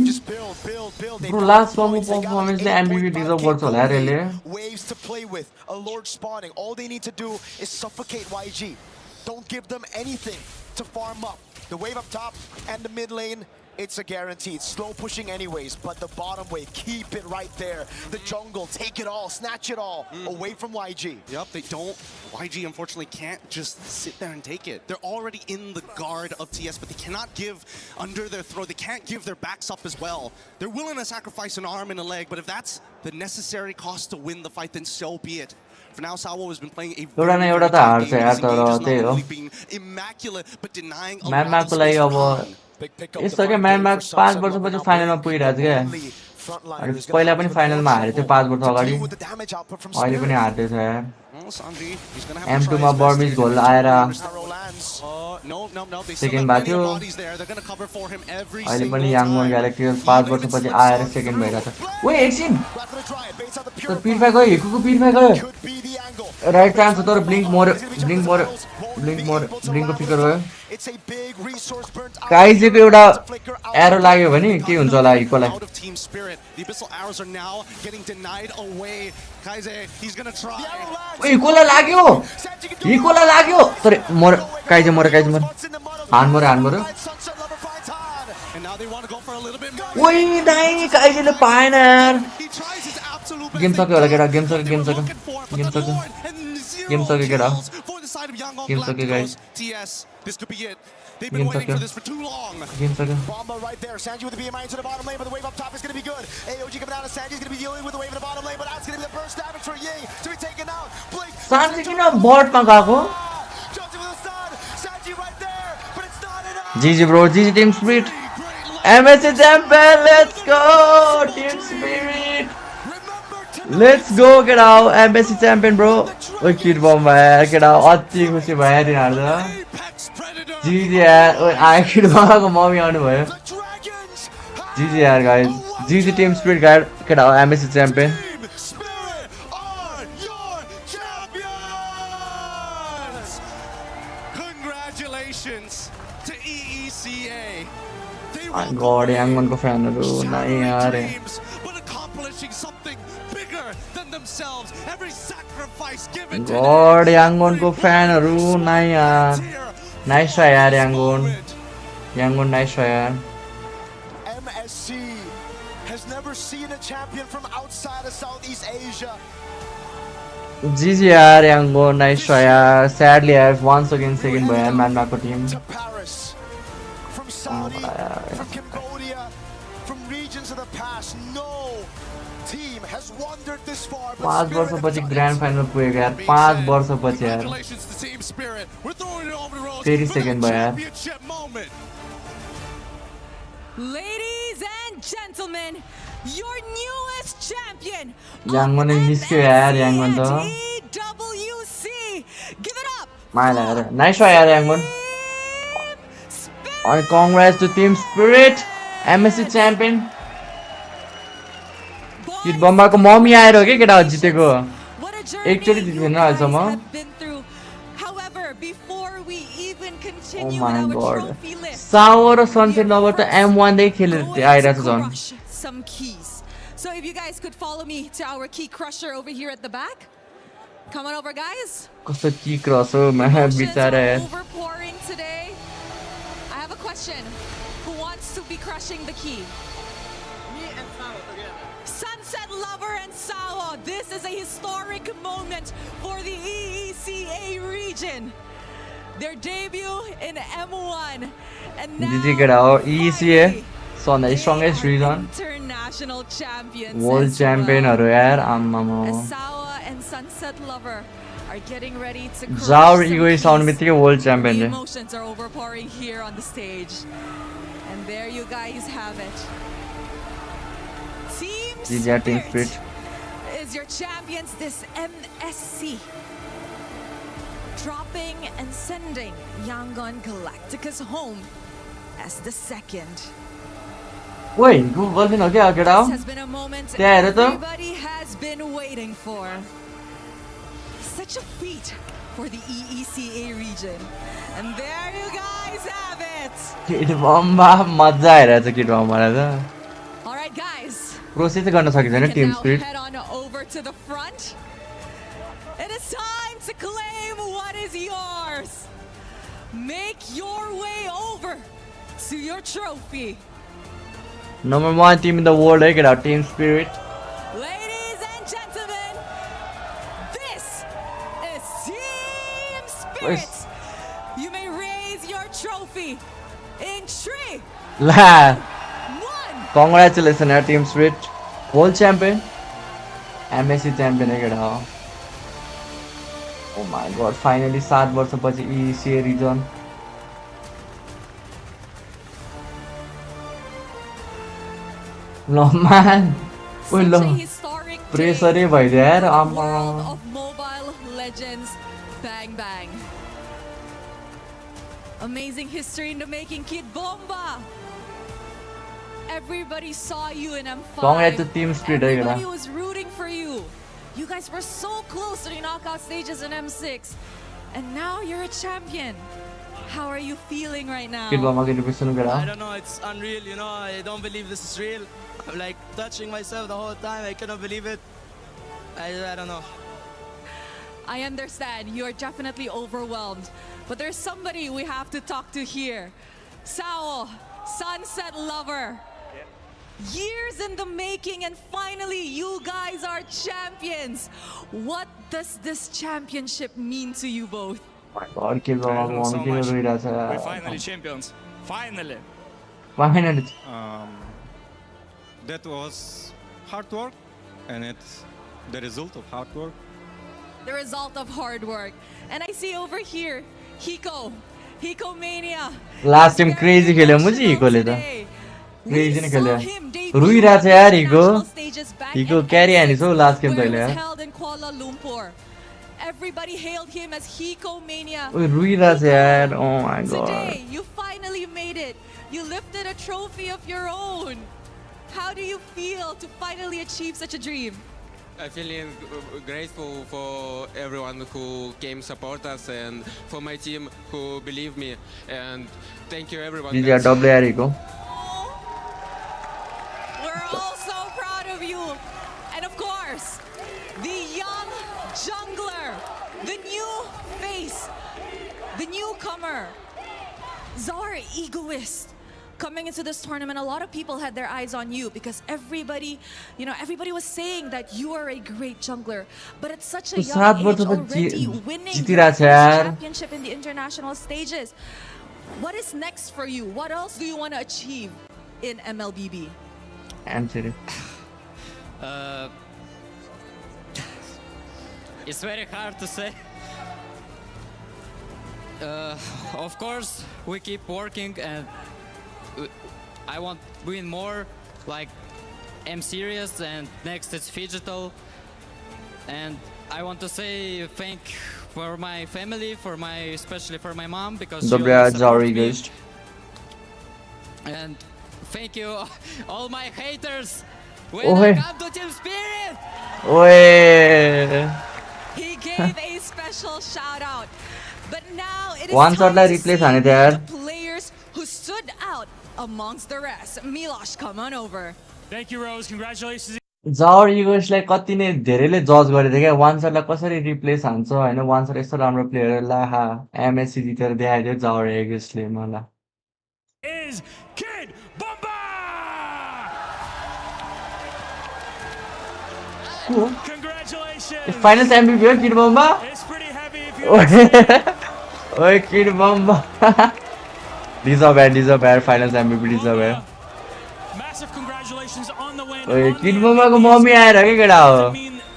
Bro, last one performance ले MVP deserve गर्छ होला यार Waves to play with, a Lord spawning. All they need to do is suffocate YG. Don't give them anything to farm up. The wave up top and the mid lane, it's a guarantee. It's slow pushing anyways, but the bottom wave, keep it right there. The jungle, take it all, snatch it all away from YG. Yep, they don't. YG unfortunately can't just sit there and take it. They're already in the guard of TS, but they cannot give under their throat. They can't give their backs up as well. They're willing to sacrifice an arm and a leg, but if that's the necessary cost to win the fight, then so be it. For now, Sawa has been playing a very good game. He's being immaculate, but denying a lot of space for Han. यस्तो क्या म्यानमा 5 वर्षपछि फाइनलमा पुगिरहेको छ क्या अनि पहिला पनि फाइनलमा हारे थियो 5 वर्ष अगाडि अहिले पनि हार्दै छ यार M2 मा बर्मिज गोल आएर सेकेन्ड भएको थियो अहिले पनि याङ्गन ग्यालेक्टिकल 5 वर्षपछि आएर सेकेन्ड भइरहेको छ ओए एकछिन त पिरफाई गयो हिकुको पिरफाई गयो राइट चान्स तर ब्लिङ्कको फिकर गयो काइजेको एउटा एरो लाग्यो भने के हुन्छ होला हिकोलाई हिकोलाई लाग्यो तर मर काइजे मर हान मर्यो ओइ दाइ काइजेले पाएन यार गेम सक्यो होला केटा गेम सक्यो केटा guys This could be it. They've been waiting for this for too long. Bomba right there. Sanji with the BMI into the bottom lane, but the wave up top is going to be good. AOG coming out of Sanji's going to be dealing with the wave in the bottom lane, but that's going to be the burst damage for Ying to be taken out. Blink. Sanji किन bot मा गएको? Sanji right there, but it's not enough. GG bro, GG Team Spirit. MSC champion, let's go Team Spirit. Let's go get out MSC champion bro. ओइ kid बम भयो केटा अति खुसी भयो तिनीहरु GG यार ओइ आइ किड बमको मम्मी आउनु भयो GG यार गाइस GG Team Spirit केटा MSC champion Congratulations to EECA. My god, Yangon ko fan haru nahi yaar. But accomplishing something bigger than themselves. Every sacrifice given God, Yangon ko fan haru nahi yaar. Nice try yaar Yangon. Yangon nice try yaar. MSC has never seen a champion from outside of Southeast Asia. GG yaar Yangon nice try yaar. Sadly I have once again second by Man ko team. From Saudi, from Cambodia, from regions of the past, no team has wandered this far. 5 वर्षपछि grand final पुगेको यार 5 वर्षपछि यार फेरि second भयो यार Ladies and gentlemen, your newest champion, Yangon निस्क्यो यार Yangon त give it up. माइला यार नाइस हो यार Yangon अनि congrats to Team Spirit MSC champion kid बम्बाको मम्मी आएर हो के केटा जितेको एकचोटी जित्दैन अहिलेसम्म Oh my god. Sao raw Sunset Lover त M1 देखि खेलेर आइरहेछ झन् Some keys. So if you guys could follow me to our key crusher over here at the back. Come on over guys. कस्तो की क्रस हो म बिचारा यार Overpouring today. I have a question. Who wants to be crushing the key? Me and Sao together. Sunset Lover and Sao. This is a historic moment for the EECA region. Their debut in M1 and now GG केटा हो EECA Sunday strongest region international champions. World champion हरु यार आम्मामा Sawa and Sunset Lover are getting ready to crush Zaur some ego keys. sound बित्तिकै world champion The ले emotions are overpouring here on the stage. And there you guys have it. Team Spirit is your champions this MSC. Dropping and sending Yangon Galacticus home as the second. Wait, go गर्दैन हो क्या केटा हो This has been a moment त्यहाँ हेर त everybody has been waiting for. Such a feat for the EECA region. And there you guys have it. Kid Bomba मजा आइरहेछ kit बम्बालाई त All right guys. प्रोसेस गर्न सकिदैन team Spirit Head on over to the front. It is time to claim what is yours. Make your way over to your trophy. Number 1 team in the world है केटा Tim spirit Ladies and gentlemen, this is Team Spirit. You may raise your trophy in 3. ला Congratulations यार Team Spirit world champion MSC champion है केटा हो Oh my god, finally 7 वर्षपछि EECA region No man, lo pressure भइदियो यार आमा of mobile legends, bang bang. Amazing history in the making, Kid Bomba. Everybody saw you in M5. Congrats to Team Spirit है केटा Everybody was rooting for you. You guys were so close to the knockout stages in M6, and now you're a champion. How are you feeling right now? Kid Bomba के represent केटा I don't know, it's unreal, you know, I don't believe this is real. I'm like touching myself the whole time, I cannot believe it. I don't know. I understand, you are definitely overwhelmed, but there's somebody we have to talk to here. Sao, Sunset Lover. Years in the making, and finally you guys are champions. What does this championship mean to you both? My god, kid Bomba को mummy किन रोइरहेछ We're finally champions. Finally. Finally. That was hard work, and it's the result of hard work. The result of hard work. And I see over here, Hiko Mania. Last time crazy खेल्यो मुझे हिको ले त crazy नै खेल्यो रोइरहेछ यार हिको क्यारी हानिस हो last game तैले यार Held in Kuala Lumpur. Everybody hailed him as Hiko Mania. ओइ रोइरहेछ यार oh my god Today, you finally made it. You lifted a trophy of your own. How do you feel to finally achieve such a dream? I feel grateful for everyone who came support us and for my team who believe me. And thank you everyone. GG WR go. We're all so proud of you. And of course, the young jungler, the new face, the newcomer, Czar Egoist. Coming into this tournament, a lot of people had their eyes on you because everybody was saying that you are a great jungler. But at such a young age already winning your first championship in the international stages. What is next for you? What else do you want to achieve in MLBB? Answer it. It's very hard to say. Of course, we keep working and I want to win more, like M Series, and next it's Digital. And I want to say thank for my family, especially for my mom, because she always supports me. And thank you all my haters when I come to Team Spirit. He gave a special shout out. But now it is One shot time to replace see आने थे यार. the players who stood out amongst the rest. Milosh, come on over. Thank you, Rose. Congratulations. Jawar इगोसलाई कति नै धेरैले जज गरेको थियो क्या वान शटलाई कसरी रिप्लेस हान्छ होइन वान शट यस्तो राम्रो प्लेयर ला एमएससी जितेर देखाइदियो जावर इगोसले मलाई Is Kid Bomba! Congratulations! Finals MVP हो kid Bomba It's pretty heavy if you ओए किड बम्बा डिजर्भ यार फाइनल्स एमभीपी डिजर्भ यार Massive congratulations on the win. ओए किड बम्बाको मम्मी आएर के केटा हो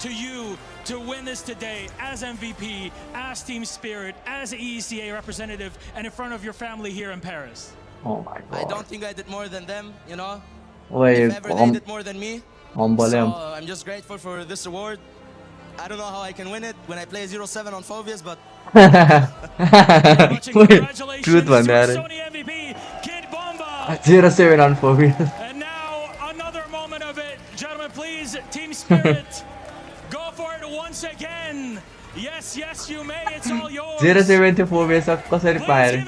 To you to win this today as MVP, as Team Spirit, as eSewa representative, and in front of your family here in Paris. Oh my god. I don't think I did more than them, you know. Wait, if ever they did more than me. So I'm just grateful for this award. I don't know how I can win it when I play 0-7 on Phobias, but truth one there. Sony MVP, Kid Bomba. 0-7 on Phobias. And now another moment of it, gentlemen. Please, Team Spirit, go for it once again. Yes, you may. It's all yours. 0-7 to Phobias of कसरी पाएर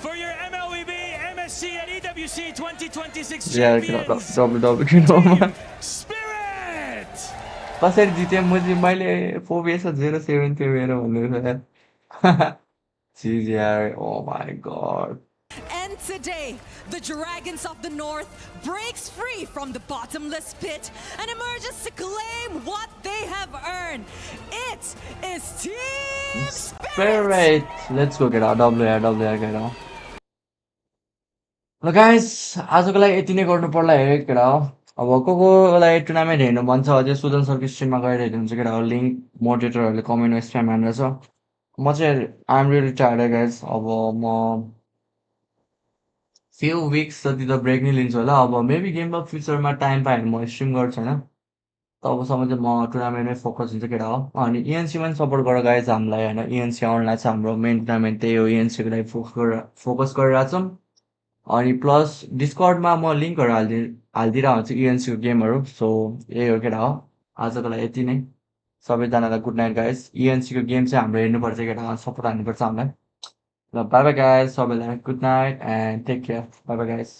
for your MLBB, MSC, and EWC 2026 Yeah, champions. WWE Spirit. कसरी जिते मैले phobias 0-7 थियो मेरो भन्नु यार Jeez, यार oh my god. And today, the Dragons of the North breaks free from the bottomless pit and emerges to claim what they have earned. It is Team Spirit. Let's go get out. WR get out. ल guys आजको लागि यति नै गर्नु पर्ला हेरेको केटा हो अब कोलाई टुर्नामेन्ट हेर्नु मन छ अझै सुजन सरको स्ट्रिममा गएर हेर्नु हुन्छ केटा हो लिङ्क मोडरेटरहरूले कमेन्टमा स्प्याम हानेर छ म चाहिँ I am really tired guys अब म फ्यु विक्स जति त ब्रेक नै लिन्छु होला अब मेबी गेम अफ फ्युचरमा टाइम पाएँ भने म स्ट्रिम गर्छु होइन तबसम्म चाहिँ म टुर्नामेन्टमै फोकस हुन्छ केटा हो अनि इएनसीमा पनि सपोर्ट गर गाइस हामीलाई होइन इएनसी आउनलाई चाहिँ हाम्रो मेन टुर्नामेन्ट त्यही हो इएनसीको लागि फोकस गरिरहेको छौँ अनि प्लस डिस्कर्डमा म लिङ्कहरू हालिदिरहेको हुन्छु इएनसीको गेमहरू सो यही हो केटा हो आजको लागि यति नै सबैजनालाई गुड नाइट गाइस इएनसीको गेम चाहिँ हाम्रो हेर्नुपर्छ केटा सपोर्ट हान्नुपर्छ हामीलाई ल बाई बाई गाइस सबैलाई good night and take care bye bye guys